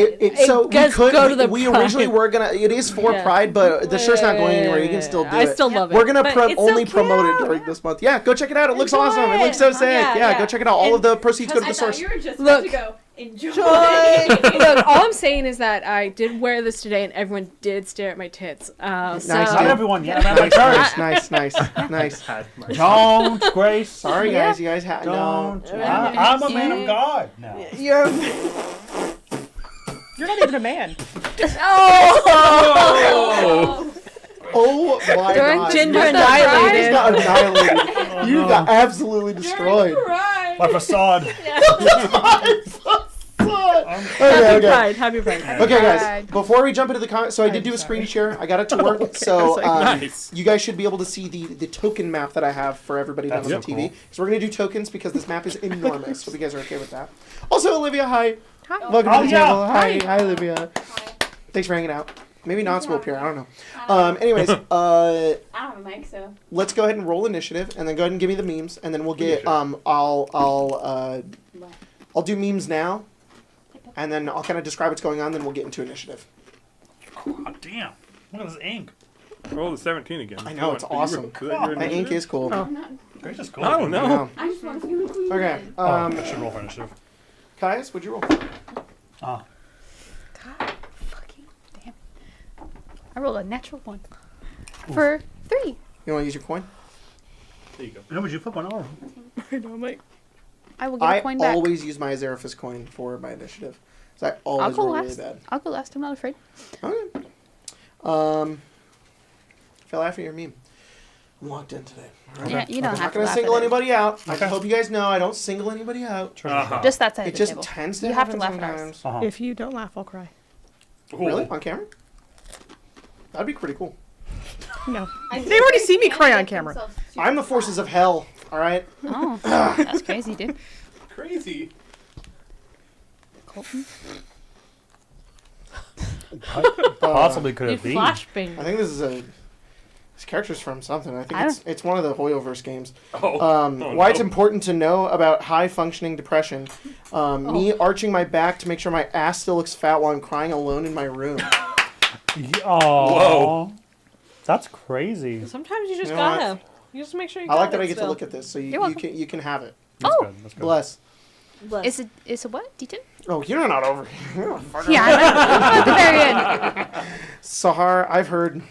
[SPEAKER 2] We originally were gonna. It is for
[SPEAKER 7] Yeah.
[SPEAKER 2] Pride, but the shirt's not going anywhere. You can still do it.
[SPEAKER 7] I still love it.
[SPEAKER 2] We're gonna
[SPEAKER 7] but it's
[SPEAKER 2] only
[SPEAKER 7] so
[SPEAKER 2] promote it
[SPEAKER 7] cute.
[SPEAKER 2] during this month. Yeah, go check it out. It looks
[SPEAKER 7] Enjoy
[SPEAKER 2] awesome. It
[SPEAKER 7] it.
[SPEAKER 2] looks so sick. Yeah, go check it out. All of the proceeds go to the source.
[SPEAKER 8] You were just
[SPEAKER 7] Look.
[SPEAKER 8] about to go, enjoy.
[SPEAKER 7] Look, all I'm saying is that I did wear this today, and everyone did stare at my tits. So
[SPEAKER 2] Nice,
[SPEAKER 6] Not
[SPEAKER 2] dude.
[SPEAKER 6] everyone yet. I'm at my church.
[SPEAKER 2] Nice.
[SPEAKER 6] Don't, Grace.
[SPEAKER 2] Sorry, guys. You guys have no.
[SPEAKER 6] Don't. I'm a man of God now.
[SPEAKER 1] You're not even a man.
[SPEAKER 2] Oh my
[SPEAKER 7] During
[SPEAKER 2] god.
[SPEAKER 7] gender
[SPEAKER 2] You
[SPEAKER 7] annihilated.
[SPEAKER 2] got annihilated. You got absolutely destroyed.
[SPEAKER 6] My facade.
[SPEAKER 7] Happy Pride.
[SPEAKER 2] Okay, guys. Before we jump into the comments, so I did do a screen share. I got it to work. So
[SPEAKER 5] Nice.
[SPEAKER 2] you guys should be able to see the token map that I have for everybody down on the
[SPEAKER 6] That's so
[SPEAKER 2] TV.
[SPEAKER 6] cool.
[SPEAKER 2] So we're gonna do tokens because this map is enormous. Hope you guys are okay with that. Also, Olivia, hi.
[SPEAKER 1] Hi.
[SPEAKER 2] Welcome
[SPEAKER 6] Oh,
[SPEAKER 2] to the
[SPEAKER 6] yeah.
[SPEAKER 2] table. Hi, Olivia. Thanks for hanging out. Maybe not swoop here. I don't know. Anyways,
[SPEAKER 8] I don't have a mic, so.
[SPEAKER 2] let's go ahead and roll initiative, and then go ahead and give me the memes, and then we'll get I'll do memes now, and then I'll kind of describe what's going on. Then we'll get into initiative.
[SPEAKER 6] Oh, damn. Look at this ink.
[SPEAKER 5] Roll the 17 again.
[SPEAKER 2] I know, it's awesome. That ink is cool.
[SPEAKER 6] Grace is cool.
[SPEAKER 5] I don't know.
[SPEAKER 2] Yeah.
[SPEAKER 8] I just want to include
[SPEAKER 2] Okay.
[SPEAKER 6] I should roll for initiative.
[SPEAKER 2] Caius, what'd you roll?
[SPEAKER 6] Ah.
[SPEAKER 3] God fucking damn. I rolled a natural 1 for 3.
[SPEAKER 2] You want to use your coin?
[SPEAKER 5] There you go.
[SPEAKER 6] No, would you flip one over?
[SPEAKER 1] I know, I'm like,
[SPEAKER 3] I will get a coin back.
[SPEAKER 2] always use my Azeraphis coin for my initiative. So I
[SPEAKER 3] I'll
[SPEAKER 2] always
[SPEAKER 3] go
[SPEAKER 2] roll
[SPEAKER 3] last.
[SPEAKER 2] really bad.
[SPEAKER 3] I'll go last. I'm not afraid.
[SPEAKER 2] Okay. Fell after your meme. I'm locked in today. All right?
[SPEAKER 3] Yeah, you don't
[SPEAKER 2] I'm
[SPEAKER 3] have
[SPEAKER 2] not
[SPEAKER 3] to
[SPEAKER 2] going to
[SPEAKER 3] laugh
[SPEAKER 2] single
[SPEAKER 3] at it.
[SPEAKER 2] anybody out. I
[SPEAKER 6] Okay.
[SPEAKER 2] hope you guys know I don't single anybody out.
[SPEAKER 5] Uh-huh.
[SPEAKER 3] Just that side
[SPEAKER 2] It
[SPEAKER 3] of the
[SPEAKER 2] just
[SPEAKER 3] table.
[SPEAKER 2] tends to
[SPEAKER 3] You have to
[SPEAKER 2] happen
[SPEAKER 3] laugh at ours.
[SPEAKER 2] sometimes.
[SPEAKER 6] Uh-huh.
[SPEAKER 1] if you don't laugh, I'll cry.
[SPEAKER 2] Really? On camera? That'd be pretty cool.
[SPEAKER 1] No. They already see me cry on camera.
[SPEAKER 2] I'm the forces of hell, all right?
[SPEAKER 3] Oh, that's crazy, dude.
[SPEAKER 5] Crazy.
[SPEAKER 3] Colton.
[SPEAKER 6] Possibly could
[SPEAKER 7] You
[SPEAKER 6] have been.
[SPEAKER 7] flashbang.
[SPEAKER 2] I think this character's from something. I think
[SPEAKER 3] I
[SPEAKER 2] it's one of the Hoyoverse games.
[SPEAKER 5] Oh.
[SPEAKER 2] Why
[SPEAKER 5] no.
[SPEAKER 2] it's important to know about high-functioning depression. Me arching my back to make sure my ass still looks fat while I'm crying alone in my room.
[SPEAKER 6] Oh.
[SPEAKER 5] Whoa.
[SPEAKER 6] That's crazy.
[SPEAKER 7] Sometimes you just
[SPEAKER 2] You know what?
[SPEAKER 7] gotta. You just make sure you
[SPEAKER 2] I like
[SPEAKER 7] got
[SPEAKER 2] that
[SPEAKER 7] it
[SPEAKER 2] I get to
[SPEAKER 7] still.
[SPEAKER 2] look at this, so
[SPEAKER 3] You're
[SPEAKER 2] you
[SPEAKER 3] welcome.
[SPEAKER 2] can have it.
[SPEAKER 6] That's
[SPEAKER 3] Oh.
[SPEAKER 6] good. That's good.
[SPEAKER 2] Bless.
[SPEAKER 7] Bless.
[SPEAKER 3] It's a what? D10?
[SPEAKER 2] Oh, you're not over here.
[SPEAKER 3] Yeah, I'm at the very end.
[SPEAKER 2] Sahar, I've heard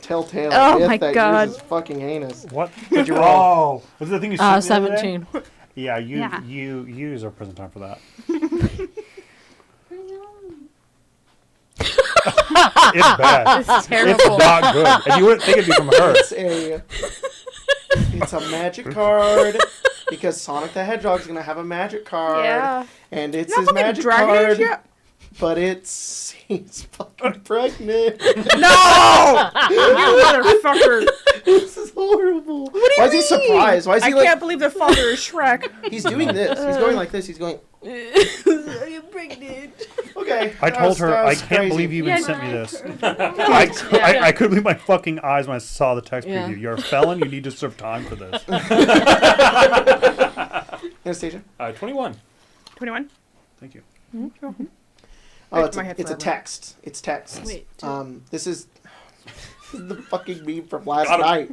[SPEAKER 2] telltale
[SPEAKER 3] Oh
[SPEAKER 2] myth
[SPEAKER 3] my
[SPEAKER 2] that
[SPEAKER 3] God.
[SPEAKER 2] yours is fucking heinous.
[SPEAKER 6] What?
[SPEAKER 2] What'd you roll?
[SPEAKER 6] Oh, was it the thing you sent me the other day?
[SPEAKER 7] 17.
[SPEAKER 6] Yeah, you
[SPEAKER 3] Yeah.
[SPEAKER 6] you use our prison time for that. It's bad.
[SPEAKER 3] This is
[SPEAKER 6] It's
[SPEAKER 3] terrible.
[SPEAKER 6] not good. And you wouldn't think it'd be from her.
[SPEAKER 2] It's a magic card because Sonic the Hedgehog's gonna have a magic card.
[SPEAKER 3] Yeah.
[SPEAKER 2] And it's
[SPEAKER 1] You're
[SPEAKER 2] his
[SPEAKER 1] not fucking
[SPEAKER 2] magic
[SPEAKER 1] Dragon Age
[SPEAKER 2] card.
[SPEAKER 1] yet?
[SPEAKER 2] But he's fucking pregnant.
[SPEAKER 1] No! You motherfucker!
[SPEAKER 2] This is horrible.
[SPEAKER 1] What do you
[SPEAKER 2] Why is he
[SPEAKER 1] mean?
[SPEAKER 2] surprised? Why is
[SPEAKER 1] I
[SPEAKER 2] he like?
[SPEAKER 1] can't believe the father is Shrek.
[SPEAKER 2] He's doing this. He's going like this. He's going.
[SPEAKER 1] I'm pregnant.
[SPEAKER 2] Okay.
[SPEAKER 6] I
[SPEAKER 2] that
[SPEAKER 6] told
[SPEAKER 2] was-
[SPEAKER 6] her,
[SPEAKER 2] that
[SPEAKER 6] I
[SPEAKER 2] was
[SPEAKER 6] can't
[SPEAKER 2] crazy.
[SPEAKER 6] believe you even
[SPEAKER 3] Yeah,
[SPEAKER 6] sent me
[SPEAKER 3] no,
[SPEAKER 6] this. I couldn't believe my fucking eyes when I saw the text
[SPEAKER 7] Yeah.
[SPEAKER 6] preview. You're a felon. You need to serve time for this.
[SPEAKER 2] Anastasia.
[SPEAKER 5] 21.
[SPEAKER 1] 21.
[SPEAKER 6] Thank you.
[SPEAKER 2] Oh,
[SPEAKER 1] Back
[SPEAKER 2] it's
[SPEAKER 1] to my
[SPEAKER 2] a,
[SPEAKER 1] head
[SPEAKER 2] it's a
[SPEAKER 1] forever.
[SPEAKER 2] text. It's text.
[SPEAKER 7] Wait,
[SPEAKER 2] This is the fucking meme from last
[SPEAKER 5] Got
[SPEAKER 2] night.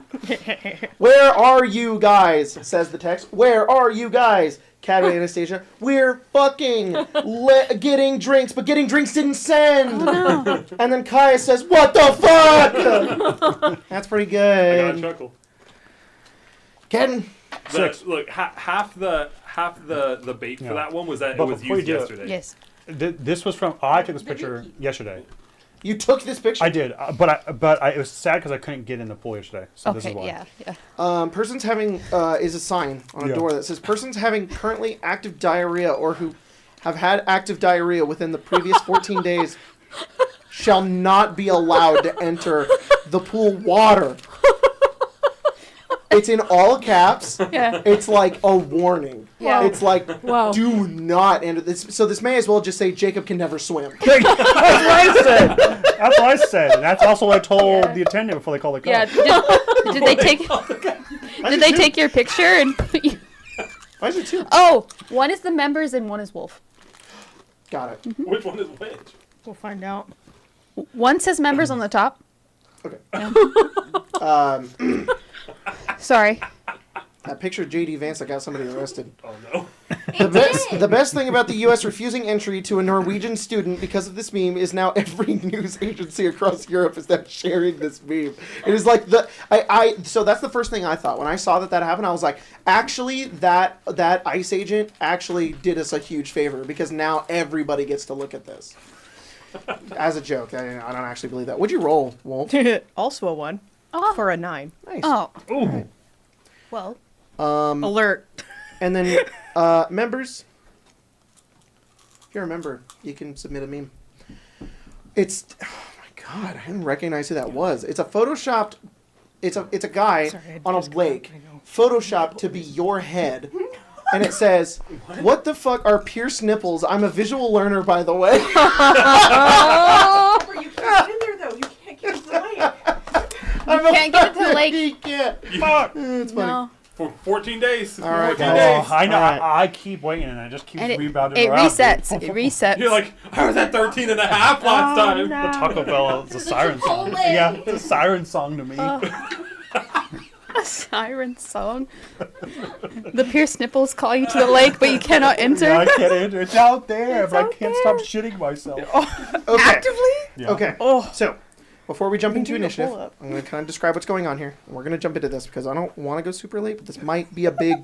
[SPEAKER 2] Where are you guys? Says the text. Where are you guys? Cadway Anastasia. We're fucking getting drinks, but getting drinks didn't send.
[SPEAKER 3] Oh, no.
[SPEAKER 2] And then Kaya says, "What the fuck?" That's pretty
[SPEAKER 5] I got a
[SPEAKER 2] good.
[SPEAKER 5] chuckle.
[SPEAKER 2] Ken.
[SPEAKER 5] Look, half the bait
[SPEAKER 6] Yeah.
[SPEAKER 5] for that one was that
[SPEAKER 6] But
[SPEAKER 5] it was
[SPEAKER 6] before
[SPEAKER 5] used
[SPEAKER 6] you do it-
[SPEAKER 5] yesterday.
[SPEAKER 3] Yes.
[SPEAKER 6] This was from. I took this picture yesterday.
[SPEAKER 2] You took this picture.
[SPEAKER 6] I did, but it was sad because I couldn't get in the pool yesterday. So this is
[SPEAKER 3] Okay,
[SPEAKER 6] why.
[SPEAKER 3] yeah.
[SPEAKER 2] Person's having is a sign on a
[SPEAKER 6] Yeah.
[SPEAKER 2] door that says persons having currently active diarrhea or who have had active diarrhea within the previous 14 days shall not be allowed to enter the pool water. It's in all caps.
[SPEAKER 3] Yeah.
[SPEAKER 2] It's like a warning.
[SPEAKER 3] Yeah.
[SPEAKER 2] It's like,
[SPEAKER 7] Wow.
[SPEAKER 2] do not enter this. So this may as well just say Jacob can never swim.
[SPEAKER 6] That's what I said. That's what I said. And that's also what I told
[SPEAKER 3] Yeah.
[SPEAKER 6] the attendant before they called the car.
[SPEAKER 3] Yeah. Did they take? Did they take your picture and put you?
[SPEAKER 2] Why is it two?
[SPEAKER 3] Oh, one is the members and one is Wolf.
[SPEAKER 2] Got it.
[SPEAKER 5] Which one is which?
[SPEAKER 1] We'll find out.
[SPEAKER 3] One says members on the top.
[SPEAKER 2] Okay.
[SPEAKER 3] Yeah. Sorry.
[SPEAKER 2] That picture of J.D. Vance that got somebody arrested.
[SPEAKER 5] Oh no.
[SPEAKER 2] The best thing about the U.S. refusing entry to a Norwegian student because of this meme is now every news agency across Europe is now sharing this meme. It is like so that's the first thing I thought when I saw that happened. I was like, actually, that ICE agent actually did us a huge favor because now everybody gets to look at this. As a joke, I don't actually believe that. What'd you roll, Wolf?
[SPEAKER 1] Also a 1
[SPEAKER 3] Oh.
[SPEAKER 1] for a 9.
[SPEAKER 2] Nice.
[SPEAKER 3] Oh.
[SPEAKER 6] Ooh.
[SPEAKER 3] Well.
[SPEAKER 1] Alert.
[SPEAKER 2] And then members, if you're a member, you can submit a meme. It's oh my god, I didn't recognize who that was. It's a photoshopped. It's a guy
[SPEAKER 1] Sorry, I
[SPEAKER 2] on a
[SPEAKER 1] just got
[SPEAKER 2] lake,
[SPEAKER 1] up, I know.
[SPEAKER 2] photoshopped to be your head, and it says, "What the fuck are pierced nipples? I'm a visual learner, by the way."
[SPEAKER 1] You can't get in there though. You can't get the light.
[SPEAKER 3] Can't get it to the lake.
[SPEAKER 2] He can't.
[SPEAKER 5] Fuck.
[SPEAKER 2] It's funny.
[SPEAKER 3] No.
[SPEAKER 5] For 14 days.
[SPEAKER 2] All right,
[SPEAKER 5] 14
[SPEAKER 2] guys.
[SPEAKER 5] days.
[SPEAKER 6] I know.
[SPEAKER 2] All right.
[SPEAKER 6] I keep waiting, and it just keeps
[SPEAKER 3] And it
[SPEAKER 6] rebounding around.
[SPEAKER 3] resets. It resets.
[SPEAKER 5] You're like, I was at 13 and a half last time.
[SPEAKER 6] The Taco Bell is a siren song. Yeah, it's a siren song to me.
[SPEAKER 3] A siren song. The pierced nipples call you to the lake, but you cannot enter.
[SPEAKER 6] Yeah, I can't enter. It's out there,
[SPEAKER 3] It's
[SPEAKER 6] but I
[SPEAKER 3] out
[SPEAKER 6] can't
[SPEAKER 3] there.
[SPEAKER 6] stop shitting myself.
[SPEAKER 2] Okay.
[SPEAKER 3] Actively?
[SPEAKER 6] Yeah.
[SPEAKER 2] Okay.
[SPEAKER 1] Oh.
[SPEAKER 2] So, before we jump into
[SPEAKER 1] do the
[SPEAKER 2] initiative,
[SPEAKER 1] pull-up.
[SPEAKER 2] I'm going to kind of describe what's going on here. And we're going to jump into this because I don't want to go super late, but this might be a big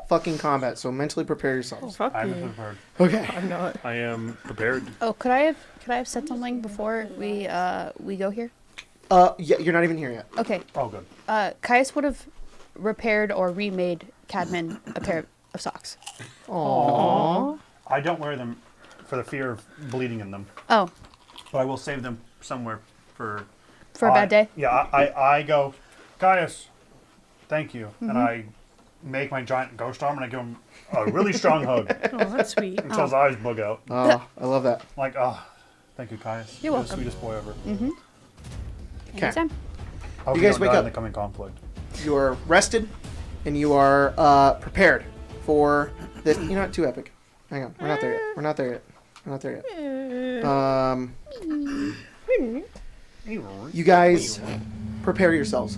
[SPEAKER 2] fucking combat. So mentally prepare yourselves.
[SPEAKER 1] Fuck
[SPEAKER 6] I'm
[SPEAKER 1] you.
[SPEAKER 6] prepared.
[SPEAKER 2] Okay.
[SPEAKER 1] I'm not.
[SPEAKER 5] I am prepared.
[SPEAKER 3] Oh, could I have said something before we go here?
[SPEAKER 2] Yeah, you're not even here yet.
[SPEAKER 3] Okay.
[SPEAKER 6] Oh, good.
[SPEAKER 3] Caius would have repaired or remade Cadman a pair of socks.
[SPEAKER 2] Aww.
[SPEAKER 6] I don't wear them for the fear of bleeding in them,
[SPEAKER 3] Oh,
[SPEAKER 6] but I will save them somewhere for
[SPEAKER 3] for a bad day?
[SPEAKER 6] Yeah, I go, Caius, thank you. And I make my giant ghost arm and I give him a really strong hug
[SPEAKER 1] Oh, that's sweet.
[SPEAKER 6] until his eyes bug out.
[SPEAKER 2] I love that.
[SPEAKER 6] Like, thank you, Caius.
[SPEAKER 3] You're
[SPEAKER 6] You're
[SPEAKER 3] welcome.
[SPEAKER 6] the sweetest boy ever.
[SPEAKER 2] Okay.
[SPEAKER 3] Anytime.
[SPEAKER 6] I hope
[SPEAKER 2] You
[SPEAKER 6] you
[SPEAKER 2] guys
[SPEAKER 6] don't
[SPEAKER 2] wake
[SPEAKER 6] die
[SPEAKER 2] up.
[SPEAKER 6] in the coming conflict.
[SPEAKER 2] You are rested, and you are prepared for this. You're not too epic. Hang on. We're not there yet. We're not there yet. We're not there yet. You guys prepare yourselves.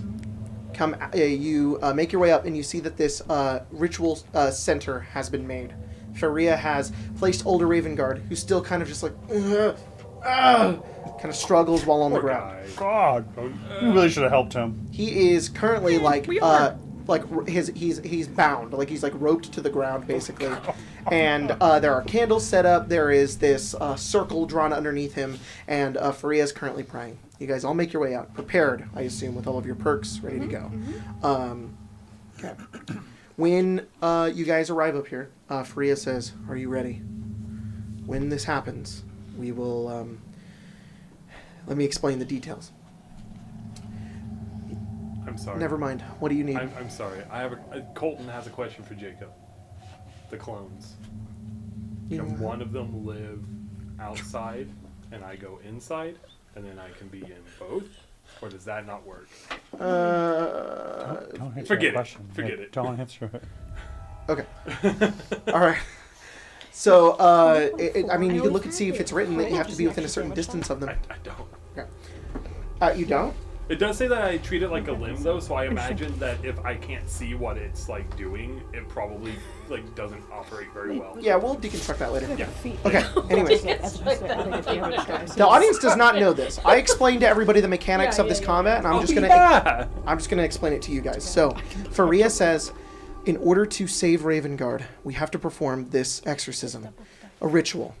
[SPEAKER 2] Come. You make your way up, and you see that this ritual center has been made. Faria has placed older Ravengard, who's still kind of just like, kind of struggles while on the
[SPEAKER 5] Poor
[SPEAKER 2] ground.
[SPEAKER 5] guy.
[SPEAKER 6] God, you really should have helped him.
[SPEAKER 2] He is currently like
[SPEAKER 1] we are.
[SPEAKER 2] he's bound, like he's like roped to the ground basically, and there are candles set up. There is this circle drawn underneath him, and Faria is currently praying. You guys all make your way out, prepared, I assume, with all of your perks ready to go. Okay. When you guys arrive up here, Faria says, "Are you ready? When this happens, we will." Let me explain the details.
[SPEAKER 5] I'm sorry.
[SPEAKER 2] Never mind. What do you need?
[SPEAKER 5] I'm sorry. I have Colton has a question for Jacob. The clones.
[SPEAKER 2] You
[SPEAKER 5] Can
[SPEAKER 2] know-
[SPEAKER 5] one of them live outside and I go inside, and then I can be in both? Or does that not work?
[SPEAKER 6] Don't answer
[SPEAKER 5] Forget
[SPEAKER 6] that
[SPEAKER 5] it.
[SPEAKER 6] question.
[SPEAKER 5] Forget
[SPEAKER 6] Yeah,
[SPEAKER 5] it.
[SPEAKER 6] Don't answer it.
[SPEAKER 2] Okay. All right. So, I mean, you can look and see if it's written that you have to be within a certain distance of them.
[SPEAKER 5] I don't.
[SPEAKER 2] Okay. You don't?
[SPEAKER 5] It does say that I treat it like a limb, though, so I imagine that if I can't see what it's like doing, it probably like doesn't operate very well.
[SPEAKER 2] Yeah, we'll deconstruct that later.
[SPEAKER 5] Yeah.
[SPEAKER 2] Okay. Anyways, the audience does not know this. I explained to everybody the mechanics of this combat, and I'm just gonna
[SPEAKER 5] Yeah.
[SPEAKER 2] I'm just gonna explain it to you guys. So, Faria says, in order to save Ravengard, we have to perform this exorcism, a ritual.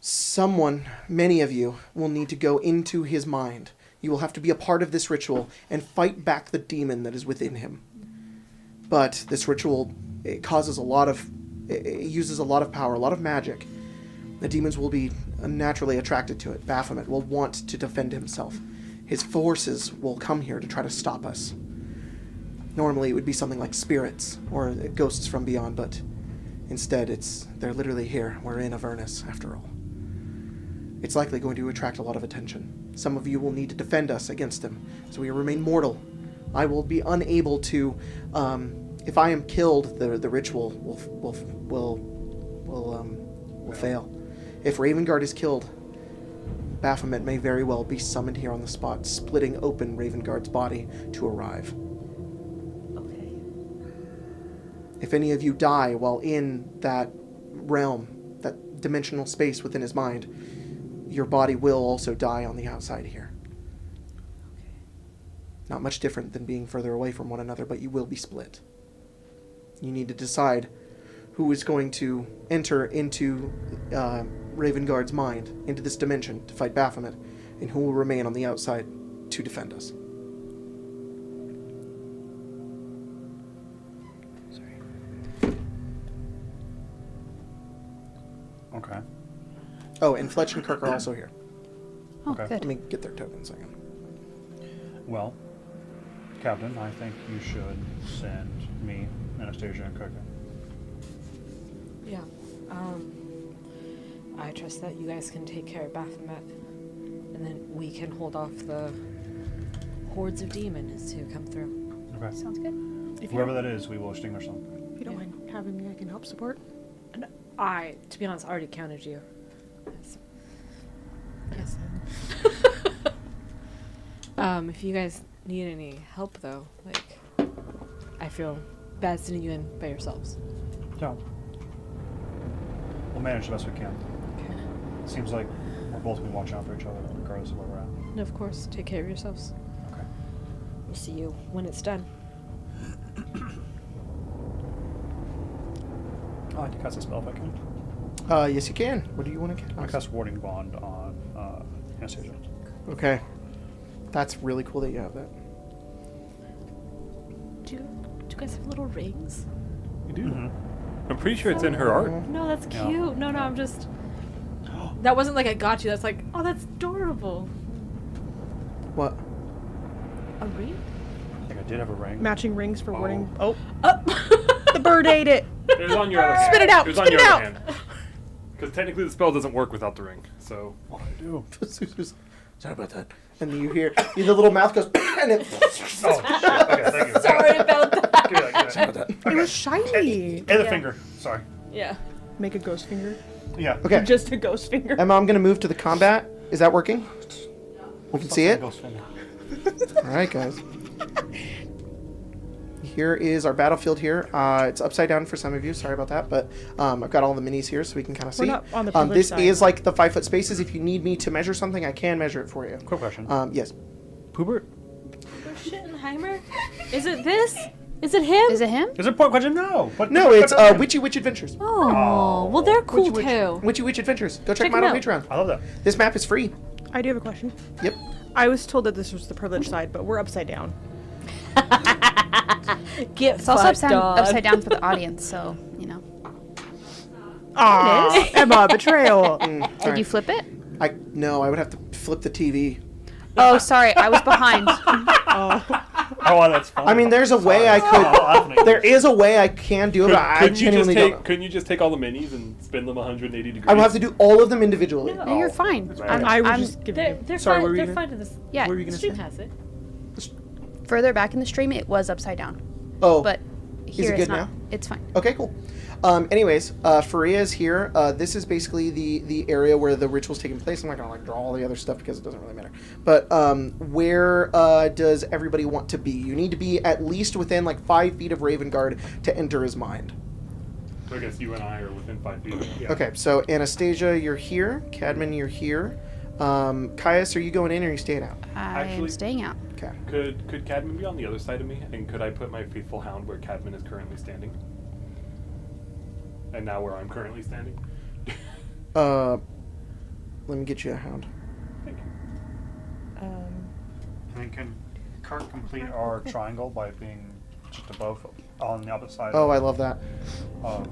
[SPEAKER 2] Someone, many of you, will need to go into his mind. You will have to be a part of this ritual and fight back the demon that is within him. But this ritual, it uses a lot of power, a lot of magic. The demons will be naturally attracted to it. Baphomet will want to defend himself. His forces will come here to try to stop us. Normally it would be something like spirits or ghosts from beyond, but instead they're literally here. We're in Avernus, after all. It's likely going to attract a lot of attention. Some of you will need to defend us against them, so we remain mortal. I will be unable to. If I am killed, the ritual will fail. If Ravengard is killed, Baphomet may very well be summoned here on the spot, splitting open Ravengard's body to arrive.
[SPEAKER 8] Okay.
[SPEAKER 2] If any of you die while in that realm, that dimensional space within his mind, your body will also die on the outside here. Not much different than being further away from one another, but you will be split. You need to decide who is going to enter into Ravengard's mind, into this dimension, to fight Baphomet, and who will remain on the outside to defend us.
[SPEAKER 6] Okay.
[SPEAKER 2] Oh, and Fletch and Kirk are also here.
[SPEAKER 3] Oh,
[SPEAKER 6] Okay.
[SPEAKER 3] good.
[SPEAKER 2] Let me get their tokens. Hang on.
[SPEAKER 6] Well, Captain, I think you should send me, Anastasia, and Kirk.
[SPEAKER 8] Yeah. I trust that you guys can take care of Baphomet, and then we can hold off the hordes of demons to come through.
[SPEAKER 6] Okay.
[SPEAKER 3] Sounds good.
[SPEAKER 1] If you
[SPEAKER 6] Whoever
[SPEAKER 1] don't,
[SPEAKER 6] that is, we will extinguish them.
[SPEAKER 1] if you don't mind having me, I can help support.
[SPEAKER 8] To be honest, already counted you. Yes. If you guys need any help, though, like,
[SPEAKER 7] I feel bad sending you in by yourselves.
[SPEAKER 6] No. We'll manage the best we can.
[SPEAKER 7] Okay.
[SPEAKER 6] Seems like we're both going to be watching out for each other, regardless of where we're at.
[SPEAKER 7] And of course, take care of yourselves.
[SPEAKER 6] Okay.
[SPEAKER 7] We'll see you when it's done.
[SPEAKER 6] I'd like to cast a spell if I can.
[SPEAKER 2] Yes, you can. What do you want to
[SPEAKER 6] I'm going to
[SPEAKER 2] cast?
[SPEAKER 6] cast Warding Bond on Anastasia.
[SPEAKER 2] Okay. That's really cool that you have that.
[SPEAKER 7] Do you guys have little rings?
[SPEAKER 5] You do.
[SPEAKER 6] Mm-hmm.
[SPEAKER 5] I'm pretty sure it's in her art.
[SPEAKER 7] No, that's
[SPEAKER 6] Yeah.
[SPEAKER 7] cute. No, I'm just. That wasn't like I got you. That's like, oh, that's adorable.
[SPEAKER 2] What?
[SPEAKER 7] A ring?
[SPEAKER 6] I think I did have a ring.
[SPEAKER 1] Matching rings for warding. Oh,
[SPEAKER 7] Oh.
[SPEAKER 1] the bird ate it.
[SPEAKER 5] It was on your other hand.
[SPEAKER 1] Spit it out,
[SPEAKER 5] It was on
[SPEAKER 1] spit
[SPEAKER 5] your
[SPEAKER 1] it
[SPEAKER 5] other
[SPEAKER 1] out.
[SPEAKER 5] hand. Because technically the spell doesn't work without the ring. So
[SPEAKER 6] What do I do?
[SPEAKER 2] Sorry about that. And then you hear the little mouth goes, and it.
[SPEAKER 6] Oh, shit. Okay, thank you.
[SPEAKER 7] Sorry about that.
[SPEAKER 6] Give me that.
[SPEAKER 1] It was shiny.
[SPEAKER 6] And the finger. Sorry.
[SPEAKER 7] Yeah.
[SPEAKER 1] Make a ghost finger.
[SPEAKER 6] Yeah.
[SPEAKER 2] Okay.
[SPEAKER 1] Just a ghost finger.
[SPEAKER 2] Emma, I'm going to move to the combat. Is that working? We can see it?
[SPEAKER 6] Ghost finger.
[SPEAKER 2] All right, guys. Here is our battlefield here. It's upside down for some of you. Sorry about that. But I've got all the minis here so we can kind of see.
[SPEAKER 1] We're not on the privileged
[SPEAKER 2] this
[SPEAKER 1] side.
[SPEAKER 2] is like the 5-foot spaces. If you need me to measure something, I can measure it for you.
[SPEAKER 6] Quick question.
[SPEAKER 2] Yes.
[SPEAKER 6] Poobert?
[SPEAKER 7] Schittenheimer? Is it this? Is it him?
[SPEAKER 3] Is it him?
[SPEAKER 6] Is it a point question? No. But
[SPEAKER 2] No, it's Witchy Witch Adventures.
[SPEAKER 7] Oh, well, they're cool
[SPEAKER 2] Witchy
[SPEAKER 7] too.
[SPEAKER 2] Witchy Witch Adventures. Go check
[SPEAKER 7] Check
[SPEAKER 2] them out on
[SPEAKER 7] 'em
[SPEAKER 2] Patreon.
[SPEAKER 6] I love that.
[SPEAKER 2] This map is free.
[SPEAKER 1] I do have a question.
[SPEAKER 2] Yep.
[SPEAKER 1] I was told that this was the privileged side, but we're upside down.
[SPEAKER 7] Get
[SPEAKER 3] It's also
[SPEAKER 7] fucked,
[SPEAKER 3] upside down for the audience, so, you know.
[SPEAKER 1] Ah, Emma, betrayal.
[SPEAKER 3] Did you flip it?
[SPEAKER 2] No, I would have to flip the TV.
[SPEAKER 3] Oh, sorry. I was behind.
[SPEAKER 6] Oh, that's fine.
[SPEAKER 2] I mean, there's a way I could. There is a way I can do it, but I genuinely don't know.
[SPEAKER 5] couldn't you just take all the minis and spin them 180 degrees?
[SPEAKER 2] I will have to do all of them individually.
[SPEAKER 3] No, you're fine.
[SPEAKER 1] I was
[SPEAKER 3] I'm
[SPEAKER 1] just giving you.
[SPEAKER 7] They're
[SPEAKER 2] Sorry,
[SPEAKER 7] fine.
[SPEAKER 2] what were you
[SPEAKER 7] They're
[SPEAKER 2] gonna-
[SPEAKER 7] fine to this.
[SPEAKER 3] yeah.
[SPEAKER 2] What were you
[SPEAKER 7] The
[SPEAKER 2] gonna
[SPEAKER 7] stream
[SPEAKER 2] say?
[SPEAKER 7] has it.
[SPEAKER 3] Further back in the stream, it was upside down,
[SPEAKER 2] Oh,
[SPEAKER 3] but here
[SPEAKER 2] it
[SPEAKER 3] it's
[SPEAKER 2] good
[SPEAKER 3] not.
[SPEAKER 2] now?
[SPEAKER 3] It's fine.
[SPEAKER 2] okay, cool. Anyways, Faria is here. This is basically the area where the ritual's taking place. I'm not gonna draw all the other stuff because it doesn't really matter. But where does everybody want to be? You need to be at least within 5 feet of Ravengard to enter his mind.
[SPEAKER 5] So I guess you and I are within 5 feet.
[SPEAKER 6] Yeah.
[SPEAKER 2] Okay, so Anastasia, you're here. Cadman, you're here. Caius, are you going in or are you staying out?
[SPEAKER 3] I am
[SPEAKER 5] Actually-
[SPEAKER 3] staying out.
[SPEAKER 2] Okay.
[SPEAKER 5] Could Cadman be on the other side of me? And could I put my faithful hound where Cadman is currently standing? And now where I'm currently standing?
[SPEAKER 2] Let me get you a hound.
[SPEAKER 5] Thank you.
[SPEAKER 6] And then can Kurt complete our triangle by being just above on the opposite side
[SPEAKER 2] Oh, I love that.
[SPEAKER 6] of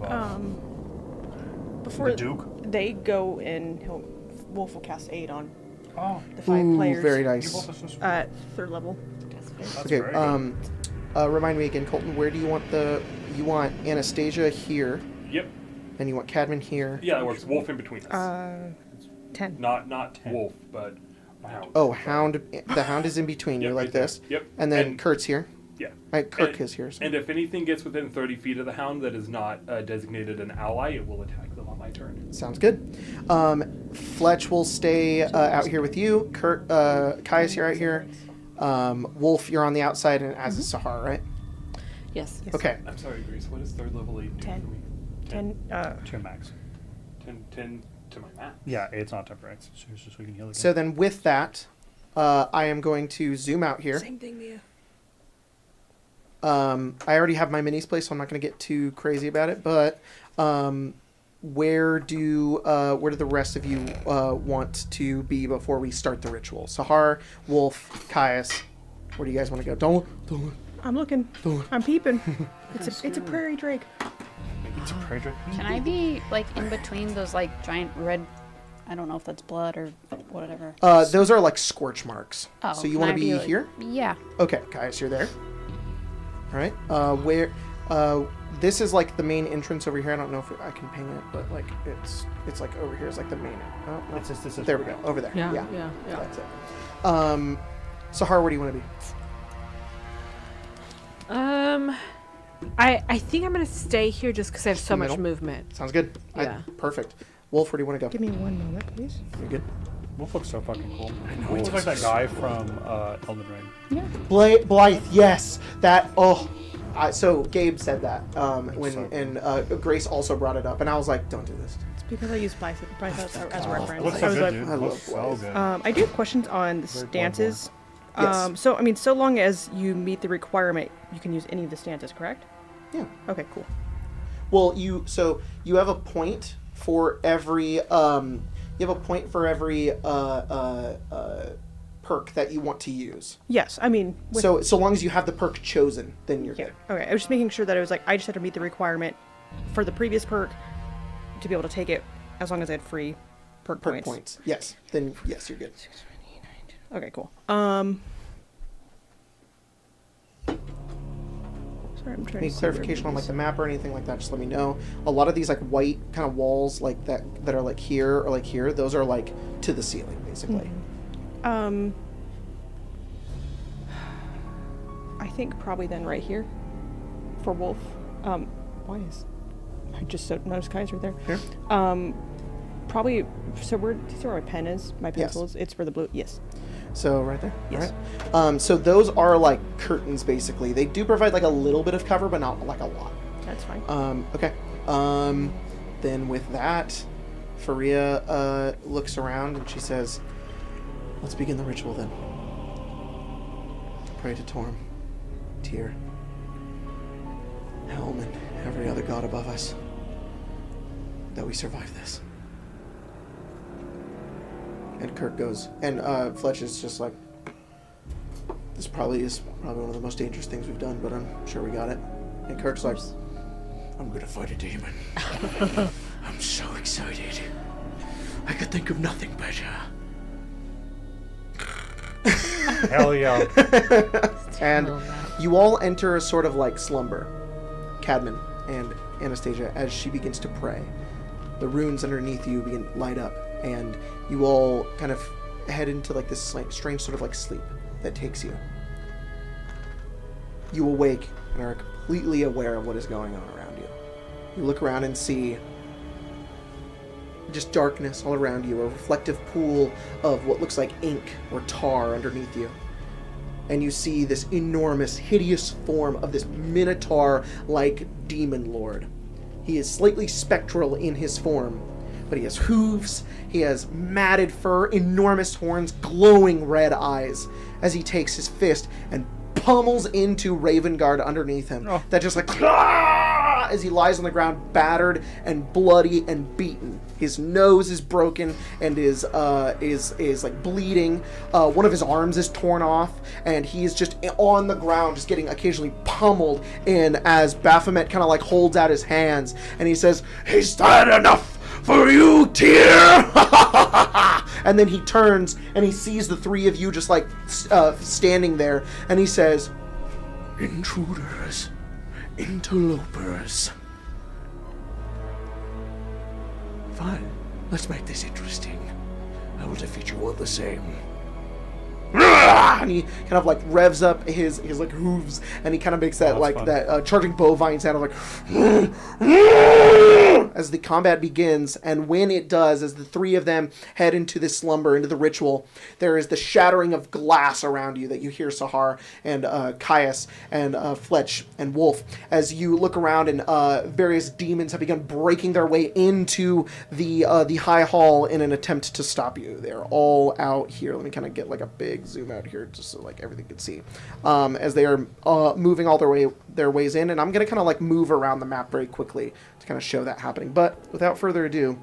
[SPEAKER 1] Before
[SPEAKER 6] the Duke?
[SPEAKER 1] they go in, Wolf will cast aid on
[SPEAKER 6] Oh,
[SPEAKER 1] the 5
[SPEAKER 2] Ooh,
[SPEAKER 1] players
[SPEAKER 2] very
[SPEAKER 6] you
[SPEAKER 2] nice.
[SPEAKER 6] both are so sweet.
[SPEAKER 1] at 3rd level.
[SPEAKER 6] That's
[SPEAKER 2] Okay,
[SPEAKER 6] very good.
[SPEAKER 2] remind me again, Colton, where do you want you want Anastasia here,
[SPEAKER 5] Yep.
[SPEAKER 2] and you want Cadman here.
[SPEAKER 5] Yeah, that works. Wolf in between us.
[SPEAKER 1] 10.
[SPEAKER 5] Not Wolf, but hound.
[SPEAKER 2] Oh, hound, the hound is in between
[SPEAKER 5] Yep,
[SPEAKER 2] you like
[SPEAKER 5] right there.
[SPEAKER 2] this.
[SPEAKER 5] Yep.
[SPEAKER 2] And then
[SPEAKER 5] And-
[SPEAKER 2] Kurt's here.
[SPEAKER 5] Yeah.
[SPEAKER 2] Kirk
[SPEAKER 5] And-
[SPEAKER 2] is here. So.
[SPEAKER 5] And if anything gets within 30 feet of the hound that is not designated an ally, it will attack them on my turn.
[SPEAKER 2] Sounds good. Fletch will stay out here with you. Kurt, Caius, you're out here. Wolf, you're on the outside, and as is Sahar, right?
[SPEAKER 7] Yes.
[SPEAKER 2] Okay.
[SPEAKER 5] I'm sorry, Grace. What does 3rd level 8 do
[SPEAKER 1] 10.
[SPEAKER 5] for me?
[SPEAKER 1] 10.
[SPEAKER 6] 2 max.
[SPEAKER 5] 10 to my map.
[SPEAKER 6] Yeah, it's not temporary. It's just so we can heal again.
[SPEAKER 2] So then with that, I am going to zoom out here.
[SPEAKER 1] Same thing, Mia.
[SPEAKER 2] I already have my minis placed, so I'm not going to get too crazy about it. But where do the rest of you want to be before we start the ritual? Sahar, Wolf, Caius, where do you guys want to go? Don't.
[SPEAKER 1] I'm looking. I'm peeping. It's a prairie drake.
[SPEAKER 6] It's a prey drake.
[SPEAKER 3] Can I be in between those giant red? I don't know if that's blood or whatever.
[SPEAKER 2] Those are like scorch marks.
[SPEAKER 3] Oh,
[SPEAKER 2] So you
[SPEAKER 3] can
[SPEAKER 2] want
[SPEAKER 3] I
[SPEAKER 2] to be
[SPEAKER 3] be,
[SPEAKER 2] here?
[SPEAKER 3] Yeah.
[SPEAKER 2] Okay, Caius, you're there. All right. Where? This is the main entrance over here. I don't know if I can ping it, but it's over here is the main. Oh, no.
[SPEAKER 6] It's just this is
[SPEAKER 2] There we go. Over there.
[SPEAKER 7] Yeah.
[SPEAKER 2] Yeah.
[SPEAKER 7] Yeah. Yeah.
[SPEAKER 2] That's it. Sahar, where do you want to be?
[SPEAKER 7] I think I'm gonna stay here just because I have so
[SPEAKER 2] The
[SPEAKER 7] much
[SPEAKER 2] middle?
[SPEAKER 7] movement.
[SPEAKER 2] Sounds good.
[SPEAKER 7] Yeah.
[SPEAKER 2] Perfect. Wolf, where do you want to go?
[SPEAKER 1] Give me one moment, please.
[SPEAKER 2] You good?
[SPEAKER 6] Wolf looks so fucking cool. He looks like that guy from Elden Ring.
[SPEAKER 2] Blythe, yes. That. Oh. So Gabe said that when
[SPEAKER 6] So-
[SPEAKER 2] and Grace also brought it up, and I was like, "Don't do this."
[SPEAKER 1] It's because I use Blythe as a reference.
[SPEAKER 6] Looks
[SPEAKER 1] I
[SPEAKER 6] so
[SPEAKER 1] was
[SPEAKER 6] good,
[SPEAKER 1] like,
[SPEAKER 6] dude.
[SPEAKER 2] I
[SPEAKER 6] Looks
[SPEAKER 2] love
[SPEAKER 6] so
[SPEAKER 2] Blaze.
[SPEAKER 6] good.
[SPEAKER 1] I do have questions on the
[SPEAKER 6] Very
[SPEAKER 1] stances.
[SPEAKER 2] Yes.
[SPEAKER 1] So I mean, so long as you meet the requirement, you can use any of the stances, correct?
[SPEAKER 2] Yeah.
[SPEAKER 1] Okay, cool.
[SPEAKER 2] Well, you have a point for every perk that you want to use.
[SPEAKER 1] Yes, I mean, with,
[SPEAKER 2] So long as you have the perk chosen, then you're
[SPEAKER 1] yeah.
[SPEAKER 2] good.
[SPEAKER 1] Okay, I was just making sure that it was like I just had to meet the requirement for the previous perk to be able to take it, as long as I had free perk
[SPEAKER 2] Perk
[SPEAKER 1] points.
[SPEAKER 2] points. Yes. Then yes, you're good.
[SPEAKER 1] Okay, cool. Sorry, I'm trying
[SPEAKER 2] Any
[SPEAKER 1] to see where
[SPEAKER 2] clarification on like
[SPEAKER 1] these-
[SPEAKER 2] the map or anything like that, just let me know. A lot of these like white kind of walls like that are like here or like here, those are like to the ceiling basically.
[SPEAKER 1] I think probably then right here for Wolf. Why is I just so noticed Kai's right there.
[SPEAKER 2] Here?
[SPEAKER 1] Probably. So where? Do you see where my pen is? My
[SPEAKER 2] Yes.
[SPEAKER 1] pencils. It's for the blue. Yes.
[SPEAKER 2] So right there.
[SPEAKER 1] Yes.
[SPEAKER 2] All right. So those are like curtains basically. They do provide like a little bit of cover, but not like a lot.
[SPEAKER 1] That's fine.
[SPEAKER 2] Okay. Then with that, Faria looks around and she says, "Let's begin the ritual then. Pray to Torm, Tyr, Helm, and every other god above us that we survive this." And Kirk goes, and Fletch is just like, "This probably is one of the most dangerous things we've done, but I'm sure we got it." And Kirk's like, "I'm gonna fight a demon. I'm so excited. I could think of nothing better."
[SPEAKER 6] Hell yeah.
[SPEAKER 2] And you all enter a sort of like slumber, Cadman and Anastasia, as she begins to pray. The runes underneath you begin to light up, and you all kind of head into like this like strange sort of like sleep that takes you. You awake and are completely aware of what is going on around you. You look around and see just darkness all around you, a reflective pool of what looks like ink or tar underneath you. And you see this enormous, hideous form of this minotaur-like demon lord. He is slightly spectral in his form, but he has hooves, he has matted fur, enormous horns, glowing red eyes, as he takes his fist and pummels into Ravengard underneath him.
[SPEAKER 6] Oh.
[SPEAKER 2] That just like, "Ah!" as he lies on the ground, battered and bloody and beaten. His nose is broken and is like bleeding. One of his arms is torn off, and he is just on the ground, just getting occasionally pummeled in as Baphomet kind of like holds out his hands, and he says, "Is that enough for you, Tyr?" And then he turns and he sees the three of you just like standing there, and he says, "Intruders, interlopers. Fine, let's make this interesting. I will defeat you all the same." And he kind of like revs up his like hooves, and he kind of makes that
[SPEAKER 6] that's
[SPEAKER 2] like
[SPEAKER 6] fun.
[SPEAKER 2] that charging bovine sound of like as the combat begins. And when it does, as the three of them head into this slumber, into the ritual, there is the shattering of glass around you that you hear Sahar and Caius and Fletch and Wolf as you look around, and various demons have begun breaking their way into the high hall in an attempt to stop you. They're all out here. Let me kind of get like a big zoom out here just so like everything can see as they are moving all their ways in. And I'm gonna kind of like move around the map very quickly to kind of show that happening. But without further ado,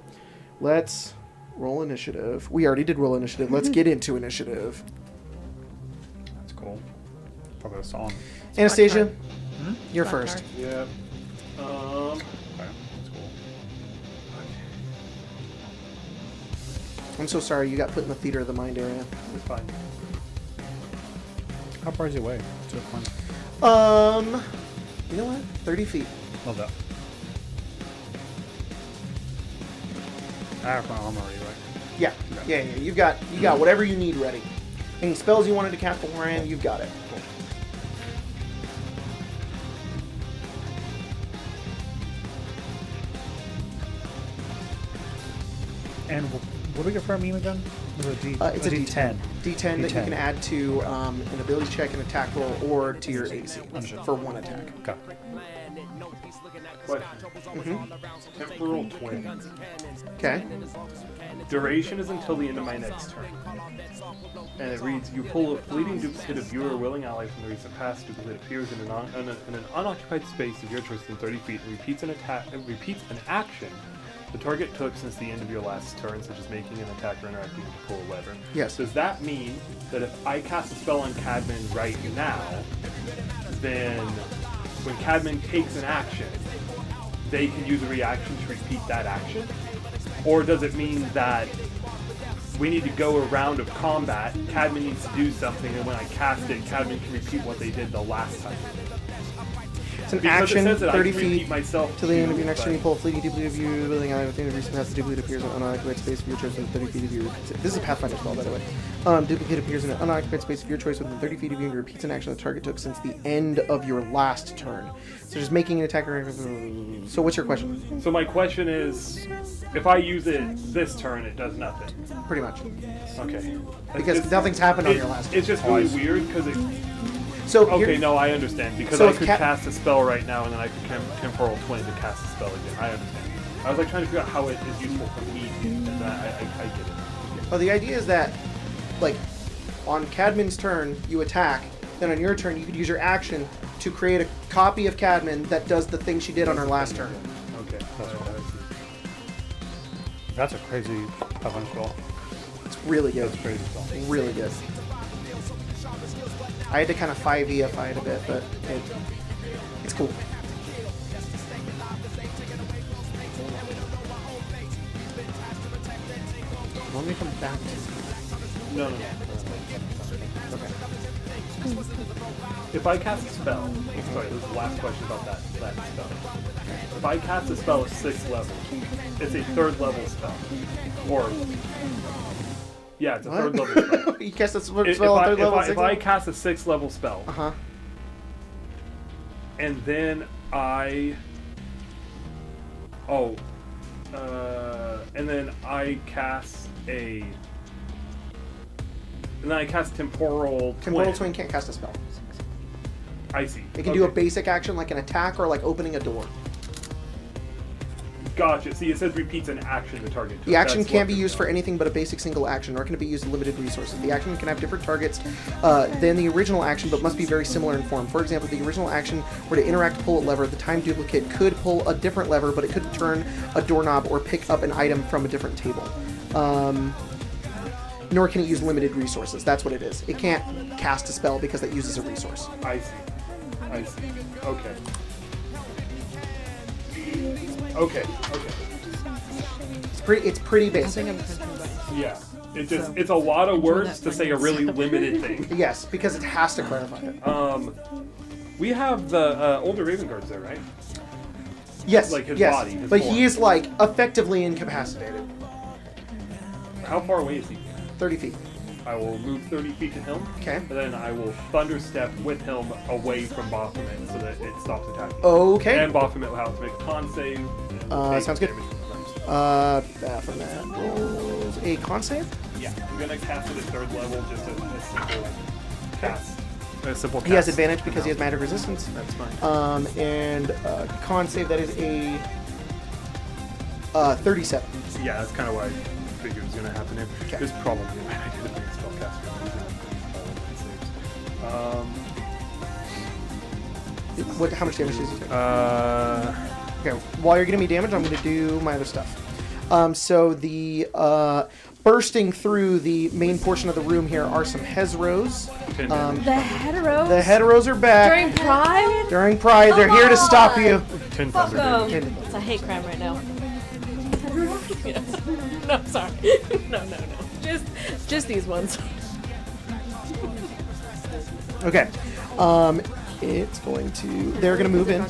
[SPEAKER 2] let's roll initiative. We already did roll initiative. Let's get into initiative.
[SPEAKER 6] That's cool. Probably a song.
[SPEAKER 2] Anastasia, you're
[SPEAKER 1] Black
[SPEAKER 2] first.
[SPEAKER 1] card.
[SPEAKER 6] Yeah. Okay, that's cool.
[SPEAKER 2] I'm so sorry you got put in the theater of the mind area.
[SPEAKER 6] It's fine. How far is it away? To the point.
[SPEAKER 2] You know what? 30 feet.
[SPEAKER 6] Love that. I have my armor already, right?
[SPEAKER 2] Yeah. Yeah. You got whatever you need ready. Any spells you wanted to cast beforehand, you've got it.
[SPEAKER 6] And What do we get for our meme again?
[SPEAKER 2] It's a D10. D10 that you
[SPEAKER 6] D10.
[SPEAKER 2] can add to an ability check, an attack roll, or to your AC for one attack.
[SPEAKER 6] Okay.
[SPEAKER 5] Question. Temporal twins.
[SPEAKER 2] Okay.
[SPEAKER 5] Duration is until the end of my next turn. And it reads, you pull a fleeting duplicate of you or a willing ally from the recent past. Duplicate appears in an unoccupied space of your choice within 30 feet and repeats an action the target took since the end of your last turn, such as making an attack or interacting to pull a lever.
[SPEAKER 2] Yes.
[SPEAKER 5] Does that mean that if I cast a spell on Cadman right now, then when Cadman takes an action, they can use a reaction to repeat that action? Or does it mean that we need to go a round of combat, Cadman needs to do something, and when I cast it, Cadman can repeat what they did the last time?
[SPEAKER 2] It's an
[SPEAKER 5] Because it
[SPEAKER 2] action,
[SPEAKER 5] says that I
[SPEAKER 2] 30
[SPEAKER 5] can repeat
[SPEAKER 2] feet
[SPEAKER 5] myself
[SPEAKER 2] to the end of your next
[SPEAKER 5] but-
[SPEAKER 2] turn. You pull a fleeting duplicate of you, willing ally within the recent past. The duplicate appears in an unoccupied space of your choice within 30 feet of you. This is a Pathfinder spell, by the way. Duplicate appears in an unoccupied space of your choice within 30 feet of you and repeats an action the target took since the end of your last turn. So just making an attack. So what's your question?
[SPEAKER 5] So my question is, if I use it this turn, it does nothing.
[SPEAKER 2] Pretty much.
[SPEAKER 5] Okay. That's
[SPEAKER 2] Because
[SPEAKER 5] just-
[SPEAKER 2] nothing's happened on your last
[SPEAKER 5] It's just really weird because it.
[SPEAKER 2] So
[SPEAKER 5] Okay,
[SPEAKER 2] here-
[SPEAKER 5] no, I understand because
[SPEAKER 2] So
[SPEAKER 5] I
[SPEAKER 2] if
[SPEAKER 5] could
[SPEAKER 2] Ca-
[SPEAKER 5] cast a spell right now and then I could temporal twin to cast a spell again. I understand. I was like trying to figure out how it is useful for me, and I get it.
[SPEAKER 2] Well, the idea is that, like, on Cadman's turn, you attack. Then on your turn, you could use your action to create a copy of Cadman that does the thing she did on her last turn.
[SPEAKER 5] Okay.
[SPEAKER 6] That's a crazy Pathfinder spell.
[SPEAKER 2] It's really good.
[SPEAKER 6] That's a crazy spell.
[SPEAKER 2] Really good. I had to kind of 5e-ify it a bit, but it's cool. Let me come back to
[SPEAKER 5] No.
[SPEAKER 2] Okay.
[SPEAKER 5] If I cast a spell, sorry, this is the last question about that spell. If I cast a spell at 6th level, it's a 3rd level spell. Or, yeah, it's a 3rd level spell.
[SPEAKER 2] You cast a spell
[SPEAKER 5] If
[SPEAKER 2] on
[SPEAKER 5] I-
[SPEAKER 2] third level.
[SPEAKER 5] if I cast a 6th level spell,
[SPEAKER 2] Uh-huh.
[SPEAKER 5] and then and then I cast temporal
[SPEAKER 2] Temporal Twin can't cast a spell.
[SPEAKER 5] I see.
[SPEAKER 2] It can do a basic action like an attack or like opening a door.
[SPEAKER 5] Gotcha. See, it says repeats an action the target took.
[SPEAKER 2] The action
[SPEAKER 5] That's
[SPEAKER 2] can't
[SPEAKER 5] what
[SPEAKER 2] be
[SPEAKER 5] the-
[SPEAKER 2] used for anything but a basic single action, nor can it be used in limited resources. The action can have different targets than the original action, but must be very similar in form. For example, the original action were to interact to pull a lever. The time duplicate could pull a different lever, but it could turn a doorknob or pick up an item from a different table. Nor can it use limited resources. That's what it is. It can't cast a spell because that uses a resource.
[SPEAKER 5] I see. Okay. Okay.
[SPEAKER 2] It's pretty
[SPEAKER 7] I
[SPEAKER 2] basic.
[SPEAKER 7] think I'm confused.
[SPEAKER 5] Yeah. It's a lot of words to say a really limited thing.
[SPEAKER 2] Yes, because it has to clarify it.
[SPEAKER 5] We have the older Raven guards there, right?
[SPEAKER 2] Yes,
[SPEAKER 5] like his
[SPEAKER 2] yes.
[SPEAKER 5] body, his
[SPEAKER 2] but
[SPEAKER 5] form.
[SPEAKER 2] he is like effectively incapacitated.
[SPEAKER 5] How far away is he?
[SPEAKER 2] 30 feet.
[SPEAKER 5] I will move 30 feet to him.
[SPEAKER 2] Okay.
[SPEAKER 5] And then I will thunder step with him away from Baphomet so that it stops attacking.
[SPEAKER 2] Okay.
[SPEAKER 5] And Baphomet will have to make a con save. and take
[SPEAKER 2] sounds good.
[SPEAKER 5] damage from the
[SPEAKER 2] From that rolls a con save.
[SPEAKER 5] Yeah, I'm gonna cast it at 3rd level, just a simple cast. A simple cast.
[SPEAKER 2] He has advantage because he has magic resistance.
[SPEAKER 5] That's fine.
[SPEAKER 2] And con save, that is a 37.
[SPEAKER 5] Yeah, that's kind of what I figured was gonna happen here.
[SPEAKER 2] Okay.
[SPEAKER 5] There's probably a bad idea to bring a spellcaster.
[SPEAKER 2] How much damage does he take?
[SPEAKER 5] Okay.
[SPEAKER 2] Okay, while you're getting me damage, I'm going to do my other stuff. So the bursting through the main portion of the room here are some Hezros.
[SPEAKER 7] The heteros?
[SPEAKER 2] The Heteros are back.
[SPEAKER 7] During Pride?
[SPEAKER 2] During Pride, they're here to stop you.
[SPEAKER 5] 10
[SPEAKER 7] Fuck
[SPEAKER 5] thunder
[SPEAKER 7] them.
[SPEAKER 5] damage.
[SPEAKER 7] It's a hate crime right now. No, sorry. No. Just these ones.
[SPEAKER 2] Okay. It's going to... They're going to move in.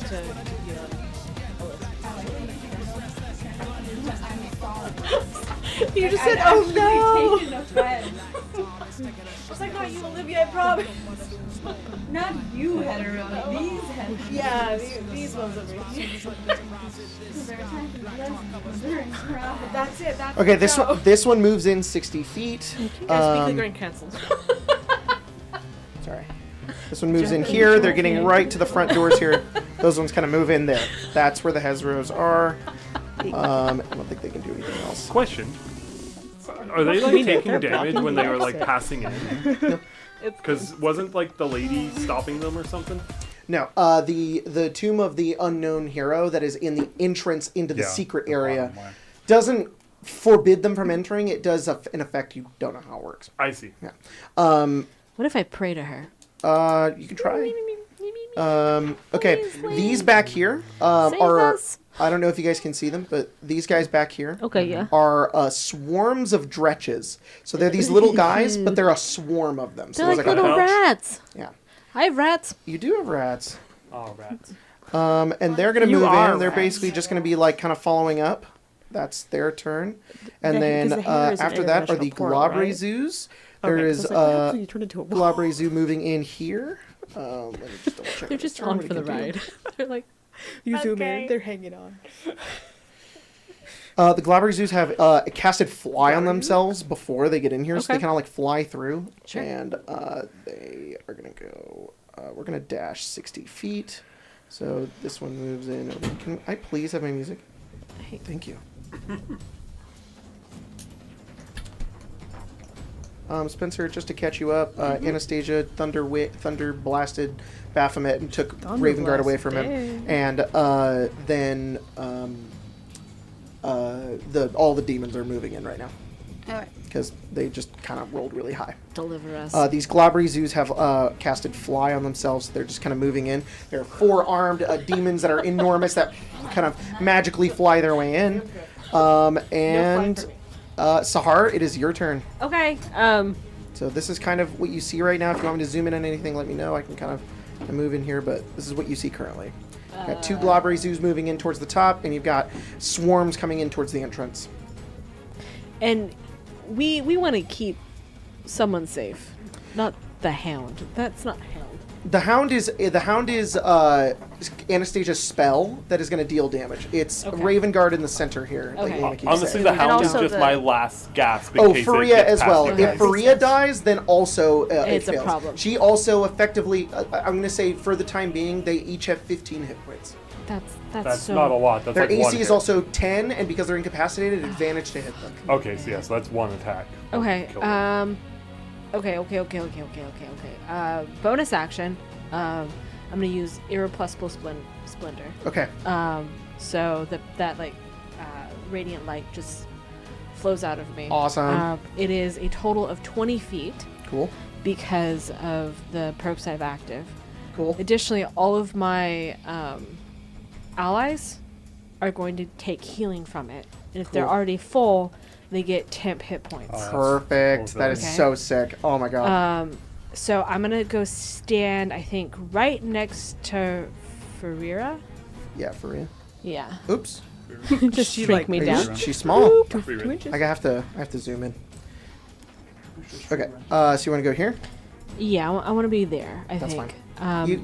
[SPEAKER 7] You just said, oh no! It's like, not you, Olivia, I promise.
[SPEAKER 9] Not you, hetero. These hetero.
[SPEAKER 7] Yeah, these ones are That's it. That's
[SPEAKER 2] Okay, this one moves in 60 feet.
[SPEAKER 7] Guys, weekly grind cancelled.
[SPEAKER 2] Sorry. This one moves in here. They're getting right to the front doors here. Those ones kind of move in there. That's where the Hezros are. I don't think they can do anything else.
[SPEAKER 5] Question. Are they like taking damage when they were like passing in? Because wasn't like the lady stopping them or something?
[SPEAKER 2] No, the Tomb of the Unknown Hero that is in the entrance into the secret area doesn't forbid them from entering. It does, in effect, you don't know how it works.
[SPEAKER 5] I see.
[SPEAKER 2] Yeah.
[SPEAKER 7] What if I pray to her?
[SPEAKER 2] You can try. Okay, these back here are...
[SPEAKER 7] us.
[SPEAKER 2] I don't know if you guys can see them, but these guys back here
[SPEAKER 7] Okay, yeah.
[SPEAKER 2] are swarms of dretches. So they're these little guys, but they're a swarm of them. So
[SPEAKER 7] They're
[SPEAKER 2] there's
[SPEAKER 7] like little
[SPEAKER 2] a
[SPEAKER 7] rats.
[SPEAKER 2] Yeah.
[SPEAKER 7] I have rats.
[SPEAKER 2] You do have rats.
[SPEAKER 5] Oh, rats.
[SPEAKER 2] And they're going to
[SPEAKER 1] You
[SPEAKER 2] move
[SPEAKER 1] are
[SPEAKER 2] in. They're
[SPEAKER 1] rats.
[SPEAKER 2] basically just going to be like kind of following up. That's their turn. And
[SPEAKER 1] Yeah,
[SPEAKER 2] then
[SPEAKER 1] 'cause the hair is an
[SPEAKER 2] after that are the
[SPEAKER 1] interdimensional portal, right?
[SPEAKER 2] Glabrezus. There
[SPEAKER 1] Okay,
[SPEAKER 2] is
[SPEAKER 1] so it's like, yeah, so you turn into a wolf.
[SPEAKER 2] Glabrezu moving in here. Let me just double check.
[SPEAKER 7] They're
[SPEAKER 2] what
[SPEAKER 7] just
[SPEAKER 2] turn
[SPEAKER 7] on
[SPEAKER 2] we
[SPEAKER 7] for the
[SPEAKER 2] can do.
[SPEAKER 7] ride. They're like,
[SPEAKER 1] You zoom
[SPEAKER 7] Okay.
[SPEAKER 1] in, they're hanging on.
[SPEAKER 2] The Glabrezus have casted fly on themselves before they get in here, so they
[SPEAKER 7] Okay.
[SPEAKER 2] kind of like fly through.
[SPEAKER 7] Sure.
[SPEAKER 2] And they are going to go. We're going to dash 60 feet. So this one moves in. Can I please have my music? Thank you. Spencer, just to catch you up, Anastasia thunder blasted Baphomet and took
[SPEAKER 1] Thunder
[SPEAKER 2] Raven Guard away
[SPEAKER 1] blast,
[SPEAKER 2] from him,
[SPEAKER 1] dang.
[SPEAKER 2] and then all the demons are moving in right now
[SPEAKER 3] Alright.
[SPEAKER 2] because they just kind of rolled really high.
[SPEAKER 7] deliver us.
[SPEAKER 2] These Glabrezus have casted fly on themselves. So they're just kind of moving in. They're four-armed demons that are enormous that kind of magically fly their way in. And Sahar, it is your turn.
[SPEAKER 7] Okay.
[SPEAKER 2] So this is kind of what you see right now. If you want me to zoom in on anything, let me know. I can kind of move in here, but this is what you see currently. You've got two Glabrezus moving in towards the top, and you've got swarms coming in towards the entrance.
[SPEAKER 7] And we want to keep someone safe, not the Hound. That's not Hound.
[SPEAKER 2] The Hound is Anastasia's spell that is going to deal damage. It's
[SPEAKER 7] Okay.
[SPEAKER 2] Raven Guard in the center here.
[SPEAKER 7] Okay.
[SPEAKER 2] Like Amy
[SPEAKER 5] Honestly,
[SPEAKER 2] said.
[SPEAKER 5] the Hound is
[SPEAKER 3] also
[SPEAKER 5] just
[SPEAKER 3] the-
[SPEAKER 5] my last gasp. In
[SPEAKER 2] Oh,
[SPEAKER 5] case
[SPEAKER 2] Faria
[SPEAKER 5] it gets
[SPEAKER 2] as
[SPEAKER 5] past
[SPEAKER 2] well.
[SPEAKER 5] you
[SPEAKER 2] If
[SPEAKER 5] guys.
[SPEAKER 2] Faria dies, then also it
[SPEAKER 7] It's a
[SPEAKER 2] fails.
[SPEAKER 7] problem.
[SPEAKER 2] She also effectively, I'm going to say for the time being, they each have 15 hit points.
[SPEAKER 5] That's
[SPEAKER 7] so
[SPEAKER 5] not a lot. That's
[SPEAKER 2] Their
[SPEAKER 5] like one
[SPEAKER 2] AC is
[SPEAKER 5] hit.
[SPEAKER 2] also 10, and because they're incapacitated, advantage to hit them.
[SPEAKER 5] Okay, so so that's one attack.
[SPEAKER 7] Okay.
[SPEAKER 5] Kill them.
[SPEAKER 7] Okay. Bonus action. I'm gonna use irrepressible splendor.
[SPEAKER 2] Okay.
[SPEAKER 7] So that radiant light just flows out of me.
[SPEAKER 2] Awesome.
[SPEAKER 7] It is a total of 20 feet
[SPEAKER 2] Cool.
[SPEAKER 7] because of the perks I have active.
[SPEAKER 2] Cool.
[SPEAKER 7] Additionally, all of my allies are going to take healing from it, and if they're
[SPEAKER 2] Cool.
[SPEAKER 7] already full, they get temp hit points.
[SPEAKER 2] Perfect. That is
[SPEAKER 7] Okay.
[SPEAKER 2] so sick. Oh my god.
[SPEAKER 7] So I'm gonna go stand, I think, right next to Farira.
[SPEAKER 2] Yeah, Faria.
[SPEAKER 7] Yeah.
[SPEAKER 2] Oops.
[SPEAKER 7] Just
[SPEAKER 1] She,
[SPEAKER 7] shrink
[SPEAKER 1] like,
[SPEAKER 7] me
[SPEAKER 2] Are
[SPEAKER 7] down.
[SPEAKER 2] you- She's small.
[SPEAKER 1] Two
[SPEAKER 5] Free range.
[SPEAKER 1] inches.
[SPEAKER 2] I have to zoom in. Okay. So you want to go here?
[SPEAKER 7] Yeah, I want to be there. I
[SPEAKER 2] That's
[SPEAKER 7] think.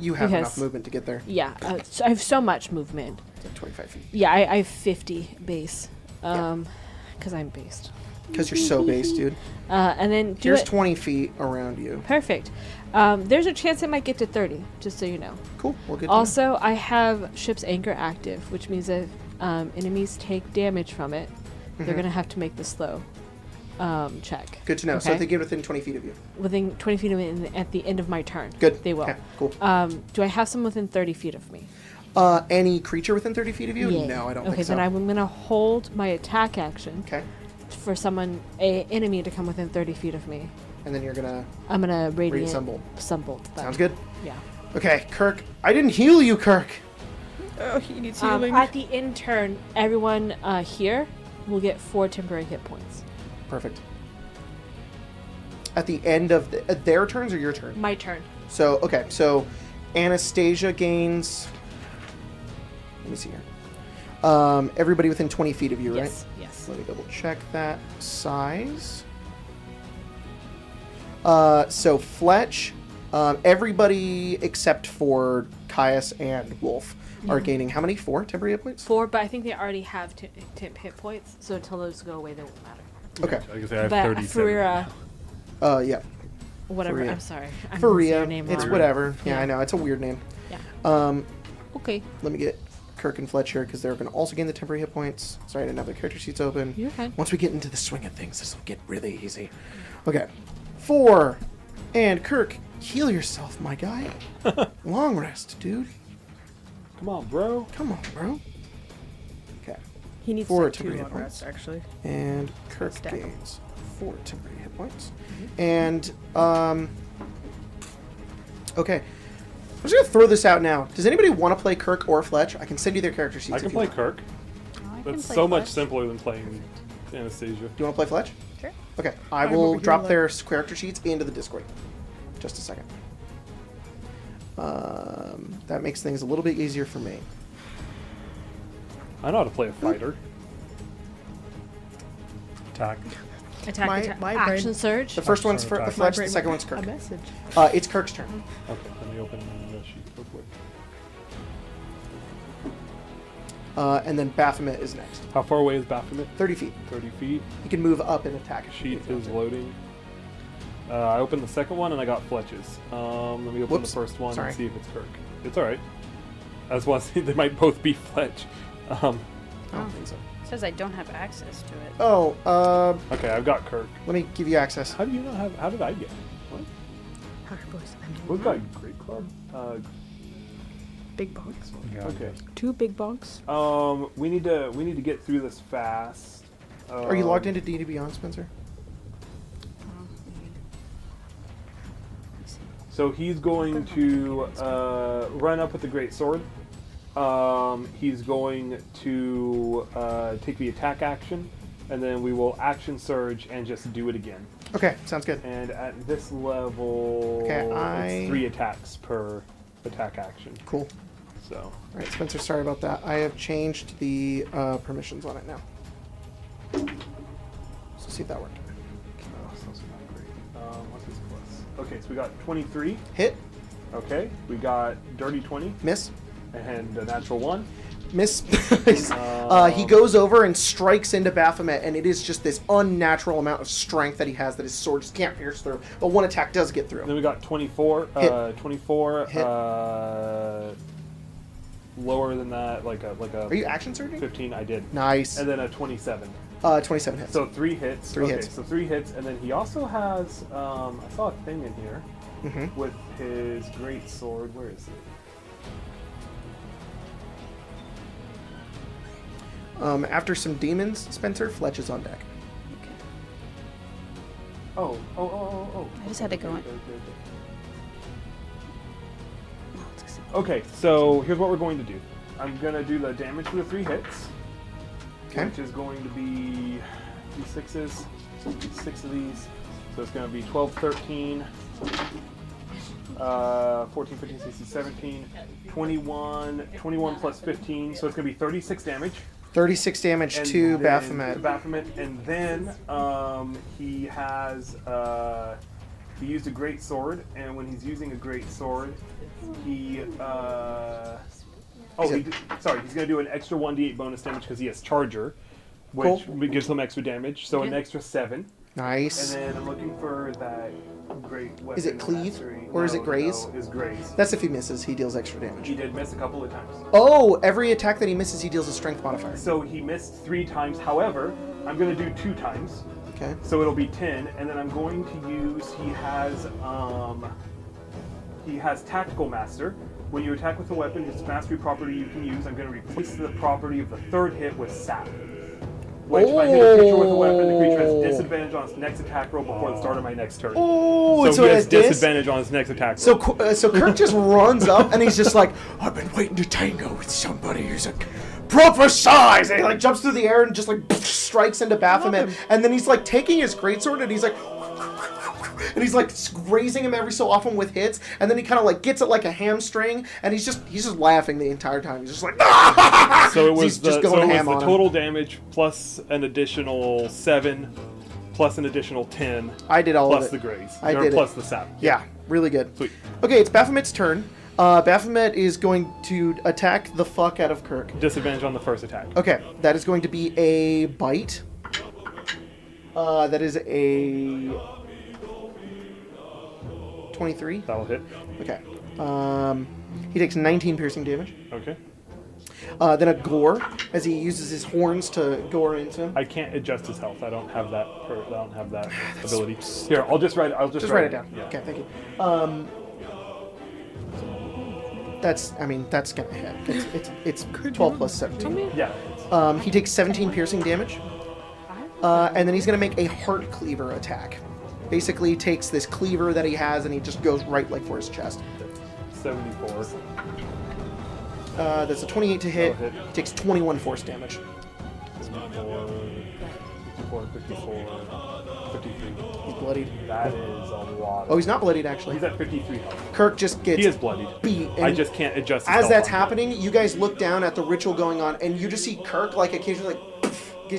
[SPEAKER 2] You have enough
[SPEAKER 7] because-
[SPEAKER 2] movement to get there.
[SPEAKER 7] Yeah, so I have so much movement.
[SPEAKER 2] It's like 25 feet.
[SPEAKER 7] Yeah, I have 50 base. Because I'm based.
[SPEAKER 2] Because you're so based, dude.
[SPEAKER 7] And then do
[SPEAKER 2] Here's
[SPEAKER 7] it.
[SPEAKER 2] 20 feet around you.
[SPEAKER 7] Perfect. There's a chance it might get to 30, just so you know.
[SPEAKER 2] Cool. Well, good. to know.
[SPEAKER 7] Also, I have ship's anchor active, which means if enemies take damage from it, they're gonna have to make the slow check.
[SPEAKER 2] Good to know. So
[SPEAKER 7] okay?
[SPEAKER 2] if they get within 20 feet of you.
[SPEAKER 7] Within 20 feet of me at the end of my turn.
[SPEAKER 2] Good.
[SPEAKER 7] They will.
[SPEAKER 2] Okay, cool.
[SPEAKER 7] Do I have some within 30 feet of me?
[SPEAKER 2] Any creature within 30 feet of you?
[SPEAKER 7] Yeah.
[SPEAKER 2] No, I don't
[SPEAKER 7] okay,
[SPEAKER 2] think so.
[SPEAKER 7] then I'm gonna hold my attack action
[SPEAKER 2] Okay.
[SPEAKER 7] for a enemy to come within 30 feet of me.
[SPEAKER 2] And then you're going to
[SPEAKER 7] I'm gonna radiant
[SPEAKER 2] Sunbolt.
[SPEAKER 7] sunbolt them.
[SPEAKER 2] Sounds good.
[SPEAKER 7] Yeah.
[SPEAKER 2] Okay, Kirk. I didn't heal you, Kirk.
[SPEAKER 1] Oh, he needs healing.
[SPEAKER 7] At the end turn, everyone here will get 4 temporary hit points.
[SPEAKER 2] Perfect. At the end of their turns or your turn?
[SPEAKER 7] My turn.
[SPEAKER 2] So, okay. So Anastasia gains... Let me see here. Everybody within 20 feet of you, right?
[SPEAKER 7] Yes. Yes.
[SPEAKER 2] Let me double check that size. So Fletch Everybody except for Caius and Wolf are gaining how many? 4 temporary hit points?
[SPEAKER 7] 4, but I think they already have hit points, so until those go away, they won't matter.
[SPEAKER 2] Okay.
[SPEAKER 5] I guess I have
[SPEAKER 7] But
[SPEAKER 5] 37.
[SPEAKER 7] Farira,
[SPEAKER 2] Yeah.
[SPEAKER 7] whatever.
[SPEAKER 2] Faria.
[SPEAKER 7] I'm sorry. I'm
[SPEAKER 2] Faria.
[SPEAKER 7] your name
[SPEAKER 2] It's
[SPEAKER 7] wrong.
[SPEAKER 2] whatever. Yeah,
[SPEAKER 7] Yeah.
[SPEAKER 2] I know. It's a weird name.
[SPEAKER 7] Yeah. Okay.
[SPEAKER 2] Let me get Kirk and Fletcher because they're going to also gain the temporary hit points. Sorry, I didn't have the character sheets open.
[SPEAKER 7] You're fine.
[SPEAKER 2] Once we get into the swing of things, this will get really easy. Okay. 4. And Kirk, heal yourself, my guy. Long rest, dude.
[SPEAKER 5] Come on, bro.
[SPEAKER 2] Come on, bro. Okay.
[SPEAKER 1] He needs
[SPEAKER 2] 4
[SPEAKER 1] like 2
[SPEAKER 2] temporary hit
[SPEAKER 1] long
[SPEAKER 2] points.
[SPEAKER 1] rests, actually.
[SPEAKER 2] And Kirk
[SPEAKER 1] Stack 'em.
[SPEAKER 2] gains 4 temporary hit points.
[SPEAKER 1] Mm-hmm.
[SPEAKER 2] And, okay. I'm just going to throw this out now. Does anybody want to play Kirk or Fletch? I can send you their character sheets.
[SPEAKER 5] I can
[SPEAKER 2] if you
[SPEAKER 5] play
[SPEAKER 2] want.
[SPEAKER 5] Kirk.
[SPEAKER 3] I can
[SPEAKER 5] That's
[SPEAKER 3] play
[SPEAKER 5] so much
[SPEAKER 3] Fletch.
[SPEAKER 5] simpler than playing Anastasia.
[SPEAKER 2] Do you want to play Fletch?
[SPEAKER 3] Sure.
[SPEAKER 2] Okay. I
[SPEAKER 1] I'm
[SPEAKER 2] will
[SPEAKER 1] over here
[SPEAKER 2] drop
[SPEAKER 1] like-
[SPEAKER 2] their character sheets into the Discord. Just a second. That makes things a little bit easier for me.
[SPEAKER 5] I know how to play a fighter.
[SPEAKER 6] Attack.
[SPEAKER 7] Attack,
[SPEAKER 1] My-
[SPEAKER 7] attack.
[SPEAKER 1] my brain-
[SPEAKER 7] Action surge.
[SPEAKER 2] The first one's for
[SPEAKER 6] attack.
[SPEAKER 2] Fletch, the
[SPEAKER 1] brain
[SPEAKER 2] second
[SPEAKER 1] went,
[SPEAKER 2] one's Kirk.
[SPEAKER 1] A message.
[SPEAKER 2] It's Kirk's turn.
[SPEAKER 5] Okay, let me open the sheet real quick.
[SPEAKER 2] And then Baphomet is next.
[SPEAKER 5] How far away is Baphomet?
[SPEAKER 2] 30 feet.
[SPEAKER 5] 30 feet.
[SPEAKER 2] You can move up and attack. if you
[SPEAKER 5] Sheet
[SPEAKER 2] want
[SPEAKER 5] is
[SPEAKER 2] to.
[SPEAKER 5] loading. I opened the second one and I got Fletch's. Let me open
[SPEAKER 2] Whoops.
[SPEAKER 5] the first one
[SPEAKER 2] Sorry.
[SPEAKER 5] and see if it's Kirk. It's alright. I just want to see, they might both be Fletch.
[SPEAKER 2] I don't think so.
[SPEAKER 3] It says I don't have access to it.
[SPEAKER 2] Oh,
[SPEAKER 5] Okay, I've got Kirk.
[SPEAKER 2] let me give you access.
[SPEAKER 5] How do you not have, how did I get? What? What got Great Club?
[SPEAKER 1] Big bonks.
[SPEAKER 6] Yeah.
[SPEAKER 5] Okay.
[SPEAKER 1] 2 big bonks.
[SPEAKER 5] We need to get through this fast.
[SPEAKER 2] Are you logged into D&D Beyond, Spencer?
[SPEAKER 5] So he's going to run up with the great sword. He's going to take the attack action, and then we will action surge and just do it again.
[SPEAKER 2] Okay, sounds good.
[SPEAKER 5] And at this level,
[SPEAKER 2] Okay,
[SPEAKER 5] it's 3 attacks per attack action.
[SPEAKER 2] Cool.
[SPEAKER 5] So
[SPEAKER 2] All right, Spencer, sorry about that. I have changed the permissions on it now. So see if that worked.
[SPEAKER 5] oh, so that's not great. What's his plus? Okay, so we got 23.
[SPEAKER 2] Hit,
[SPEAKER 5] Okay, we got dirty 20
[SPEAKER 2] miss,
[SPEAKER 5] and a natural 1.
[SPEAKER 2] miss. He goes over and strikes into Baphomet, and it is just this unnatural amount of strength that he has that his sword just can't pierce through. But one attack does get through.
[SPEAKER 5] Then we got 24.
[SPEAKER 2] Hit.
[SPEAKER 5] 24.
[SPEAKER 2] Hit.
[SPEAKER 5] Lower than that, like a.
[SPEAKER 2] Are you action surging?
[SPEAKER 5] 15. I did.
[SPEAKER 2] Nice.
[SPEAKER 5] And then a 27.
[SPEAKER 2] 27 hits.
[SPEAKER 5] So 3 hits.
[SPEAKER 2] Three
[SPEAKER 5] okay,
[SPEAKER 2] hits.
[SPEAKER 5] So 3 hits, and then he also has. I saw a thing in here
[SPEAKER 2] Mm-hmm.
[SPEAKER 5] with his great sword. Where is it?
[SPEAKER 2] After some demons, Spencer, Fletch is on deck.
[SPEAKER 5] Oh.
[SPEAKER 3] I just had to go in.
[SPEAKER 5] Okay, so here's what we're going to do. I'm gonna do the damage for the 3 hits,
[SPEAKER 2] Okay.
[SPEAKER 5] which is going to be d6s, 6 of these. So it's gonna be 12, 13, 14, 15, 16, 17, 21 plus 15. So it's gonna be 36 damage.
[SPEAKER 2] 36 damage
[SPEAKER 5] And
[SPEAKER 2] to
[SPEAKER 5] then-
[SPEAKER 2] Baphomet.
[SPEAKER 5] to Baphomet, and then he has he used a great sword, and when he's using a great sword, he he's gonna do an extra 1d8 bonus damage because he has Charger, which gives him extra damage, so an extra 7.
[SPEAKER 2] Nice.
[SPEAKER 5] And then I'm looking for that great weapon.
[SPEAKER 2] Is it cleave,
[SPEAKER 5] mastery.
[SPEAKER 2] or is
[SPEAKER 5] No,
[SPEAKER 2] it graze?
[SPEAKER 5] No, is graze.
[SPEAKER 2] That's if he misses, he deals extra damage.
[SPEAKER 5] He did miss a couple of times.
[SPEAKER 2] Oh, every attack that he misses, he deals a strength modifier.
[SPEAKER 5] So he missed 3 times. However, I'm gonna do 2 times.
[SPEAKER 2] Okay.
[SPEAKER 5] So it'll be 10, and then I'm going to use. He has Tactical Master. When you attack with a weapon, it's a mastery property you can use. I'm going to replace the property of the 3rd hit with Sap. Which, if I hit a creature with a weapon, the creature has disadvantage on its next attack roll before the start of my next turn.
[SPEAKER 2] Oh,
[SPEAKER 5] so he
[SPEAKER 2] it
[SPEAKER 5] has
[SPEAKER 2] has dis?
[SPEAKER 5] disadvantage on his next attack roll.
[SPEAKER 2] So Kirk just runs up and he's just like, I've been waiting to tango with somebody who's a proper size. And he like jumps through the air and just like strikes into Baphomet. And then he's like taking his greatsword and he's like, and he's like grazing him every so often with hits. And then he kind of like gets it like a hamstring, and he's just laughing the entire time. He's just like,
[SPEAKER 5] So it was
[SPEAKER 2] he's
[SPEAKER 5] the,
[SPEAKER 2] just going ham
[SPEAKER 5] the
[SPEAKER 2] on him.
[SPEAKER 5] total damage plus an additional 7 plus an additional 10
[SPEAKER 2] I did all
[SPEAKER 5] plus
[SPEAKER 2] of
[SPEAKER 5] the
[SPEAKER 2] it.
[SPEAKER 5] graze.
[SPEAKER 2] I
[SPEAKER 5] or
[SPEAKER 2] did
[SPEAKER 5] plus
[SPEAKER 2] it.
[SPEAKER 5] the sap.
[SPEAKER 2] Yeah. Really good.
[SPEAKER 5] Sweet.
[SPEAKER 2] Okay, it's Baphomet's turn. Baphomet is going to attack the fuck out of Kirk.
[SPEAKER 5] Disadvantage on the first attack.
[SPEAKER 2] Okay, that is going to be a bite. That is a 23.
[SPEAKER 5] That'll hit.
[SPEAKER 2] Okay. He takes 19 piercing damage.
[SPEAKER 5] Okay.
[SPEAKER 2] Then a gore, as he uses his horns to gore into him.
[SPEAKER 5] I can't adjust his health. I don't have that. I don't have that ability. Here, I'll just write.
[SPEAKER 2] Just write it down.
[SPEAKER 5] Yeah.
[SPEAKER 2] Okay, thank you. That's gonna hit. It's 12 plus 17.
[SPEAKER 5] Yeah.
[SPEAKER 2] He takes 17 piercing damage. And then he's gonna make a heart cleaver attack. Basically takes this cleaver that he has and he just goes right like for his chest.
[SPEAKER 5] 74.
[SPEAKER 2] That's a 28 to hit.
[SPEAKER 5] That'll hit.
[SPEAKER 2] He takes 21 force damage.
[SPEAKER 5] 54, 54, 53.
[SPEAKER 2] He's bloodied.
[SPEAKER 5] That is a lot.
[SPEAKER 2] Oh, he's not bloodied actually.
[SPEAKER 5] He's at 53 health.
[SPEAKER 2] Kirk just gets
[SPEAKER 5] He is bloodied.
[SPEAKER 2] beat.
[SPEAKER 5] I
[SPEAKER 2] and
[SPEAKER 5] just can't adjust his
[SPEAKER 2] as
[SPEAKER 5] health
[SPEAKER 2] that's
[SPEAKER 5] on him.
[SPEAKER 2] happening, you guys look down at the ritual going on, and you just see Kirk like occasionally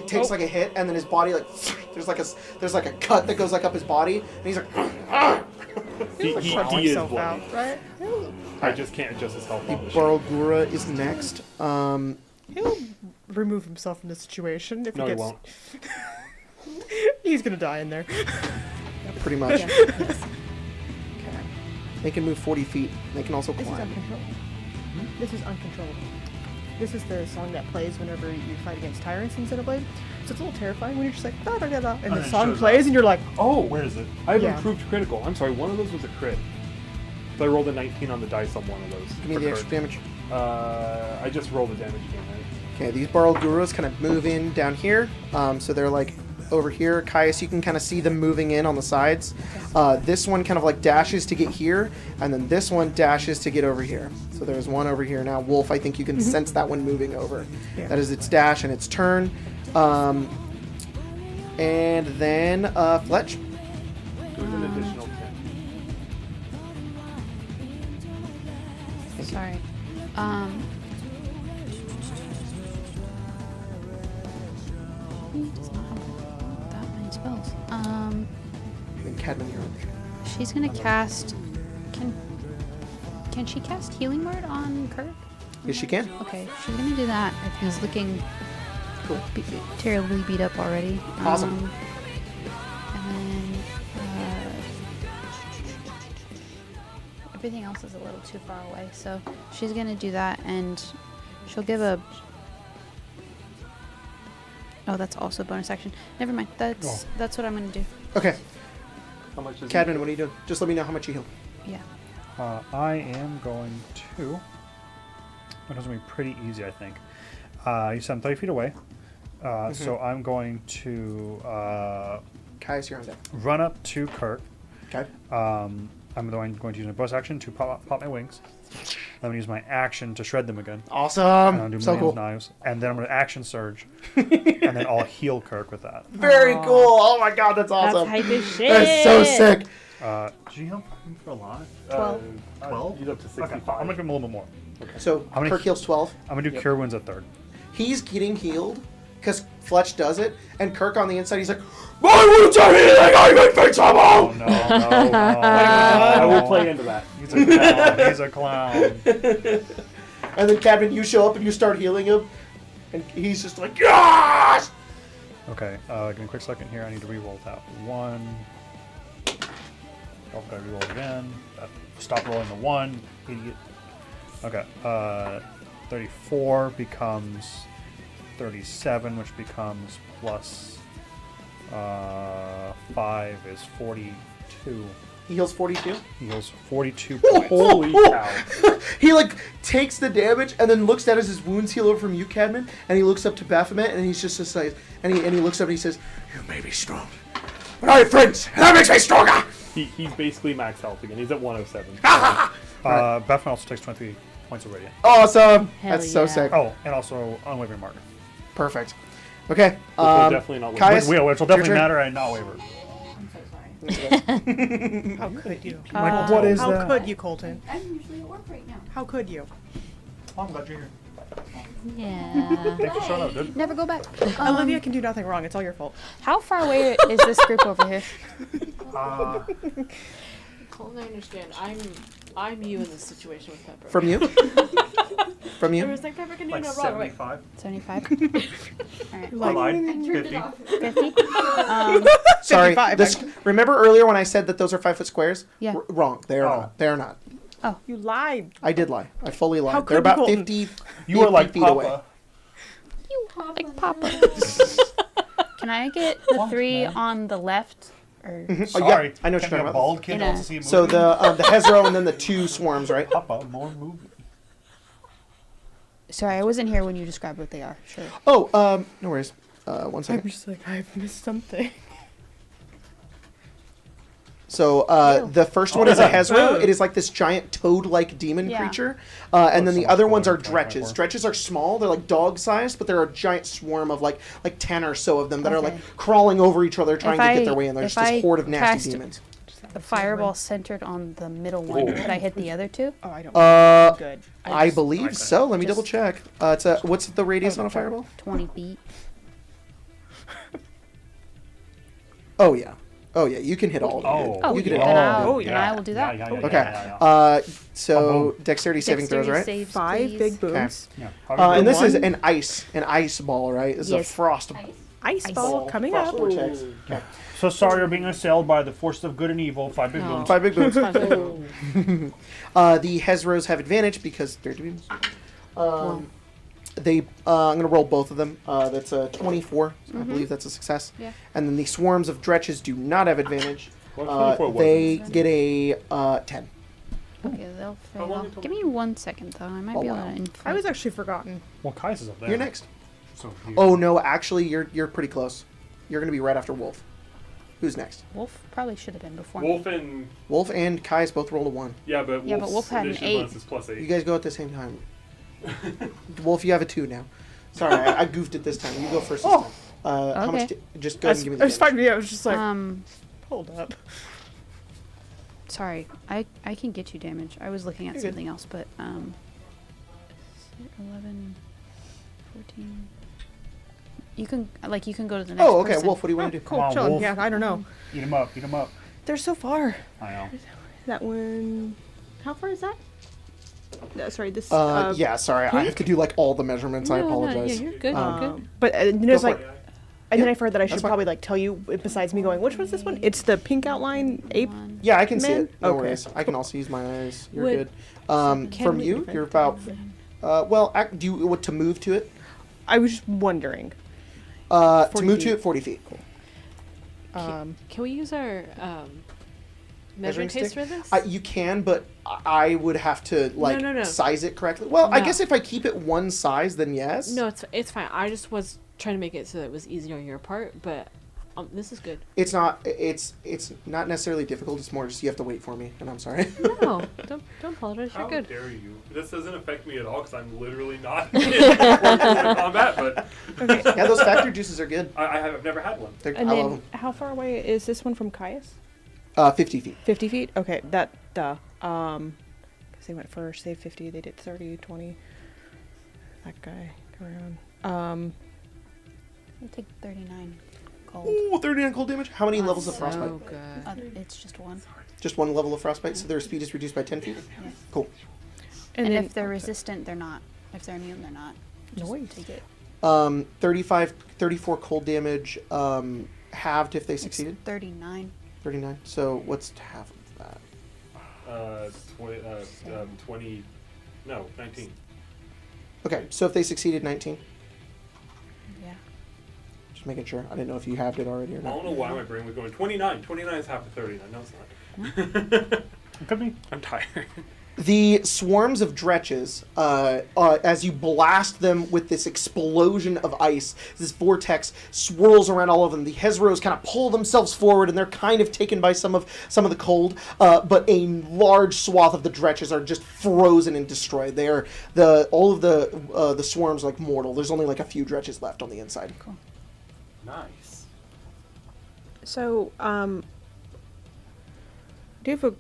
[SPEAKER 2] takes like a hit, and then his body like there's like a cut that goes like up his body, and he's like.
[SPEAKER 5] He is
[SPEAKER 1] himself
[SPEAKER 5] bloodied.
[SPEAKER 1] out, right?
[SPEAKER 5] I just can't adjust his health on the ship.
[SPEAKER 2] Barlgura is next.
[SPEAKER 1] He'll remove himself from the situation if
[SPEAKER 5] No,
[SPEAKER 1] he
[SPEAKER 5] he
[SPEAKER 1] gets.
[SPEAKER 5] won't.
[SPEAKER 1] He's gonna die in there.
[SPEAKER 2] Pretty much.
[SPEAKER 1] Yeah.
[SPEAKER 2] They can move 40 feet. They can also
[SPEAKER 1] This is
[SPEAKER 2] climb.
[SPEAKER 1] uncontrollable. This is uncontrollable. This is the song that plays whenever you fight against tyrants in Xenoblade. So it's a little terrifying when you're just like da da da da, and the
[SPEAKER 6] it
[SPEAKER 1] song
[SPEAKER 6] shows
[SPEAKER 1] plays, and you're like,
[SPEAKER 5] Oh,
[SPEAKER 6] Where is it?
[SPEAKER 5] I have
[SPEAKER 1] Yeah.
[SPEAKER 5] improved critical. I'm sorry, one of those was a crit. So I rolled a 19 on the dice on one of those.
[SPEAKER 2] Give me
[SPEAKER 5] for
[SPEAKER 2] the
[SPEAKER 5] Kirk.
[SPEAKER 2] extra damage.
[SPEAKER 5] I just rolled the damage again, right?
[SPEAKER 2] Okay, these Barlguras kind of move in down here. So they're like over here. Caius, you can kind of see them moving in on the sides. This one kind of like dashes to get here, and then this one dashes to get over here. So there's one over here now. Wolf, I think you can sense that one moving over.
[SPEAKER 1] Yeah.
[SPEAKER 2] That is its dash and its turn. And then Fletch.
[SPEAKER 5] There's an additional 10.
[SPEAKER 3] Sorry. He does not have that many spells.
[SPEAKER 2] And Cadman, you're on.
[SPEAKER 3] She's gonna cast. Can she cast Healing Word on Kirk?
[SPEAKER 2] Yes, she can.
[SPEAKER 3] Okay, she's gonna do that. He's looking
[SPEAKER 2] Cool.
[SPEAKER 3] terribly beat up already.
[SPEAKER 2] Awesome.
[SPEAKER 3] And then everything else is a little too far away, so she's gonna do that, and she'll give a. Oh, that's also a bonus action. Never mind. That's what I'm gonna do.
[SPEAKER 2] Okay.
[SPEAKER 5] How much is it?
[SPEAKER 2] Cadman, what are you doing? Just let me know how much you heal.
[SPEAKER 3] Yeah.
[SPEAKER 6] I am going to. It's going to be pretty easy, I think. You said I'm 30 feet away. So I'm going to
[SPEAKER 2] Caius, you're on deck.
[SPEAKER 6] run up to Kirk.
[SPEAKER 2] Okay.
[SPEAKER 6] I'm going to use my bonus action to pop my wings. I'm going to use my action to shred them again. And I'll
[SPEAKER 2] Awesome.
[SPEAKER 6] do
[SPEAKER 2] So
[SPEAKER 6] millions
[SPEAKER 2] cool.
[SPEAKER 6] knives. And then I'm going to action surge. And then I'll heal Kirk with that.
[SPEAKER 2] Very cool. Oh my god, that's awesome.
[SPEAKER 7] That's hype as shit.
[SPEAKER 2] That's so sick.
[SPEAKER 6] Did you heal him for a lot?
[SPEAKER 3] 12.
[SPEAKER 6] 12?
[SPEAKER 5] He's up to 65.
[SPEAKER 6] Okay, I'm going to give him a little bit more.
[SPEAKER 2] So
[SPEAKER 6] How many
[SPEAKER 2] Kirk heals 12.
[SPEAKER 6] I'm going to do Cure Wounds at third.
[SPEAKER 2] He's getting healed because Fletch does it, and Kirk on the inside, he's like, "My wounds are healing. I'm invincible."
[SPEAKER 6] Oh, no.
[SPEAKER 5] I will play into that.
[SPEAKER 6] He's a clown. He's a clown.
[SPEAKER 2] And then Cadman, you show up and you start healing him, and he's just like, "Yes!"
[SPEAKER 6] Okay, give me a quick second here. I need to re-roll that one. Oh, gotta re-roll it again. Stop rolling the one, idiot. Okay, 34 becomes 37, which becomes plus 5 is 42.
[SPEAKER 2] He heals 42.
[SPEAKER 6] He heals 42 points.
[SPEAKER 5] Holy cow.
[SPEAKER 2] He like takes the damage and then looks down as his wounds heal over from you, Cadman, and he looks up to Baphomet and he's just like, and he looks up and he says, "You may be strong, but I have friends, and that makes me stronger."
[SPEAKER 5] He's basically max health again. He's at 107.
[SPEAKER 6] Baphomet also takes 23 points of radiant.
[SPEAKER 2] Awesome.
[SPEAKER 7] Hell
[SPEAKER 2] That's so
[SPEAKER 7] yeah.
[SPEAKER 2] sick.
[SPEAKER 6] Oh, and also Unwavering Mark.
[SPEAKER 2] Perfect. Okay.
[SPEAKER 5] Which will definitely not win.
[SPEAKER 2] Caius,
[SPEAKER 6] Which will
[SPEAKER 2] it's your
[SPEAKER 6] definitely
[SPEAKER 2] turn.
[SPEAKER 6] matter and not waver.
[SPEAKER 9] I'm so sorry.
[SPEAKER 1] How could you?
[SPEAKER 6] Like, what is
[SPEAKER 1] How
[SPEAKER 6] that?
[SPEAKER 1] could you, Colton?
[SPEAKER 9] I'm usually at work right now.
[SPEAKER 1] How could you?
[SPEAKER 6] Oh, I'm glad you're here.
[SPEAKER 3] Yeah.
[SPEAKER 6] Thanks for showing up, dude.
[SPEAKER 3] Never go back.
[SPEAKER 1] Olivia can do nothing wrong. It's all your fault.
[SPEAKER 3] How far away is this group over here?
[SPEAKER 7] Well, I understand. I'm you in this situation with Pepper.
[SPEAKER 2] From you? From
[SPEAKER 7] I
[SPEAKER 2] you?
[SPEAKER 7] was like, Pepper can do
[SPEAKER 6] Like
[SPEAKER 7] no wrong. I'm like,
[SPEAKER 6] 75.
[SPEAKER 3] 75. All right.
[SPEAKER 6] I lied.
[SPEAKER 9] Turned
[SPEAKER 6] 50.
[SPEAKER 9] it off.
[SPEAKER 3] 50.
[SPEAKER 2] Sorry.
[SPEAKER 1] 55,
[SPEAKER 2] This, remember earlier when I said that those are 5 foot squares?
[SPEAKER 3] Yeah.
[SPEAKER 2] Wrong. They are
[SPEAKER 6] Oh.
[SPEAKER 2] not. They are not.
[SPEAKER 1] You lied.
[SPEAKER 2] I did lie. I fully lied.
[SPEAKER 1] How
[SPEAKER 2] They're
[SPEAKER 1] could you,
[SPEAKER 2] about
[SPEAKER 1] Colton?
[SPEAKER 2] 50.
[SPEAKER 6] You are like
[SPEAKER 2] 50 feet
[SPEAKER 6] Papa.
[SPEAKER 2] away.
[SPEAKER 3] Like Papa. Can I get the
[SPEAKER 6] What,
[SPEAKER 3] 3
[SPEAKER 6] man?
[SPEAKER 3] on the left? Or
[SPEAKER 2] Oh,
[SPEAKER 6] Sorry.
[SPEAKER 2] yeah, I know what
[SPEAKER 6] Can't
[SPEAKER 2] you're
[SPEAKER 6] be
[SPEAKER 2] talking
[SPEAKER 6] a
[SPEAKER 2] about.
[SPEAKER 6] bald kid
[SPEAKER 3] In
[SPEAKER 6] wants
[SPEAKER 3] a-
[SPEAKER 6] to see a movie.
[SPEAKER 2] So the Hezro and then the 2 swarms, right?
[SPEAKER 6] Papa, more movie.
[SPEAKER 3] sorry, I wasn't here when you described what they are. Sure.
[SPEAKER 2] Oh, no worries. One
[SPEAKER 1] I'm
[SPEAKER 2] second.
[SPEAKER 1] just like, I've missed something.
[SPEAKER 2] So
[SPEAKER 3] Ew.
[SPEAKER 2] the first one is a Hezro. It is like this giant toad-like demon
[SPEAKER 3] Yeah.
[SPEAKER 2] creature, and then
[SPEAKER 6] so
[SPEAKER 2] the
[SPEAKER 6] much
[SPEAKER 2] other ones
[SPEAKER 6] cooler
[SPEAKER 2] are
[SPEAKER 6] than 25
[SPEAKER 2] dretches.
[SPEAKER 6] more.
[SPEAKER 2] Dretches are small; they're like dog-sized, but they're a giant swarm of like 10 or so of them that are like
[SPEAKER 3] Okay.
[SPEAKER 2] crawling over each other, trying to get their way in. There's
[SPEAKER 3] if
[SPEAKER 2] just
[SPEAKER 3] I
[SPEAKER 2] this horde of nasty
[SPEAKER 3] cast
[SPEAKER 2] demons.
[SPEAKER 3] The fireball centered on the middle one.
[SPEAKER 6] Oh.
[SPEAKER 3] Could I hit the other 2?
[SPEAKER 1] Oh, I don't.
[SPEAKER 2] Uh,
[SPEAKER 1] Good.
[SPEAKER 2] I
[SPEAKER 1] just-
[SPEAKER 2] believe so. Let me
[SPEAKER 3] just-
[SPEAKER 2] double check. It's a what's the radius on a fireball?
[SPEAKER 3] 20 feet.
[SPEAKER 2] Oh yeah, you can hit all of them.
[SPEAKER 6] Oh.
[SPEAKER 3] Oh,
[SPEAKER 2] you can
[SPEAKER 3] yeah.
[SPEAKER 2] hit
[SPEAKER 3] Then,
[SPEAKER 2] all.
[SPEAKER 3] I'll, then I will do that.
[SPEAKER 6] Yeah,
[SPEAKER 2] Okay.
[SPEAKER 6] yeah.
[SPEAKER 2] So dexterity saving throws, right?
[SPEAKER 3] Saves,
[SPEAKER 1] 5
[SPEAKER 3] please.
[SPEAKER 1] big booms.
[SPEAKER 6] Yeah.
[SPEAKER 2] And this is
[SPEAKER 1] One.
[SPEAKER 2] an ice ball, right? This is
[SPEAKER 3] Yes.
[SPEAKER 2] a frost
[SPEAKER 9] Ice.
[SPEAKER 1] Ice
[SPEAKER 3] Ice
[SPEAKER 1] ball
[SPEAKER 3] ball.
[SPEAKER 1] coming
[SPEAKER 2] frost
[SPEAKER 1] up.
[SPEAKER 2] vortex. Okay.
[SPEAKER 6] So sorry you're being assailed by the forces of good and evil. 5 big
[SPEAKER 7] No.
[SPEAKER 6] booms.
[SPEAKER 2] 5 big booms.
[SPEAKER 7] Fine.
[SPEAKER 2] The Hezros have advantage because they're demons. They, I'm gonna roll both of them. That's a 24. I believe that's a success.
[SPEAKER 3] Yeah.
[SPEAKER 2] And then the swarms of dretches do not have advantage.
[SPEAKER 6] What 24 was
[SPEAKER 2] They
[SPEAKER 6] it?
[SPEAKER 2] get a 10.
[SPEAKER 3] Okay, they'll
[SPEAKER 5] How long
[SPEAKER 3] fail.
[SPEAKER 5] until-
[SPEAKER 3] Give me 1 second though. I might
[SPEAKER 2] Oh,
[SPEAKER 3] be able
[SPEAKER 2] wow.
[SPEAKER 3] to
[SPEAKER 1] I
[SPEAKER 3] inflict.
[SPEAKER 1] was actually forgotten.
[SPEAKER 6] Well, Kai's is up there.
[SPEAKER 2] You're next.
[SPEAKER 6] So you-
[SPEAKER 2] Oh no, actually, you're pretty close. You're gonna be right after Wolf. Who's next?
[SPEAKER 3] Wolf probably should have been before
[SPEAKER 5] Wolf
[SPEAKER 3] me.
[SPEAKER 5] and
[SPEAKER 2] Wolf and Kai's both rolled a 1.
[SPEAKER 5] yeah, but
[SPEAKER 3] Yeah, but Wolf had an
[SPEAKER 5] initiative
[SPEAKER 3] 8.
[SPEAKER 5] bonus is plus 8.
[SPEAKER 2] You guys go at the same time. Wolf, you have a 2 now. Sorry, I goofed it this time. You go first this time. How much?
[SPEAKER 3] Okay.
[SPEAKER 2] Just go ahead and give me the
[SPEAKER 1] It's fine.
[SPEAKER 2] damage.
[SPEAKER 1] Yeah, I was just like,
[SPEAKER 3] Um,
[SPEAKER 1] hold up.
[SPEAKER 3] sorry. I can get you damage. I was looking at
[SPEAKER 1] You're good.
[SPEAKER 3] something else, but 11, 14. You can go to the next
[SPEAKER 2] Oh, okay.
[SPEAKER 3] person.
[SPEAKER 2] Wolf, what do you want to do?
[SPEAKER 1] Cool,
[SPEAKER 6] on,
[SPEAKER 1] chilling.
[SPEAKER 6] Wolf.
[SPEAKER 1] Yeah, I don't know.
[SPEAKER 6] Eat him up. Eat him up.
[SPEAKER 1] They're so far.
[SPEAKER 6] I know.
[SPEAKER 1] That one. How far is that? No, sorry, this.
[SPEAKER 2] Yeah, sorry. I have to do like all the measurements. I
[SPEAKER 7] No, no,
[SPEAKER 2] apologize.
[SPEAKER 7] yeah, you're good. You're good.
[SPEAKER 1] But there's
[SPEAKER 2] for
[SPEAKER 1] like,
[SPEAKER 2] it.
[SPEAKER 1] and then
[SPEAKER 2] Yeah,
[SPEAKER 1] I forgot that I
[SPEAKER 2] that's
[SPEAKER 1] should
[SPEAKER 2] fine.
[SPEAKER 1] probably like tell you. Besides me going, which one's this one? It's the pink outline ape.
[SPEAKER 3] One.
[SPEAKER 2] Yeah, I can see
[SPEAKER 1] Man?
[SPEAKER 2] it. No
[SPEAKER 1] Okay.
[SPEAKER 2] worries. I can also use my eyes. You're
[SPEAKER 7] Would-
[SPEAKER 2] good.
[SPEAKER 7] can
[SPEAKER 2] From
[SPEAKER 7] we-
[SPEAKER 2] you, you're about. Do you want to move to it?
[SPEAKER 1] I was just wondering.
[SPEAKER 2] To
[SPEAKER 1] 40
[SPEAKER 2] move to
[SPEAKER 1] feet.
[SPEAKER 2] it, 40 feet.
[SPEAKER 7] Can we use our measuring taste for this?
[SPEAKER 2] You can, but I would have to like
[SPEAKER 7] no.
[SPEAKER 2] size it correctly. Well, I
[SPEAKER 7] No.
[SPEAKER 2] guess if I keep it one size, then yes.
[SPEAKER 7] No, it's fine. I just was trying to make it so that it was easier on your part, but this is good.
[SPEAKER 2] It's not. It's not necessarily difficult. It's more just you have to wait for me, and I'm sorry.
[SPEAKER 7] No, don't apologize. You're
[SPEAKER 5] How
[SPEAKER 7] good.
[SPEAKER 5] dare you? This doesn't affect me at all because I'm literally not in combat. But
[SPEAKER 2] Yeah, those factory juices are good.
[SPEAKER 5] I've never had one.
[SPEAKER 2] They're,
[SPEAKER 1] And
[SPEAKER 2] I love
[SPEAKER 1] then, how far away is this one from Caius?
[SPEAKER 2] them. 50 feet.
[SPEAKER 1] 50 feet? Okay, that, duh. Because they went first, they had 50, they did 30, 20. That guy, come around.
[SPEAKER 3] I'll take 39 gold.
[SPEAKER 2] Ooh, 39 cold damage. How many levels of
[SPEAKER 7] So
[SPEAKER 2] frostbite?
[SPEAKER 7] good.
[SPEAKER 3] It's just one.
[SPEAKER 2] Just one level of frostbite, so their speed is reduced by 10 feet.
[SPEAKER 3] Yeah.
[SPEAKER 2] Cool.
[SPEAKER 3] And
[SPEAKER 1] then,
[SPEAKER 3] if they're resistant, they're not. If they're immune, they're not. Just
[SPEAKER 1] Noise.
[SPEAKER 3] take it.
[SPEAKER 2] 34 cold damage, halved if they
[SPEAKER 3] It's
[SPEAKER 2] succeeded.
[SPEAKER 3] 39.
[SPEAKER 2] 39. So what's half of that?
[SPEAKER 5] 20, no, 19.
[SPEAKER 2] Okay, so if they succeeded 19,
[SPEAKER 3] Yeah.
[SPEAKER 2] just making sure. I didn't know if you halved it already or
[SPEAKER 5] I
[SPEAKER 2] not.
[SPEAKER 5] don't know why my brain was going 29. 29 is half of 39. No, it's not.
[SPEAKER 6] It could be.
[SPEAKER 5] I'm tired.
[SPEAKER 2] The swarms of dretches, as you blast them with this explosion of ice, this vortex swirls around all of them. The Hezros kind of pull themselves forward, and they're kind of taken by some of the cold. But a large swath of the dretches are just frozen and destroyed. They're all of the swarms like mortal. There's only like a few dretches left on the inside.
[SPEAKER 3] Cool.
[SPEAKER 5] Nice.
[SPEAKER 1] So, do you have a,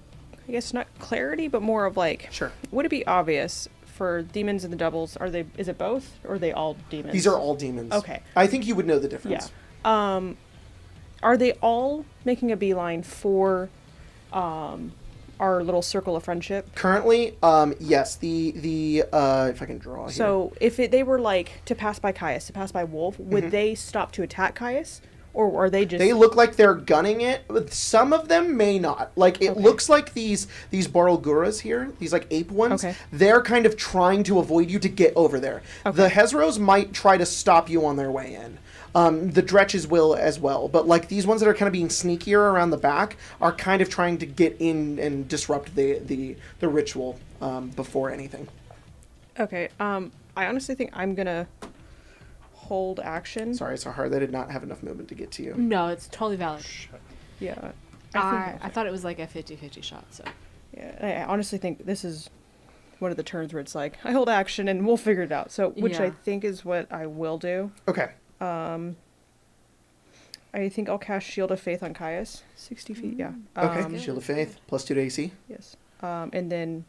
[SPEAKER 1] I guess not clarity, but more of like,
[SPEAKER 2] Sure.
[SPEAKER 1] would it be obvious for demons and the doubles? Is it both, or are they all demons?
[SPEAKER 2] These are all demons.
[SPEAKER 1] Okay.
[SPEAKER 2] I think you would know the difference.
[SPEAKER 1] Yeah. Are they all making a beeline for, our little circle of friendship?
[SPEAKER 2] Currently, yes. The if I can draw here.
[SPEAKER 1] So if they were like to pass by Caius, to pass by Wolf, would they stop to attack Caius, or are they just?
[SPEAKER 2] They look like they're gunning it, but some of them may not. Like it looks like these Barlguras here, these like ape ones.
[SPEAKER 1] Okay.
[SPEAKER 2] They're kind of trying to avoid you to get over there. The Hezros might try to stop you on their way in. The Dretches will as well, but like these ones that are kind of being sneakier around the back are kind of trying to get in and disrupt the ritual before anything.
[SPEAKER 1] Okay. I honestly think I'm gonna hold action.
[SPEAKER 2] Sorry, it's so hard. They did not have enough movement to get to you.
[SPEAKER 7] No, it's totally valid.
[SPEAKER 1] Yeah.
[SPEAKER 7] I thought it was like a 50-50 shot, so.
[SPEAKER 1] Yeah. I honestly think this is one of the turns where it's like I hold action and we'll figure it out. So, which I
[SPEAKER 7] Yeah.
[SPEAKER 1] think is what I will do.
[SPEAKER 2] Okay.
[SPEAKER 1] I think I'll cast Shield of Faith on Caius. 60 feet, yeah.
[SPEAKER 2] Okay. Shield of Faith +2 to AC.
[SPEAKER 1] Yes. And then,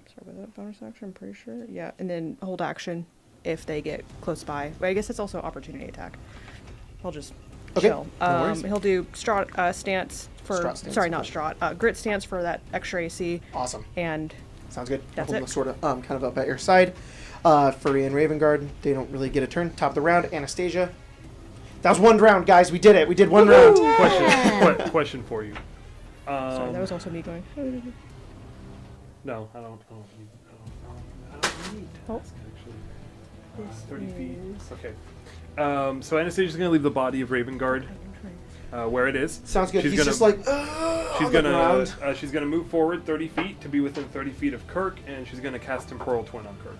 [SPEAKER 1] sorry about that, bonus action, I'm pretty sure. Yeah, and then hold action if they get close by. But I guess it's also opportunity attack. I'll just chill.
[SPEAKER 2] No worries.
[SPEAKER 1] He'll do Strahd stance for,
[SPEAKER 2] Strahd stance,
[SPEAKER 1] sorry, not
[SPEAKER 2] cool.
[SPEAKER 1] Strahd, Grit stance for that extra AC.
[SPEAKER 2] Awesome.
[SPEAKER 1] And
[SPEAKER 2] Sounds good.
[SPEAKER 1] That's
[SPEAKER 2] Hold
[SPEAKER 1] it.
[SPEAKER 2] them sort of kind of up at your side. Furry and Raven Guard, they don't really get a turn. Top of the round, Anastasia. That was one round, guys. We did it. We did one round.
[SPEAKER 5] Question for you.
[SPEAKER 1] sorry, that was also me going.
[SPEAKER 5] No, I don't need. I don't need
[SPEAKER 1] Oh.
[SPEAKER 5] task, actually. 30 feet. Okay. So Anastasia's gonna leave the body of Raven Guard where it is.
[SPEAKER 2] Sounds good.
[SPEAKER 5] She's
[SPEAKER 2] He's
[SPEAKER 5] gonna,
[SPEAKER 2] just like,
[SPEAKER 5] she's
[SPEAKER 2] on the ground.
[SPEAKER 5] gonna move forward 30 feet to be within 30 feet of Kirk, and she's gonna cast Temporal Twin on Kirk.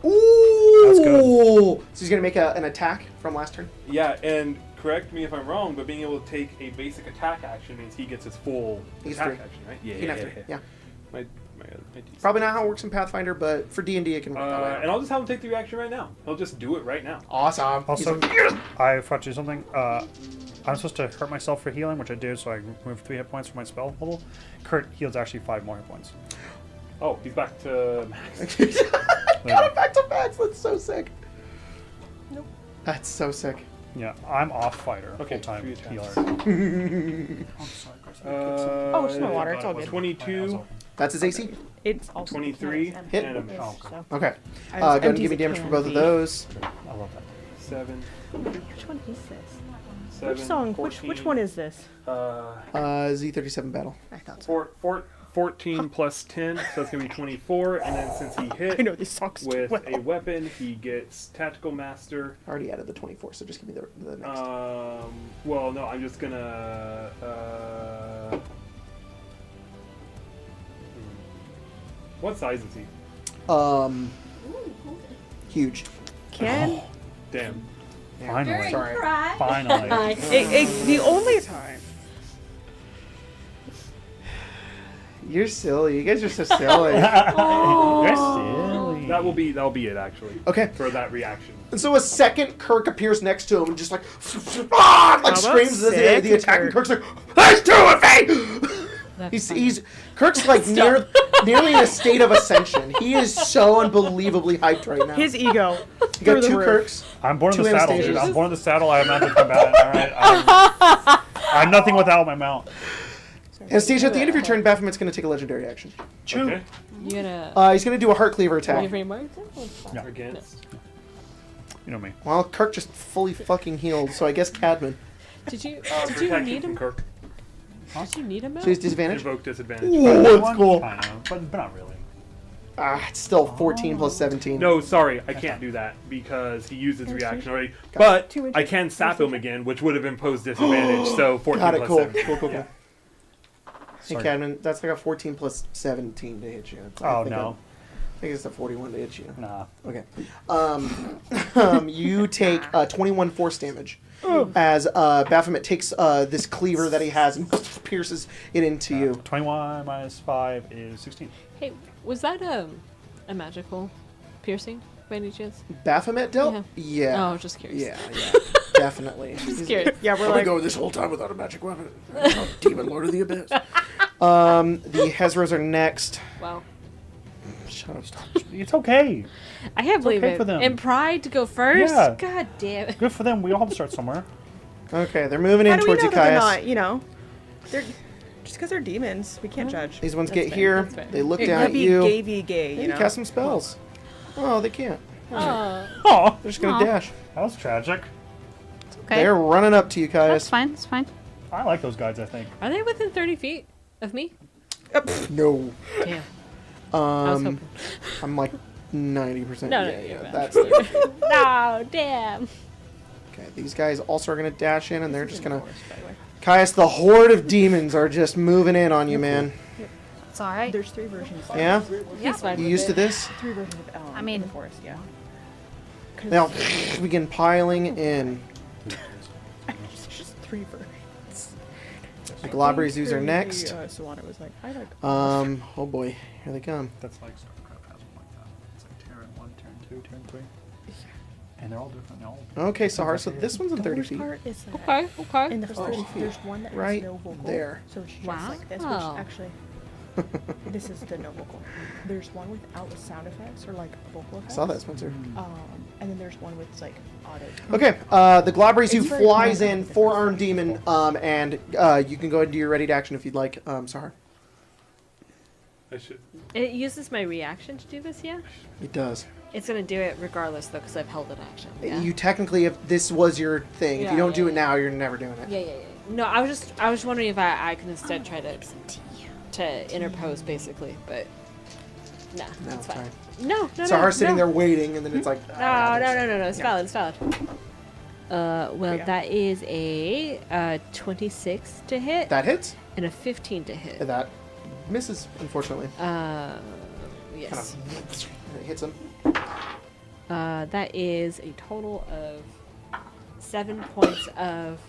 [SPEAKER 2] Ooh!
[SPEAKER 6] That's good.
[SPEAKER 2] So he's going to make an attack from last turn?
[SPEAKER 5] Yeah, and correct me if I'm wrong, but being able to take a basic attack action means he gets his full
[SPEAKER 2] He's
[SPEAKER 5] attack
[SPEAKER 2] free.
[SPEAKER 5] action, right? Yeah,
[SPEAKER 2] You can have three. Yeah.
[SPEAKER 5] My DC.
[SPEAKER 2] Probably not how it works in Pathfinder, but for D&D it can work that way.
[SPEAKER 5] And I'll just have him take the reaction right now. He'll just do it right now.
[SPEAKER 2] Awesome.
[SPEAKER 6] Also,
[SPEAKER 2] He's like,
[SPEAKER 6] I forgot to do something. I'm supposed to hurt myself for healing, which I did, so I removed 3 hit points from my spell level. Kurt heals actually 5 more hit points.
[SPEAKER 5] Oh, he's back to max.
[SPEAKER 2] got it back to max. That's so sick. Nope. That's so sick.
[SPEAKER 6] Yeah, I'm off fighter.
[SPEAKER 5] Okay,
[SPEAKER 6] Full-time
[SPEAKER 5] 3 attacks.
[SPEAKER 6] healer. I'm sorry, Chris.
[SPEAKER 1] Oh, it's my water. It's all good.
[SPEAKER 5] 22,
[SPEAKER 2] That's his AC?
[SPEAKER 1] It's also
[SPEAKER 5] 23,
[SPEAKER 2] Hit.
[SPEAKER 5] and a miss.
[SPEAKER 6] Oh,
[SPEAKER 1] So.
[SPEAKER 2] Okay.
[SPEAKER 1] I
[SPEAKER 2] Go
[SPEAKER 1] was
[SPEAKER 2] ahead and
[SPEAKER 1] empty
[SPEAKER 2] give me
[SPEAKER 1] as it
[SPEAKER 2] damage for
[SPEAKER 1] can
[SPEAKER 2] both of
[SPEAKER 1] be.
[SPEAKER 2] those.
[SPEAKER 6] I love that.
[SPEAKER 5] 7,
[SPEAKER 1] Which one is this?
[SPEAKER 5] 7,
[SPEAKER 1] Which song?
[SPEAKER 5] 14,
[SPEAKER 1] Which one is this?
[SPEAKER 2] Z37 battle.
[SPEAKER 1] I thought so.
[SPEAKER 5] 14 plus 10, so that's going to be 24, and then since he hit
[SPEAKER 1] I know these songs too
[SPEAKER 5] with
[SPEAKER 1] well.
[SPEAKER 5] a weapon, he gets Tactical Master.
[SPEAKER 2] I already added the 24, so just give me the next.
[SPEAKER 5] Well, no, I'm just gonna. What size is he?
[SPEAKER 2] Huge.
[SPEAKER 1] Can
[SPEAKER 5] Damn.
[SPEAKER 6] Finally.
[SPEAKER 2] Sorry.
[SPEAKER 6] Finally.
[SPEAKER 1] the only time
[SPEAKER 2] You're silly. You guys are so silly.
[SPEAKER 6] You're silly.
[SPEAKER 5] That'll be it actually.
[SPEAKER 2] Okay.
[SPEAKER 5] For that reaction.
[SPEAKER 2] And so a second Kirk appears next to him and just like like
[SPEAKER 1] How about
[SPEAKER 2] screams as
[SPEAKER 1] sick,
[SPEAKER 2] the attack, and
[SPEAKER 1] Kirk?
[SPEAKER 2] Kirk's like, "There's two of me!"
[SPEAKER 8] That's
[SPEAKER 2] He's Kirk's like nearly in a state of ascension. He is so unbelievably hyped right now.
[SPEAKER 1] his ego.
[SPEAKER 2] You got
[SPEAKER 1] through the
[SPEAKER 2] 2
[SPEAKER 1] roof.
[SPEAKER 2] Kirks.
[SPEAKER 6] I'm born in the
[SPEAKER 2] Two
[SPEAKER 6] saddle, dude.
[SPEAKER 2] Anastasias.
[SPEAKER 6] I'm born in the saddle. I am not the combatant. All right. I'm nothing without my mount.
[SPEAKER 2] Anastasia, at the end of your turn, Baphomet's going to take a legendary action.
[SPEAKER 5] Okay.
[SPEAKER 8] You gonna
[SPEAKER 2] He's going to do a Heart Cleaver attack.
[SPEAKER 8] leave remarks?
[SPEAKER 6] Yeah.
[SPEAKER 5] Against.
[SPEAKER 6] You know me.
[SPEAKER 2] Well, Kirk just fully fucking healed, so I guess Cadman.
[SPEAKER 8] Did you
[SPEAKER 5] Protection
[SPEAKER 8] need
[SPEAKER 5] from
[SPEAKER 8] him?
[SPEAKER 5] Kirk.
[SPEAKER 8] Did you need him?
[SPEAKER 2] So he's disadvantage?
[SPEAKER 5] Invoke disadvantage.
[SPEAKER 2] Ooh, that's cool.
[SPEAKER 6] Kind of, but not really.
[SPEAKER 2] It's still 14 plus 17.
[SPEAKER 5] No, sorry, I can't do that because he used his reaction already.
[SPEAKER 2] Got
[SPEAKER 5] But
[SPEAKER 1] 2 inches.
[SPEAKER 5] I can sap him again, which would have imposed disadvantage. So 14
[SPEAKER 2] Got it,
[SPEAKER 5] plus
[SPEAKER 2] cool.
[SPEAKER 5] 7.
[SPEAKER 2] Cool.
[SPEAKER 5] Yeah.
[SPEAKER 2] Hey,
[SPEAKER 6] Sorry.
[SPEAKER 2] Cadman, that's like a 14 plus 17 to hit you.
[SPEAKER 6] Oh, no.
[SPEAKER 2] I think it's a 41 to hit you.
[SPEAKER 6] Nah.
[SPEAKER 2] Okay. You take 21 force damage as Baphomet takes this cleaver that he has and pierces it into you.
[SPEAKER 6] 21 minus 5 is 16.
[SPEAKER 7] Hey, was that a magical piercing by any chance?
[SPEAKER 2] Baphomet dealt? Yeah.
[SPEAKER 7] Oh, just curious.
[SPEAKER 2] Yeah, definitely.
[SPEAKER 7] Just curious.
[SPEAKER 1] Yeah, we're
[SPEAKER 2] I've been
[SPEAKER 1] like
[SPEAKER 2] going this whole time without a magic weapon. Demon Lord of the Abyss. The Hezros are next.
[SPEAKER 7] Wow.
[SPEAKER 2] Shut up.
[SPEAKER 6] It's okay.
[SPEAKER 7] I can't believe
[SPEAKER 6] okay
[SPEAKER 7] it.
[SPEAKER 6] for them.
[SPEAKER 7] And Pride to go first?
[SPEAKER 6] Yeah.
[SPEAKER 7] God damn it.
[SPEAKER 6] Good for them. We all have to start somewhere.
[SPEAKER 2] Okay, they're moving
[SPEAKER 1] how
[SPEAKER 2] in
[SPEAKER 1] do we
[SPEAKER 2] towards
[SPEAKER 1] know
[SPEAKER 2] you,
[SPEAKER 1] that they're
[SPEAKER 2] Caius.
[SPEAKER 1] not? You know, they're Just because they're demons, we can't judge.
[SPEAKER 2] These ones
[SPEAKER 7] That's
[SPEAKER 2] get
[SPEAKER 7] fair,
[SPEAKER 2] here.
[SPEAKER 7] that's fair.
[SPEAKER 2] They look
[SPEAKER 1] It
[SPEAKER 2] down
[SPEAKER 1] could
[SPEAKER 2] at
[SPEAKER 1] be
[SPEAKER 2] you.
[SPEAKER 1] gay,
[SPEAKER 2] Maybe
[SPEAKER 1] you know.
[SPEAKER 2] cast some spells. Oh, they can't.
[SPEAKER 7] Oh.
[SPEAKER 6] Oh,
[SPEAKER 2] They're just gonna dash.
[SPEAKER 6] that was tragic.
[SPEAKER 3] Okay.
[SPEAKER 2] They're running up to you guys.
[SPEAKER 3] That's fine. That's fine.
[SPEAKER 6] I like those guys. I think.
[SPEAKER 7] Are they within 30 feet of me?
[SPEAKER 2] No.
[SPEAKER 7] Damn. I was
[SPEAKER 2] Um,
[SPEAKER 7] hoping.
[SPEAKER 2] I'm like 90%.
[SPEAKER 7] No, no,
[SPEAKER 2] yeah,
[SPEAKER 7] you're
[SPEAKER 2] yeah.
[SPEAKER 7] right.
[SPEAKER 2] That's
[SPEAKER 7] No, damn.
[SPEAKER 2] okay. These guys also are gonna dash in, and they're just gonna.
[SPEAKER 1] By the way.
[SPEAKER 2] Caius, the horde of demons are just moving in on you, man.
[SPEAKER 3] It's all right.
[SPEAKER 1] There's 3 versions.
[SPEAKER 2] Yeah.
[SPEAKER 7] He's fine
[SPEAKER 2] You
[SPEAKER 7] with
[SPEAKER 2] used to
[SPEAKER 7] it.
[SPEAKER 2] this?
[SPEAKER 1] 3 versions of
[SPEAKER 3] I mean-
[SPEAKER 1] in the forest, yeah.
[SPEAKER 2] They all begin piling in.
[SPEAKER 1] It's just 3 versions.
[SPEAKER 2] The Globbery Zoos are
[SPEAKER 1] Clearly,
[SPEAKER 2] next.
[SPEAKER 1] Sawana was like, I like.
[SPEAKER 2] Oh boy, here they come.
[SPEAKER 6] That's like StarCraft has them like that. It's like Terran 1, Terran 2, Terran 3. And they're all different. They're all
[SPEAKER 2] Okay, Sahar, so this one's in
[SPEAKER 1] The
[SPEAKER 2] 30
[SPEAKER 1] worst
[SPEAKER 2] feet.
[SPEAKER 1] part is that
[SPEAKER 7] Okay, okay.
[SPEAKER 1] in the first, there's one that
[SPEAKER 2] Right
[SPEAKER 1] has no vocal.
[SPEAKER 2] there.
[SPEAKER 1] So it's just
[SPEAKER 3] Wow.
[SPEAKER 1] like this,
[SPEAKER 7] Oh.
[SPEAKER 1] which actually, this is the no vocal. There's one without sound effects or like vocal
[SPEAKER 2] I
[SPEAKER 1] effects.
[SPEAKER 2] saw that, Spencer.
[SPEAKER 1] And then there's one with like auto.
[SPEAKER 2] Okay, the Globbery Zoo
[SPEAKER 1] It's very
[SPEAKER 2] flies
[SPEAKER 1] common
[SPEAKER 2] in,
[SPEAKER 1] with the
[SPEAKER 2] four-armed
[SPEAKER 1] first
[SPEAKER 2] demon, and you can go ahead and do your ready to action if you'd like, Sahar.
[SPEAKER 5] I should.
[SPEAKER 7] It uses my reaction to do this, yeah?
[SPEAKER 2] It does.
[SPEAKER 7] It's gonna do it regardless, though, because I've held an action. Yeah?
[SPEAKER 2] You technically, if this was your thing, if
[SPEAKER 7] Yeah,
[SPEAKER 2] you don't
[SPEAKER 7] yeah,
[SPEAKER 2] do it
[SPEAKER 7] yeah.
[SPEAKER 2] now, you're never doing it.
[SPEAKER 7] Yeah, yeah, yeah. No, I was wondering if I could instead try to interpose, basically, but nah,
[SPEAKER 2] No,
[SPEAKER 7] that's
[SPEAKER 2] it's
[SPEAKER 7] fine.
[SPEAKER 2] fine.
[SPEAKER 7] No, no,
[SPEAKER 2] Sahar's sitting
[SPEAKER 7] no.
[SPEAKER 2] there waiting, and then it's like,
[SPEAKER 7] No, it's valid, it's valid. Well,
[SPEAKER 1] Yeah.
[SPEAKER 7] that is a 26 to hit
[SPEAKER 2] That hits.
[SPEAKER 7] and a 15 to hit.
[SPEAKER 2] That misses, unfortunately.
[SPEAKER 7] Yes.
[SPEAKER 2] It hits him.
[SPEAKER 7] That is a total of 7 points of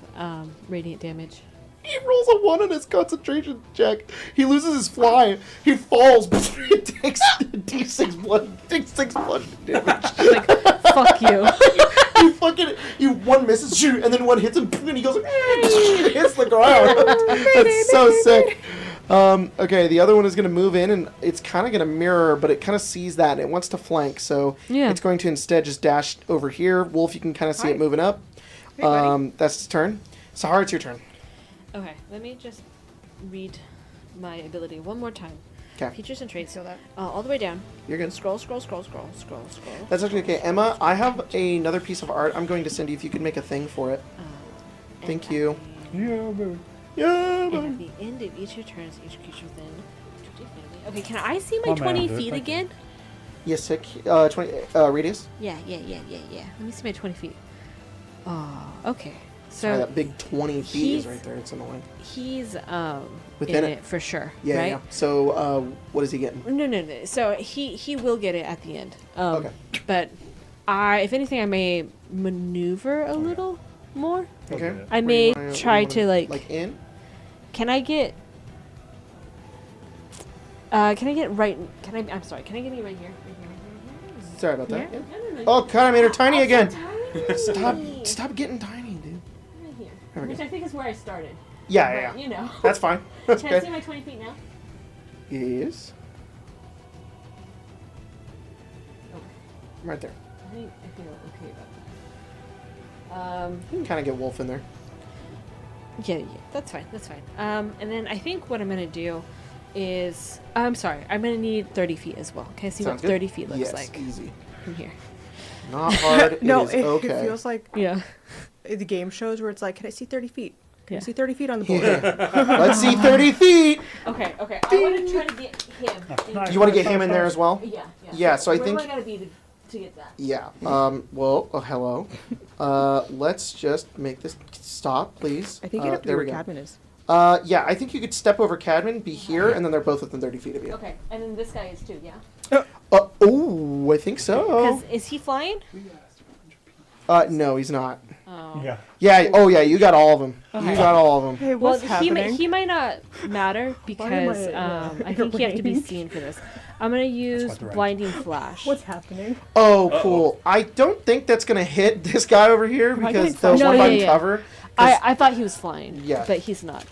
[SPEAKER 7] radiant damage.
[SPEAKER 2] He rolls a 1 on his concentration check. He loses his fly. He falls. He takes d6 blood. Takes 6 blood damage.
[SPEAKER 7] Like, fuck you.
[SPEAKER 2] You one misses, shoot, and then one hits him, and he goes, hits the ground. That's so sick. Okay, the other one is going to move in, and it's kind of going to mirror, but it kind of sees that, and it wants to flank, so
[SPEAKER 7] Yeah.
[SPEAKER 2] it's going to instead just dash over here. Wolf, you can kind of see
[SPEAKER 1] Hi.
[SPEAKER 2] it moving up.
[SPEAKER 1] Hey, buddy.
[SPEAKER 2] That's its turn. Sahar, it's your turn.
[SPEAKER 7] Okay, let me just read my ability one more time.
[SPEAKER 2] Okay,
[SPEAKER 7] Features and traits.
[SPEAKER 1] So that
[SPEAKER 7] All the way down.
[SPEAKER 2] you're good.
[SPEAKER 7] Scroll. Scroll.
[SPEAKER 2] That's actually okay. Emma, I have another piece of art I'm going to send you if you could make a thing for it. Thank you.
[SPEAKER 6] Yeah, baby.
[SPEAKER 2] Yeah,
[SPEAKER 7] And
[SPEAKER 2] man.
[SPEAKER 7] at the end of each of your turns, each creature within 50 feet of me. Okay, can I see my
[SPEAKER 6] Oh, man,
[SPEAKER 7] 20
[SPEAKER 6] dude,
[SPEAKER 7] feet
[SPEAKER 6] thank you.
[SPEAKER 7] again?
[SPEAKER 2] Yes, sick. 20 radius.
[SPEAKER 7] Yeah. Let me see my 20 feet. Oh, okay.
[SPEAKER 2] Sorry,
[SPEAKER 7] So
[SPEAKER 2] that big 20 feet is
[SPEAKER 7] he's-
[SPEAKER 2] right there. It's annoying.
[SPEAKER 7] he's
[SPEAKER 2] Within
[SPEAKER 7] in
[SPEAKER 2] it?
[SPEAKER 7] it for sure.
[SPEAKER 2] Yeah,
[SPEAKER 7] right?
[SPEAKER 2] yeah. So, what is he getting?
[SPEAKER 7] No. So he will get it at the end.
[SPEAKER 2] Okay.
[SPEAKER 7] But if anything, I may maneuver a little more.
[SPEAKER 2] Okay.
[SPEAKER 7] I
[SPEAKER 2] Where
[SPEAKER 7] may
[SPEAKER 2] you wanna-
[SPEAKER 7] try
[SPEAKER 2] you
[SPEAKER 7] to
[SPEAKER 2] wanna-
[SPEAKER 7] like.
[SPEAKER 2] in.
[SPEAKER 7] Can I get? Can I get right? Can I? I'm sorry. Can I get me right here?
[SPEAKER 2] Sorry about that.
[SPEAKER 7] Yeah.
[SPEAKER 2] Yeah.
[SPEAKER 7] No.
[SPEAKER 2] Oh, God, I made her tiny again.
[SPEAKER 7] Tiny.
[SPEAKER 2] Stop getting tiny, dude.
[SPEAKER 7] Right here.
[SPEAKER 2] There we
[SPEAKER 7] Which
[SPEAKER 2] go.
[SPEAKER 7] I think is where I started.
[SPEAKER 2] Yeah,
[SPEAKER 7] But,
[SPEAKER 2] yeah, yeah.
[SPEAKER 7] You know.
[SPEAKER 2] That's fine. That's
[SPEAKER 7] Can I see
[SPEAKER 2] okay.
[SPEAKER 7] my 20 feet now?
[SPEAKER 2] Yes. Right there.
[SPEAKER 7] I feel okay about that.
[SPEAKER 2] You can kind of get Wolf in there.
[SPEAKER 7] Yeah, that's fine. And then I think what I'm gonna do is, I'm sorry, I'm gonna need 30 feet as well. Can I see
[SPEAKER 2] Sounds
[SPEAKER 7] what
[SPEAKER 2] good?
[SPEAKER 7] 30 feet looks
[SPEAKER 2] Yes,
[SPEAKER 7] like
[SPEAKER 2] easy.
[SPEAKER 7] from here?
[SPEAKER 2] Not hard.
[SPEAKER 1] no,
[SPEAKER 2] it is okay.
[SPEAKER 1] it feels like
[SPEAKER 7] Yeah.
[SPEAKER 1] the game shows where it's like, can I see 30 feet? Can
[SPEAKER 7] Yeah.
[SPEAKER 1] I see 30 feet on the board?
[SPEAKER 2] Yeah. Let's see 30 feet.
[SPEAKER 7] Okay. I want to try to get him.
[SPEAKER 2] Do you want to get him in there as well?
[SPEAKER 7] Yeah.
[SPEAKER 2] Yeah, so I
[SPEAKER 7] where
[SPEAKER 2] think-
[SPEAKER 7] am I gonna be to get that?
[SPEAKER 2] Yeah. Well, hello. Let's just make this stop, please.
[SPEAKER 1] I think you'd have to be
[SPEAKER 2] there
[SPEAKER 1] where
[SPEAKER 2] we go.
[SPEAKER 1] Cadman is.
[SPEAKER 2] Yeah, I think you could step over Cadman, be here, and then they're both within 30 feet of you.
[SPEAKER 7] Okay, and then this guy is too, yeah.
[SPEAKER 2] Oh, I think so.
[SPEAKER 7] Because is he flying?
[SPEAKER 2] No, he's not.
[SPEAKER 7] Oh.
[SPEAKER 6] Yeah.
[SPEAKER 2] Yeah. Oh, yeah. You got all of them. You
[SPEAKER 7] Okay.
[SPEAKER 2] got all of them.
[SPEAKER 1] Hey,
[SPEAKER 7] Well,
[SPEAKER 1] what's happening?
[SPEAKER 7] he might not matter because I think you have to be
[SPEAKER 1] range?
[SPEAKER 7] seen for this. I'm gonna use
[SPEAKER 6] about the range.
[SPEAKER 7] blinding flash.
[SPEAKER 1] What's happening?
[SPEAKER 2] Oh, cool. I don't think that's gonna hit this guy over here
[SPEAKER 1] Am I
[SPEAKER 2] because
[SPEAKER 1] getting
[SPEAKER 2] the
[SPEAKER 7] No,
[SPEAKER 2] one
[SPEAKER 7] yeah,
[SPEAKER 2] by
[SPEAKER 7] yeah.
[SPEAKER 2] cover. 'cause
[SPEAKER 7] I thought he was flying.
[SPEAKER 2] Yeah.
[SPEAKER 7] But he's not.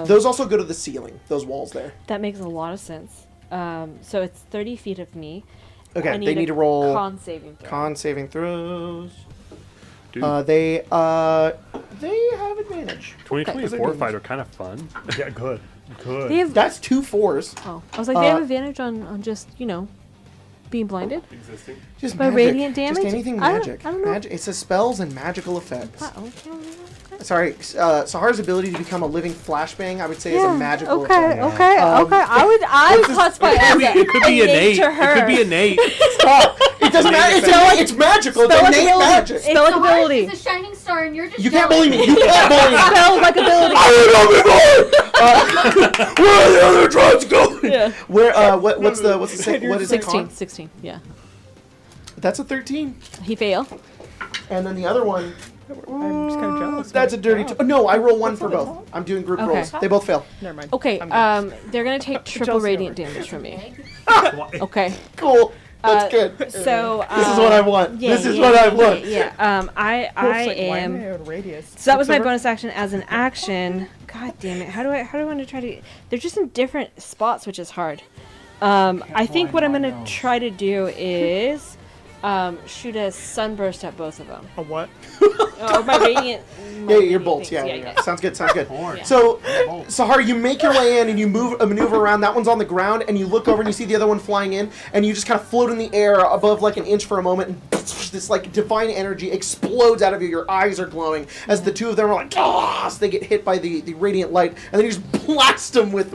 [SPEAKER 2] those also go to the ceiling. Those walls there.
[SPEAKER 7] That makes a lot of sense. So it's 30 feet of me.
[SPEAKER 2] Okay.
[SPEAKER 7] I
[SPEAKER 2] They need
[SPEAKER 7] a
[SPEAKER 2] to roll
[SPEAKER 7] con saving throw.
[SPEAKER 2] con saving throws.
[SPEAKER 5] Dude,
[SPEAKER 2] They have advantage.
[SPEAKER 5] 2024
[SPEAKER 2] Okay.
[SPEAKER 5] fight are kind of fun.
[SPEAKER 6] Yeah, good. Good.
[SPEAKER 7] They have.
[SPEAKER 2] That's 2 4s.
[SPEAKER 7] Oh, I was like, they have advantage on just being blinded.
[SPEAKER 5] Existing.
[SPEAKER 2] Just
[SPEAKER 7] By
[SPEAKER 2] magic.
[SPEAKER 7] radiant damage?
[SPEAKER 2] Just anything
[SPEAKER 7] I don't-
[SPEAKER 2] magic.
[SPEAKER 7] I don't know.
[SPEAKER 2] Magic. It says spells and magical effects.
[SPEAKER 7] Uh-oh.
[SPEAKER 2] Sorry, Sahar's ability to become a living flashbang, I would say, is a magical
[SPEAKER 7] Okay,
[SPEAKER 2] effect.
[SPEAKER 7] okay, okay. I would classify it as
[SPEAKER 5] It could be innate.
[SPEAKER 7] to her.
[SPEAKER 5] It could be innate.
[SPEAKER 2] Stop! It doesn't matter. It's magical. It's
[SPEAKER 7] Spell
[SPEAKER 2] innate
[SPEAKER 7] ability.
[SPEAKER 2] magic.
[SPEAKER 7] Spell
[SPEAKER 9] It's
[SPEAKER 7] ability.
[SPEAKER 9] a shining star, and you're just.
[SPEAKER 2] You can't bully me. You can't bully me.
[SPEAKER 7] Spell like ability.
[SPEAKER 2] Where are the other drugs going?
[SPEAKER 7] Yeah.
[SPEAKER 2] Where? What's the second? What is it?
[SPEAKER 7] 16.
[SPEAKER 2] Con?
[SPEAKER 7] 16. Yeah.
[SPEAKER 2] That's a 13.
[SPEAKER 7] He failed.
[SPEAKER 2] And then the other one.
[SPEAKER 1] I'm just kind of jealous.
[SPEAKER 2] That's a dirty. No, I roll 1 for both. I'm doing group
[SPEAKER 7] Okay.
[SPEAKER 2] rolls. They both fail.
[SPEAKER 1] Never mind.
[SPEAKER 7] Okay.
[SPEAKER 1] I'm good.
[SPEAKER 7] They're gonna take triple
[SPEAKER 1] Jealousy
[SPEAKER 7] radiant
[SPEAKER 1] over.
[SPEAKER 7] damage from me. Okay.
[SPEAKER 2] Cool. That's good.
[SPEAKER 7] So
[SPEAKER 2] This is what I want.
[SPEAKER 7] Yeah,
[SPEAKER 2] This is
[SPEAKER 7] yeah,
[SPEAKER 2] what I
[SPEAKER 7] yeah,
[SPEAKER 2] want.
[SPEAKER 7] Yeah. I
[SPEAKER 1] Wolf's like, why
[SPEAKER 7] am.
[SPEAKER 1] am I out of radius?
[SPEAKER 7] So that was my
[SPEAKER 1] Quicksilver?
[SPEAKER 7] bonus action. As an action, God damn it! How do I want to try to? They're just in different spots, which is hard. I think what I'm gonna try to do is shoot a sunburst at both of them.
[SPEAKER 1] A what?
[SPEAKER 7] Oh, my radiant.
[SPEAKER 2] Yeah, your bolts.
[SPEAKER 7] things.
[SPEAKER 2] Yeah. Sounds good. Sounds good.
[SPEAKER 6] Boring.
[SPEAKER 2] So, Sahar, you make your way in and you maneuver around. That one's on the ground, and you look over and you see the other one flying in, and you just kind of float in the air above like an inch for a moment, and this like divine energy explodes out of you. Your eyes are glowing as the two of them are like, ah, so they get hit by the radiant light, and then you just blast them with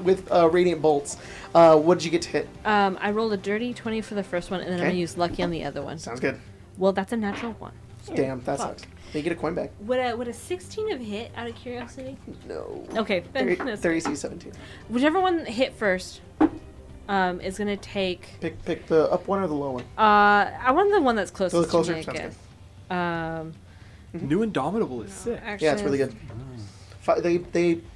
[SPEAKER 2] radiant bolts. What did you get to hit?
[SPEAKER 7] I rolled a dirty 20 for the first one, and then I'm
[SPEAKER 2] Okay.
[SPEAKER 7] gonna use lucky on the other one.
[SPEAKER 2] Sounds good.
[SPEAKER 7] Well, that's a natural one.
[SPEAKER 2] Damn, that
[SPEAKER 7] fuck.
[SPEAKER 2] sucks. They get a coin back.
[SPEAKER 7] Would a 16 have hit out of curiosity?
[SPEAKER 2] No.
[SPEAKER 7] Okay, then that's-
[SPEAKER 2] 30 17.
[SPEAKER 7] whichever one hit first, is gonna take.
[SPEAKER 2] Pick the up one or the low one.
[SPEAKER 7] I want the one that's closest.
[SPEAKER 2] So the closer,
[SPEAKER 7] to me, I
[SPEAKER 2] sounds
[SPEAKER 7] guess.
[SPEAKER 5] New Indomitable is sick.
[SPEAKER 7] Actually,
[SPEAKER 2] Yeah, it's really good.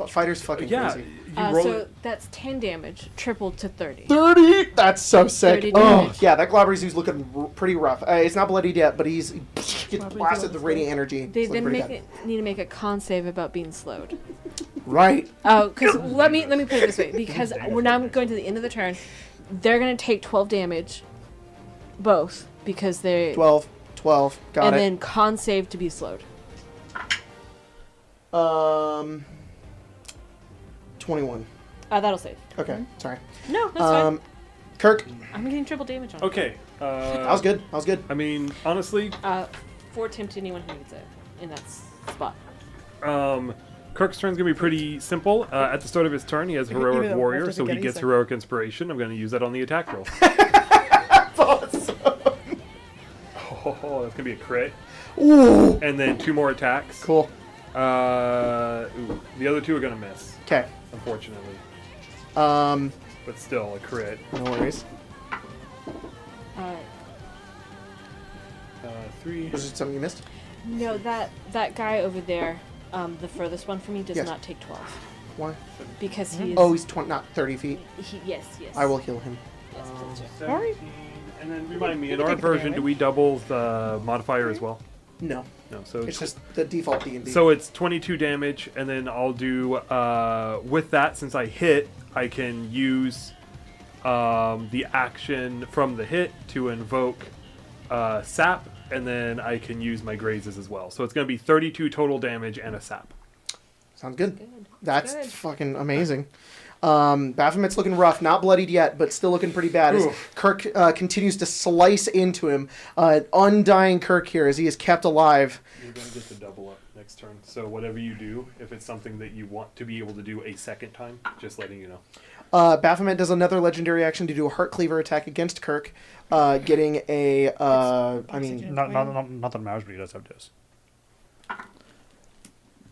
[SPEAKER 2] Fighters fucking
[SPEAKER 5] Yeah,
[SPEAKER 2] crazy.
[SPEAKER 5] you roll
[SPEAKER 7] so
[SPEAKER 5] it.
[SPEAKER 7] that's 10 damage, tripled to 30.
[SPEAKER 2] 30. That's so sick.
[SPEAKER 7] 30
[SPEAKER 2] Oh
[SPEAKER 7] damage.
[SPEAKER 2] yeah, that Globbery's looking pretty rough. It's not bloodied yet, but he gets blasted with radiant energy.
[SPEAKER 7] They
[SPEAKER 2] It's looking
[SPEAKER 7] then
[SPEAKER 2] pretty bad.
[SPEAKER 7] need to make a con save about being slowed.
[SPEAKER 2] Right.
[SPEAKER 7] Oh, because let me put it this way, because we're now going to the end of the turn, they're gonna take 12 damage, both because they
[SPEAKER 2] 12. Got
[SPEAKER 7] and
[SPEAKER 2] it.
[SPEAKER 7] then con save to be slowed.
[SPEAKER 2] 21.
[SPEAKER 7] That'll save.
[SPEAKER 2] Okay, sorry.
[SPEAKER 7] No, that's fine.
[SPEAKER 2] Kirk,
[SPEAKER 7] I'm getting triple damage on it.
[SPEAKER 5] Okay.
[SPEAKER 2] that was good. That was good.
[SPEAKER 5] I mean, honestly,
[SPEAKER 7] 4 tempt to anyone who needs it in that spot.
[SPEAKER 5] Kirk's turn's gonna be pretty simple. At the start of his turn, he has
[SPEAKER 1] Even
[SPEAKER 5] heroic
[SPEAKER 1] though
[SPEAKER 5] warrior,
[SPEAKER 1] Wolf
[SPEAKER 5] so he
[SPEAKER 1] doesn't get
[SPEAKER 5] gets
[SPEAKER 1] anything.
[SPEAKER 5] heroic inspiration. I'm gonna use that on the attack roll.
[SPEAKER 2] Awesome.
[SPEAKER 5] Oh, that's gonna be a crit.
[SPEAKER 2] Ooh.
[SPEAKER 5] And then 2 more attacks.
[SPEAKER 2] Cool.
[SPEAKER 5] The other 2 are gonna miss,
[SPEAKER 2] Okay.
[SPEAKER 5] unfortunately.
[SPEAKER 2] Um,
[SPEAKER 5] But still a crit.
[SPEAKER 2] no worries.
[SPEAKER 5] 3.
[SPEAKER 2] Was it something you missed?
[SPEAKER 7] No, that guy over there, the furthest one from me, does
[SPEAKER 2] Yes.
[SPEAKER 7] not take 12
[SPEAKER 2] Why?
[SPEAKER 7] because he is.
[SPEAKER 2] Oh, he's not 30 feet.
[SPEAKER 7] Yes.
[SPEAKER 2] I will heal him.
[SPEAKER 7] Yes, please do.
[SPEAKER 5] 17. And then remind me, in
[SPEAKER 1] You
[SPEAKER 5] our
[SPEAKER 1] take the
[SPEAKER 5] version, do
[SPEAKER 1] damage.
[SPEAKER 5] we double the modifier as well?
[SPEAKER 2] No,
[SPEAKER 5] No, so
[SPEAKER 2] it's just the default D&D.
[SPEAKER 5] So it's 22 damage, and then I'll do with that. Since I hit, I can use the action from the hit to invoke sap, and then I can use my grazes as well. So it's going to be 32 total damage and a sap.
[SPEAKER 2] Sounds good.
[SPEAKER 7] Good.
[SPEAKER 2] That's
[SPEAKER 7] Good.
[SPEAKER 2] fucking amazing. Baphomet's looking rough, not bloodied yet, but still looking pretty bad. As
[SPEAKER 5] Oof.
[SPEAKER 2] Kirk continues to slice into him. Undying Kirk here as he is kept alive.
[SPEAKER 5] You're going to get the double up next turn. So whatever you do, if it's something that you want to be able to do a second time, just letting you know.
[SPEAKER 2] Baphomet does another legendary action to do a Heart Cleaver attack against Kirk, getting a. I mean,
[SPEAKER 6] Not that matters, but he does have this.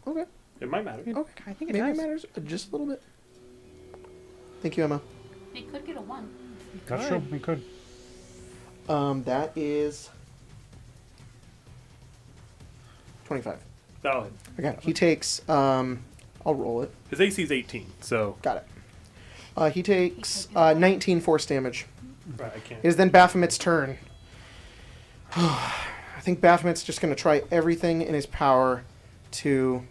[SPEAKER 2] okay.
[SPEAKER 5] It might matter.
[SPEAKER 2] Okay.
[SPEAKER 1] I think it
[SPEAKER 2] Maybe
[SPEAKER 1] does.
[SPEAKER 2] it matters just a little bit. Thank you, Emma.
[SPEAKER 9] It could get a 1.
[SPEAKER 6] That's true. We could.
[SPEAKER 2] That is 25.
[SPEAKER 5] Valid.
[SPEAKER 2] Okay. He takes. I'll roll it.
[SPEAKER 5] His AC is 18, so
[SPEAKER 2] Got it. He takes 19 force damage.
[SPEAKER 5] right, I can't.
[SPEAKER 2] It is then Baphomet's turn. I think Baphomet's just going to try everything in his power to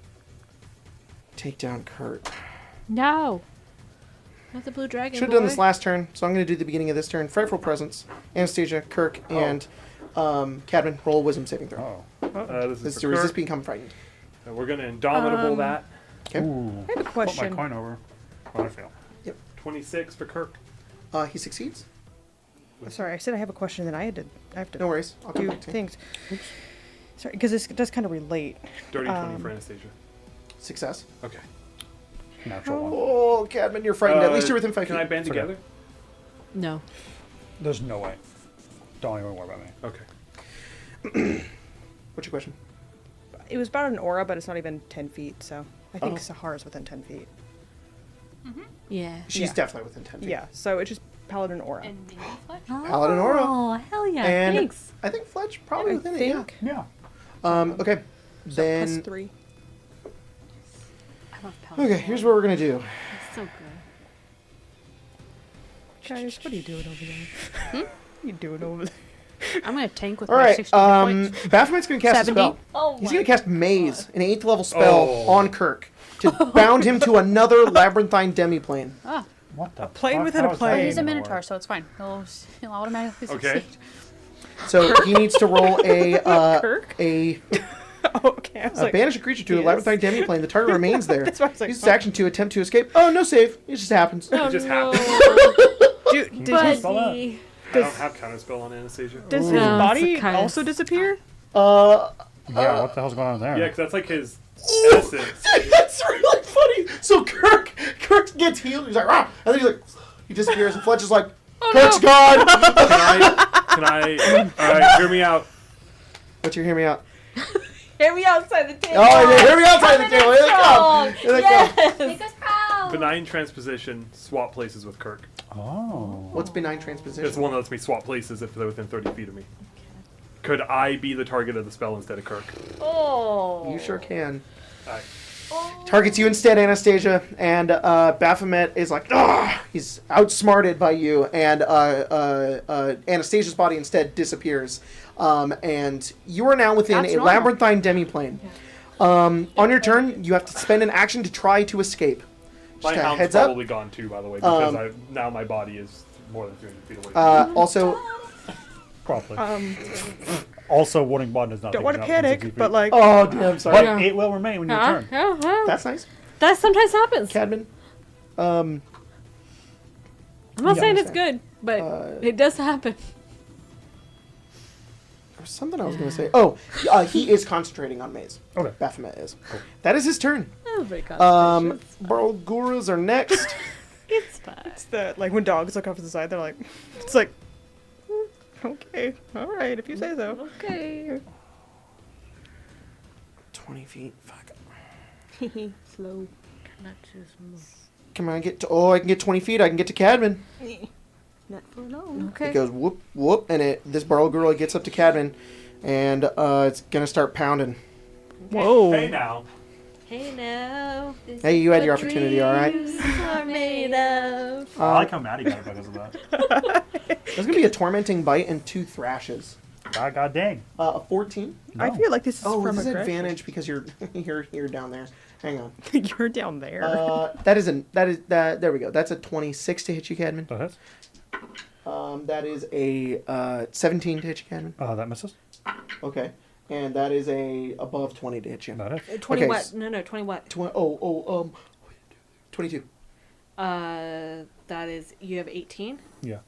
[SPEAKER 2] take down Kurt.
[SPEAKER 7] No. Not the blue dragon.
[SPEAKER 2] Should have done this last turn, so I'm going to do the beginning of this turn. Frightful Presence, Anastasia, Kirk, and Cadman, roll a wisdom saving throw.
[SPEAKER 6] Oh.
[SPEAKER 5] This
[SPEAKER 2] This
[SPEAKER 5] is
[SPEAKER 2] to
[SPEAKER 5] for
[SPEAKER 2] resist
[SPEAKER 5] Kirk.
[SPEAKER 2] become frightened.
[SPEAKER 5] So we're going to Indomitable that.
[SPEAKER 2] Okay.
[SPEAKER 6] Ooh.
[SPEAKER 1] I have a
[SPEAKER 6] Flip
[SPEAKER 1] question.
[SPEAKER 6] my coin over. Well, I fail.
[SPEAKER 5] 26 for Kirk.
[SPEAKER 2] He succeeds.
[SPEAKER 1] Sorry, I said I have a question, then I have to
[SPEAKER 2] No worries. I'll come
[SPEAKER 1] do
[SPEAKER 2] back to you.
[SPEAKER 1] things. Sorry, because this does kind of relate.
[SPEAKER 5] Dirty 20 for Anastasia.
[SPEAKER 2] Success.
[SPEAKER 5] Okay.
[SPEAKER 6] Natural one.
[SPEAKER 2] Oh, Cadman, you're frightened. At least you're within 5
[SPEAKER 5] Can
[SPEAKER 2] feet.
[SPEAKER 5] I band
[SPEAKER 6] okay.
[SPEAKER 5] together?
[SPEAKER 7] No.
[SPEAKER 6] There's no way. Don't even worry about me.
[SPEAKER 5] Okay.
[SPEAKER 2] What's your question?
[SPEAKER 1] It was about an aura, but it's not even 10 feet, so I think
[SPEAKER 2] Oh.
[SPEAKER 1] Sahara's within 10 feet.
[SPEAKER 7] Yeah.
[SPEAKER 2] She's
[SPEAKER 1] Yeah.
[SPEAKER 2] definitely within 10 feet.
[SPEAKER 1] Yeah, so it's just Paladin aura.
[SPEAKER 9] And maybe Fletch?
[SPEAKER 2] Paladin aura.
[SPEAKER 7] Oh, hell yeah.
[SPEAKER 2] And
[SPEAKER 7] Thanks.
[SPEAKER 2] I think Fletch probably
[SPEAKER 1] I
[SPEAKER 2] within
[SPEAKER 1] think.
[SPEAKER 2] it,
[SPEAKER 6] Yeah.
[SPEAKER 2] yeah. Okay.
[SPEAKER 1] So
[SPEAKER 2] Then.
[SPEAKER 1] plus 3.
[SPEAKER 7] I love Paladin.
[SPEAKER 2] Okay, here's what we're going to do.
[SPEAKER 7] It's so good.
[SPEAKER 1] Guys, what are you doing over there? What are you doing over there?
[SPEAKER 3] I'm gonna tank with
[SPEAKER 2] All
[SPEAKER 3] my
[SPEAKER 2] right.
[SPEAKER 3] 60 points.
[SPEAKER 2] Baphomet's going to cast
[SPEAKER 3] 70.
[SPEAKER 2] a spell.
[SPEAKER 7] Oh
[SPEAKER 2] He's going to cast Maze, an 8th level spell on Kirk, to bound him to another labyrinthine demiplane.
[SPEAKER 3] Ah,
[SPEAKER 6] What the
[SPEAKER 1] plane
[SPEAKER 6] fuck?
[SPEAKER 1] within a
[SPEAKER 6] How is that
[SPEAKER 1] plane.
[SPEAKER 3] but he's a
[SPEAKER 6] even
[SPEAKER 3] minotaur,
[SPEAKER 6] work?
[SPEAKER 3] so it's fine. He'll automatically succeed.
[SPEAKER 5] Okay.
[SPEAKER 2] So he needs to roll
[SPEAKER 1] Kirk?
[SPEAKER 2] a
[SPEAKER 1] Okay, I was like,
[SPEAKER 2] banish a creature to a
[SPEAKER 1] yes.
[SPEAKER 2] labyrinthine demiplane. The target remains there.
[SPEAKER 1] That's why I was like,
[SPEAKER 2] Use its action to attempt to escape. Oh, no save. It just happens.
[SPEAKER 7] Oh,
[SPEAKER 5] It just
[SPEAKER 7] no.
[SPEAKER 1] Dude,
[SPEAKER 6] Can you
[SPEAKER 1] did his,
[SPEAKER 6] spell that?
[SPEAKER 7] Buddy.
[SPEAKER 5] I don't have counterspell on Anastasia.
[SPEAKER 1] does his
[SPEAKER 7] No, it's
[SPEAKER 1] body
[SPEAKER 7] a kind
[SPEAKER 1] also
[SPEAKER 7] of-
[SPEAKER 1] disappear?
[SPEAKER 2] Uh,
[SPEAKER 6] Yeah, what the hell's going on there?
[SPEAKER 5] Yeah, because that's like his
[SPEAKER 2] Ooh,
[SPEAKER 5] essence.
[SPEAKER 2] that's really funny. So Kirk gets healed. He's like, ah, and then he's like, he disappears, and Fletch is like, Kirk's gone.
[SPEAKER 5] Can I? All right, hear me out.
[SPEAKER 2] But you hear me out.
[SPEAKER 7] Hear me outside the table.
[SPEAKER 2] Oh, yeah, hear me outside the table. Here they come. Here they come.
[SPEAKER 9] Make us proud!
[SPEAKER 5] Benign transposition. Swap places with Kirk.
[SPEAKER 6] Oh.
[SPEAKER 2] What's benign transposition?
[SPEAKER 5] It's the one that lets me swap places if they're within 30 feet of me. Could I be the target of the spell instead of Kirk?
[SPEAKER 7] Oh.
[SPEAKER 2] You sure can.
[SPEAKER 5] All right.
[SPEAKER 2] Targets you instead, Anastasia, and Baphomet is like, ah! He's outsmarted by you, and Anastasia's body instead disappears. And you are now within
[SPEAKER 3] That's
[SPEAKER 2] a
[SPEAKER 3] normal.
[SPEAKER 2] labyrinthine demiplane. On your turn, you have to spend an action to try to escape.
[SPEAKER 5] My
[SPEAKER 2] Just a
[SPEAKER 5] hound's
[SPEAKER 2] heads up.
[SPEAKER 5] probably gone too, by the way, because
[SPEAKER 2] Um,
[SPEAKER 5] my body is more than 300 feet away.
[SPEAKER 2] Also,
[SPEAKER 6] Probably. Also, warning button is not.
[SPEAKER 1] Don't
[SPEAKER 6] taking
[SPEAKER 1] want to
[SPEAKER 6] up from 60
[SPEAKER 1] panic,
[SPEAKER 6] feet.
[SPEAKER 1] but like,
[SPEAKER 2] oh damn, sorry.
[SPEAKER 6] But it will remain when you
[SPEAKER 7] Huh?
[SPEAKER 6] return.
[SPEAKER 7] Yeah, well,
[SPEAKER 2] That's nice,
[SPEAKER 7] that sometimes happens.
[SPEAKER 2] Cadman.
[SPEAKER 7] I'm not
[SPEAKER 2] Yeah,
[SPEAKER 7] saying
[SPEAKER 2] I
[SPEAKER 7] it's good, but
[SPEAKER 2] Uh,
[SPEAKER 7] it does happen.
[SPEAKER 2] There was something I was going to say. Oh, he is concentrating on Maze.
[SPEAKER 6] Okay.
[SPEAKER 2] Baphomet is. That is his turn.
[SPEAKER 7] Oh, very concentrations.
[SPEAKER 2] Barlgurus are next.
[SPEAKER 7] It's fine.
[SPEAKER 1] it's the like when dogs look off to the side, they're like, it's like, okay, all right, if you say so.
[SPEAKER 7] Okay.
[SPEAKER 2] 20 feet. Fuck.
[SPEAKER 1] Slow.
[SPEAKER 7] Not just move.
[SPEAKER 2] Come on, I can get 20 feet. I can get to Cadman.
[SPEAKER 1] Not for long.
[SPEAKER 7] Okay.
[SPEAKER 2] It goes whoop, whoop, and this Barlguru gets up to Cadman, and it's going to start pounding.
[SPEAKER 1] Whoa.
[SPEAKER 5] Hey now.
[SPEAKER 7] Hey now.
[SPEAKER 2] Hey, you had your opportunity, all right?
[SPEAKER 7] Are made of.
[SPEAKER 6] I like how Maddie got it because of that.
[SPEAKER 2] There's going to be a tormenting bite and 2 thrashes.
[SPEAKER 6] God dang.
[SPEAKER 2] A 14.
[SPEAKER 1] I
[SPEAKER 6] No.
[SPEAKER 1] feel like this is
[SPEAKER 2] Oh,
[SPEAKER 1] from
[SPEAKER 2] this is
[SPEAKER 1] aggression.
[SPEAKER 2] advantage because you're you're down there. Hang on.
[SPEAKER 1] You're down there.
[SPEAKER 2] There we go. That's a 26 to hit you, Cadman.
[SPEAKER 6] That hits.
[SPEAKER 2] That is a 17 to hit you, Cadman.
[SPEAKER 6] That misses.
[SPEAKER 2] Okay. And that is a above 20 to hit you.
[SPEAKER 6] That hits.
[SPEAKER 7] 20
[SPEAKER 2] Okay,
[SPEAKER 7] what? No, 20 what?
[SPEAKER 2] 22.
[SPEAKER 7] That is, you have 18?
[SPEAKER 6] Yeah.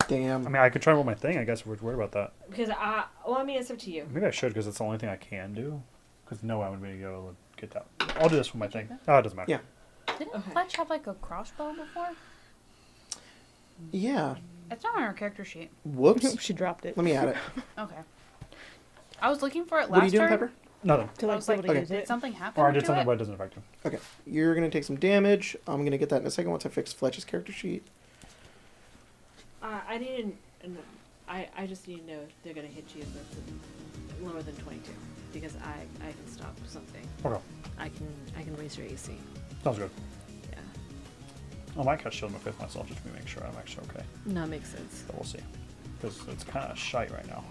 [SPEAKER 2] Damn.
[SPEAKER 6] I mean, I could try and roll my thing. I guess we're worried about that.
[SPEAKER 7] Because it's up to you.
[SPEAKER 6] Maybe I should because it's the only thing I can do. Because no, I would be able to get that. I'll do this for my thing. Oh, it doesn't matter.
[SPEAKER 2] Yeah.
[SPEAKER 3] Didn't Fletch have like a crossbow before?
[SPEAKER 2] Yeah.
[SPEAKER 3] It's not on our character sheet.
[SPEAKER 2] Whoops.
[SPEAKER 1] She dropped it.
[SPEAKER 2] Let me add it.
[SPEAKER 3] Okay. I was looking for it last
[SPEAKER 2] What are you doing,
[SPEAKER 3] turn.
[SPEAKER 2] Pepper?
[SPEAKER 6] Nothing.
[SPEAKER 1] To
[SPEAKER 3] I
[SPEAKER 1] like
[SPEAKER 3] was
[SPEAKER 1] be
[SPEAKER 3] like,
[SPEAKER 1] able to
[SPEAKER 2] okay.
[SPEAKER 1] use
[SPEAKER 3] did
[SPEAKER 1] it.
[SPEAKER 3] something happen
[SPEAKER 6] Or I did
[SPEAKER 3] to
[SPEAKER 6] something,
[SPEAKER 3] it?
[SPEAKER 6] but it doesn't affect him.
[SPEAKER 2] Okay. You're going to take some damage. I'm going to get that in a second once I fix Fletch's character sheet.
[SPEAKER 7] I need to, I just need to know if they're going to hit you if it's lower than 22. Because I can stop something.
[SPEAKER 6] Okay.
[SPEAKER 7] I can raise your AC.
[SPEAKER 6] Sounds good.
[SPEAKER 7] Yeah.
[SPEAKER 6] I might catch shield my fifth myself just to make sure I'm actually okay.
[SPEAKER 7] No, it makes sense.
[SPEAKER 6] But we'll see. Because it's kind of shite right now.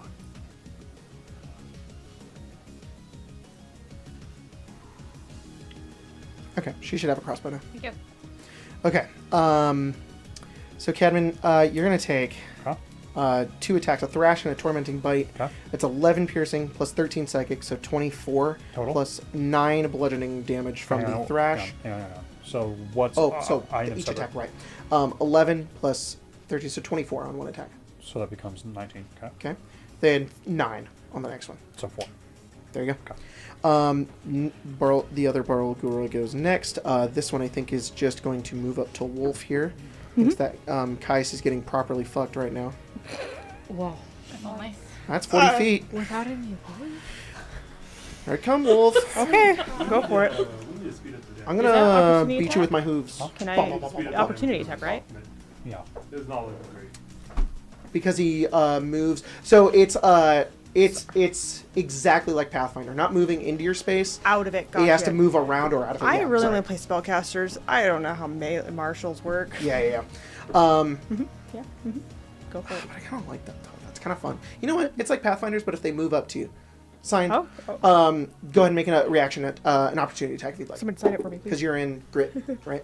[SPEAKER 2] Okay. She should have a crossbow now.
[SPEAKER 3] Thank you.
[SPEAKER 2] Okay. So Cadman, you're going to take
[SPEAKER 6] Huh?
[SPEAKER 2] 2 attacks, a thrash and a tormenting bite.
[SPEAKER 6] Okay.
[SPEAKER 2] It's 11 piercing plus 13 psychic, so 24
[SPEAKER 6] Total?
[SPEAKER 2] plus 9 bludgeoning damage from
[SPEAKER 6] Hang
[SPEAKER 2] the
[SPEAKER 6] on,
[SPEAKER 2] thrash.
[SPEAKER 6] Hang on. So what's
[SPEAKER 2] so
[SPEAKER 6] item
[SPEAKER 2] each
[SPEAKER 6] separate?
[SPEAKER 2] attack, right? 11 plus 13, so 24 on one attack.
[SPEAKER 6] So that becomes 19. Okay.
[SPEAKER 2] Okay. Then 9 on the next one.
[SPEAKER 6] So 4.
[SPEAKER 2] There you
[SPEAKER 6] Okay.
[SPEAKER 2] go. The other Burl Guru goes next. This one I think is just going to move up to Wolf here. Thinks that Kais is getting properly fucked right now.
[SPEAKER 7] Whoa.
[SPEAKER 9] Oh, nice.
[SPEAKER 2] That's 40 feet.
[SPEAKER 7] Without any wood?
[SPEAKER 2] Here it come, Wolf.
[SPEAKER 1] Okay, go for it.
[SPEAKER 2] I'm
[SPEAKER 1] Is that
[SPEAKER 2] gonna
[SPEAKER 1] opportunity
[SPEAKER 2] beat
[SPEAKER 1] attack?
[SPEAKER 2] you with my hooves.
[SPEAKER 1] Can I opportunity attack, right?
[SPEAKER 6] Yeah.
[SPEAKER 5] It's not looking great.
[SPEAKER 2] Because he moves. So it's exactly like Pathfinder, not moving into your space.
[SPEAKER 1] Out of it. Gotcha.
[SPEAKER 2] He has to move around or out of it.
[SPEAKER 1] I
[SPEAKER 2] Yeah,
[SPEAKER 1] really
[SPEAKER 2] sorry.
[SPEAKER 1] only play spellcasters. I don't know how marshals work.
[SPEAKER 2] Yeah.
[SPEAKER 1] Yeah. Go for it.
[SPEAKER 2] But I kind of like that though. That's kind of fun. You know what? It's like Pathfinders, but if they move up to you. Signed.
[SPEAKER 1] Oh.
[SPEAKER 2] Go ahead and make a reaction at an opportunity attack if you'd like.
[SPEAKER 1] Someone sign it for me, please.
[SPEAKER 2] Because you're in grit, right?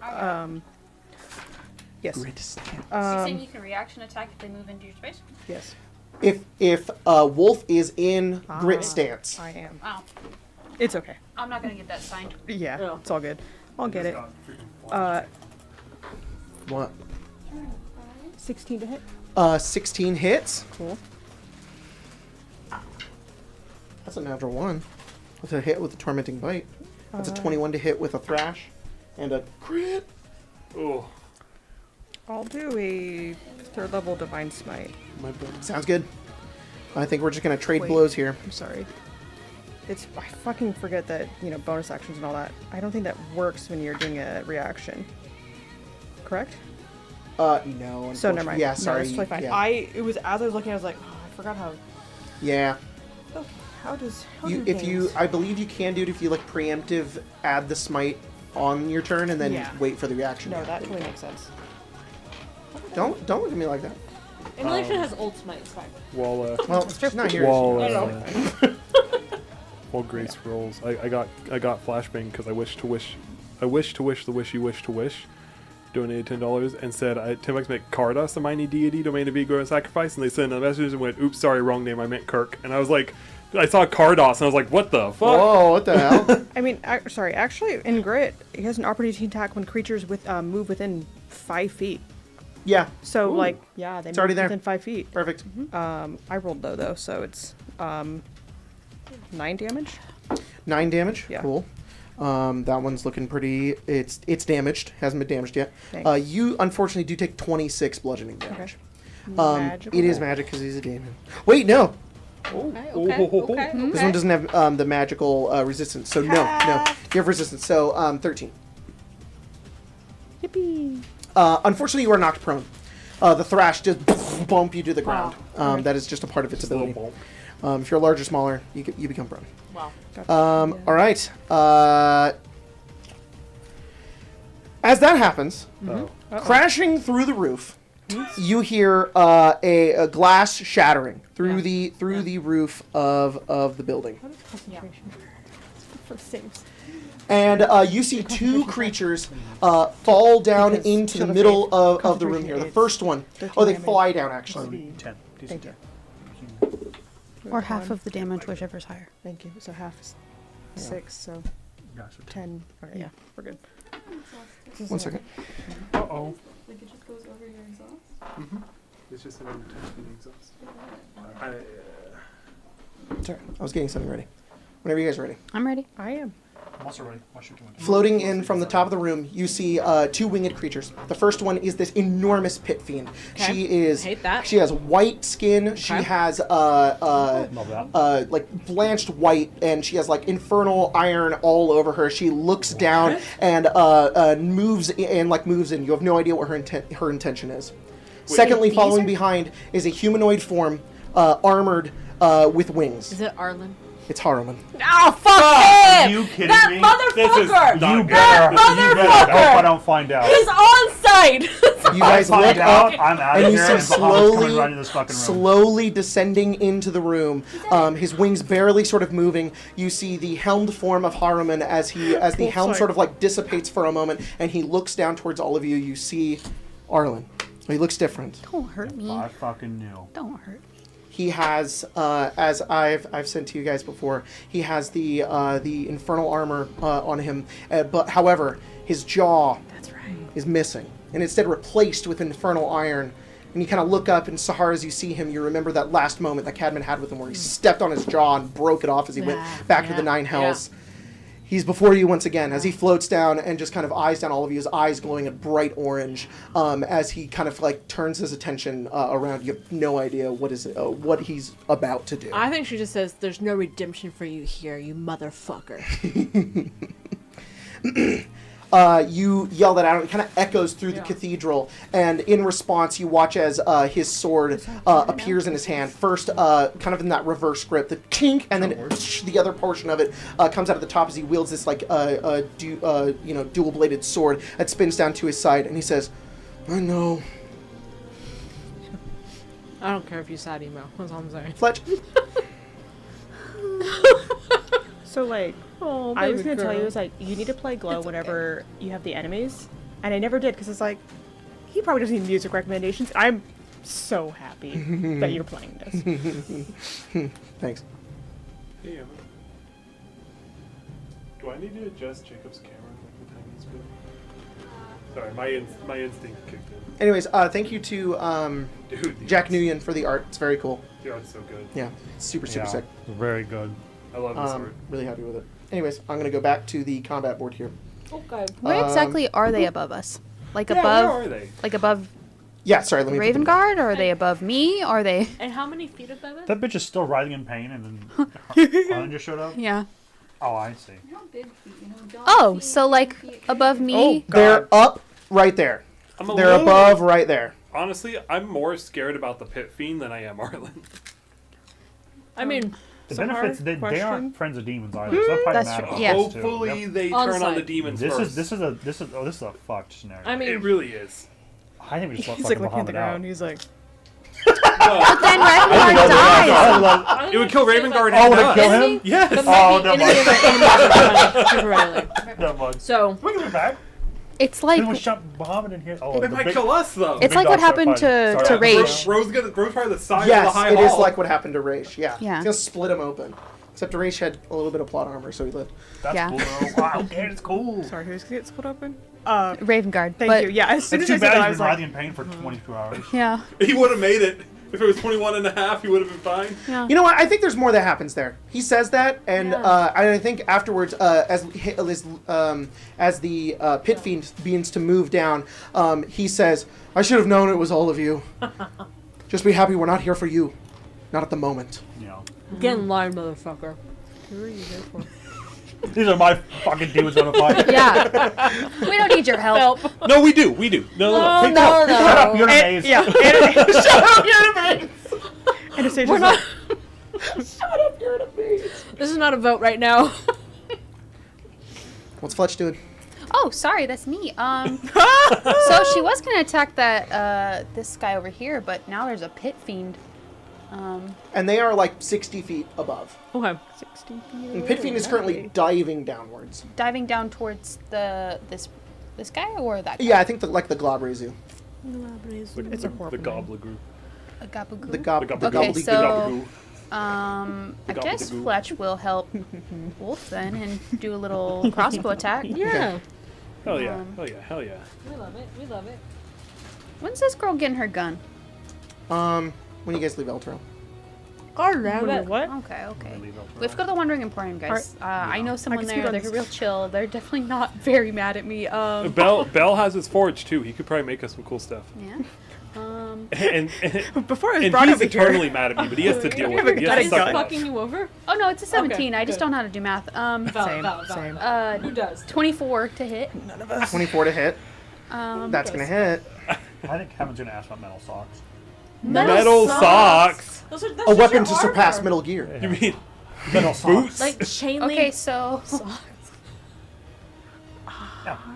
[SPEAKER 1] Yes.
[SPEAKER 2] Grit stance.
[SPEAKER 9] You're saying you can reaction attack if they move into your space?
[SPEAKER 1] Yes.
[SPEAKER 2] If Wolf is in grit stance,
[SPEAKER 1] I am.
[SPEAKER 9] Wow.
[SPEAKER 1] It's okay.
[SPEAKER 9] I'm not gonna get that signed.
[SPEAKER 1] Yeah,
[SPEAKER 7] No.
[SPEAKER 1] it's all good. I'll get it.
[SPEAKER 2] what?
[SPEAKER 1] 16 to hit.
[SPEAKER 2] 16 hits.
[SPEAKER 1] Cool.
[SPEAKER 2] That's a natural 1. That's a hit with a tormenting bite. That's a 21 to hit with a thrash, and a crit.
[SPEAKER 5] Oh.
[SPEAKER 1] I'll do a 3rd level divine smite.
[SPEAKER 2] Sounds good. I think we're just gonna trade
[SPEAKER 1] Wait.
[SPEAKER 2] blows here.
[SPEAKER 1] I'm sorry. I fucking forget that, bonus actions and all that. I don't think that works when you're doing a reaction. Correct?
[SPEAKER 2] No.
[SPEAKER 1] So never mind.
[SPEAKER 2] Yeah,
[SPEAKER 1] No,
[SPEAKER 2] sorry.
[SPEAKER 1] that's totally fine.
[SPEAKER 2] Yeah.
[SPEAKER 1] It was as I was looking, I was like, oh, I forgot how.
[SPEAKER 2] Yeah.
[SPEAKER 1] Okay, how do
[SPEAKER 2] I believe you can do it if you preemptive add the smite on your turn and then
[SPEAKER 1] Yeah.
[SPEAKER 2] wait for the reaction.
[SPEAKER 1] No, that totally makes sense.
[SPEAKER 2] Don't look at me like that.
[SPEAKER 7] Emulation has ult smite, it's fine.
[SPEAKER 5] While
[SPEAKER 2] Well, she's not here.
[SPEAKER 5] while
[SPEAKER 2] is she?
[SPEAKER 5] while Grace rolls, I got flashbang because I wish to wish the wish you wish to wish. Donated $10 and said, "10 make Cardos a mighty deity, domain of ego and sacrifice." And they sent a message and went, "Oops, sorry, wrong name. I meant Kirk." And I was like, I saw Cardos and I was like, "What the fuck?"
[SPEAKER 2] Whoa, what the hell?
[SPEAKER 1] I mean, sorry. Actually, in Grit, he has an opportunity attack when creatures move within 5 feet.
[SPEAKER 2] Yeah.
[SPEAKER 1] So they
[SPEAKER 2] It's
[SPEAKER 1] move
[SPEAKER 2] already there.
[SPEAKER 1] within 5 feet.
[SPEAKER 2] Perfect.
[SPEAKER 1] I rolled low though, so it's 9 damage.
[SPEAKER 2] 9 damage.
[SPEAKER 1] Yeah.
[SPEAKER 2] Cool. That one's looking pretty. It's damaged. Hasn't been damaged yet.
[SPEAKER 1] Thanks.
[SPEAKER 2] You unfortunately do take 26 bludgeoning damage.
[SPEAKER 1] Magical.
[SPEAKER 2] It is magic because he's a demon. Wait, no.
[SPEAKER 7] Okay.
[SPEAKER 2] This one doesn't have the magical resistance. So no. You have resistance. So 13.
[SPEAKER 1] Yippee.
[SPEAKER 2] Unfortunately, you are knocked prone. The thrash just bump you to the ground.
[SPEAKER 1] Okay.
[SPEAKER 2] That is just a part of its
[SPEAKER 5] Just a little
[SPEAKER 2] ability.
[SPEAKER 5] bump.
[SPEAKER 2] If you're large or smaller, you become prone.
[SPEAKER 7] Wow.
[SPEAKER 2] All right. As that happens,
[SPEAKER 5] Oh.
[SPEAKER 2] crashing through the roof, you hear a glass shattering through the roof of the building,
[SPEAKER 1] Concentration. For the saves.
[SPEAKER 2] and you see 2 creatures fall down
[SPEAKER 1] Because
[SPEAKER 2] into the
[SPEAKER 1] shield of
[SPEAKER 2] middle
[SPEAKER 1] faith,
[SPEAKER 2] of the
[SPEAKER 1] concentration
[SPEAKER 2] room here. The
[SPEAKER 1] is
[SPEAKER 2] first one,
[SPEAKER 1] 13
[SPEAKER 2] they
[SPEAKER 1] damage.
[SPEAKER 2] fly down actually.
[SPEAKER 6] 10.
[SPEAKER 1] Thank you.
[SPEAKER 3] Or half of the damage, whichever's higher.
[SPEAKER 1] Thank you. So half is 6, so
[SPEAKER 6] Gotcha.
[SPEAKER 1] 10. Okay, yeah, we're good.
[SPEAKER 2] 1 second.
[SPEAKER 5] Uh-oh.
[SPEAKER 9] Like it just goes over your exhaust?
[SPEAKER 5] It's just an intense exhaust.
[SPEAKER 2] Sorry, I was getting something ready. Whenever you guys are ready.
[SPEAKER 3] I'm ready.
[SPEAKER 1] I am.
[SPEAKER 6] I'm also ready. What should we do?
[SPEAKER 2] Floating in from the top of the room, you see 2 winged creatures. The first one is this enormous pit fiend.
[SPEAKER 7] Okay.
[SPEAKER 2] She is.
[SPEAKER 7] Hate that.
[SPEAKER 2] She has white skin. She
[SPEAKER 7] Okay.
[SPEAKER 2] has
[SPEAKER 6] Love that.
[SPEAKER 2] blanched white, and she has infernal iron all over her. She looks down and moves in. You have no idea what her intention is. Secondly,
[SPEAKER 3] These
[SPEAKER 2] following
[SPEAKER 3] are-
[SPEAKER 2] behind is a humanoid form, armored with wings.
[SPEAKER 7] Is it Arlen?
[SPEAKER 2] It's Haruman.
[SPEAKER 7] Oh, fuck
[SPEAKER 6] Are
[SPEAKER 7] him!
[SPEAKER 6] you kidding
[SPEAKER 7] That
[SPEAKER 6] me?
[SPEAKER 7] motherfucker!
[SPEAKER 6] You better
[SPEAKER 7] motherfucker!
[SPEAKER 6] hope I don't find out.
[SPEAKER 7] He's on site!
[SPEAKER 2] You guys
[SPEAKER 6] Find
[SPEAKER 2] look
[SPEAKER 6] out,
[SPEAKER 2] up,
[SPEAKER 6] I'm out
[SPEAKER 2] and
[SPEAKER 6] of
[SPEAKER 2] you
[SPEAKER 6] here,
[SPEAKER 2] see
[SPEAKER 6] and Bahamut's coming
[SPEAKER 2] slowly,
[SPEAKER 6] right into this fucking room.
[SPEAKER 2] slowly descending into the room. His wings barely sort of moving. You see the helmed form of Haruman as the helm
[SPEAKER 1] sorry.
[SPEAKER 2] sort of dissipates for a moment, and he looks down towards all of you. You see Arlen. He looks different.
[SPEAKER 3] Don't hurt me.
[SPEAKER 6] I fucking knew.
[SPEAKER 3] Don't hurt.
[SPEAKER 2] he has, as I've sent to you guys before, he has the infernal armor on him. But however, his jaw is missing, and instead replaced with infernal iron. And you kind of look up, and Sahar, as you see him, you remember that last moment that Cadman had with him where he stepped on his jaw and broke it off as he went back to the Nine Hells. He's before you once again as he floats down and just kind of eyes down all of you, his eyes glowing a bright orange as he kind of like turns his attention around. You have no idea what he's about to do.
[SPEAKER 7] I think she just says, "There's no redemption for you here, you motherfucker."
[SPEAKER 2] You yell that out, and it kind of echoes through the cathedral, and in response you watch as his sword appears in his hand, first kind of in that reverse grip, the kink, and then the other portion of it comes out of the top as he wields this like dual-bladed sword that spins down to his side, and he says, "I know."
[SPEAKER 7] I don't care if you sad emo. That's all I'm saying.
[SPEAKER 2] Fletch.
[SPEAKER 1] So like,
[SPEAKER 7] Oh,
[SPEAKER 1] I was
[SPEAKER 7] baby
[SPEAKER 1] gonna tell you,
[SPEAKER 7] girl.
[SPEAKER 1] it's like you need to play Glow whenever you have the enemies, and I never did because it's like he probably doesn't need music recommendations. I'm so happy that you're playing this.
[SPEAKER 2] Thanks.
[SPEAKER 5] Hey, Emma. Do I need to adjust Jacob's camera like the tiniest bit? Sorry, my instinct kicked in.
[SPEAKER 2] Anyways, thank you to
[SPEAKER 5] Dude, the
[SPEAKER 2] Jack
[SPEAKER 5] art's-
[SPEAKER 2] Nguyen for the art. It's very cool.
[SPEAKER 5] The art's so good.
[SPEAKER 2] Yeah, super
[SPEAKER 6] Yeah,
[SPEAKER 2] sick.
[SPEAKER 6] very good.
[SPEAKER 5] I love this art.
[SPEAKER 2] Really happy with it. Anyways, I'm gonna go back to the combat board here.
[SPEAKER 7] Okay.
[SPEAKER 3] Where exactly are they above us? Like
[SPEAKER 5] Yeah,
[SPEAKER 3] above,
[SPEAKER 5] where are they?
[SPEAKER 3] like above
[SPEAKER 2] Yeah, sorry. Let me.
[SPEAKER 3] Raven Guard, or are they above me? Are they?
[SPEAKER 7] And how many feet above it?
[SPEAKER 6] That bitch is still writhing in pain, and then Harlan just showed up.
[SPEAKER 3] Yeah.
[SPEAKER 6] Oh, I see.
[SPEAKER 9] Not big feet, you know. Don't
[SPEAKER 3] Oh,
[SPEAKER 9] feet,
[SPEAKER 3] so like
[SPEAKER 9] feet.
[SPEAKER 3] above me?
[SPEAKER 2] They're up right there.
[SPEAKER 5] I'm a
[SPEAKER 2] They're
[SPEAKER 5] little-
[SPEAKER 2] above right there.
[SPEAKER 5] Honestly, I'm more scared about the pit fiend than I am Arlen.
[SPEAKER 7] I mean,
[SPEAKER 6] The
[SPEAKER 1] So
[SPEAKER 6] benefits,
[SPEAKER 1] hard
[SPEAKER 6] they
[SPEAKER 1] question.
[SPEAKER 6] aren't friends of demons either. So they'll probably
[SPEAKER 3] That's
[SPEAKER 6] mad
[SPEAKER 3] true,
[SPEAKER 6] about
[SPEAKER 3] yeah.
[SPEAKER 6] this too.
[SPEAKER 5] Hopefully
[SPEAKER 6] Yep.
[SPEAKER 5] they
[SPEAKER 7] On
[SPEAKER 5] turn on the
[SPEAKER 7] site.
[SPEAKER 5] demons
[SPEAKER 6] This
[SPEAKER 5] first.
[SPEAKER 6] is a fucked scenario.
[SPEAKER 7] I mean,
[SPEAKER 5] It really is.
[SPEAKER 6] I think we just let
[SPEAKER 1] He's like
[SPEAKER 6] fucking
[SPEAKER 1] looking at the
[SPEAKER 6] Muhammad out.
[SPEAKER 1] ground. He's like,
[SPEAKER 5] No,
[SPEAKER 3] Then Raven dies.
[SPEAKER 5] it would kill Raven Guard
[SPEAKER 6] Oh,
[SPEAKER 5] and
[SPEAKER 6] would it
[SPEAKER 5] us.
[SPEAKER 6] kill him?
[SPEAKER 5] Yes.
[SPEAKER 7] the
[SPEAKER 6] Oh,
[SPEAKER 7] mighty
[SPEAKER 6] never
[SPEAKER 7] enemy of our enemies are temporarily.
[SPEAKER 6] Never mind.
[SPEAKER 7] So,
[SPEAKER 6] We can go back.
[SPEAKER 3] It's like
[SPEAKER 6] Then we shot Muhammad in here. Oh,
[SPEAKER 5] They
[SPEAKER 6] the
[SPEAKER 5] might
[SPEAKER 6] big-
[SPEAKER 5] kill us though.
[SPEAKER 3] It's
[SPEAKER 6] big
[SPEAKER 3] like what
[SPEAKER 6] dog start
[SPEAKER 3] happened
[SPEAKER 6] fighting.
[SPEAKER 3] to
[SPEAKER 6] Sorry.
[SPEAKER 3] Rage.
[SPEAKER 5] Rose probably the side of
[SPEAKER 2] Yes,
[SPEAKER 5] the high
[SPEAKER 2] it
[SPEAKER 5] hall.
[SPEAKER 2] is like what happened to Raish. Yeah.
[SPEAKER 3] Yeah.
[SPEAKER 2] It's gonna split him open. Except Raish had a little bit of plot armor, so he lived.
[SPEAKER 6] That's
[SPEAKER 3] Yeah.
[SPEAKER 6] cool though. Wow, okay, it's cool.
[SPEAKER 1] sorry, who's gonna get split open?
[SPEAKER 3] Raven Guard.
[SPEAKER 1] Thank
[SPEAKER 3] but
[SPEAKER 1] you. Yeah, as soon
[SPEAKER 6] It's
[SPEAKER 1] as
[SPEAKER 6] too
[SPEAKER 1] I said
[SPEAKER 6] bad
[SPEAKER 1] that, I
[SPEAKER 6] he's
[SPEAKER 1] was
[SPEAKER 6] been
[SPEAKER 1] like,
[SPEAKER 6] writhing in pain for 22 hours.
[SPEAKER 3] Yeah.
[SPEAKER 5] He would have made it. If it was 21 and a half, he would have been fine.
[SPEAKER 3] Yeah.
[SPEAKER 2] You know what? I think there's more that happens there. He says that, and
[SPEAKER 7] Yeah.
[SPEAKER 2] I think afterwards, as the pit fiend begins to move down, he says, "I should have known it was all of you. Just be happy we're not here for you, not at the moment."
[SPEAKER 6] You know,
[SPEAKER 7] get in line, motherfucker. Who are you here for?
[SPEAKER 6] these are my fucking dudes on a fight.
[SPEAKER 3] Yeah. We don't need your help.
[SPEAKER 5] No, we do. We do. No.
[SPEAKER 6] Hey, Shut up, you're an A's.
[SPEAKER 1] yeah, shut up, you're an Anastasia's
[SPEAKER 7] We're not.
[SPEAKER 1] like,
[SPEAKER 7] This is not a vote right now.
[SPEAKER 2] What's Fletch doing?
[SPEAKER 3] Oh, sorry, that's me. So she was gonna attack that this guy over here, but now there's a pit fiend.
[SPEAKER 2] And they are like 60 feet above.
[SPEAKER 7] Okay.
[SPEAKER 1] 60 feet
[SPEAKER 2] And pit fiend is currently diving downwards.
[SPEAKER 3] Diving down towards this guy or that guy?
[SPEAKER 2] Yeah, I think the Globry Zoo.
[SPEAKER 1] It's a horrible
[SPEAKER 5] The
[SPEAKER 1] name.
[SPEAKER 5] Gobbler group.
[SPEAKER 3] A Gabagoo?
[SPEAKER 2] The gob.
[SPEAKER 5] The
[SPEAKER 2] The
[SPEAKER 3] Okay,
[SPEAKER 2] gobbledygook.
[SPEAKER 3] so-
[SPEAKER 5] The
[SPEAKER 3] I guess
[SPEAKER 5] Gabagoo.
[SPEAKER 3] Fletch will help Wolf then and do a little crossbow attack.
[SPEAKER 7] Yeah.
[SPEAKER 5] Hell yeah. Hell yeah. Hell yeah.
[SPEAKER 7] We love it. We love it.
[SPEAKER 3] When's this girl getting her gun?
[SPEAKER 2] When you guys leave Eltro.
[SPEAKER 7] God damn it.
[SPEAKER 1] What?
[SPEAKER 3] Okay.
[SPEAKER 6] Leave out
[SPEAKER 3] We have to go to the Wandering Emporium, guys. I know someone
[SPEAKER 1] can speed
[SPEAKER 3] there.
[SPEAKER 1] on
[SPEAKER 3] They're
[SPEAKER 1] this.
[SPEAKER 3] real chill. They're definitely not very mad at me.
[SPEAKER 5] Bell has his forge too. He could probably make us some cool stuff.
[SPEAKER 3] Yeah.
[SPEAKER 5] And
[SPEAKER 1] Before I was
[SPEAKER 5] and
[SPEAKER 1] brought
[SPEAKER 5] he's
[SPEAKER 1] over here.
[SPEAKER 5] eternally mad at me, but he has to deal with it. He has to
[SPEAKER 7] Is
[SPEAKER 5] suck
[SPEAKER 7] he
[SPEAKER 5] it up.
[SPEAKER 7] fucking you over?
[SPEAKER 3] Oh no, it's a 17. I just
[SPEAKER 7] good.
[SPEAKER 3] don't know how to do math.
[SPEAKER 1] Same.
[SPEAKER 7] Who does?
[SPEAKER 3] 24 to hit.
[SPEAKER 2] 24 to hit.
[SPEAKER 3] Um,
[SPEAKER 2] That's gonna hit.
[SPEAKER 6] I think Kevin's gonna ask about metal socks.
[SPEAKER 5] Metal socks.
[SPEAKER 7] Those are,
[SPEAKER 2] A weapon to surpass Metal Gear.
[SPEAKER 5] You mean
[SPEAKER 6] Metal socks.
[SPEAKER 7] Like chain link.
[SPEAKER 3] okay, so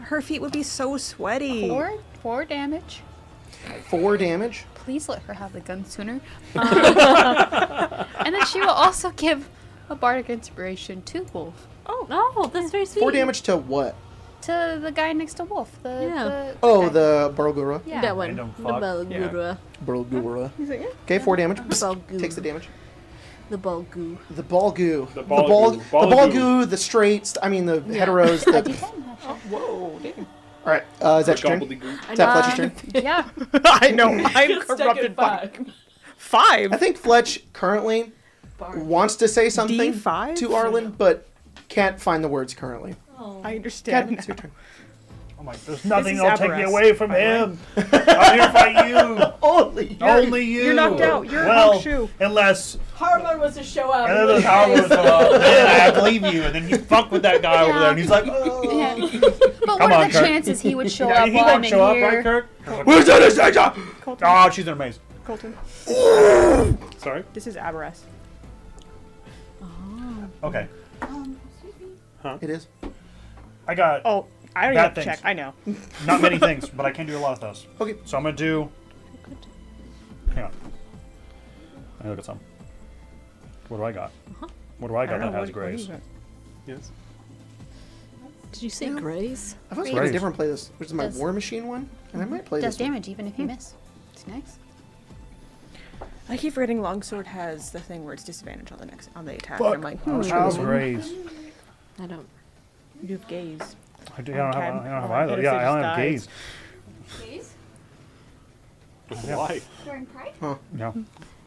[SPEAKER 1] Her feet would be so sweaty.
[SPEAKER 3] four damage.
[SPEAKER 2] 4 damage.
[SPEAKER 3] Please let her have the gun sooner. And then she will also give a bardic inspiration to Wolf.
[SPEAKER 7] Oh, that's very sweet.
[SPEAKER 2] 4 damage to what?
[SPEAKER 3] to the guy next to Wolf.
[SPEAKER 7] Yeah.
[SPEAKER 2] Oh,
[SPEAKER 3] guy.
[SPEAKER 2] the Barlgura.
[SPEAKER 3] Yeah.
[SPEAKER 7] That one.
[SPEAKER 6] Random
[SPEAKER 7] The
[SPEAKER 6] fuck.
[SPEAKER 7] Balgura.
[SPEAKER 2] Barlgura.
[SPEAKER 1] He's like, yeah.
[SPEAKER 2] Okay, 4 damage.
[SPEAKER 7] Balgoo.
[SPEAKER 2] Takes the damage.
[SPEAKER 7] The Balgoo.
[SPEAKER 2] The Balgoo.
[SPEAKER 5] The
[SPEAKER 2] The ball.
[SPEAKER 5] Balgoo.
[SPEAKER 2] The Balgoo. The straights. I mean, the heteros.
[SPEAKER 3] A
[SPEAKER 2] The,
[SPEAKER 3] D10, actually.
[SPEAKER 1] Whoa, damn.
[SPEAKER 2] all right. Is that your turn?
[SPEAKER 5] Gobbledygook.
[SPEAKER 2] Is that Fletcher's turn?
[SPEAKER 3] Yeah.
[SPEAKER 1] I know. I'm corrupted by 5.
[SPEAKER 2] I think Fletch currently wants to say something
[SPEAKER 1] D5?
[SPEAKER 2] to Arlen, but can't find the words currently.
[SPEAKER 1] I understand.
[SPEAKER 2] Cadman, it's your turn.
[SPEAKER 6] I'm like, there's nothing
[SPEAKER 1] is
[SPEAKER 6] that'll take me
[SPEAKER 1] Aberrest,
[SPEAKER 6] away from
[SPEAKER 1] by the way.
[SPEAKER 6] him. I'm here to fight you.
[SPEAKER 2] Only.
[SPEAKER 6] Only you.
[SPEAKER 1] You're knocked out. You're a
[SPEAKER 6] well,
[SPEAKER 1] honk shoe.
[SPEAKER 6] unless
[SPEAKER 8] Harmon was to show up.
[SPEAKER 6] and then the power was then I have to leave you, and then you fuck with that guy over there, and he's like, oh.
[SPEAKER 3] Yeah. But
[SPEAKER 6] Come
[SPEAKER 3] what
[SPEAKER 6] on,
[SPEAKER 3] are the
[SPEAKER 6] Kirk.
[SPEAKER 3] chances he would show
[SPEAKER 6] Yeah,
[SPEAKER 3] up
[SPEAKER 6] he
[SPEAKER 3] while
[SPEAKER 6] won't
[SPEAKER 3] I'm in
[SPEAKER 6] show up,
[SPEAKER 3] here?
[SPEAKER 6] right, Kirk?
[SPEAKER 2] Who's Anastasia?
[SPEAKER 1] Colton.
[SPEAKER 6] Oh, she's an amazing.
[SPEAKER 1] Colton.
[SPEAKER 5] Sorry.
[SPEAKER 1] This is Aberrest.
[SPEAKER 6] Okay,
[SPEAKER 2] It is.
[SPEAKER 6] I got
[SPEAKER 1] Oh, I don't
[SPEAKER 6] Bad
[SPEAKER 1] have to
[SPEAKER 6] things.
[SPEAKER 1] check. I know.
[SPEAKER 6] not many things, but I can do a lot of those.
[SPEAKER 2] Okay.
[SPEAKER 6] So I'm gonna do. Hang on. Let me look at some. What do I got? What do I got that has grays?
[SPEAKER 5] Yes.
[SPEAKER 7] Did you say Grays?
[SPEAKER 2] I've also got a
[SPEAKER 6] Great.
[SPEAKER 2] different playlist, which is my
[SPEAKER 3] Does-
[SPEAKER 2] War Machine one, and I might play
[SPEAKER 3] Does
[SPEAKER 2] this one.
[SPEAKER 3] damage even if you miss. It's nice.
[SPEAKER 1] I keep forgetting Longsword has the thing where it's disadvantage on the attack.
[SPEAKER 6] Fuck.
[SPEAKER 1] And I'm like,
[SPEAKER 6] How's grays?
[SPEAKER 7] I don't.
[SPEAKER 1] you have gaze.
[SPEAKER 6] I don't have
[SPEAKER 1] Oh,
[SPEAKER 6] either. Yeah, I don't have
[SPEAKER 1] Anastasia
[SPEAKER 6] gaze.
[SPEAKER 9] Please?
[SPEAKER 5] Why?
[SPEAKER 9] During Pride?
[SPEAKER 6] No.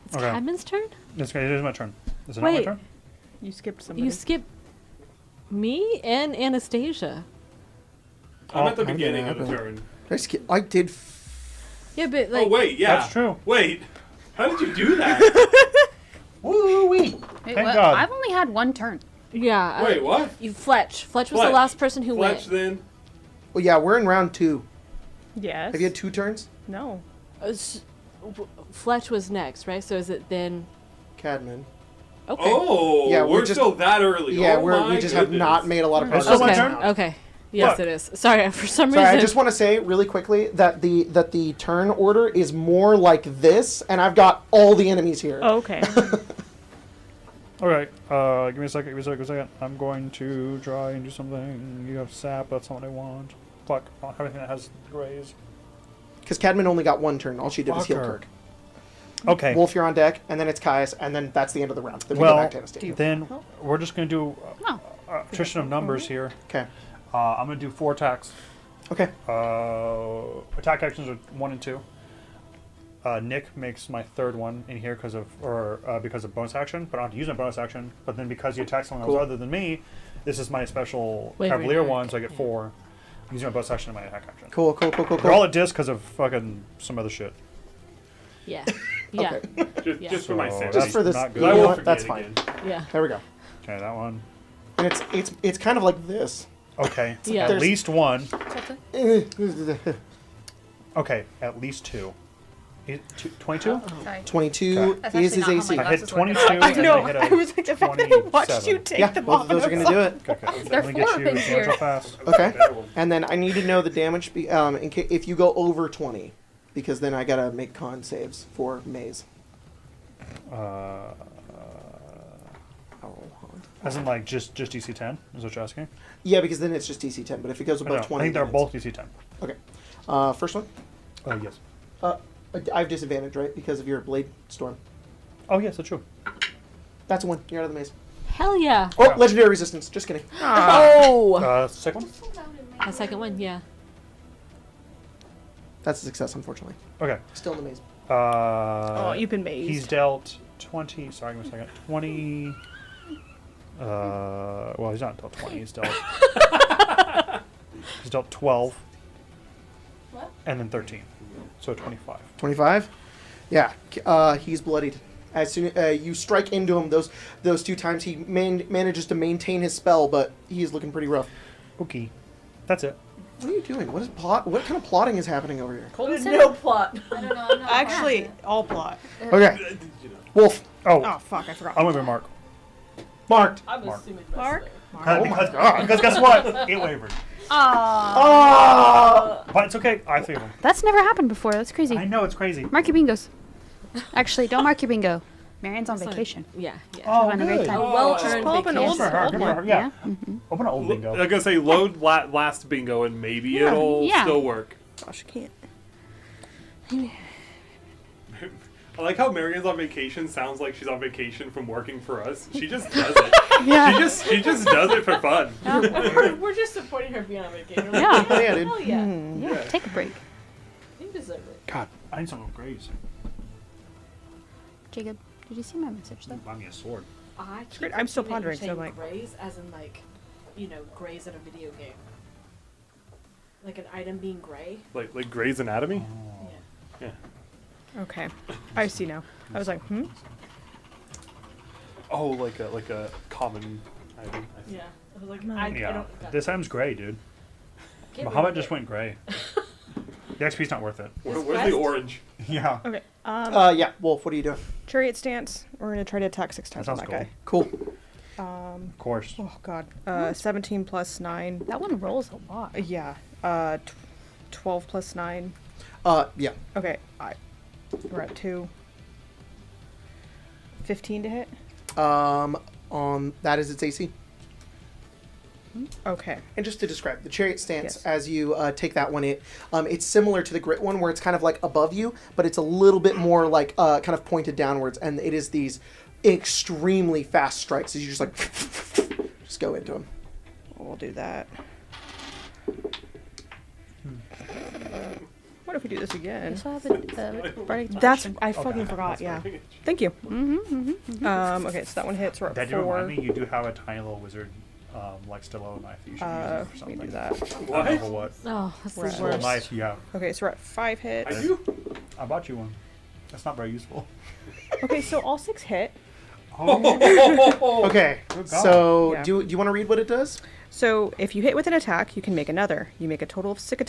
[SPEAKER 7] It's
[SPEAKER 6] Okay.
[SPEAKER 7] Cadman's turn?
[SPEAKER 6] It is my turn. Is it not my
[SPEAKER 7] Wait.
[SPEAKER 6] turn?
[SPEAKER 1] You skipped somebody.
[SPEAKER 7] You skip me and Anastasia.
[SPEAKER 5] I'm at the
[SPEAKER 2] how did
[SPEAKER 5] beginning
[SPEAKER 2] that
[SPEAKER 5] of the
[SPEAKER 2] happen?
[SPEAKER 5] turn.
[SPEAKER 2] I did.
[SPEAKER 7] Yeah, but like.
[SPEAKER 5] Oh wait, yeah.
[SPEAKER 6] That's true.
[SPEAKER 5] Wait, how did you do that?
[SPEAKER 6] Woo wee!
[SPEAKER 3] Wait,
[SPEAKER 6] Thank
[SPEAKER 3] what?
[SPEAKER 6] God.
[SPEAKER 3] I've only had one turn.
[SPEAKER 7] Yeah.
[SPEAKER 5] Wait, what?
[SPEAKER 7] You Fletch. Fletch was the
[SPEAKER 5] Fletch.
[SPEAKER 7] last person who
[SPEAKER 5] Fletch,
[SPEAKER 7] went.
[SPEAKER 5] then.
[SPEAKER 2] Well, yeah, we're in round 2.
[SPEAKER 1] Yes.
[SPEAKER 2] Have you had 2 turns?
[SPEAKER 1] No.
[SPEAKER 7] Fletch was next, right? So is it then?
[SPEAKER 2] Cadman.
[SPEAKER 7] Okay.
[SPEAKER 5] Oh,
[SPEAKER 2] Yeah, we're
[SPEAKER 5] we're
[SPEAKER 2] just-
[SPEAKER 5] still that early.
[SPEAKER 2] Yeah,
[SPEAKER 5] oh
[SPEAKER 2] we
[SPEAKER 5] my
[SPEAKER 2] just have
[SPEAKER 5] goodness.
[SPEAKER 2] not made a lot of
[SPEAKER 6] It's
[SPEAKER 2] progress.
[SPEAKER 6] still my
[SPEAKER 7] Okay.
[SPEAKER 6] turn?
[SPEAKER 7] Okay. Yes,
[SPEAKER 6] What?
[SPEAKER 7] it is. Sorry, for some
[SPEAKER 2] Sorry,
[SPEAKER 7] reason.
[SPEAKER 2] I just want to say really quickly that the turn order is more like this, and I've got all the enemies here.
[SPEAKER 1] Oh, okay.
[SPEAKER 6] Okay, give me a second, give me a second. I'm going to try and do something. You have sap, that's not what I want. Fuck, everything that has grays.
[SPEAKER 2] Because Cadman only got 1 turn. All she did was heal
[SPEAKER 6] Fucker.
[SPEAKER 2] Kirk.
[SPEAKER 6] Okay,
[SPEAKER 2] Wolf, you're on deck, and then it's Caius, and then that's the end of the round. Then we go
[SPEAKER 6] well,
[SPEAKER 2] back to Anastasia.
[SPEAKER 6] then we're just going to do
[SPEAKER 3] No.
[SPEAKER 6] attrition of numbers here.
[SPEAKER 2] Okay.
[SPEAKER 6] I'm going to do 4 attacks.
[SPEAKER 2] Okay.
[SPEAKER 6] Attack actions are 1 and 2. Nick makes my 3rd one in here because of bonus action, but I don't have to use my bonus action. But then because you attack someone else
[SPEAKER 2] Cool.
[SPEAKER 6] other than me, this is my special
[SPEAKER 7] Wavering
[SPEAKER 6] Cavalier
[SPEAKER 7] arc,
[SPEAKER 6] one, so I get
[SPEAKER 7] yeah.
[SPEAKER 6] 4. I'm using my bonus action and my attack action.
[SPEAKER 2] Cool.
[SPEAKER 6] They're all at disc because of fucking some other shit.
[SPEAKER 7] Yeah. Yeah.
[SPEAKER 2] Okay.
[SPEAKER 5] Just for my
[SPEAKER 6] So
[SPEAKER 5] sanity.
[SPEAKER 2] Just for this.
[SPEAKER 6] Not
[SPEAKER 2] You
[SPEAKER 6] good.
[SPEAKER 2] know
[SPEAKER 5] I won't
[SPEAKER 2] what?
[SPEAKER 5] forget
[SPEAKER 2] That's
[SPEAKER 5] it
[SPEAKER 2] fine.
[SPEAKER 5] again.
[SPEAKER 7] Yeah.
[SPEAKER 2] There we go.
[SPEAKER 6] Okay, that one.
[SPEAKER 2] And it's kind of like this.
[SPEAKER 6] Okay,
[SPEAKER 7] Yeah.
[SPEAKER 6] at
[SPEAKER 2] There's-
[SPEAKER 6] least 1.
[SPEAKER 2] Eh,
[SPEAKER 6] Okay, at least 2. 22?
[SPEAKER 3] Sorry.
[SPEAKER 2] 22
[SPEAKER 3] That's
[SPEAKER 2] is
[SPEAKER 3] actually
[SPEAKER 2] his
[SPEAKER 3] not how
[SPEAKER 2] AC.
[SPEAKER 3] my
[SPEAKER 6] I hit
[SPEAKER 3] glasses work.
[SPEAKER 6] 22.
[SPEAKER 1] I
[SPEAKER 6] and then
[SPEAKER 1] know.
[SPEAKER 6] I hit
[SPEAKER 1] I
[SPEAKER 6] a
[SPEAKER 1] was like, the fact that I watched
[SPEAKER 6] 27.
[SPEAKER 1] you take
[SPEAKER 2] Yeah,
[SPEAKER 1] them
[SPEAKER 2] both
[SPEAKER 1] off.
[SPEAKER 2] of those are
[SPEAKER 1] I
[SPEAKER 2] going
[SPEAKER 1] was
[SPEAKER 2] to do it.
[SPEAKER 6] Okay,
[SPEAKER 3] There are
[SPEAKER 6] let me get
[SPEAKER 3] 4
[SPEAKER 6] you
[SPEAKER 3] things
[SPEAKER 6] damage
[SPEAKER 3] here.
[SPEAKER 6] real fast.
[SPEAKER 2] Okay. And then I need to know the damage if you go over 20, because then I gotta make con saves for Maze.
[SPEAKER 6] Uh,
[SPEAKER 2] Oh, hold on.
[SPEAKER 6] as in, like, just DC 10? Is what you're asking?
[SPEAKER 2] Yeah, because then it's just DC 10. But if it goes
[SPEAKER 6] No,
[SPEAKER 2] above
[SPEAKER 6] I
[SPEAKER 2] 20,
[SPEAKER 6] think they're
[SPEAKER 2] then
[SPEAKER 6] both DC 10.
[SPEAKER 2] it's- Okay. First one.
[SPEAKER 6] Oh, yes.
[SPEAKER 2] I have disadvantage, right, because of your blade storm.
[SPEAKER 6] Oh, yes, that's true.
[SPEAKER 2] That's a 1. You're out of the maze.
[SPEAKER 7] Hell yeah.
[SPEAKER 2] Oh,
[SPEAKER 6] Yeah.
[SPEAKER 2] legendary resistance. Just kidding.
[SPEAKER 7] Oh.
[SPEAKER 6] Second one?
[SPEAKER 7] The second one, yeah.
[SPEAKER 2] That's a success, unfortunately.
[SPEAKER 6] Okay.
[SPEAKER 2] Still in the maze.
[SPEAKER 1] Oh, you've been mazed.
[SPEAKER 6] He's dealt 20. Sorry, give me a second. 20. Well, he's not dealt 20. He's dealt. He's dealt 12.
[SPEAKER 9] What?
[SPEAKER 6] And then 13. So 25.
[SPEAKER 2] 25. Yeah. He's bloodied. As soon you strike into him, those 2 times he manages to maintain his spell, but he's looking pretty rough.
[SPEAKER 6] Okay. That's it.
[SPEAKER 2] What are you doing? What is plot? What kind of plotting is happening over here?
[SPEAKER 8] There's no plot.
[SPEAKER 9] I don't know. I'm not
[SPEAKER 1] Actually, all plot.
[SPEAKER 2] Okay. Wolf.
[SPEAKER 6] Oh,
[SPEAKER 1] Oh, fuck, I forgot.
[SPEAKER 6] I'm going to be Mark.
[SPEAKER 2] Marked.
[SPEAKER 8] I'm
[SPEAKER 6] Mark.
[SPEAKER 8] assuming
[SPEAKER 1] Mark?
[SPEAKER 6] Because guess what? It wavered.
[SPEAKER 2] Oh!
[SPEAKER 6] But it's okay. I favor him.
[SPEAKER 3] That's never happened before. That's crazy.
[SPEAKER 6] I know it's crazy.
[SPEAKER 3] Mark your bingos. Actually, don't mark your bingo. Marion's on
[SPEAKER 7] It's not-
[SPEAKER 3] vacation.
[SPEAKER 7] Yeah, yeah.
[SPEAKER 6] Oh,
[SPEAKER 3] Having a great
[SPEAKER 6] good.
[SPEAKER 3] time.
[SPEAKER 7] well
[SPEAKER 1] Just
[SPEAKER 7] earned
[SPEAKER 1] pull up an
[SPEAKER 7] vacation.
[SPEAKER 1] old,
[SPEAKER 6] Good for her,
[SPEAKER 1] old
[SPEAKER 6] good for
[SPEAKER 1] one.
[SPEAKER 6] her, yeah.
[SPEAKER 3] Mm-hmm.
[SPEAKER 6] Open an old bingo.
[SPEAKER 5] Like I say, load last bingo and maybe it'll
[SPEAKER 3] Yeah.
[SPEAKER 5] still work.
[SPEAKER 1] Gosh, I can't.
[SPEAKER 5] I like how Marion's on vacation sounds like she's on vacation from working for us. She just does it.
[SPEAKER 3] Yeah.
[SPEAKER 5] She just does it for fun.
[SPEAKER 7] We're just supporting her being on vacation.
[SPEAKER 3] Yeah.
[SPEAKER 2] Oh, yeah, dude.
[SPEAKER 7] Hell yeah.
[SPEAKER 3] Yeah. Take a break.
[SPEAKER 7] You deserve it.
[SPEAKER 6] God, I need some of Grays.
[SPEAKER 3] Jacob, did you see my message though?
[SPEAKER 6] Buy me a sword.
[SPEAKER 7] I keep
[SPEAKER 1] great. I'm still
[SPEAKER 7] thinking that
[SPEAKER 1] pondering, so
[SPEAKER 7] you're
[SPEAKER 1] I'm
[SPEAKER 7] saying
[SPEAKER 1] like-
[SPEAKER 7] grays as in like, grays in a video game. Like an item being gray.
[SPEAKER 5] Like Grey's Anatomy.
[SPEAKER 7] Yeah.
[SPEAKER 5] Yeah.
[SPEAKER 1] Okay, I see now. I was like,
[SPEAKER 5] Oh, like a common item. I see.
[SPEAKER 7] Yeah. I was like, I
[SPEAKER 6] Yeah,
[SPEAKER 7] don't.
[SPEAKER 6] this item's gray, dude.
[SPEAKER 7] Get rid
[SPEAKER 6] Muhammad
[SPEAKER 7] of
[SPEAKER 6] just
[SPEAKER 7] it.
[SPEAKER 6] went gray. The XP's not worth it.
[SPEAKER 5] Where's
[SPEAKER 7] West?
[SPEAKER 5] the orange?
[SPEAKER 6] Yeah.
[SPEAKER 1] okay.
[SPEAKER 2] Yeah, Wolf, what are you doing?
[SPEAKER 1] Chariot stance. We're gonna try to attack 6 times on
[SPEAKER 6] sounds
[SPEAKER 1] that
[SPEAKER 2] Cool.
[SPEAKER 1] guy.
[SPEAKER 6] Of course.
[SPEAKER 1] Oh god. 17 plus 9.
[SPEAKER 3] That one rolls a lot.
[SPEAKER 1] Yeah. 12 plus 9.
[SPEAKER 2] Yeah.
[SPEAKER 1] Okay. We're at 2. 15 to hit.
[SPEAKER 2] That is its AC.
[SPEAKER 1] Okay.
[SPEAKER 2] And just to describe the chariot stance,
[SPEAKER 1] Yes.
[SPEAKER 2] as you take that one, it's similar to the grit one, where it's kind of like above you, but it's a little bit more like kind of pointed downwards, and it is these extremely fast strikes as you just like just go into them.
[SPEAKER 1] We'll do that. What if we do this
[SPEAKER 3] You
[SPEAKER 1] again?
[SPEAKER 3] saw the bardic
[SPEAKER 1] That's
[SPEAKER 3] inspiration.
[SPEAKER 1] I fucking forgot. Yeah. Thank you. Okay, so that one hits. We're at
[SPEAKER 6] That did remind
[SPEAKER 1] 4.
[SPEAKER 6] me, you do have a tiny little wizard, like stiletto knife that you should use for
[SPEAKER 1] We
[SPEAKER 6] something.
[SPEAKER 1] do that.
[SPEAKER 6] I don't know for what.
[SPEAKER 7] Oh, that's
[SPEAKER 1] Right.
[SPEAKER 7] the
[SPEAKER 6] Little
[SPEAKER 7] worst.
[SPEAKER 6] knife, yeah.
[SPEAKER 1] Okay, so we're at 5 hits.
[SPEAKER 5] I do.
[SPEAKER 6] I bought you one. That's not very useful.
[SPEAKER 1] Okay, so all 6 hit.
[SPEAKER 6] Oh,
[SPEAKER 2] Okay,
[SPEAKER 6] Good God.
[SPEAKER 2] so
[SPEAKER 1] Yeah.
[SPEAKER 2] do you want to read what it does?
[SPEAKER 1] So if you hit with an attack, you can make another. You make a total of 6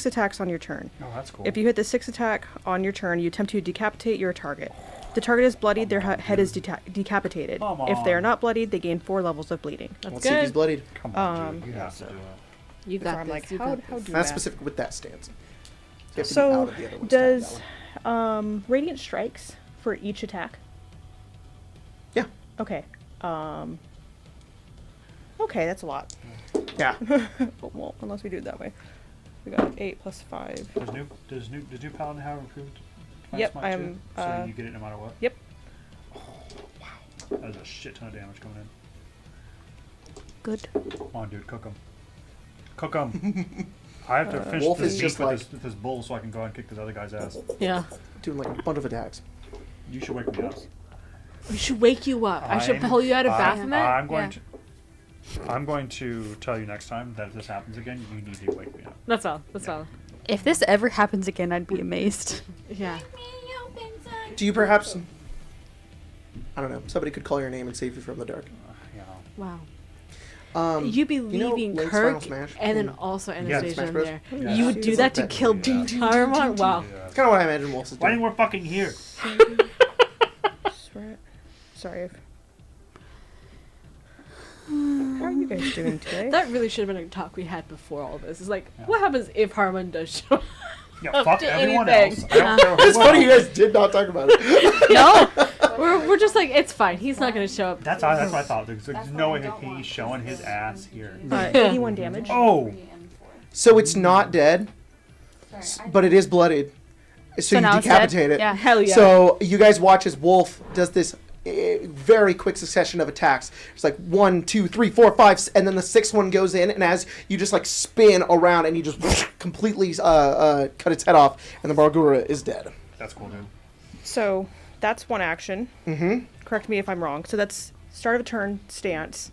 [SPEAKER 1] attacks on your turn.
[SPEAKER 6] oh, that's cool.
[SPEAKER 1] If you hit the 6th attack on your turn, you attempt to decapitate your target. The target is bloodied, their head is decapitated.
[SPEAKER 6] Come
[SPEAKER 1] If they are
[SPEAKER 6] on.
[SPEAKER 1] not bloodied, they gain 4 levels of bleeding.
[SPEAKER 7] That's
[SPEAKER 2] Let's see if he's
[SPEAKER 7] good.
[SPEAKER 2] bloodied.
[SPEAKER 6] Come on, dude. You have to do it.
[SPEAKER 7] You
[SPEAKER 1] So
[SPEAKER 7] got
[SPEAKER 1] I'm
[SPEAKER 7] this.
[SPEAKER 1] like,
[SPEAKER 7] you
[SPEAKER 1] how
[SPEAKER 7] got
[SPEAKER 1] do
[SPEAKER 7] this.
[SPEAKER 2] That's
[SPEAKER 1] that?
[SPEAKER 2] specific with that stance. You have to be
[SPEAKER 1] So
[SPEAKER 2] out of the other ones to have
[SPEAKER 1] does
[SPEAKER 2] that one.
[SPEAKER 1] Radiant strikes for each attack?
[SPEAKER 2] Yeah.
[SPEAKER 1] Okay. Okay, that's a lot.
[SPEAKER 2] Yeah.
[SPEAKER 1] Well, unless we do it that way. We got 8 plus 5.
[SPEAKER 6] Does new Paladin have improved Divine
[SPEAKER 1] Yep,
[SPEAKER 6] Smite
[SPEAKER 1] I'm,
[SPEAKER 6] too? So you get it no matter what?
[SPEAKER 1] Yep.
[SPEAKER 6] That is a shit ton of damage coming in.
[SPEAKER 3] Good.
[SPEAKER 6] Come on, dude, cook them. Cook them. I have to finish
[SPEAKER 2] Wolf
[SPEAKER 6] this
[SPEAKER 2] is
[SPEAKER 6] beak
[SPEAKER 2] just
[SPEAKER 6] with,
[SPEAKER 2] like-
[SPEAKER 6] this, with this bull so I can go and kick this other guy's ass.
[SPEAKER 7] Yeah.
[SPEAKER 2] Doing like a bunch of attacks.
[SPEAKER 6] You should wake me up.
[SPEAKER 7] We should wake you up. I should
[SPEAKER 6] I'm-
[SPEAKER 7] pull you out of
[SPEAKER 6] I'm-
[SPEAKER 7] Baphomet.
[SPEAKER 6] I'm going to tell you next time that if this happens again, you need to wake me up.
[SPEAKER 7] That's all. That's all.
[SPEAKER 3] If this ever happens again, I'd be amazed.
[SPEAKER 7] Yeah.
[SPEAKER 2] Do you perhaps? I don't know. Somebody could call your name and save you from the dark.
[SPEAKER 6] You know.
[SPEAKER 7] Wow.
[SPEAKER 1] You'd be
[SPEAKER 2] you know
[SPEAKER 1] leaving
[SPEAKER 2] Link's Final
[SPEAKER 1] Kirk
[SPEAKER 2] Smash?
[SPEAKER 7] And then also
[SPEAKER 2] Smash
[SPEAKER 7] Anastasia in
[SPEAKER 2] Bros?
[SPEAKER 7] there.
[SPEAKER 6] Yeah.
[SPEAKER 7] You would do
[SPEAKER 2] It's
[SPEAKER 7] that
[SPEAKER 2] like
[SPEAKER 7] to
[SPEAKER 2] that.
[SPEAKER 7] kill
[SPEAKER 6] Yeah.
[SPEAKER 7] Paramount? Wow.
[SPEAKER 6] Yeah.
[SPEAKER 2] It's kind of what I imagine Wolf is
[SPEAKER 6] Why
[SPEAKER 2] doing.
[SPEAKER 6] didn't we fucking here?
[SPEAKER 1] Sorry. How are you guys doing today?
[SPEAKER 7] That really should have been a talk we had before all this. It's like, what happens if Harmon does show up?
[SPEAKER 6] Yeah, fuck
[SPEAKER 7] to
[SPEAKER 6] everyone
[SPEAKER 7] anything.
[SPEAKER 6] else. I don't care who
[SPEAKER 2] It's funny you
[SPEAKER 6] else.
[SPEAKER 2] guys did not talk about it.
[SPEAKER 7] No. We're just like, it's fine. He's not going to show up.
[SPEAKER 6] That's what I thought. There's no way that he's showing his ass here.
[SPEAKER 1] 81 damage.
[SPEAKER 6] Oh!
[SPEAKER 2] So it's not dead, but it is bloodied. So, you
[SPEAKER 3] now it's
[SPEAKER 2] decapitate
[SPEAKER 3] dead?
[SPEAKER 2] it.
[SPEAKER 3] Yeah.
[SPEAKER 7] Hell yeah.
[SPEAKER 2] So you guys watch as Wolf does this very quick succession of attacks. It's like 1, 2, 3, 4, 5, and then the 6th one goes in, and as you just like spin around and you just completely cut its head off, and the Bargura is dead.
[SPEAKER 6] That's cool, dude.
[SPEAKER 1] So that's one action.
[SPEAKER 2] Mm-hmm.
[SPEAKER 1] Correct me if I'm wrong. So that's start of a turn, stance,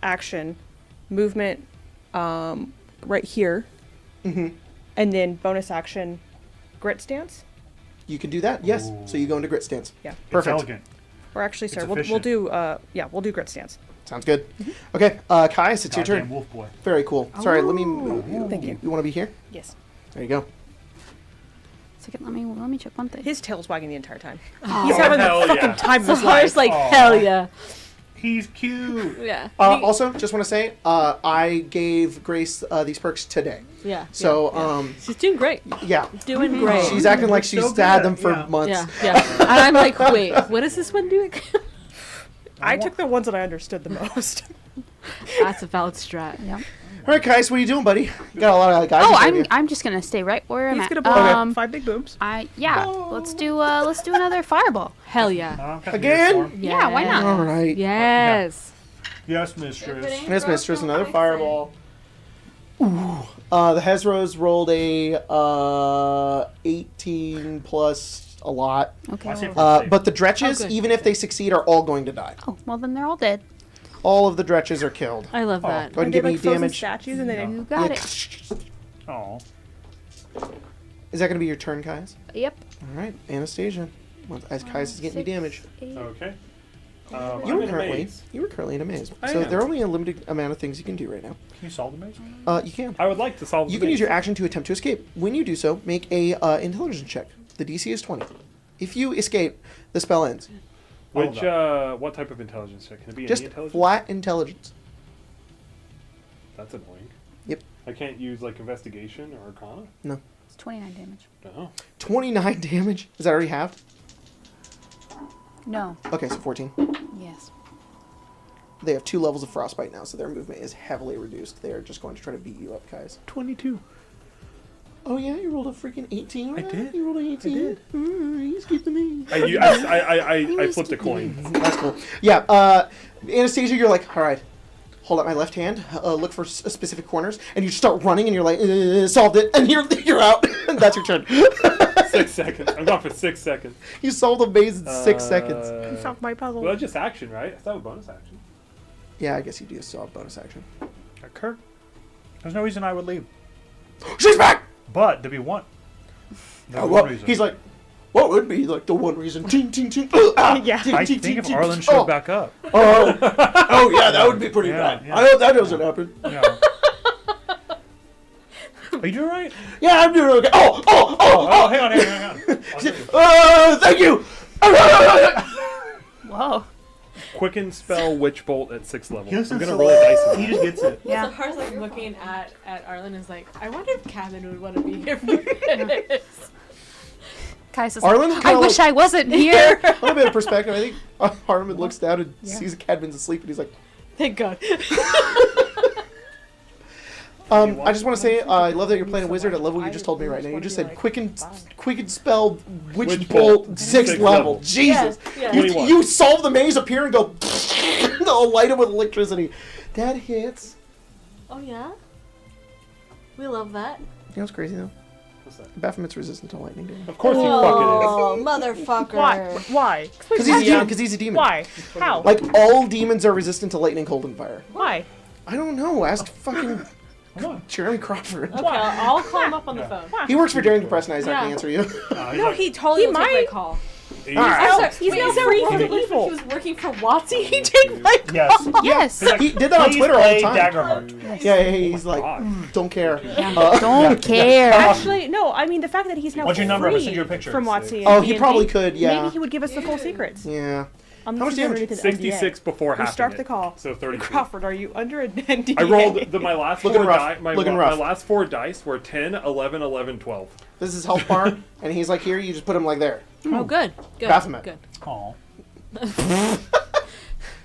[SPEAKER 1] action, movement, right here,
[SPEAKER 2] Mm-hmm.
[SPEAKER 1] and then bonus action, grit stance.
[SPEAKER 2] You can do that, yes.
[SPEAKER 6] Ooh.
[SPEAKER 2] So you go into grit stance.
[SPEAKER 1] Yeah.
[SPEAKER 6] It's
[SPEAKER 2] Perfect.
[SPEAKER 6] elegant.
[SPEAKER 1] Or actually,
[SPEAKER 6] It's
[SPEAKER 1] sorry, we'll
[SPEAKER 6] efficient.
[SPEAKER 1] do we'll do grit stance.
[SPEAKER 2] Sounds good. Okay, Caius, it's your
[SPEAKER 6] Goddamn
[SPEAKER 2] turn.
[SPEAKER 6] wolf boy.
[SPEAKER 2] Very cool. Sorry, let me move you.
[SPEAKER 1] Thank you.
[SPEAKER 2] You want to be here?
[SPEAKER 1] Yes.
[SPEAKER 2] There you go.
[SPEAKER 3] Second, let me check one thing.
[SPEAKER 1] His tail's wagging the entire time.
[SPEAKER 7] Oh,
[SPEAKER 1] He's having the
[SPEAKER 5] hell
[SPEAKER 1] fucking
[SPEAKER 5] yeah.
[SPEAKER 1] time of
[SPEAKER 7] So
[SPEAKER 1] his
[SPEAKER 7] Har's
[SPEAKER 1] life.
[SPEAKER 7] like, hell yeah.
[SPEAKER 6] He's cute.
[SPEAKER 7] Yeah.
[SPEAKER 2] Also, just want to say, I gave Grace these perks today.
[SPEAKER 7] Yeah.
[SPEAKER 2] So,
[SPEAKER 7] She's doing great.
[SPEAKER 2] yeah.
[SPEAKER 7] Doing great.
[SPEAKER 2] She's acting like
[SPEAKER 6] So
[SPEAKER 2] she's
[SPEAKER 6] good
[SPEAKER 2] had
[SPEAKER 6] at
[SPEAKER 2] them
[SPEAKER 6] it,
[SPEAKER 2] for
[SPEAKER 6] yeah.
[SPEAKER 2] months.
[SPEAKER 7] Yeah. And I'm like, wait, what does this one do?
[SPEAKER 1] I took the ones that I understood the most.
[SPEAKER 7] That's a valid strat.
[SPEAKER 3] Yeah.
[SPEAKER 2] All right, Kais, what are you doing, buddy? You got a lot of guys.
[SPEAKER 3] Oh,
[SPEAKER 2] in front of
[SPEAKER 3] I'm just gonna stay right where I'm
[SPEAKER 1] He's
[SPEAKER 3] at.
[SPEAKER 1] gonna blow 5 big booms.
[SPEAKER 3] Let's do another fireball.
[SPEAKER 7] Hell yeah.
[SPEAKER 2] Again?
[SPEAKER 3] Yeah, why not?
[SPEAKER 2] you. All right.
[SPEAKER 7] Yes.
[SPEAKER 6] Yes, mistress.
[SPEAKER 2] Yes, mistress, another fireball. Ooh. The Hezros rolled a 18 plus a lot.
[SPEAKER 3] Okay.
[SPEAKER 6] I say for
[SPEAKER 2] But the Dretches,
[SPEAKER 7] Oh, good.
[SPEAKER 2] even if they succeed, are all going to die.
[SPEAKER 3] Oh, well then they're all dead.
[SPEAKER 2] All of the Dretches are killed.
[SPEAKER 7] I love that.
[SPEAKER 2] Go ahead and
[SPEAKER 1] They're
[SPEAKER 2] give me
[SPEAKER 1] like frozen
[SPEAKER 2] damage.
[SPEAKER 1] statues, and then
[SPEAKER 3] You got it.
[SPEAKER 6] Oh.
[SPEAKER 2] Is that going to be your turn, Kais?
[SPEAKER 3] Yep.
[SPEAKER 2] All right, Anastasia. Well, as Kais is getting me damage.
[SPEAKER 5] Okay.
[SPEAKER 2] You
[SPEAKER 5] I'm
[SPEAKER 2] were
[SPEAKER 5] in a
[SPEAKER 2] currently
[SPEAKER 5] maze.
[SPEAKER 2] in a maze.
[SPEAKER 5] I
[SPEAKER 2] So
[SPEAKER 5] am.
[SPEAKER 2] there are only a limited amount of things you can do right now.
[SPEAKER 6] Can you solve the maze?
[SPEAKER 2] You can.
[SPEAKER 5] I would like to solve.
[SPEAKER 2] You
[SPEAKER 5] the
[SPEAKER 2] can use
[SPEAKER 5] maze.
[SPEAKER 2] your action to attempt to escape. When you do so, make a intelligence check. The DC is 20. If you escape, the spell ends.
[SPEAKER 5] Which what type of intelligence check? Can it be
[SPEAKER 2] Just
[SPEAKER 5] any intelligence?
[SPEAKER 2] flat intelligence.
[SPEAKER 5] That's annoying.
[SPEAKER 2] Yep.
[SPEAKER 5] I can't use like investigation or arcana.
[SPEAKER 2] No.
[SPEAKER 3] It's 29 damage.
[SPEAKER 5] No.
[SPEAKER 2] 29 damage. Is that already halved?
[SPEAKER 3] No.
[SPEAKER 2] Okay, so 14.
[SPEAKER 3] Yes.
[SPEAKER 2] They have 2 levels of frostbite now, so their movement is heavily reduced. They are just going to try to beat you up, guys.
[SPEAKER 5] 22.
[SPEAKER 2] Oh yeah, you rolled a freaking 18.
[SPEAKER 5] I did.
[SPEAKER 2] You rolled an 18.
[SPEAKER 5] I did.
[SPEAKER 2] You skipped the me.
[SPEAKER 5] I flipped a coin.
[SPEAKER 2] That's cool. Yeah, Anastasia, you're like, all right, hold up my left hand, look for specific corners, and you start running, and you're like, solved it, and you're out. That's your turn.
[SPEAKER 5] 6 seconds. I'm gone for 6 seconds.
[SPEAKER 2] You solved the maze in 6 seconds.
[SPEAKER 1] you solved my puzzle.
[SPEAKER 5] Well, that's just action, right? I thought it was bonus action.
[SPEAKER 2] Yeah, I guess you do solve bonus action.
[SPEAKER 6] Kurt, there's no reason I would leave.
[SPEAKER 2] She's back.
[SPEAKER 6] But there's one
[SPEAKER 2] Well,
[SPEAKER 6] reason.
[SPEAKER 2] he's like, what would be like the one reason? Ting, ting, ting.
[SPEAKER 1] Yeah.
[SPEAKER 2] Ting,
[SPEAKER 6] I
[SPEAKER 2] ting,
[SPEAKER 6] think
[SPEAKER 2] ting,
[SPEAKER 6] if
[SPEAKER 2] ting.
[SPEAKER 6] Arlen showed back up.
[SPEAKER 2] Oh, yeah, that would be pretty
[SPEAKER 6] Yeah,
[SPEAKER 2] bad.
[SPEAKER 6] yeah.
[SPEAKER 2] I hope that doesn't happen.
[SPEAKER 6] Yeah. Are you doing right?
[SPEAKER 2] Yeah, I'm doing okay.
[SPEAKER 6] Oh, hang on.
[SPEAKER 2] Thank you.
[SPEAKER 3] Whoa.
[SPEAKER 5] Quicken spell Witch Bolt at 6th level.
[SPEAKER 6] He
[SPEAKER 5] I'm
[SPEAKER 6] listens
[SPEAKER 5] gonna
[SPEAKER 6] to
[SPEAKER 5] roll a dice. on
[SPEAKER 6] He
[SPEAKER 5] that.
[SPEAKER 6] just gets it.
[SPEAKER 3] Yeah.
[SPEAKER 7] So Har's like looking at Arlen is like, I wonder if Cabin would want to be here for this.
[SPEAKER 3] Kais is
[SPEAKER 2] Arlen
[SPEAKER 3] like,
[SPEAKER 2] kinda
[SPEAKER 3] I wish
[SPEAKER 2] like-
[SPEAKER 3] I wasn't here.
[SPEAKER 2] A little bit of perspective. I think Harmon looks down and sees Cadman's asleep, and he's like,
[SPEAKER 7] Thank God.
[SPEAKER 2] I just want to say, I love that you're playing a wizard at level you just told me right now. You just said quicken spell Witch Bolt 6th level. Jesus.
[SPEAKER 7] Yeah.
[SPEAKER 2] You,
[SPEAKER 5] 21.
[SPEAKER 2] you solve the maze, appear, and go, they'll light it with electricity. That hits.
[SPEAKER 7] Oh yeah? We love that.
[SPEAKER 2] You know what's crazy, though?
[SPEAKER 5] What's that?
[SPEAKER 2] Baphomet's resistant to lightning damage.
[SPEAKER 5] Of course you
[SPEAKER 7] Oh, motherfucker.
[SPEAKER 1] Why?
[SPEAKER 2] Because he's a demon. Because he's a demon.
[SPEAKER 1] Why? How?
[SPEAKER 2] Like, all demons are resistant to lightning, cold, and fire.
[SPEAKER 1] Why?
[SPEAKER 2] I don't know. Ask fucking Jeremy Crawford.
[SPEAKER 7] Okay, I'll call him up on the phone.
[SPEAKER 2] He works for Daring to Press, and he's not going to
[SPEAKER 7] Yeah.
[SPEAKER 2] answer you.
[SPEAKER 7] No, he totally will take my
[SPEAKER 1] might.
[SPEAKER 7] call.
[SPEAKER 5] fucking
[SPEAKER 2] All right.
[SPEAKER 7] I'm sorry,
[SPEAKER 1] He's
[SPEAKER 7] wait,
[SPEAKER 1] now
[SPEAKER 7] is there
[SPEAKER 1] free
[SPEAKER 7] a world
[SPEAKER 1] from
[SPEAKER 7] in which
[SPEAKER 1] evil.
[SPEAKER 7] he was working for WotC? He take my
[SPEAKER 6] Yes.
[SPEAKER 3] Yes.
[SPEAKER 2] He did that on
[SPEAKER 6] Please
[SPEAKER 2] Twitter all the
[SPEAKER 6] play
[SPEAKER 2] time.
[SPEAKER 6] Daggerheart.
[SPEAKER 2] Yeah, he's like,
[SPEAKER 5] God.
[SPEAKER 2] don't care.
[SPEAKER 3] Don't care.
[SPEAKER 1] Actually, no. I mean, the fact that he's now
[SPEAKER 6] What's your number? I'm gonna
[SPEAKER 1] free
[SPEAKER 6] send you a picture.
[SPEAKER 1] from WotC.
[SPEAKER 2] Oh, he probably could, yeah.
[SPEAKER 1] Maybe he would give us the full secrets.
[SPEAKER 2] Yeah.
[SPEAKER 1] I'm
[SPEAKER 2] How much damage?
[SPEAKER 5] 66 before half.
[SPEAKER 1] Start the call.
[SPEAKER 5] So 32.
[SPEAKER 1] Crawford, are you under an NDA?
[SPEAKER 5] I rolled my last
[SPEAKER 2] Looking
[SPEAKER 5] four
[SPEAKER 2] rough.
[SPEAKER 5] die. My
[SPEAKER 2] Looking rough.
[SPEAKER 5] last 4 dice were 10, 11, 11, 12.
[SPEAKER 2] This is health bar, and he's like, here, you just put him like there.
[SPEAKER 7] Oh, good. Good.
[SPEAKER 2] Baphomet.
[SPEAKER 7] Good.
[SPEAKER 6] Aw.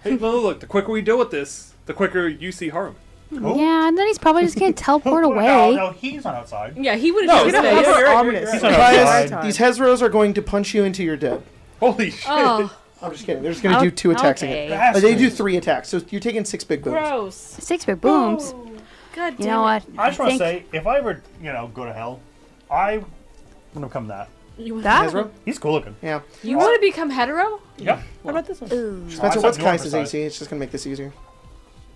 [SPEAKER 5] Hey, look, the quicker we deal with this, the quicker you see harm.
[SPEAKER 3] Yeah, and then he's probably just gonna teleport
[SPEAKER 6] No,
[SPEAKER 3] away.
[SPEAKER 6] no, he's not outside.
[SPEAKER 7] Yeah, he would
[SPEAKER 5] No,
[SPEAKER 7] have
[SPEAKER 5] it's
[SPEAKER 7] just
[SPEAKER 5] not-
[SPEAKER 7] said,
[SPEAKER 5] you're right,
[SPEAKER 1] ominous.
[SPEAKER 6] He's not
[SPEAKER 2] Guys,
[SPEAKER 6] outside.
[SPEAKER 2] these Hezros are going to punch you into your dead.
[SPEAKER 5] Holy shit.
[SPEAKER 7] Oh,
[SPEAKER 2] I'm just kidding. They're just going to do 2 attacks again.
[SPEAKER 3] Okay.
[SPEAKER 2] They do 3 attacks, so you're taking 6 big booms.
[SPEAKER 7] gross.
[SPEAKER 3] 6 big booms.
[SPEAKER 7] God damn
[SPEAKER 3] You know what?
[SPEAKER 6] I just want to
[SPEAKER 3] think
[SPEAKER 6] say, if I ever, go to hell, I want to become that.
[SPEAKER 3] that.
[SPEAKER 2] Hezro?
[SPEAKER 6] He's cool looking.
[SPEAKER 2] Yeah.
[SPEAKER 7] You want to become hetero?
[SPEAKER 6] Yep.
[SPEAKER 1] What about this one?
[SPEAKER 3] Ooh.
[SPEAKER 2] Spencer,
[SPEAKER 6] I
[SPEAKER 2] what's
[SPEAKER 6] said no on
[SPEAKER 2] Kai's
[SPEAKER 6] the
[SPEAKER 2] AC? It's just going to make this easier.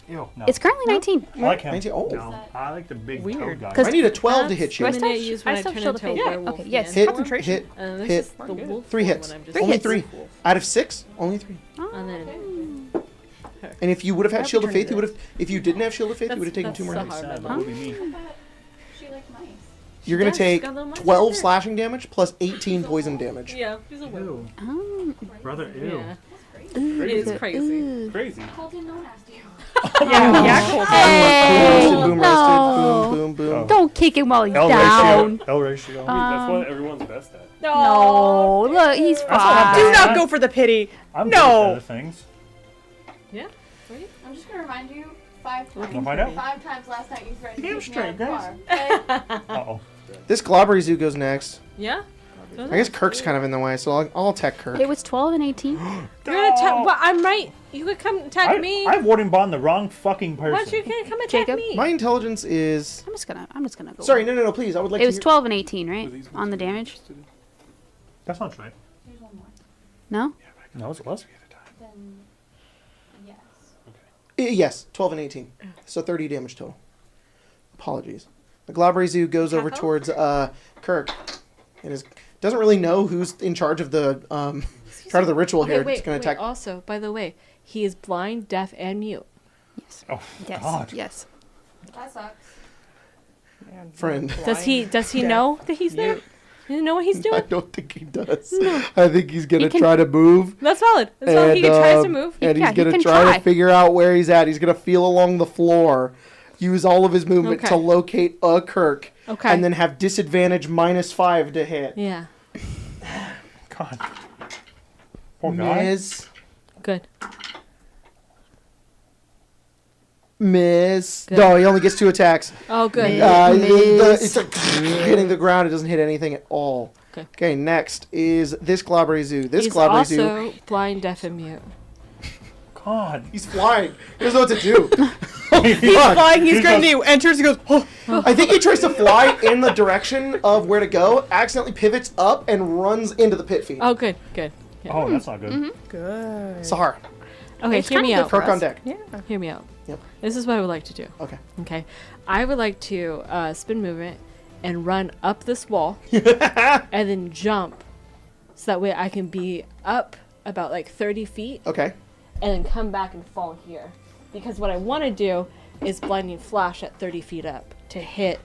[SPEAKER 6] Ew. No.
[SPEAKER 3] It's currently 19.
[SPEAKER 6] I like him.
[SPEAKER 2] 19? Oh.
[SPEAKER 6] No, I like the big
[SPEAKER 1] Weird.
[SPEAKER 6] toad guy.
[SPEAKER 3] 'Cause-
[SPEAKER 2] I need a 12 to hit
[SPEAKER 7] That's
[SPEAKER 2] you.
[SPEAKER 7] the
[SPEAKER 3] I
[SPEAKER 7] minute
[SPEAKER 3] still-
[SPEAKER 7] used when
[SPEAKER 3] I
[SPEAKER 7] I
[SPEAKER 3] still
[SPEAKER 7] turn
[SPEAKER 3] show the
[SPEAKER 7] into a
[SPEAKER 3] face. Yeah,
[SPEAKER 7] werewolf.
[SPEAKER 3] okay, yes.
[SPEAKER 7] man.
[SPEAKER 2] Hit,
[SPEAKER 1] Concentration.
[SPEAKER 2] hit,
[SPEAKER 7] And this
[SPEAKER 2] hit.
[SPEAKER 7] is the wolf
[SPEAKER 2] 3
[SPEAKER 7] form
[SPEAKER 2] hits.
[SPEAKER 7] when I'm just
[SPEAKER 3] 3
[SPEAKER 2] Only
[SPEAKER 3] hits.
[SPEAKER 2] 3. Out of 6? Only 3.
[SPEAKER 7] And then
[SPEAKER 2] And if you would have had
[SPEAKER 1] That'd be
[SPEAKER 2] Shield of
[SPEAKER 1] turning
[SPEAKER 2] Faith, you would have. If you didn't have Shield of Faith, you would have taken 2 more
[SPEAKER 7] so
[SPEAKER 2] hits.
[SPEAKER 7] hard,
[SPEAKER 6] Sad,
[SPEAKER 7] my
[SPEAKER 6] that
[SPEAKER 7] mom.
[SPEAKER 6] would be me.
[SPEAKER 9] She liked mice.
[SPEAKER 2] You're going
[SPEAKER 7] does.
[SPEAKER 2] to take
[SPEAKER 7] She's got a little
[SPEAKER 2] 12
[SPEAKER 7] mustache.
[SPEAKER 2] slashing damage plus 18 poison damage.
[SPEAKER 7] Yeah, he's a werewolf.
[SPEAKER 6] Ew. Brother, ew.
[SPEAKER 7] Yeah. It's crazy.
[SPEAKER 5] Crazy.
[SPEAKER 9] Colton, no one asked you.
[SPEAKER 1] Yeah, Colton.
[SPEAKER 2] Roasted,
[SPEAKER 3] Hey,
[SPEAKER 2] boom,
[SPEAKER 3] no.
[SPEAKER 2] roasted, boom, boom, boom.
[SPEAKER 6] Oh.
[SPEAKER 3] Don't kick him while he's
[SPEAKER 6] L
[SPEAKER 3] down.
[SPEAKER 6] ratio. L ratio.
[SPEAKER 5] That's what everyone's best at.
[SPEAKER 3] No, look, he's
[SPEAKER 6] That's not
[SPEAKER 3] fine.
[SPEAKER 1] Do not go for the pity.
[SPEAKER 6] I'm
[SPEAKER 1] No.
[SPEAKER 6] good at better things.
[SPEAKER 7] Yeah.
[SPEAKER 9] I'm just gonna remind you 5 times.
[SPEAKER 6] Wanna find out?
[SPEAKER 9] 5 times last night you threatened to
[SPEAKER 6] Damn
[SPEAKER 9] kick me out of the
[SPEAKER 6] straight,
[SPEAKER 9] car. Okay?
[SPEAKER 6] Uh-oh.
[SPEAKER 2] This Globbery Zoo goes next.
[SPEAKER 7] Yeah.
[SPEAKER 2] I guess Kirk's kind of in the way, so I'll attack Kirk.
[SPEAKER 3] It was 12 and 18.
[SPEAKER 7] You're gonna attack. Well, I'm right. You could come attack me.
[SPEAKER 6] I warding bond the wrong fucking person.
[SPEAKER 7] Why don't you come attack
[SPEAKER 3] Jacob?
[SPEAKER 7] me?
[SPEAKER 2] My intelligence is.
[SPEAKER 3] I'm just gonna go.
[SPEAKER 2] Sorry, no, please. I would like
[SPEAKER 3] It
[SPEAKER 2] to.
[SPEAKER 3] was
[SPEAKER 2] hear-
[SPEAKER 3] 12 and 18, right? On the damage?
[SPEAKER 6] That sounds right.
[SPEAKER 9] There's one more.
[SPEAKER 3] No?
[SPEAKER 6] No, it was.
[SPEAKER 9] Then, yes.
[SPEAKER 2] Yes, 12 and 18. So 30 damage total. Apologies. The Globbery Zoo goes over towards Kirk and doesn't really know who's in charge of the ritual here.
[SPEAKER 7] Wait,
[SPEAKER 2] It's going
[SPEAKER 7] wait,
[SPEAKER 2] to attack.
[SPEAKER 7] Also, by the way, he is blind, deaf, and mute.
[SPEAKER 3] Yes.
[SPEAKER 6] Oh,
[SPEAKER 3] Yes.
[SPEAKER 6] God.
[SPEAKER 3] Yes.
[SPEAKER 9] That sucks.
[SPEAKER 2] Friend.
[SPEAKER 7] Does he know that he's there? Does he know what he's
[SPEAKER 2] I
[SPEAKER 7] doing?
[SPEAKER 2] don't think he does. I think he's going
[SPEAKER 3] He
[SPEAKER 2] to
[SPEAKER 3] can-
[SPEAKER 2] try to move.
[SPEAKER 7] That's valid. That's valid. He tries to move.
[SPEAKER 2] And
[SPEAKER 3] Yeah,
[SPEAKER 2] he's
[SPEAKER 3] he
[SPEAKER 2] going to
[SPEAKER 3] can
[SPEAKER 2] try
[SPEAKER 3] try.
[SPEAKER 2] to figure out where he's at. He's going to feel along the floor, use all of his movement
[SPEAKER 7] Okay.
[SPEAKER 2] to locate a Kirk,
[SPEAKER 7] Okay.
[SPEAKER 2] and then have disadvantage -5 to hit.
[SPEAKER 7] Yeah.
[SPEAKER 6] God. Poor guy.
[SPEAKER 7] Good.
[SPEAKER 2] Miss.
[SPEAKER 7] Good.
[SPEAKER 2] No, he only gets 2 attacks.
[SPEAKER 7] Oh, good.
[SPEAKER 2] It's like hitting the ground. It doesn't hit anything at all.
[SPEAKER 7] Okay.
[SPEAKER 2] Next is this Globbery Zoo. This
[SPEAKER 7] He's
[SPEAKER 2] Globbery Zoo.
[SPEAKER 7] also blind, deaf, and mute.
[SPEAKER 6] God.
[SPEAKER 2] He's flying. He doesn't know what to do.
[SPEAKER 1] He's flying. He's good. And he enters. He goes. Oh.
[SPEAKER 2] I think he tries to fly in the direction of where to go, accidentally pivots up, and runs into the pit feed.
[SPEAKER 7] Oh, good. Good.
[SPEAKER 6] Oh, that's not good.
[SPEAKER 1] Good.
[SPEAKER 2] Sahar.
[SPEAKER 7] Okay, hear me out.
[SPEAKER 2] Kirk on deck.
[SPEAKER 1] Yeah.
[SPEAKER 7] Hear me out.
[SPEAKER 2] Yep.
[SPEAKER 7] This is what I would like to do.
[SPEAKER 2] Okay.
[SPEAKER 7] Okay. I would like to spin movement and run up this wall and then jump so that way I can be up about like 30 feet
[SPEAKER 2] Okay.
[SPEAKER 7] and then come back and fall here. Because what I want to do is blinding flash at 30 feet up to hit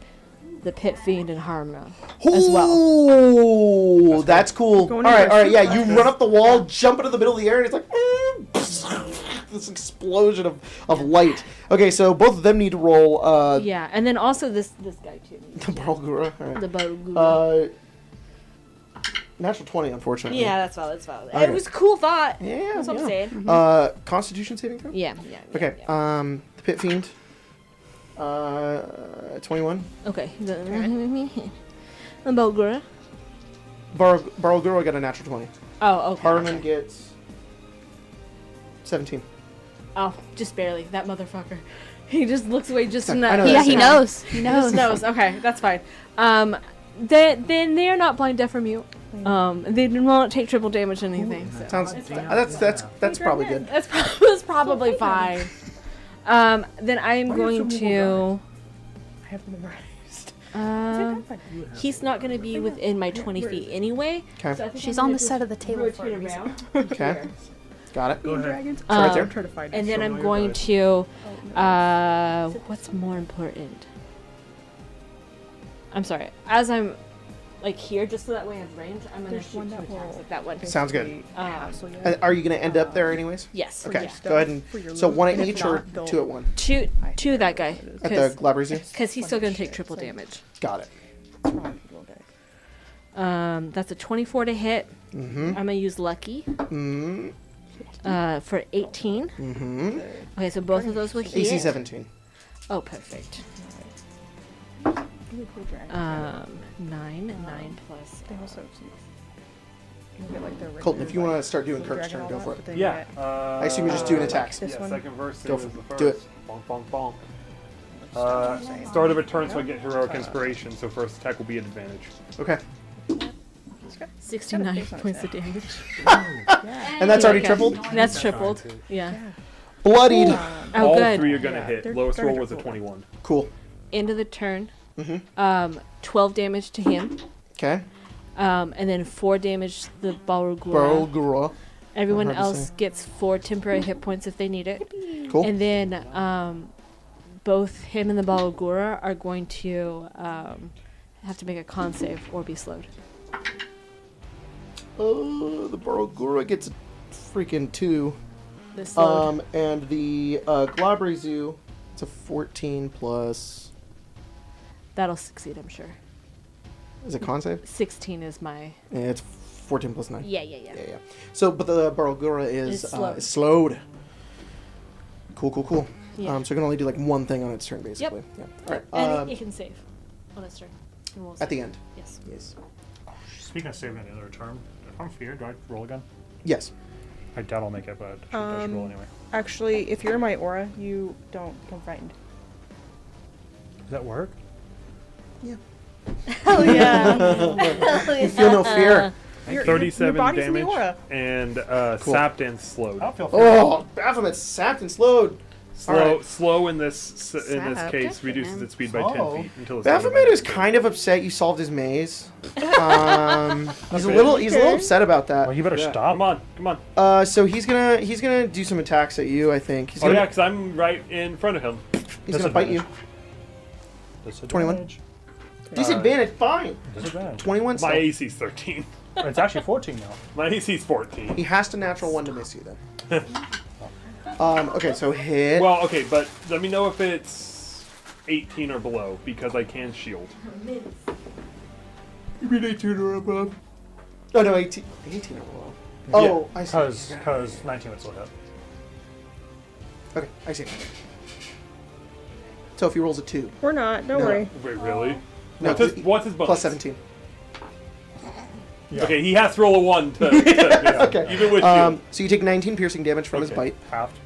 [SPEAKER 7] the pit fiend and harm him as well.
[SPEAKER 2] Ooh, that's cool. All
[SPEAKER 1] Going
[SPEAKER 2] right,
[SPEAKER 1] into
[SPEAKER 2] all right.
[SPEAKER 1] a
[SPEAKER 2] Yeah,
[SPEAKER 1] super
[SPEAKER 2] you run up the wall, jump into the middle of the air, and it's like this explosion of light. Okay, so both of them need to roll.
[SPEAKER 7] Yeah, and then also this guy too.
[SPEAKER 2] The Barlgura. All right.
[SPEAKER 7] The Barlgura.
[SPEAKER 2] Natural 20, unfortunately.
[SPEAKER 7] Yeah, that's valid. That's valid.
[SPEAKER 2] Okay.
[SPEAKER 7] It was a cool thought.
[SPEAKER 2] Yeah.
[SPEAKER 7] That's what I'm saying.
[SPEAKER 2] Constitution saving throw.
[SPEAKER 7] Yeah.
[SPEAKER 2] Okay.
[SPEAKER 7] Yeah.
[SPEAKER 2] The pit fiend. 21.
[SPEAKER 7] Okay. The Barlgura.
[SPEAKER 2] Barlgura got a natural 20.
[SPEAKER 7] Oh, okay.
[SPEAKER 2] Harmon gets 17.
[SPEAKER 7] Oh, just barely. That motherfucker. He just looks away just from
[SPEAKER 2] I
[SPEAKER 7] that.
[SPEAKER 2] know
[SPEAKER 3] Yeah,
[SPEAKER 2] that's
[SPEAKER 3] he
[SPEAKER 2] it.
[SPEAKER 3] knows. He
[SPEAKER 7] He
[SPEAKER 3] knows.
[SPEAKER 7] just knows. Okay, that's fine. Then they are not blind, deaf, or mute. They do not take triple damage or anything. So.
[SPEAKER 2] Sounds. That's probably good.
[SPEAKER 7] That's probably fine. Then I am going to.
[SPEAKER 1] I have memorized.
[SPEAKER 7] He's not going to be within my 20 feet anyway.
[SPEAKER 2] Okay.
[SPEAKER 7] So I think
[SPEAKER 3] She's
[SPEAKER 7] I'm
[SPEAKER 3] on
[SPEAKER 7] gonna
[SPEAKER 3] the side of the table for a
[SPEAKER 7] rotate
[SPEAKER 3] reason.
[SPEAKER 7] around.
[SPEAKER 2] Okay.
[SPEAKER 7] here.
[SPEAKER 2] Got it.
[SPEAKER 6] Go ahead.
[SPEAKER 1] Dragons.
[SPEAKER 2] So right there.
[SPEAKER 1] I'm trying to find
[SPEAKER 7] And
[SPEAKER 1] it.
[SPEAKER 7] then I'm going to. What's more important? I'm sorry. As I'm like here, just so that way I have range, I'm gonna
[SPEAKER 1] There's
[SPEAKER 7] shoot
[SPEAKER 1] one
[SPEAKER 7] two
[SPEAKER 1] that
[SPEAKER 7] attacks
[SPEAKER 1] will
[SPEAKER 7] like that one.
[SPEAKER 2] Sounds good.
[SPEAKER 1] Castle, yeah.
[SPEAKER 2] Are you going to end up there anyways?
[SPEAKER 7] Yes.
[SPEAKER 2] Okay.
[SPEAKER 7] Yeah.
[SPEAKER 2] Go ahead and.
[SPEAKER 1] For your
[SPEAKER 2] So
[SPEAKER 1] loot,
[SPEAKER 2] one at
[SPEAKER 1] and if
[SPEAKER 2] each or
[SPEAKER 1] not, they'll-
[SPEAKER 2] 2 at 1?
[SPEAKER 7] Two of that guy.
[SPEAKER 2] At the Globbery Zoo?
[SPEAKER 7] Because he's still gonna take triple damage.
[SPEAKER 2] Got it.
[SPEAKER 7] That's a 24 to hit.
[SPEAKER 2] Mm-hmm.
[SPEAKER 7] I'm gonna use lucky
[SPEAKER 2] Mm-hmm.
[SPEAKER 7] for 18.
[SPEAKER 2] Mm-hmm.
[SPEAKER 7] Okay, so both of those will hit.
[SPEAKER 2] AC 17.
[SPEAKER 7] Oh, perfect. 9 plus.
[SPEAKER 1] They also you get like their
[SPEAKER 2] Colton, if you
[SPEAKER 1] regular,
[SPEAKER 2] want to start doing
[SPEAKER 1] like,
[SPEAKER 2] Kirk's
[SPEAKER 1] dragon
[SPEAKER 2] turn,
[SPEAKER 1] all
[SPEAKER 2] go
[SPEAKER 1] that,
[SPEAKER 2] for it.
[SPEAKER 1] but then
[SPEAKER 5] Yeah.
[SPEAKER 1] you get-
[SPEAKER 2] I assume you're just doing attacks.
[SPEAKER 1] This
[SPEAKER 5] Yeah,
[SPEAKER 1] one?
[SPEAKER 5] second verse
[SPEAKER 2] Go
[SPEAKER 5] is
[SPEAKER 2] for
[SPEAKER 5] the
[SPEAKER 2] it.
[SPEAKER 5] first.
[SPEAKER 2] Do it.
[SPEAKER 5] Bonk, bonk, bonk. Start of a turn, so I get heroic inspiration. So first attack will be at advantage.
[SPEAKER 2] Okay.
[SPEAKER 7] 69
[SPEAKER 1] face on
[SPEAKER 7] points
[SPEAKER 1] its
[SPEAKER 7] of damage.
[SPEAKER 2] And that's already
[SPEAKER 7] Okay.
[SPEAKER 2] tripled?
[SPEAKER 7] That's tripled. Yeah.
[SPEAKER 2] Bloodied.
[SPEAKER 7] Oh,
[SPEAKER 5] All
[SPEAKER 7] good.
[SPEAKER 5] 3 are gonna
[SPEAKER 1] Yeah,
[SPEAKER 5] hit.
[SPEAKER 1] they're
[SPEAKER 5] Lowest
[SPEAKER 1] very
[SPEAKER 5] roll was a
[SPEAKER 1] triple.
[SPEAKER 5] 21.
[SPEAKER 2] Cool.
[SPEAKER 7] End of the turn.
[SPEAKER 2] Mm-hmm.
[SPEAKER 7] 12 damage to him.
[SPEAKER 2] Okay.
[SPEAKER 7] And then 4 damage to the Balrogura.
[SPEAKER 2] Barlgura.
[SPEAKER 7] Everyone
[SPEAKER 2] Hard to
[SPEAKER 7] else
[SPEAKER 2] say.
[SPEAKER 7] gets 4 temporary hit points if they need it.
[SPEAKER 2] Cool.
[SPEAKER 7] And then both him and the Balrogura are going to have to make a con save or be slowed.
[SPEAKER 2] The Barlgura gets a freaking 2.
[SPEAKER 1] This load.
[SPEAKER 2] And the Globbery Zoo, it's a 14 plus.
[SPEAKER 7] That'll succeed, I'm sure.
[SPEAKER 2] Is it con save?
[SPEAKER 7] 16 is my.
[SPEAKER 2] Yeah, it's 14 plus 9.
[SPEAKER 7] Yeah.
[SPEAKER 2] Yeah. So, but the Barlgura is slowed. Cool.
[SPEAKER 7] Yeah.
[SPEAKER 2] So it can only do like one thing on its turn, basically. Yeah. All right.
[SPEAKER 7] And it can save on its turn. And we'll
[SPEAKER 2] At
[SPEAKER 7] save.
[SPEAKER 2] the end.
[SPEAKER 7] Yes.
[SPEAKER 2] Yes.
[SPEAKER 6] Speaking of saving at the end of the turn, if I'm feared, do I roll again?
[SPEAKER 2] Yes.
[SPEAKER 6] I doubt I'll make it, but I should roll anyway.
[SPEAKER 1] Actually, if you're in my aura, you don't become frightened.
[SPEAKER 6] Does that work?
[SPEAKER 2] Yeah.
[SPEAKER 7] Hell yeah.
[SPEAKER 2] You feel no fear.
[SPEAKER 1] Your
[SPEAKER 5] 37
[SPEAKER 1] body's in the
[SPEAKER 5] damage
[SPEAKER 1] aura.
[SPEAKER 5] and
[SPEAKER 2] Cool.
[SPEAKER 5] sapped and slowed.
[SPEAKER 6] I don't feel fear.
[SPEAKER 2] Oh, Baphomet's sapped and slowed. Alright.
[SPEAKER 5] Slow in this
[SPEAKER 3] Sapped.
[SPEAKER 5] case
[SPEAKER 3] Good for
[SPEAKER 5] reduces
[SPEAKER 3] him.
[SPEAKER 5] its speed by
[SPEAKER 6] Oh.
[SPEAKER 5] 10 feet until it's
[SPEAKER 2] Baphomet is kind of upset you solved his maze. He's a little upset about that.
[SPEAKER 6] Well, you better stop.
[SPEAKER 5] Come on.
[SPEAKER 2] So he's gonna do some attacks at you. I think he's
[SPEAKER 5] Oh
[SPEAKER 2] gonna
[SPEAKER 5] yeah, because I'm right in front of him.
[SPEAKER 2] he's gonna bite you.
[SPEAKER 6] Disadvantage.
[SPEAKER 2] 21. Disadvantage, fine.
[SPEAKER 6] Disadvantage.
[SPEAKER 2] 21.
[SPEAKER 5] My
[SPEAKER 2] Still.
[SPEAKER 5] AC's 13.
[SPEAKER 6] It's actually 14 now.
[SPEAKER 5] My AC's 14.
[SPEAKER 2] He has to natural 1 to miss you then. Okay, so hit.
[SPEAKER 5] Well, okay, but let me know if it's 18 or below because I can shield.
[SPEAKER 2] You mean 18 or above? Oh no, 18. 18 or below. Oh, I see.
[SPEAKER 6] Because 19 would still hit.
[SPEAKER 2] Okay, I see. So if he rolls a 2.
[SPEAKER 1] We're not. Don't
[SPEAKER 2] No.
[SPEAKER 1] worry.
[SPEAKER 5] Wait, really?
[SPEAKER 2] No,
[SPEAKER 5] What's his bonus?
[SPEAKER 2] plus 17.
[SPEAKER 5] Okay, he has to roll a 1 to
[SPEAKER 2] Okay.
[SPEAKER 5] even with shield.
[SPEAKER 2] So you take 19 piercing damage from his
[SPEAKER 5] Okay.
[SPEAKER 2] bite.
[SPEAKER 6] Halved.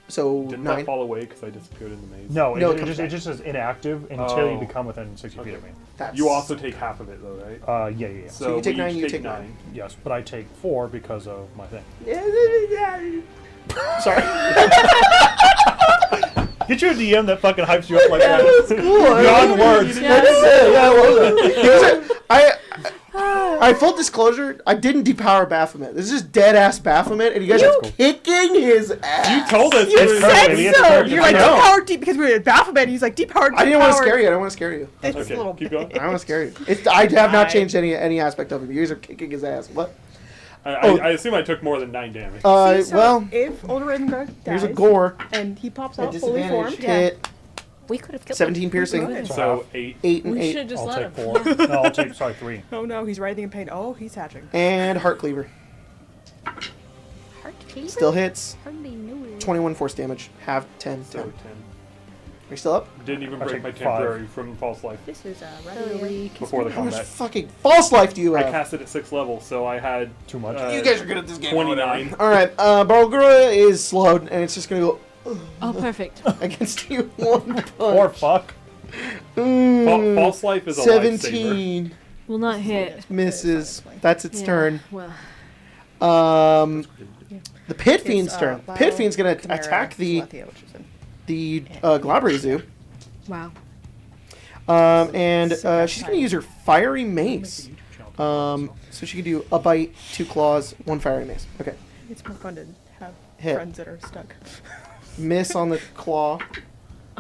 [SPEAKER 2] So
[SPEAKER 5] Didn't
[SPEAKER 2] 9.
[SPEAKER 5] that fall away because I disappeared in the maze?
[SPEAKER 6] No,
[SPEAKER 2] No, it
[SPEAKER 6] it,
[SPEAKER 2] comes
[SPEAKER 6] just,
[SPEAKER 2] back.
[SPEAKER 6] it just is inactive until you
[SPEAKER 5] Oh.
[SPEAKER 6] become within 60 feet of me.
[SPEAKER 2] That's...
[SPEAKER 5] You also take half of it though, right?
[SPEAKER 6] Yeah.
[SPEAKER 2] So you take
[SPEAKER 5] we
[SPEAKER 2] 9,
[SPEAKER 5] each
[SPEAKER 2] you take 9.
[SPEAKER 6] Yes, but I take 4 because of my thing.
[SPEAKER 2] Sorry.
[SPEAKER 6] Get you a DM that fucking hypes you up like that.
[SPEAKER 2] Cool.
[SPEAKER 6] Beyond words.
[SPEAKER 2] Yeah, I full disclosure, I didn't depower Baphomet. This is just dead ass Baphomet, and you guys are kicking his ass.
[SPEAKER 5] You told us
[SPEAKER 1] You
[SPEAKER 5] it was-
[SPEAKER 1] said
[SPEAKER 6] maybe it's a
[SPEAKER 1] so.
[SPEAKER 6] character.
[SPEAKER 1] You're like
[SPEAKER 2] I know.
[SPEAKER 1] depowered deep because we were at Baphomet. He's like depowered.
[SPEAKER 2] I didn't want to
[SPEAKER 1] depowered.
[SPEAKER 2] scare you. I don't want to scare you.
[SPEAKER 1] It's
[SPEAKER 5] Okay,
[SPEAKER 1] a little
[SPEAKER 5] keep
[SPEAKER 1] bit.
[SPEAKER 5] going.
[SPEAKER 2] I don't want to scare you. I have not
[SPEAKER 1] I-
[SPEAKER 2] changed any aspect of it. You guys are kicking his ass. What?
[SPEAKER 5] I assume I took more than 9 damage.
[SPEAKER 1] See, so
[SPEAKER 2] well,
[SPEAKER 1] if Older Ravenguard dies
[SPEAKER 2] here's a gore.
[SPEAKER 1] and he pops
[SPEAKER 2] At
[SPEAKER 1] out fully
[SPEAKER 2] disadvantage.
[SPEAKER 1] formed,
[SPEAKER 2] Hit.
[SPEAKER 3] We could have killed
[SPEAKER 2] 17 piercing.
[SPEAKER 1] Good.
[SPEAKER 5] So 8.
[SPEAKER 2] 8 and
[SPEAKER 7] We
[SPEAKER 2] 8.
[SPEAKER 7] should just
[SPEAKER 6] I'll
[SPEAKER 7] let
[SPEAKER 6] take
[SPEAKER 7] him.
[SPEAKER 6] 4. No, I'll take, 3.
[SPEAKER 1] oh no, he's writhing in pain. Oh, he's hatching.
[SPEAKER 2] And Heart Cleaver.
[SPEAKER 3] Heart cleaver?
[SPEAKER 2] Still hits.
[SPEAKER 3] Hardly knew it.
[SPEAKER 2] 21 force damage. Half 10.
[SPEAKER 5] So
[SPEAKER 2] 10.
[SPEAKER 5] 10.
[SPEAKER 2] Are you still up?
[SPEAKER 5] Didn't even
[SPEAKER 6] I
[SPEAKER 5] break
[SPEAKER 6] take
[SPEAKER 5] my
[SPEAKER 6] 5.
[SPEAKER 5] temporary from false life
[SPEAKER 3] This is
[SPEAKER 7] Really?
[SPEAKER 5] before the
[SPEAKER 2] How much
[SPEAKER 5] combat.
[SPEAKER 2] fucking false life do you
[SPEAKER 5] I
[SPEAKER 2] have?
[SPEAKER 5] cast it at 6th level, so I had
[SPEAKER 6] Too much.
[SPEAKER 2] You guys are good at this game.
[SPEAKER 5] 29.
[SPEAKER 2] Alright, Barlgura is slowed, and it's just gonna go
[SPEAKER 7] Oh, perfect.
[SPEAKER 2] against you one punch.
[SPEAKER 6] Or fuck.
[SPEAKER 5] False life is a lifesaver.
[SPEAKER 2] 17
[SPEAKER 7] Will not hit.
[SPEAKER 2] misses. That's its
[SPEAKER 7] Yeah,
[SPEAKER 2] turn.
[SPEAKER 7] Well,
[SPEAKER 2] The Pit Fiend's
[SPEAKER 1] It's,
[SPEAKER 2] turn.
[SPEAKER 1] Bio,
[SPEAKER 2] Pit Fiend's gonna
[SPEAKER 1] Chimera,
[SPEAKER 2] attack the
[SPEAKER 1] Telepathia, which is in-
[SPEAKER 2] Globbery Zoo.
[SPEAKER 7] wow.
[SPEAKER 2] And she's gonna use her Fiery Mace. So she can do a bite, 2 claws, 1 Fiery Mace. Okay.
[SPEAKER 1] It's more fun to have
[SPEAKER 2] Hit.
[SPEAKER 1] friends that are stuck.
[SPEAKER 2] Miss on the claw.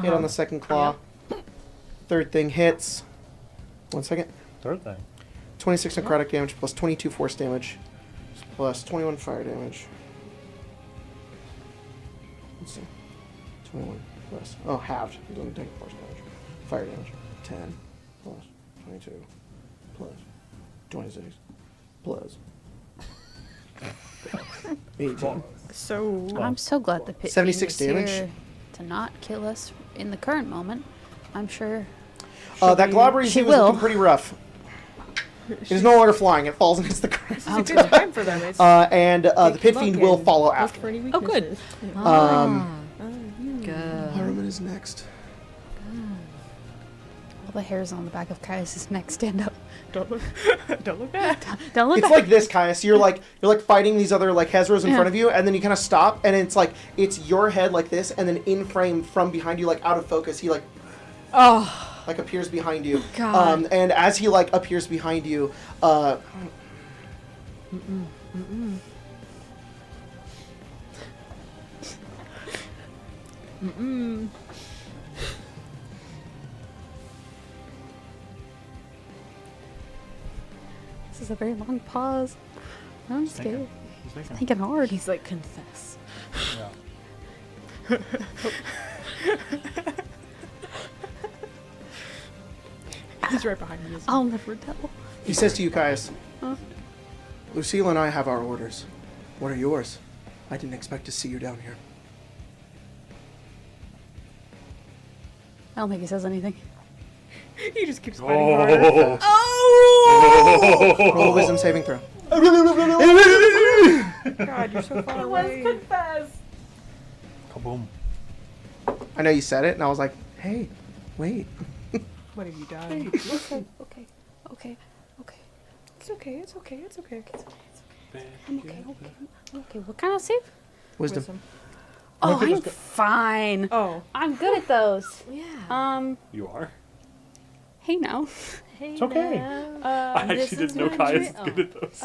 [SPEAKER 2] Hit on the second claw. Third thing hits. 1 second.
[SPEAKER 6] Third thing.
[SPEAKER 2] 26 necrotic damage plus 22 force damage plus 21 fire damage. Let's see. 21 plus. Oh, halved. He doesn't take force damage. Fire damage. 10 plus 22 plus 26 plus 18.
[SPEAKER 1] So
[SPEAKER 3] I'm so glad the pit
[SPEAKER 2] 76
[SPEAKER 3] fiend was
[SPEAKER 2] damage.
[SPEAKER 3] here to not kill us in the current moment. I'm sure.
[SPEAKER 2] That Globbery
[SPEAKER 3] She
[SPEAKER 2] Zoo was
[SPEAKER 3] will.
[SPEAKER 2] looking pretty rough. It is no longer flying. It falls and hits the ground.
[SPEAKER 1] it's a good time for them. It's
[SPEAKER 2] And the
[SPEAKER 1] Take
[SPEAKER 2] Pit
[SPEAKER 1] luck
[SPEAKER 2] Fiend will
[SPEAKER 1] and
[SPEAKER 2] follow
[SPEAKER 1] look
[SPEAKER 2] after.
[SPEAKER 1] for any
[SPEAKER 7] Oh, good.
[SPEAKER 1] weaknesses.
[SPEAKER 7] Good.
[SPEAKER 2] Harriman is next.
[SPEAKER 3] All the hairs on the back of Caius' neck stand up.
[SPEAKER 1] Don't look. Don't look back.
[SPEAKER 3] Don't look
[SPEAKER 2] It's
[SPEAKER 3] back.
[SPEAKER 2] like this, Caius. You're like fighting these other like Hezros in front of you, and then you kind of stop, and it's like it's your head like this, and then in frame from behind you, like out of focus, he like appears behind you.
[SPEAKER 7] God.
[SPEAKER 2] And as he like appears behind you,
[SPEAKER 3] This is a very long pause. I'm scared.
[SPEAKER 6] He's thinking.
[SPEAKER 3] Thinking hard.
[SPEAKER 8] He's like, confess.
[SPEAKER 6] Yeah.
[SPEAKER 1] He's right behind me. isn't he?
[SPEAKER 3] I'll never tell.
[SPEAKER 2] He says to you, Caius,
[SPEAKER 3] Huh?
[SPEAKER 2] Lucille and I have our orders. What are yours? I didn't expect to see you down here.
[SPEAKER 3] I don't think he says anything.
[SPEAKER 1] He just keeps fighting harder.
[SPEAKER 2] Oh! Roll a wisdom saving throw.
[SPEAKER 1] God, you're so far away.
[SPEAKER 6] Kaboom.
[SPEAKER 2] I know you said it, and I was like, hey, wait.
[SPEAKER 1] What have you done?
[SPEAKER 3] Okay.
[SPEAKER 1] It's okay. It's okay. It's okay.
[SPEAKER 3] I'm okay. What kind of save?
[SPEAKER 2] Wisdom.
[SPEAKER 3] Oh, I'm fine.
[SPEAKER 1] Oh.
[SPEAKER 3] I'm good at those.
[SPEAKER 7] Yeah.
[SPEAKER 5] You are?
[SPEAKER 3] Hey now.
[SPEAKER 7] Hey,
[SPEAKER 6] It's okay.
[SPEAKER 5] I actually didn't know Caius is good at those.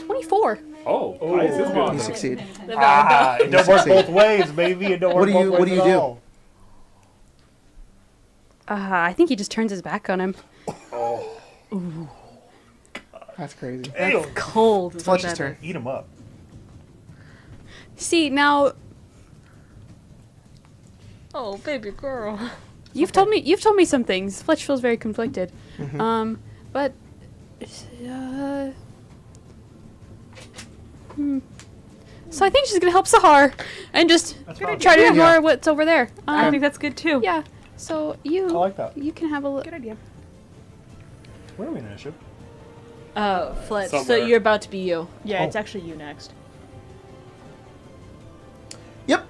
[SPEAKER 3] 24.
[SPEAKER 5] Oh, Caius is good
[SPEAKER 2] You
[SPEAKER 5] at those.
[SPEAKER 2] succeed.
[SPEAKER 6] Ah, it don't work
[SPEAKER 2] succeed.
[SPEAKER 6] both ways, baby. It don't work
[SPEAKER 2] What do you-
[SPEAKER 6] both
[SPEAKER 2] what
[SPEAKER 6] ways
[SPEAKER 2] do you
[SPEAKER 6] at
[SPEAKER 2] do?
[SPEAKER 6] all.
[SPEAKER 3] I think he just turns his back on him.
[SPEAKER 2] That's crazy.
[SPEAKER 6] Ew.
[SPEAKER 7] Cold.
[SPEAKER 2] It's Fletch's turn.
[SPEAKER 6] Eat him up.
[SPEAKER 3] See, now
[SPEAKER 7] Oh, baby girl.
[SPEAKER 3] you've told me some things. Fletch feels very conflicted. But so I think she's gonna help Sahar and just
[SPEAKER 6] That's fine.
[SPEAKER 3] try to ignore
[SPEAKER 2] Yeah.
[SPEAKER 3] what's over there.
[SPEAKER 1] I think that's good too.
[SPEAKER 3] Yeah. So you
[SPEAKER 6] I like that.
[SPEAKER 3] you can have a look.
[SPEAKER 1] Good idea.
[SPEAKER 6] Where are we in initiative?
[SPEAKER 7] Oh, Fletch. So
[SPEAKER 5] Somewhere.
[SPEAKER 7] you're about to be you.
[SPEAKER 1] Yeah,
[SPEAKER 6] Oh.
[SPEAKER 1] it's actually you next.
[SPEAKER 2] Yep.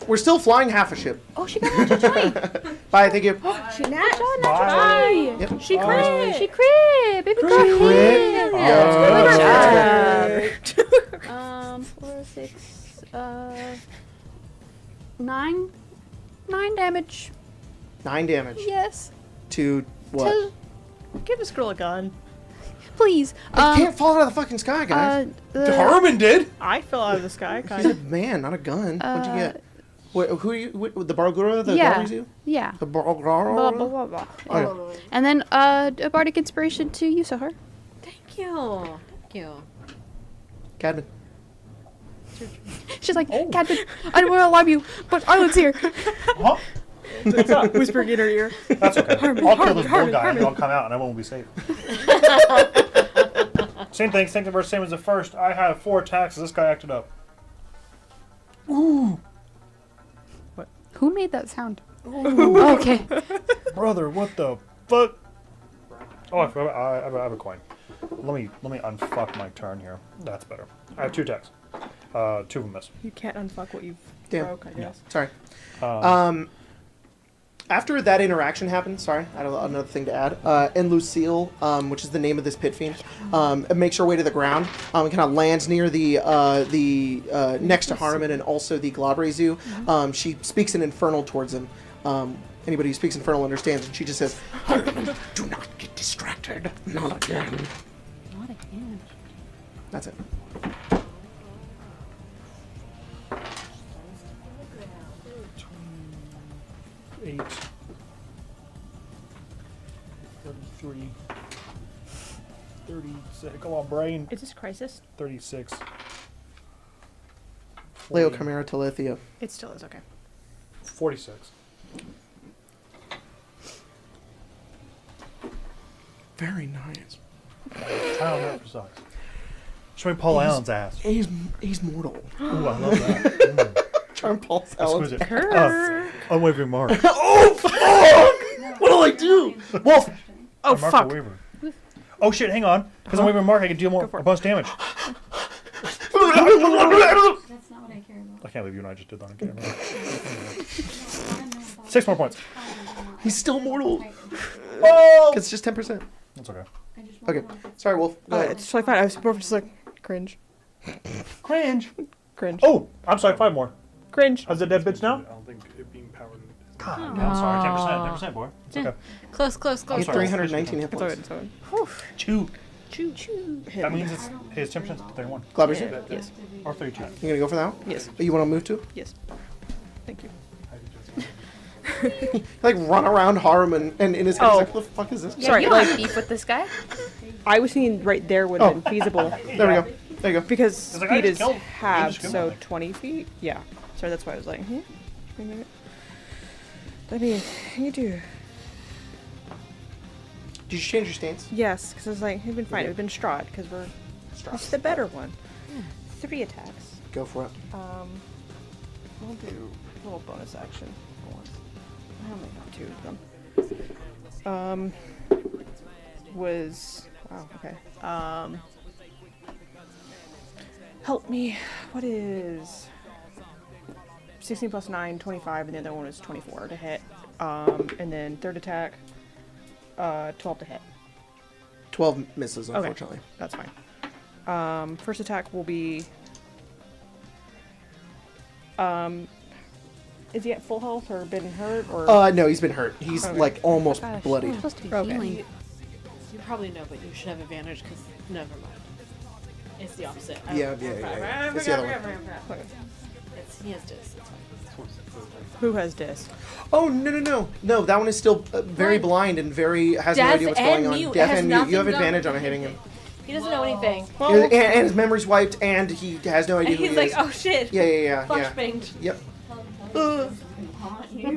[SPEAKER 2] We're still flying half a ship.
[SPEAKER 3] Oh, she got a natural 20.
[SPEAKER 2] Bye, thank you.
[SPEAKER 3] She natural
[SPEAKER 6] Bye.
[SPEAKER 3] 20.
[SPEAKER 2] Yep.
[SPEAKER 3] She crit. She crit. Baby girl
[SPEAKER 2] Crit.
[SPEAKER 3] crit.
[SPEAKER 2] Yeah.
[SPEAKER 3] Good job. 4, 6, 9 damage.
[SPEAKER 2] 9 damage.
[SPEAKER 3] Yes.
[SPEAKER 2] To what?
[SPEAKER 3] To-
[SPEAKER 1] Give this girl a gun.
[SPEAKER 3] please.
[SPEAKER 2] It can't fall out of the fucking sky, guys.
[SPEAKER 5] Harmon did.
[SPEAKER 1] I fell out of the sky, kind
[SPEAKER 2] He's a
[SPEAKER 1] of.
[SPEAKER 2] man, not a gun. What'd you get? Wait, who are you? The Bargura? The
[SPEAKER 3] Yeah.
[SPEAKER 2] Galleries you?
[SPEAKER 3] Yeah.
[SPEAKER 2] The
[SPEAKER 3] Blah,
[SPEAKER 2] Bargura?
[SPEAKER 3] blah, blah, blah.
[SPEAKER 2] Okay.
[SPEAKER 3] And then a bardic inspiration to you, Sahar.
[SPEAKER 7] Thank you. Thank you.
[SPEAKER 2] Cadman.
[SPEAKER 3] She's like, Captain, I don't want to alarm you, but Arlen's here.
[SPEAKER 6] Huh?
[SPEAKER 1] Whispering in her ear.
[SPEAKER 6] That's okay. I'll kill this bull guy and I'll come out and I won't be safe. Same thing, same as the first. I had 4 attacks as this guy acted up. Ooh.
[SPEAKER 3] Who made that sound? Oh, okay.
[SPEAKER 6] Brother, what the fuck? Oh, I have a coin. Let me unfuck my turn here. That's better. I have 2 attacks. 2 of them miss.
[SPEAKER 1] You can't unfuck what you've
[SPEAKER 2] Damn.
[SPEAKER 1] broke, I guess.
[SPEAKER 2] Sorry. After that interaction happened, sorry, I had another thing to add. And Lucille, which is the name of this pit fiend, makes her way to the ground. And kind of lands near the next to Harmon and also the Glabre Zoo. She speaks in Infernal towards him. Anybody who speaks Infernal understands, and she just says, "Harmon, do not get distracted. Not again."
[SPEAKER 3] Not again.
[SPEAKER 2] That's it.
[SPEAKER 6] Eight. 33. 36. Come on, brain.
[SPEAKER 1] Is this crisis?
[SPEAKER 6] 36.
[SPEAKER 2] Leo
[SPEAKER 6] 40,
[SPEAKER 2] Chimera Talithia.
[SPEAKER 1] It still is, okay.
[SPEAKER 6] 46.
[SPEAKER 2] Very nice.
[SPEAKER 6] Child never sucks. Show me Paul Allen's ass.
[SPEAKER 2] He's mortal.
[SPEAKER 6] Ooh, I love that.
[SPEAKER 2] Charm Paul Allen's.
[SPEAKER 6] Exquisite. Unwavering mark.
[SPEAKER 2] Oh fuck! What do I do? Wolf.
[SPEAKER 1] Oh,
[SPEAKER 6] Mark
[SPEAKER 1] fuck.
[SPEAKER 6] the Weaver. Oh shit, hang on. Because unwavering mark, I can deal more
[SPEAKER 1] for it.
[SPEAKER 6] a bunch of damage.
[SPEAKER 9] That's not what I care about.
[SPEAKER 6] I can't believe you and I just did that on camera. 6 more points.
[SPEAKER 2] He's still mortal.
[SPEAKER 6] Oh!
[SPEAKER 2] It's just 10%.
[SPEAKER 6] That's okay.
[SPEAKER 2] Okay. Sorry, Wolf. Go ahead.
[SPEAKER 1] It's totally fine. I was more just like, cringe.
[SPEAKER 6] Cringe.
[SPEAKER 1] Cringe.
[SPEAKER 6] Oh, I'm sorry, 5 more.
[SPEAKER 1] Cringe.
[SPEAKER 6] How's the dead bitch now?
[SPEAKER 5] I don't think it being powered.
[SPEAKER 6] God, I'm sorry, 10%, 10%, boy. It's okay.
[SPEAKER 7] Close, close,
[SPEAKER 2] He
[SPEAKER 7] close.
[SPEAKER 2] has 319 hit
[SPEAKER 1] It's all
[SPEAKER 2] points.
[SPEAKER 1] good. It's all good.
[SPEAKER 6] 2.
[SPEAKER 1] Choo choo.
[SPEAKER 6] That means it's his 10% is 31.
[SPEAKER 2] Glaber's
[SPEAKER 1] Yes.
[SPEAKER 6] Or 32.
[SPEAKER 2] You gonna go for that one?
[SPEAKER 1] Yes.
[SPEAKER 2] You want to move to?
[SPEAKER 1] Yes. Thank you.
[SPEAKER 2] Like run around Harmon and in his head, he's
[SPEAKER 1] Oh.
[SPEAKER 2] like, what the fuck is this?
[SPEAKER 3] Yeah,
[SPEAKER 1] Sorry,
[SPEAKER 3] you don't
[SPEAKER 1] like-
[SPEAKER 3] have beef with this guy.
[SPEAKER 1] I was thinking right there would have been feasible.
[SPEAKER 2] There we go. There you go.
[SPEAKER 1] Because
[SPEAKER 6] It's like, I
[SPEAKER 1] speed
[SPEAKER 6] just
[SPEAKER 1] is
[SPEAKER 6] killed- you
[SPEAKER 1] half,
[SPEAKER 6] just killed
[SPEAKER 1] so
[SPEAKER 6] me.
[SPEAKER 1] 20 feet. Yeah. So that's why I was like, wait a minute. I mean, you do.
[SPEAKER 2] Did you change your stance?
[SPEAKER 1] Yes, because I was like, we've been fine.
[SPEAKER 2] Okay.
[SPEAKER 1] We've been Strahd, because we're. It's the better one. 3 attacks.
[SPEAKER 2] Go for it.
[SPEAKER 1] We'll do a little bonus action. I only have 2 of them. Was. Wow, okay. Help me. What is. 16 plus 9, 25, and the other one is 24 to hit. And then third attack, 12 to hit.
[SPEAKER 2] 12 misses,
[SPEAKER 1] Okay,
[SPEAKER 2] unfortunately.
[SPEAKER 1] that's fine. First attack will be. Is he at full health or been hurt or?
[SPEAKER 2] No, he's been hurt. He's
[SPEAKER 1] Okay.
[SPEAKER 2] like almost
[SPEAKER 3] Gosh,
[SPEAKER 2] bloodied.
[SPEAKER 3] I'm supposed to be
[SPEAKER 1] Okay.
[SPEAKER 3] healing.
[SPEAKER 7] You probably know, but you should have advantage because never mind. It's the opposite.
[SPEAKER 2] Yeah. It's the other one.
[SPEAKER 7] He has dis. It's fine.
[SPEAKER 1] Who has dis?
[SPEAKER 2] Oh no! That one is still very blind and very has no
[SPEAKER 7] Deaf
[SPEAKER 2] idea what's
[SPEAKER 7] and
[SPEAKER 2] going on.
[SPEAKER 7] mute.
[SPEAKER 2] Deaf
[SPEAKER 7] It has
[SPEAKER 2] and mute. You have
[SPEAKER 7] nothing
[SPEAKER 2] advantage
[SPEAKER 7] going-
[SPEAKER 2] on hitting him.
[SPEAKER 7] He doesn't know anything.
[SPEAKER 2] And his memory's wiped, and he has no idea
[SPEAKER 7] And
[SPEAKER 2] who
[SPEAKER 7] he's
[SPEAKER 2] he
[SPEAKER 7] like,
[SPEAKER 2] is.
[SPEAKER 7] oh shit.
[SPEAKER 2] Yeah.
[SPEAKER 7] Flashbanged.
[SPEAKER 2] Yep.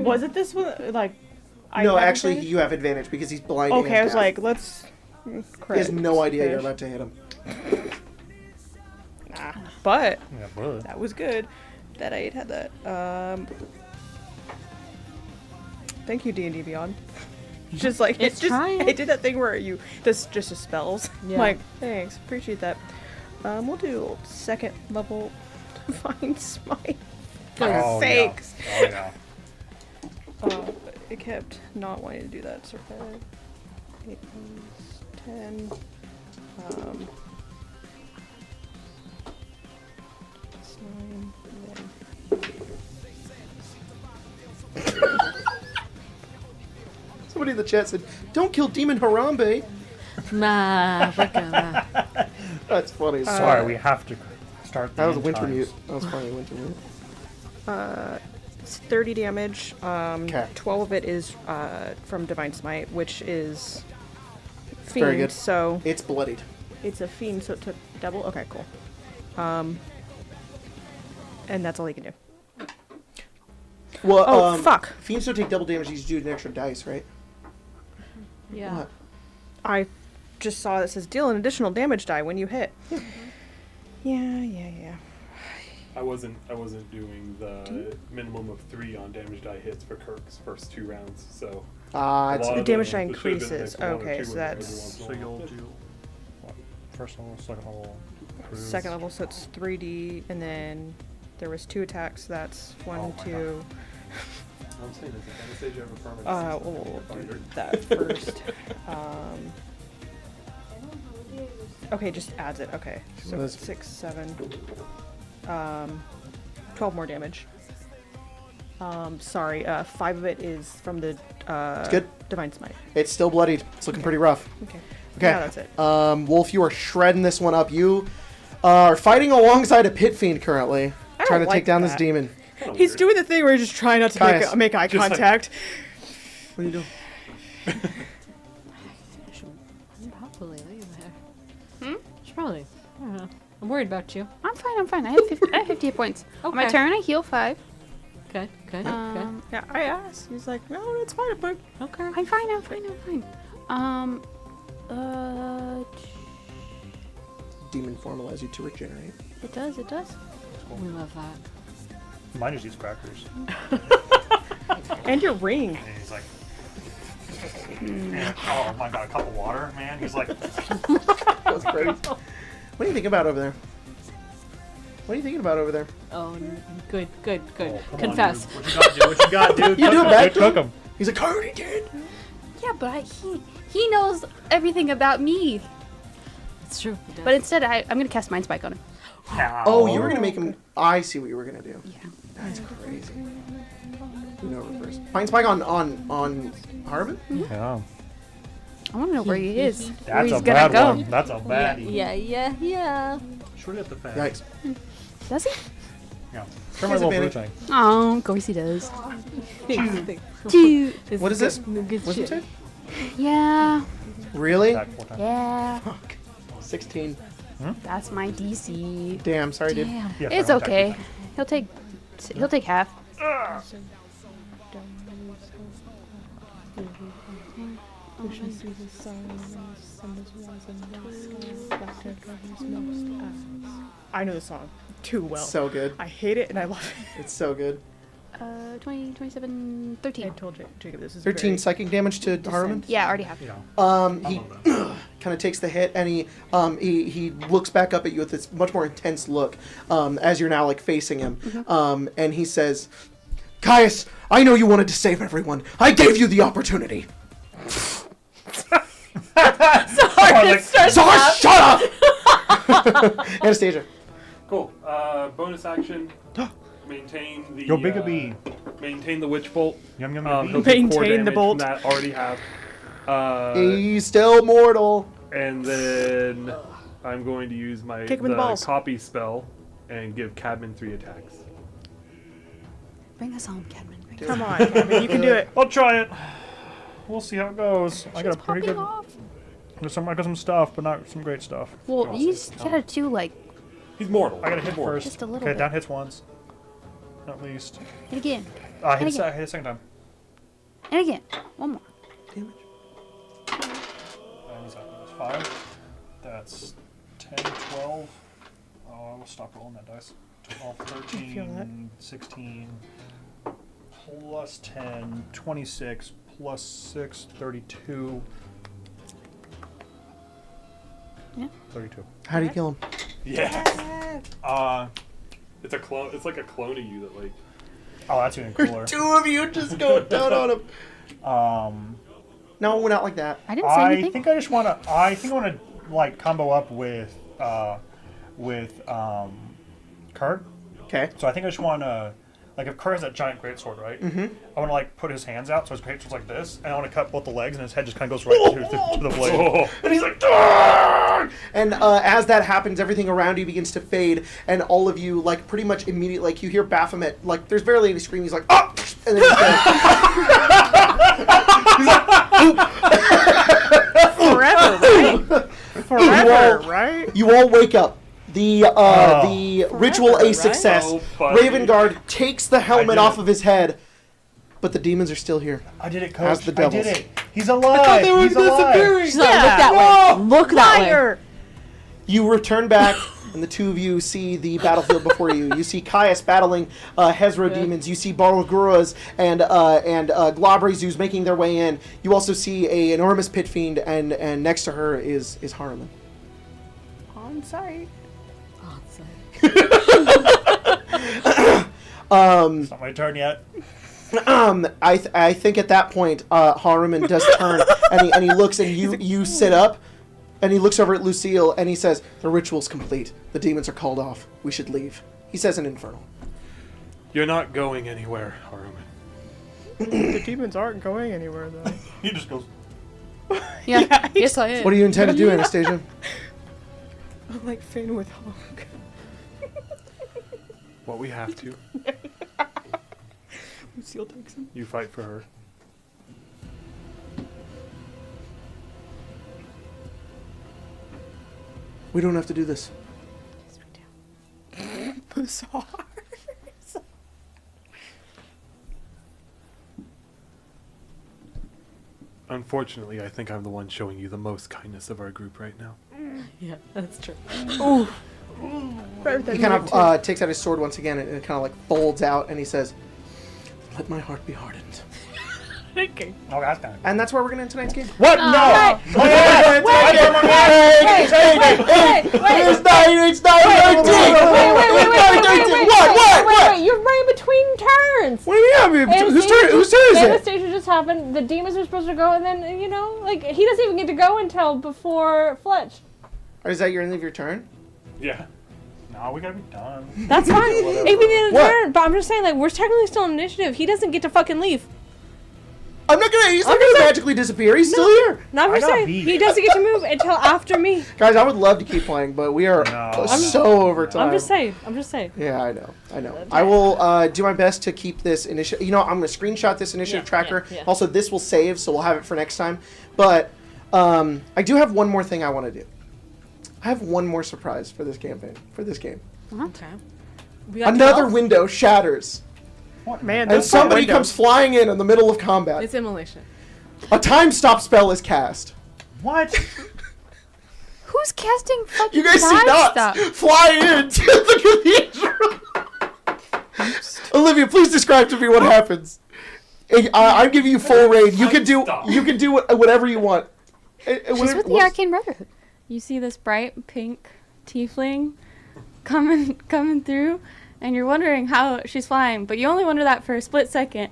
[SPEAKER 1] Was it this one? Like. I
[SPEAKER 2] No,
[SPEAKER 1] have
[SPEAKER 2] actually,
[SPEAKER 1] advantage?
[SPEAKER 2] you have advantage because he's blind.
[SPEAKER 1] Okay,
[SPEAKER 2] and
[SPEAKER 1] I was
[SPEAKER 2] deaf.
[SPEAKER 1] like, let's.
[SPEAKER 2] He
[SPEAKER 1] Crit.
[SPEAKER 2] has no idea you're
[SPEAKER 1] Fish.
[SPEAKER 2] about to hit him.
[SPEAKER 1] Nah. But
[SPEAKER 6] Yeah, but
[SPEAKER 1] that was good that I had that. Thank you, D&D Beyond. Just like
[SPEAKER 8] It's
[SPEAKER 1] just
[SPEAKER 8] trying.
[SPEAKER 1] it did that thing where you this just spells.
[SPEAKER 8] Yeah.
[SPEAKER 1] Like thanks, appreciate that. We'll do second level divine smite. For
[SPEAKER 6] Oh,
[SPEAKER 1] sakes.
[SPEAKER 6] Yeah. Oh yeah.
[SPEAKER 1] It kept not wanting to do that. So 8 plus 10. Plus 9. And then
[SPEAKER 2] Somebody in the chat said, "Don't kill Demon Harambe."
[SPEAKER 8] Nah, freaking nah.
[SPEAKER 2] That's funny.
[SPEAKER 6] Sorry, we have to start.
[SPEAKER 2] That was a
[SPEAKER 6] end
[SPEAKER 2] winter
[SPEAKER 6] times.
[SPEAKER 2] mute. That was funny. Winter mute.
[SPEAKER 1] it's 30 damage.
[SPEAKER 2] 'Kay.
[SPEAKER 1] 12 of it is from Divine Smite, which is Fiend.
[SPEAKER 2] Very good.
[SPEAKER 1] So
[SPEAKER 2] It's bloodied.
[SPEAKER 1] it's a Fiend, so it took double. Okay, cool. And that's all he can do.
[SPEAKER 2] Well,
[SPEAKER 1] Oh, fuck.
[SPEAKER 2] Fiends don't take double damage. You just do an extra dice, right?
[SPEAKER 8] Yeah.
[SPEAKER 2] What?
[SPEAKER 1] I just saw that says deal an additional damage die when you hit. Yeah.
[SPEAKER 5] I wasn't doing the minimum of 3 on damage die hits for Kirk's first 2 rounds, so
[SPEAKER 2] It's
[SPEAKER 5] a lot
[SPEAKER 1] The
[SPEAKER 5] of
[SPEAKER 1] damage
[SPEAKER 5] them,
[SPEAKER 1] die
[SPEAKER 5] it should've been
[SPEAKER 1] increases.
[SPEAKER 5] like 1 or
[SPEAKER 1] Okay,
[SPEAKER 5] 2
[SPEAKER 1] so
[SPEAKER 5] every
[SPEAKER 1] that's-
[SPEAKER 5] once in a
[SPEAKER 6] So
[SPEAKER 5] while.
[SPEAKER 6] you'll do what? First level, second level. cruise.
[SPEAKER 1] Second level, so it's 3d, and then there was 2 attacks. That's 1,
[SPEAKER 6] Oh my
[SPEAKER 1] 2.
[SPEAKER 5] I'm saying it's a stage you have a permanent
[SPEAKER 1] We'll do
[SPEAKER 5] finder.
[SPEAKER 1] that first. Okay, just adds it. Okay, so
[SPEAKER 2] That's-
[SPEAKER 1] 6, 7, 12 more damage. Sorry, 5 of it is from the
[SPEAKER 2] good.
[SPEAKER 1] Divine Smite.
[SPEAKER 2] It's still bloodied. It's looking pretty rough.
[SPEAKER 1] Okay.
[SPEAKER 2] Okay.
[SPEAKER 1] Yeah, that's it.
[SPEAKER 2] Wolf, you are shredding this one up. You are fighting alongside a pit fiend currently,
[SPEAKER 1] I
[SPEAKER 2] trying to
[SPEAKER 1] don't
[SPEAKER 2] take
[SPEAKER 1] like
[SPEAKER 2] down
[SPEAKER 1] that.
[SPEAKER 2] this demon.
[SPEAKER 5] Kinda
[SPEAKER 1] He's
[SPEAKER 5] weird.
[SPEAKER 1] doing the thing where he's just trying not to
[SPEAKER 2] Caius,
[SPEAKER 1] make eye
[SPEAKER 5] just like-
[SPEAKER 1] contact.
[SPEAKER 2] What are you doing?
[SPEAKER 8] I should probably leave there. Should probably. I don't know. I'm worried about you.
[SPEAKER 3] I'm fine. I have 50 hit points. On my
[SPEAKER 8] Okay.
[SPEAKER 3] turn, I heal 5.
[SPEAKER 8] Okay.
[SPEAKER 1] Yeah, I asked. He's like, no, it's fine, but
[SPEAKER 8] Okay.
[SPEAKER 3] I'm fine.
[SPEAKER 2] Demon form allows you to regenerate.
[SPEAKER 3] It does.
[SPEAKER 8] We love that.
[SPEAKER 6] Mine just eats crackers.
[SPEAKER 1] and your ring.
[SPEAKER 6] And he's like, oh my god, a cup of water, man. He's like,
[SPEAKER 2] That's crazy. What do you think about over there? What are you thinking about over there?
[SPEAKER 8] Oh, good.
[SPEAKER 6] oh, come on,
[SPEAKER 8] Confess.
[SPEAKER 6] dude. What you got, dude? What you got, dude?
[SPEAKER 2] You
[SPEAKER 6] Cook
[SPEAKER 2] do it
[SPEAKER 6] 'em,
[SPEAKER 2] back
[SPEAKER 6] dude.
[SPEAKER 2] to him?
[SPEAKER 6] Cook 'em.
[SPEAKER 2] He's like, I already did.
[SPEAKER 3] Yeah, but he knows everything about me.
[SPEAKER 8] It's true. He does.
[SPEAKER 3] But instead, I'm gonna cast Mind Spike on him.
[SPEAKER 2] Oh, you were gonna make him. I see what you were gonna do.
[SPEAKER 3] Yeah.
[SPEAKER 2] That's crazy. You know, reverse. Pine spike on Harvin?
[SPEAKER 6] Yeah.
[SPEAKER 3] I want to know where he is. Where
[SPEAKER 6] That's
[SPEAKER 3] he's
[SPEAKER 6] a
[SPEAKER 3] gonna
[SPEAKER 6] bad
[SPEAKER 3] go.
[SPEAKER 6] one. That's a baddie.
[SPEAKER 8] Yeah.
[SPEAKER 6] Shorty at the fan.
[SPEAKER 2] Yikes.
[SPEAKER 3] Does he?
[SPEAKER 6] Yeah. Turn my little fruit thing.
[SPEAKER 3] Oh, of course he does.
[SPEAKER 2] What is this?
[SPEAKER 8] Good
[SPEAKER 2] What's it?
[SPEAKER 3] Yeah.
[SPEAKER 2] Really?
[SPEAKER 6] Back 4 times.
[SPEAKER 3] Yeah.
[SPEAKER 2] Fuck. 16.
[SPEAKER 3] That's my DC.
[SPEAKER 2] Damn, sorry, dude.
[SPEAKER 3] Damn.
[SPEAKER 6] Yeah,
[SPEAKER 3] It's
[SPEAKER 6] fine,
[SPEAKER 3] okay. He'll take half.
[SPEAKER 1] I know the song too well.
[SPEAKER 2] So good.
[SPEAKER 1] I hate it and I love it.
[SPEAKER 2] It's so good.
[SPEAKER 3] 20, 27,
[SPEAKER 1] I
[SPEAKER 3] 13.
[SPEAKER 1] told Jacob this is
[SPEAKER 2] 13
[SPEAKER 1] very
[SPEAKER 2] psychic damage to Haruman.
[SPEAKER 3] Yeah, I already have.
[SPEAKER 2] He kind of takes the hit and he looks back up at you with this much more intense look as you're now like facing him. And he says, Caius, I know you wanted to save everyone. I gave you the opportunity. Zara, shut up! Anastasia.
[SPEAKER 5] Cool. Bonus action. Maintain the.
[SPEAKER 6] Go big a bee.
[SPEAKER 5] Maintain the witch bolt.
[SPEAKER 6] Yum yum
[SPEAKER 5] He'll
[SPEAKER 6] yum.
[SPEAKER 5] take 4
[SPEAKER 1] Maintain the
[SPEAKER 5] damage
[SPEAKER 1] bolt.
[SPEAKER 5] From that already have.
[SPEAKER 2] He's still mortal.
[SPEAKER 5] And then I'm going to use my
[SPEAKER 1] Kick him in the balls.
[SPEAKER 5] copy spell and give Cadman 3 attacks.
[SPEAKER 3] Bring us home, Cadman. Bring us
[SPEAKER 1] Come on, Kevin, you can do it.
[SPEAKER 6] I'll try it. We'll see how it goes. I got a pretty
[SPEAKER 3] popping
[SPEAKER 6] good.
[SPEAKER 3] off.
[SPEAKER 6] I got some stuff, but not some great stuff.
[SPEAKER 3] Well, you gotta do like
[SPEAKER 5] He's mortal.
[SPEAKER 6] I got to hit first.
[SPEAKER 3] Just a little
[SPEAKER 6] okay,
[SPEAKER 3] bit.
[SPEAKER 6] down hits once. At least.
[SPEAKER 3] hit again.
[SPEAKER 6] I
[SPEAKER 3] And
[SPEAKER 6] hit,
[SPEAKER 3] again.
[SPEAKER 6] hit a second time.
[SPEAKER 3] And again. One more.
[SPEAKER 6] And that's 5. That's 10, 12. Oh, I will stop rolling that dice. 12,
[SPEAKER 1] feel that.
[SPEAKER 6] 13, 16, plus 10, 26, plus 6, 32.
[SPEAKER 3] Yeah.
[SPEAKER 6] 32.
[SPEAKER 2] How do you kill him?
[SPEAKER 5] Yeah.
[SPEAKER 6] Uh,
[SPEAKER 5] It's a clone. It's like a clone of you that like.
[SPEAKER 6] oh, that's even cooler.
[SPEAKER 2] Two of you just go down on him. No, we're not like that.
[SPEAKER 3] I didn't say
[SPEAKER 6] I
[SPEAKER 3] anything.
[SPEAKER 6] think I just want to. I think I want to like combo up with Kurt.
[SPEAKER 2] Okay.
[SPEAKER 6] So I think I just want to, like, if Kurt has that giant greatsword, right? Mm-hmm. I want to like put his hands out so his greatsword's like this, and I want to cut both the legs, and his head just kind of goes right to the blade.
[SPEAKER 5] Oh.
[SPEAKER 2] And he's like, "Darn!" And as that happens, everything around you begins to fade, and all of you, like, pretty much immediately, like, you hear Baphomet, like, there's barely any scream. He's like, oh! And then he's dead.
[SPEAKER 1] Forever, right?
[SPEAKER 2] You all wake up. The ritual a
[SPEAKER 1] right?
[SPEAKER 2] success.
[SPEAKER 5] So funny.
[SPEAKER 2] Raven Guard takes the helmet
[SPEAKER 6] did
[SPEAKER 2] off
[SPEAKER 6] it.
[SPEAKER 2] of his head, but the demons are still here.
[SPEAKER 6] I did it,
[SPEAKER 2] As
[SPEAKER 6] Coach.
[SPEAKER 2] the
[SPEAKER 6] I did
[SPEAKER 2] devils.
[SPEAKER 6] it. He's alive. He's alive.
[SPEAKER 7] She's like, look that way. Look that way.
[SPEAKER 2] You return back, and the two of you see the battlefield before you. You see Caius battling Hezro demons. You see Barlaguras and Glabrezus making their way in. You also see a enormous pit fiend, and next to her is Haruman.
[SPEAKER 1] On site.
[SPEAKER 6] It's not my turn yet.
[SPEAKER 2] I think at that point Haruman does turn and he looks and you sit up and he looks over at Lucille and he says, the ritual's complete. The demons are called off. We should leave. He says in Infernal.
[SPEAKER 5] You're not going anywhere, Haruman.
[SPEAKER 1] The demons aren't going anywhere though.
[SPEAKER 6] He just goes.
[SPEAKER 3] Yeah. Yes, I am.
[SPEAKER 2] What do you intend to do, Anastasia?
[SPEAKER 1] I'm like Finn with Hawk.
[SPEAKER 5] What we have to.
[SPEAKER 1] Lucille takes him.
[SPEAKER 5] You fight for her.
[SPEAKER 2] We don't have to do this.
[SPEAKER 1] Bizarre.
[SPEAKER 5] Unfortunately, I think I'm the one showing you the most kindness of our group right now.
[SPEAKER 8] Yeah, that's true.
[SPEAKER 2] He kind of takes out his sword once again and it kind of like folds out and he says, let my heart be hardened.
[SPEAKER 1] Okay.
[SPEAKER 6] Oh, that's kind of.
[SPEAKER 2] And that's where we're going to end tonight's game.
[SPEAKER 6] What? No.
[SPEAKER 2] It's 9:13. What?
[SPEAKER 7] You're right between turns.
[SPEAKER 2] What do you mean? Whose turn is it?
[SPEAKER 7] Anastasia just happened. The demons are supposed to go, and then, like, he doesn't even get to go until before Fletch.
[SPEAKER 2] Or is that your end of your turn?
[SPEAKER 5] Yeah.
[SPEAKER 6] No, we gotta be done.
[SPEAKER 7] That's fine. It can be the end of the
[SPEAKER 2] What?
[SPEAKER 7] turn, but I'm just saying, like, we're technically still in initiative. He doesn't get to fucking leave.
[SPEAKER 2] He's not gonna magically disappear. He's still here.
[SPEAKER 7] No, I'm
[SPEAKER 6] I
[SPEAKER 7] just
[SPEAKER 6] got
[SPEAKER 7] saying,
[SPEAKER 6] beat.
[SPEAKER 7] he doesn't get to move until after me.
[SPEAKER 2] Guys, I would love to keep playing, but we are
[SPEAKER 6] No.
[SPEAKER 2] so over time.
[SPEAKER 7] I'm just saying.
[SPEAKER 2] Yeah, I know. I will do my best to keep this initiative. I'm going to screenshot this initiative tracker.
[SPEAKER 7] yeah.
[SPEAKER 2] Also, this will save, so we'll have it for next time. But I do have one more thing I want to do. I have one more surprise for this campaign, for this game.
[SPEAKER 7] Okay.
[SPEAKER 2] Another window shatters,
[SPEAKER 1] Man,
[SPEAKER 2] and
[SPEAKER 1] those
[SPEAKER 2] somebody
[SPEAKER 1] windows.
[SPEAKER 2] comes flying in the middle of combat.
[SPEAKER 7] It's immolation.
[SPEAKER 2] A time stop spell is cast.
[SPEAKER 6] What?
[SPEAKER 3] Who's casting fucking
[SPEAKER 2] You guys see
[SPEAKER 3] time
[SPEAKER 2] knots
[SPEAKER 3] stuff?
[SPEAKER 2] fly into the cathedral. Olivia, please describe to me what happens. I'm giving you full reign. You can do whatever you want.
[SPEAKER 3] She's with the Arcane Brotherhood.
[SPEAKER 10] You see this bright pink tiefling coming through, and you're wondering how she's flying, but you only wonder that for a split second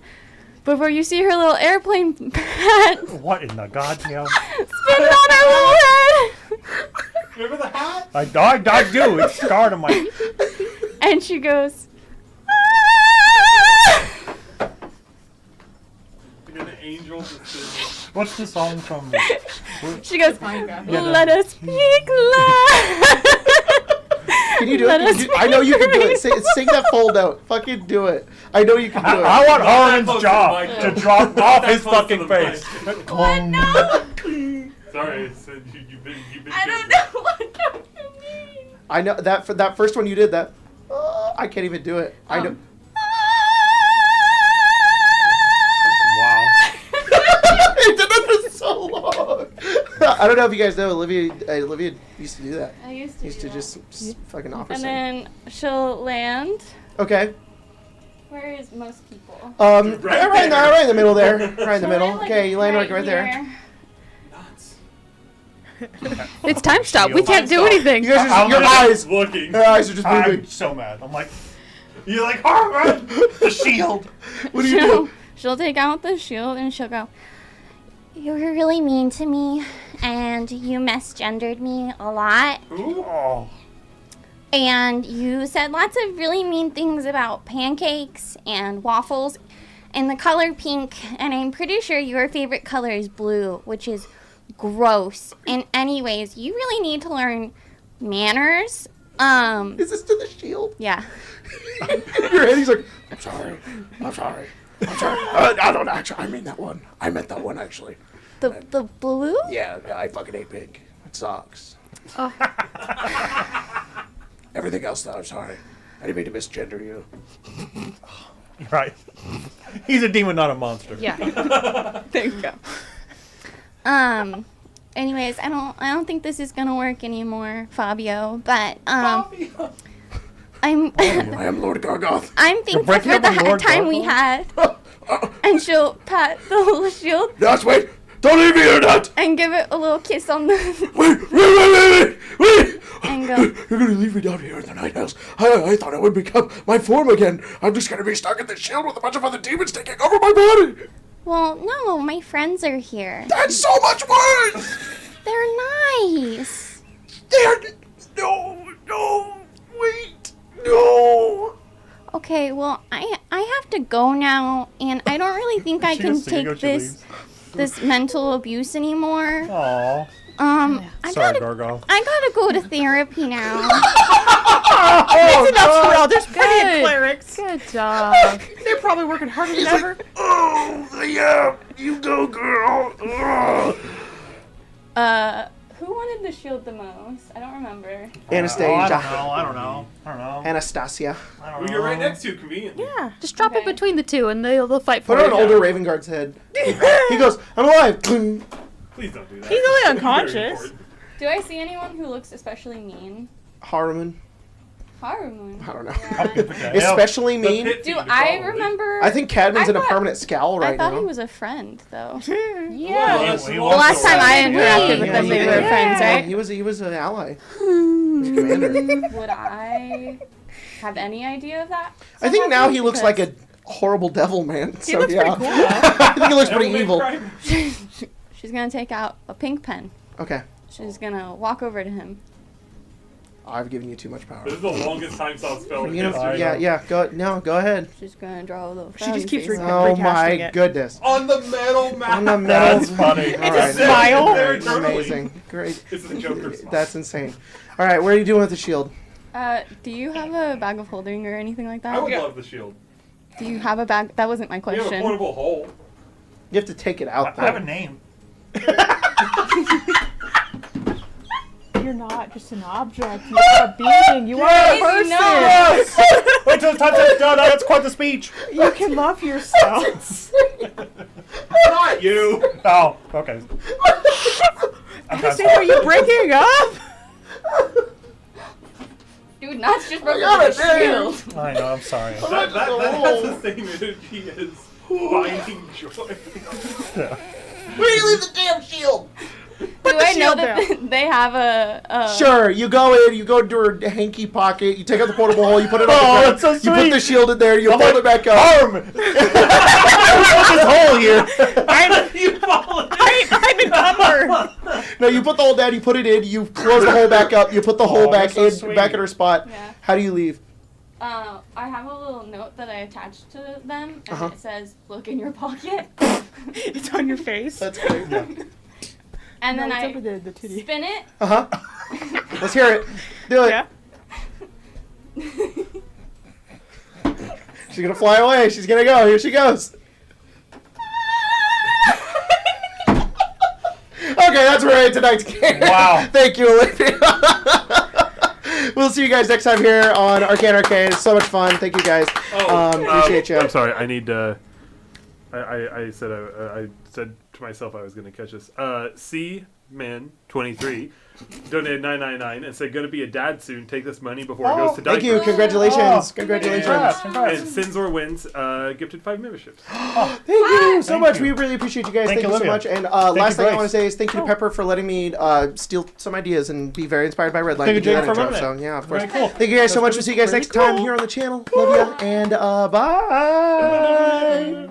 [SPEAKER 10] before you see her little airplane hat
[SPEAKER 6] What in the goddamn?
[SPEAKER 10] spinning on her little head.
[SPEAKER 5] Remember the hat?
[SPEAKER 6] I do. It's scarred on my.
[SPEAKER 10] And she goes,
[SPEAKER 5] And an angel just
[SPEAKER 6] What's the song from?
[SPEAKER 10] she goes,
[SPEAKER 6] Yeah,
[SPEAKER 10] let us speak loud.
[SPEAKER 2] Can you do
[SPEAKER 10] Let
[SPEAKER 2] it?
[SPEAKER 10] us
[SPEAKER 2] I know you can do it. Sing that fold out. Fucking do it. I know you can do it.
[SPEAKER 6] I want
[SPEAKER 5] Not that
[SPEAKER 6] Harmon's
[SPEAKER 5] close to
[SPEAKER 6] jaw
[SPEAKER 5] the mic,
[SPEAKER 6] to
[SPEAKER 5] though.
[SPEAKER 6] drop
[SPEAKER 5] Not
[SPEAKER 6] off
[SPEAKER 5] that
[SPEAKER 6] his
[SPEAKER 5] close to
[SPEAKER 6] fucking
[SPEAKER 5] the
[SPEAKER 6] face.
[SPEAKER 5] Sorry, I said you've been.
[SPEAKER 10] I don't know what you mean.
[SPEAKER 2] I know that for that first one you did that. I can't even do it. I know.
[SPEAKER 6] Wow.
[SPEAKER 2] It did that for so long. I don't know if you guys know Olivia used to do that.
[SPEAKER 10] I used to
[SPEAKER 2] Used
[SPEAKER 10] do
[SPEAKER 2] to
[SPEAKER 10] that.
[SPEAKER 2] just fucking offer
[SPEAKER 10] And
[SPEAKER 2] sing.
[SPEAKER 10] then she'll land.
[SPEAKER 2] Okay.
[SPEAKER 10] Where is most people?
[SPEAKER 2] Right in the middle there. Right in the
[SPEAKER 10] She'll
[SPEAKER 2] middle.
[SPEAKER 10] land, like,
[SPEAKER 2] Okay, you land right there.
[SPEAKER 10] here.
[SPEAKER 3] It's time stop. We
[SPEAKER 6] Shield.
[SPEAKER 3] can't do anything.
[SPEAKER 2] You guys
[SPEAKER 6] I'm
[SPEAKER 2] your
[SPEAKER 6] just
[SPEAKER 2] eyes.
[SPEAKER 5] Looking.
[SPEAKER 2] Your eyes are just
[SPEAKER 6] I'm
[SPEAKER 2] moving.
[SPEAKER 6] so mad. I'm like, you're like Harmon, the shield.
[SPEAKER 2] What do you do?
[SPEAKER 10] She'll take out the shield and she'll go,
[SPEAKER 11] You were really mean to me, and you misgendered me a lot,
[SPEAKER 6] Oh.
[SPEAKER 11] and you said lots of really mean things about pancakes and waffles and the color pink, and I'm pretty sure your favorite color is blue, which is gross. And anyways, you really need to learn manners.
[SPEAKER 2] Is this to the shield?
[SPEAKER 11] Yeah.
[SPEAKER 2] Your head, he's like, I'm sorry. I don't actually. I mean that one. I meant that one actually.
[SPEAKER 11] The blue?
[SPEAKER 2] Yeah, I fucking hate pink. It sucks.
[SPEAKER 3] Oh.
[SPEAKER 2] Everything else, though, I'm sorry. I didn't mean to misgender you.
[SPEAKER 6] Right. He's a demon, not a monster.
[SPEAKER 3] Yeah.
[SPEAKER 10] there you go.
[SPEAKER 11] Anyways, I don't think this is gonna work anymore, Fabio. But
[SPEAKER 2] Fabio.
[SPEAKER 11] I'm
[SPEAKER 2] I am Lord Gargoth.
[SPEAKER 11] I'm thankful
[SPEAKER 6] breaking
[SPEAKER 11] for
[SPEAKER 6] up
[SPEAKER 11] the
[SPEAKER 6] with Lord
[SPEAKER 11] time we had. And she'll pat the little shield
[SPEAKER 2] Yes, wait! Don't leave me here, Nut!
[SPEAKER 11] and give it a little kiss on the
[SPEAKER 2] Wait!
[SPEAKER 11] and go,
[SPEAKER 2] You're gonna leave me down here in the night house. I thought I would become my form again. I'm just gonna be stuck in the shield with a bunch of other demons taking over my body.
[SPEAKER 11] well, no, my friends are here.
[SPEAKER 2] That's so much worse!
[SPEAKER 11] They're nice.
[SPEAKER 2] No, wait, no.
[SPEAKER 11] Okay, well, I have to go now, and I don't really think I
[SPEAKER 6] She
[SPEAKER 11] can
[SPEAKER 6] goes to go,
[SPEAKER 11] take
[SPEAKER 6] she
[SPEAKER 11] this mental abuse anymore.
[SPEAKER 6] Aw.
[SPEAKER 11] I
[SPEAKER 6] Sorry,
[SPEAKER 11] gotta
[SPEAKER 6] Gargoth.
[SPEAKER 11] go to therapy now.
[SPEAKER 1] That's enough for all. There's plenty of clerics.
[SPEAKER 3] Good job.
[SPEAKER 1] They're probably working harder than ever.
[SPEAKER 2] Oh, yeah, you go, girl.
[SPEAKER 10] Who wanted the shield the most? I don't remember.
[SPEAKER 2] Anastasia.
[SPEAKER 6] I don't know.
[SPEAKER 2] Anastasia.
[SPEAKER 5] Who you're right next to, conveniently.
[SPEAKER 10] Yeah.
[SPEAKER 3] Just drop it
[SPEAKER 10] Okay.
[SPEAKER 3] between the two, and they'll fight for
[SPEAKER 2] Put
[SPEAKER 3] it.
[SPEAKER 2] on older Raven Guard's head. He goes, I'm alive.
[SPEAKER 5] Please don't do that.
[SPEAKER 1] He's only
[SPEAKER 5] Very
[SPEAKER 1] unconscious.
[SPEAKER 5] important.
[SPEAKER 10] Do I see anyone who looks especially mean?
[SPEAKER 2] Haruman.
[SPEAKER 10] Harumun.
[SPEAKER 2] I don't know.
[SPEAKER 10] Yeah.
[SPEAKER 2] Especially
[SPEAKER 5] The
[SPEAKER 2] mean.
[SPEAKER 5] pit
[SPEAKER 10] Do
[SPEAKER 5] fiend,
[SPEAKER 10] I
[SPEAKER 5] probably.
[SPEAKER 10] remember?
[SPEAKER 2] I think Cadman's
[SPEAKER 10] I
[SPEAKER 2] in a
[SPEAKER 10] thought-
[SPEAKER 2] permanent scowl right
[SPEAKER 10] I thought
[SPEAKER 2] now.
[SPEAKER 10] he was a friend, though.
[SPEAKER 5] Yeah.
[SPEAKER 6] He
[SPEAKER 3] The last time I interacted with
[SPEAKER 2] Yeah,
[SPEAKER 3] them,
[SPEAKER 2] he
[SPEAKER 3] they
[SPEAKER 2] did.
[SPEAKER 3] were friends,
[SPEAKER 2] Yeah,
[SPEAKER 3] right?
[SPEAKER 2] he was an ally. He was a commander.
[SPEAKER 10] Would I have any idea of that?
[SPEAKER 2] I think now he
[SPEAKER 10] Because
[SPEAKER 2] looks like a horrible devil man.
[SPEAKER 1] He
[SPEAKER 2] So
[SPEAKER 1] looks
[SPEAKER 2] yeah.
[SPEAKER 1] pretty cool, though.
[SPEAKER 2] I think he looks pretty
[SPEAKER 5] Devil
[SPEAKER 2] evil.
[SPEAKER 5] May Cry.
[SPEAKER 10] She's gonna take out a pink pen.
[SPEAKER 2] Okay.
[SPEAKER 10] She's gonna walk over to him.
[SPEAKER 2] I've given you too much power.
[SPEAKER 5] This is the longest time stop spell in
[SPEAKER 2] You know,
[SPEAKER 5] history.
[SPEAKER 2] yeah. Go ahead.
[SPEAKER 10] She's gonna draw a little.
[SPEAKER 1] She just keeps
[SPEAKER 10] frowny face.
[SPEAKER 2] Oh
[SPEAKER 1] recasting
[SPEAKER 2] my
[SPEAKER 1] it.
[SPEAKER 2] goodness.
[SPEAKER 5] On the metal map.
[SPEAKER 2] On the metal.
[SPEAKER 6] That's funny.
[SPEAKER 2] All
[SPEAKER 1] It's
[SPEAKER 2] right.
[SPEAKER 1] a smile.
[SPEAKER 5] There eternally.
[SPEAKER 2] Amazing. Great.
[SPEAKER 5] It's a Joker smile.
[SPEAKER 2] That's insane. All right, what are you doing with the shield?
[SPEAKER 10] Do you have a bag of holding or anything like that?
[SPEAKER 5] I would love the shield.
[SPEAKER 10] Do you have a bag? That wasn't my
[SPEAKER 5] We have a
[SPEAKER 10] question.
[SPEAKER 5] portable hole.
[SPEAKER 2] You have to take it out.
[SPEAKER 6] I have a name.
[SPEAKER 1] You're not just an object. You are a being. You are a person.
[SPEAKER 6] Yes! Wait till the time that's done. That's quite the speech.
[SPEAKER 1] You can love yourself.
[SPEAKER 2] Not
[SPEAKER 6] You. Oh, okay.
[SPEAKER 1] Addison, are you breaking up?
[SPEAKER 10] Dude, Knott's just broke
[SPEAKER 2] got
[SPEAKER 10] up
[SPEAKER 2] it,
[SPEAKER 10] with a
[SPEAKER 2] there.
[SPEAKER 10] shield.
[SPEAKER 6] I know. I'm sorry.
[SPEAKER 5] That's the same energy as finding joy.
[SPEAKER 2] Where do you leave the damn shield?
[SPEAKER 10] Do I know
[SPEAKER 1] shield
[SPEAKER 10] that they have a
[SPEAKER 2] Sure, you go in, you go into her hanky pocket, you take out the portable hole, you put it on
[SPEAKER 6] Oh,
[SPEAKER 2] the ground,
[SPEAKER 6] that's so
[SPEAKER 2] you put
[SPEAKER 6] sweet.
[SPEAKER 2] the shield in there, you
[SPEAKER 6] I'm
[SPEAKER 2] fold
[SPEAKER 6] like,
[SPEAKER 2] it back up.
[SPEAKER 6] Arm! What's this hole here?
[SPEAKER 5] You fall
[SPEAKER 1] I'm encumbered.
[SPEAKER 2] No, you put the hole down, you put it in, you close the hole back up, you put the hole back
[SPEAKER 6] that's so
[SPEAKER 2] in,
[SPEAKER 6] sweet.
[SPEAKER 2] back in her spot.
[SPEAKER 10] Yeah.
[SPEAKER 2] How do you leave?
[SPEAKER 10] I have a little note that I attached to them, and
[SPEAKER 2] Uh-huh.
[SPEAKER 10] it says, "Look in your pocket,"
[SPEAKER 1] It's on your face.
[SPEAKER 2] That's great.
[SPEAKER 10] and then
[SPEAKER 1] No, it's
[SPEAKER 10] I
[SPEAKER 1] over the titty.
[SPEAKER 10] spin it.
[SPEAKER 2] Uh-huh. Let's hear it. Do it.
[SPEAKER 1] Yeah.
[SPEAKER 2] She's gonna fly away. She's gonna go. Here she goes. Okay, that's where I end tonight's game.
[SPEAKER 6] Wow.
[SPEAKER 2] Thank you, Olivia. We'll see you guys next time here on Arcane Arcade. It's so much fun. Thank you guys. Appreciate you.
[SPEAKER 5] I'm sorry. I need to. I said to myself I was going to catch this. C Man 23 donated $9.99 and said, "Gonna be a dad soon. Take this money before it goes to
[SPEAKER 2] Thank
[SPEAKER 5] diapers."
[SPEAKER 2] you. Congratulations.
[SPEAKER 6] Oh,
[SPEAKER 2] Congratulations.
[SPEAKER 6] Congrats.
[SPEAKER 5] And
[SPEAKER 6] Congrats.
[SPEAKER 5] Sinzor Wins gifted 5 memberships.
[SPEAKER 2] Thank you so
[SPEAKER 6] Thank
[SPEAKER 2] much.
[SPEAKER 6] you.
[SPEAKER 2] We really appreciate you guys.
[SPEAKER 6] Thank
[SPEAKER 2] Thank
[SPEAKER 6] you,
[SPEAKER 2] you so
[SPEAKER 6] Olivia.
[SPEAKER 2] much. And
[SPEAKER 6] you,
[SPEAKER 2] last thing I
[SPEAKER 6] Grace.
[SPEAKER 2] want to say is thank you to Pepper for letting me steal some ideas and be very inspired by Redline.
[SPEAKER 6] Thank you,
[SPEAKER 2] to do that
[SPEAKER 6] Jake, for
[SPEAKER 2] intro.
[SPEAKER 6] running
[SPEAKER 2] So
[SPEAKER 6] it.
[SPEAKER 2] yeah, of course.
[SPEAKER 6] Very cool.
[SPEAKER 2] Thank you guys so
[SPEAKER 6] That's
[SPEAKER 2] much. We'll see you guys
[SPEAKER 6] pretty
[SPEAKER 2] next time
[SPEAKER 6] cool.
[SPEAKER 2] here on the channel. Love ya and bye.